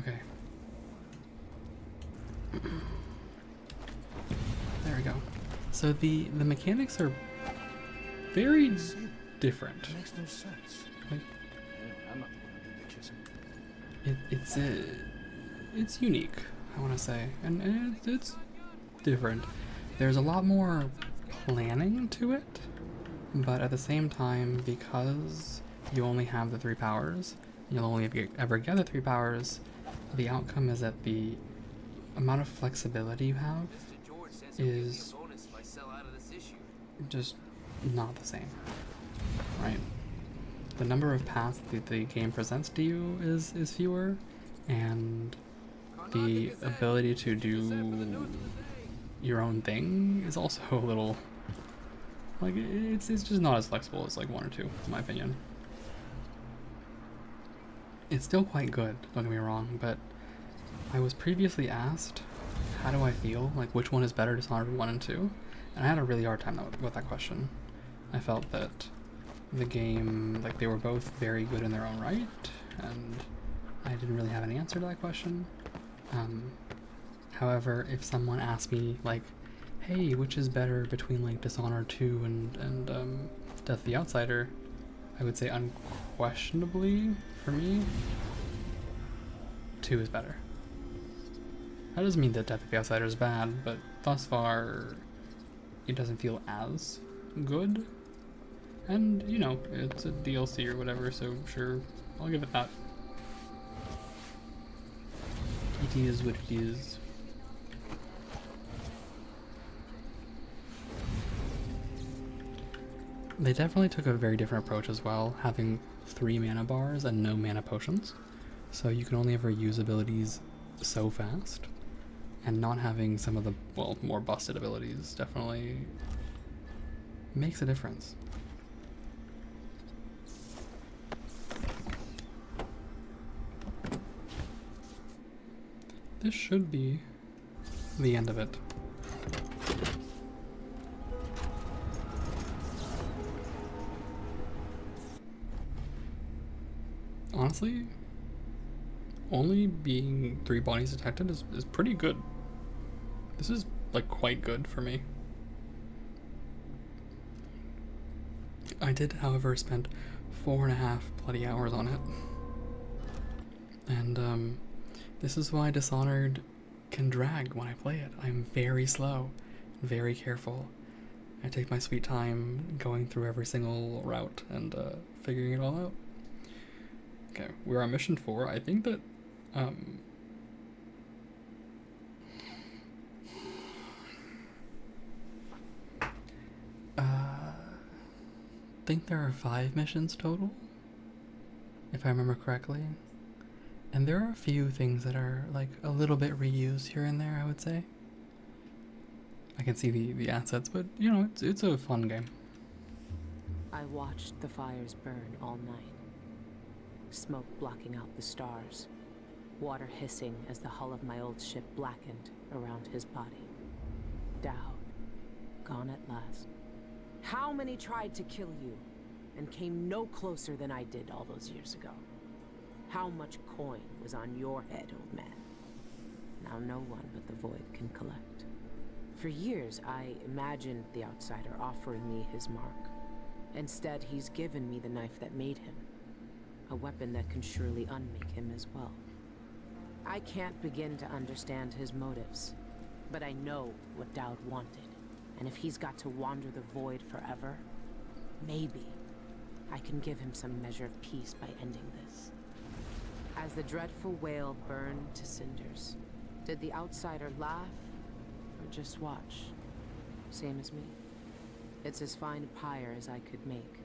Okay. There we go. So the mechanics are very different. It makes no sense. Like, Anyway, I'm not the one who did the kissing. it's unique, I want to say, and it's different. There's a lot more planning to it, but at the same time, because you only have the 3 powers, you'll only ever get the 3 powers, the outcome is that the amount of flexibility you have is just not the same, right? The number of paths that the game presents to you is fewer, and the ability to do your own thing is also a little, like, it's just not as flexible as like 1 or 2, in my opinion. It's still quite good, don't get me wrong, but I was previously asked, how do I feel? Like, which one is better, Dishonored 1 and 2? And I had a really hard time with that question. I felt that the game, like, they were both very good in their own right, and I didn't really have an answer to that question. However, if someone asked me, like, hey, which is better between, like, Dishonored 2 and Death of the Outsider, I would say unquestionably, for me, 2 is better. That doesn't mean that Death of the Outsider is bad, but thus far, it doesn't feel as good. And, you know, it's a DLC or whatever, so sure, I'll give it that. It is what it is. They definitely took a very different approach as well, having 3 mana bars and no mana potions. So you can only ever use abilities so fast. And not having some of the, well, more busted abilities definitely makes a difference. This should be the end of it. Honestly, only being 3 bodies detected is pretty good. This is, like, quite good for me. I did, however, spend 4.5 bloody hours on it. And, this is why Dishonored can drag when I play it. I'm very slow, very careful. I take my sweet time going through every single route and, figuring it all out. Okay, we're on mission 4. I think that, I think there are 5 missions total, if I remember correctly. And there are a few things that are, like, a little bit reused here and there, I would say. I can see the assets, but, you know, it's a fun game. I watched the fires burn all night. Smoke blocking out the stars. Water hissing as the hull of my old ship blackened around his body. Dowd. Gone at last. How many tried to kill you and came no closer than I did all those years ago? How much coin was on your head, old man? Now no one but the Void can collect. For years, I imagined the Outsider offering me his mark. Instead, he's given me the knife that made him. A weapon that can surely unmake him as well. I can't begin to understand his motives, but I know what Dowd wanted. And if he's got to wander the Void forever, maybe I can give him some measure of peace by ending this. As the dreadful whale burned to cinders, did the Outsider laugh or just watch? Same as me. It's as fine a pyre as I could make.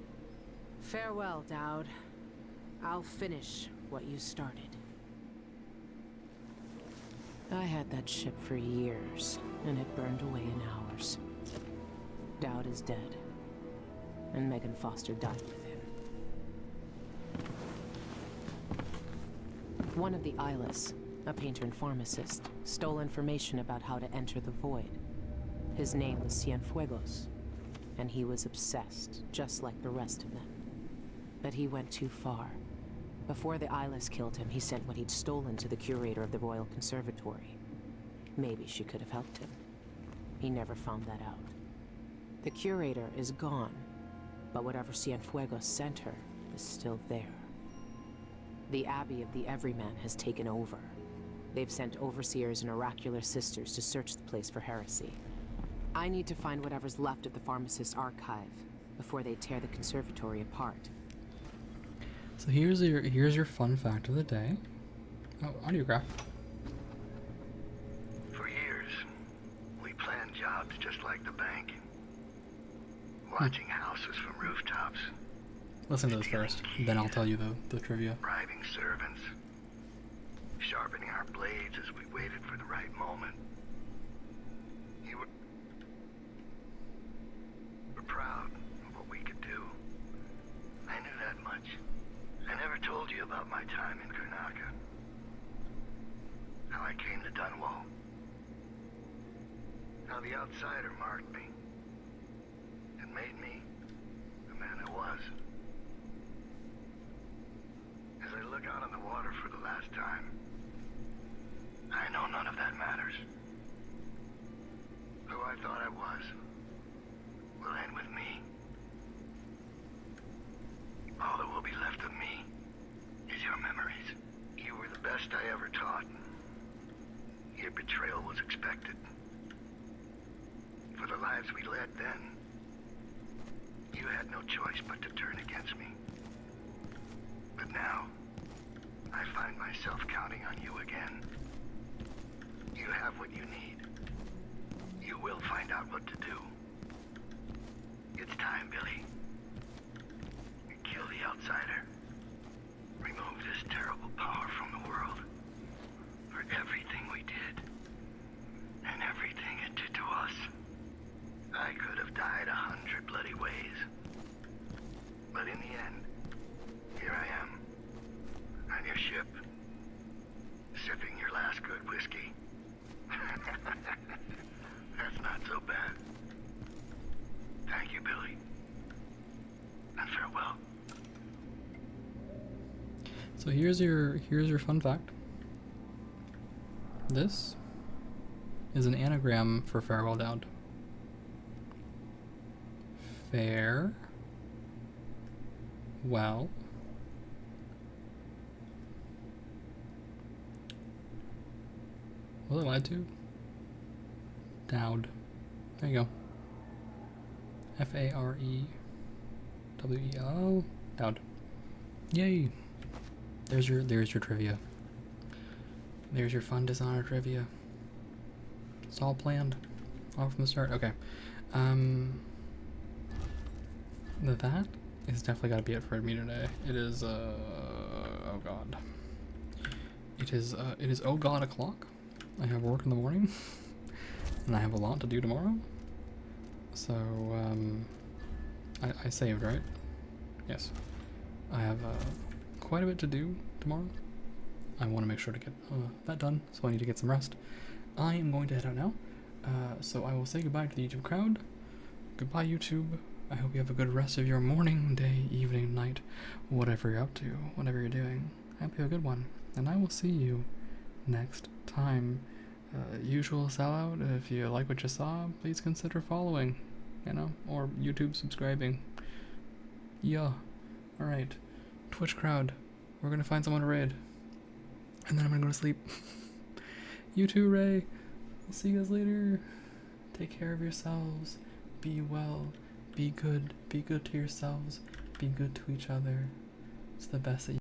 Farewell, Dowd. I'll finish what you started. I had that ship for years, and it burned away in hours. Dowd is dead, and Megan Foster died with him. One of the Eyeless, a painter and pharmacist, stole information about how to enter the Void. His name was Cienfuegos, and he was obsessed, just like the rest of them. But he went too far. Before the Eyeless killed him, he sent what he'd stolen to the curator of the Royal Conservatory. Maybe she could have helped him. He never found that out. The curator is gone, but whatever Cienfuegos sent her is still there. The Abbey of the Everyman has taken over. They've sent overseers and oracular sisters to search the place for heresy. I need to find whatever's left of the pharmacist's archive before they tear the conservatory apart. So here's your fun fact of the day. Oh, audiograph. For years, we planned jobs just like the bank. Watching houses from rooftops. Listen to this first, then I'll tell you the trivia. Bribing servants. Sharpening our blades as we waited for the right moment. You were proud of what we could do. I knew that much. I never told you about my time in Karnaca. How I came to Dunwall. How the outsider marked me. And made me the man I was. As I look out on the water for the last time, I know none of that matters. Who I thought I was will end with me. All that will be left of me is your memories. You were the best I ever taught. Your betrayal was expected. For the lives we led then, you had no choice but to turn against me. But now, I find myself counting on you again. You have what you need. You will find out what to do. It's time, Billy. Kill the outsider. Remove this terrible power from the world. For everything we did. And everything it did to us. I could have died 100 bloody ways. But in the end, here I am. On your ship. Sipping your last good whiskey. That's not so bad. Thank you, Billy. And farewell. So here's your fun fact. This is an anagram for farewell, Dowd. Fair. Well. Was I lied to? Dowd. There you go. Farewell. Dowd. Yay! There's your trivia. There's your fun Dishonored trivia. It's all planned. All from the start. Okay. That is definitely gotta be it for me today. It is oh god. It is oh god o'clock. I have work in the morning. And I have a lot to do tomorrow. So I saved, right? Yes. I have quite a bit to do tomorrow. I want to make sure to get that done, so I need to get some rest. I am going to head out now. So I will say goodbye to the YouTube crowd. Goodbye, YouTube. I hope you have a good rest of your morning, day, evening, night, whatever you're up to, whatever you're doing. I hope you have a good one. And I will see you next time. Usual sellout, if you like what you saw, please consider following, or YouTube subscribing. Yeah. Alright. Twitch crowd, we're gonna find someone to raid. And then I'm gonna go to sleep. You too, Ray. I'll see you guys later. Take care of yourselves. Be well. Be good. Be good to yourselves. Be good to each other. It's the best that you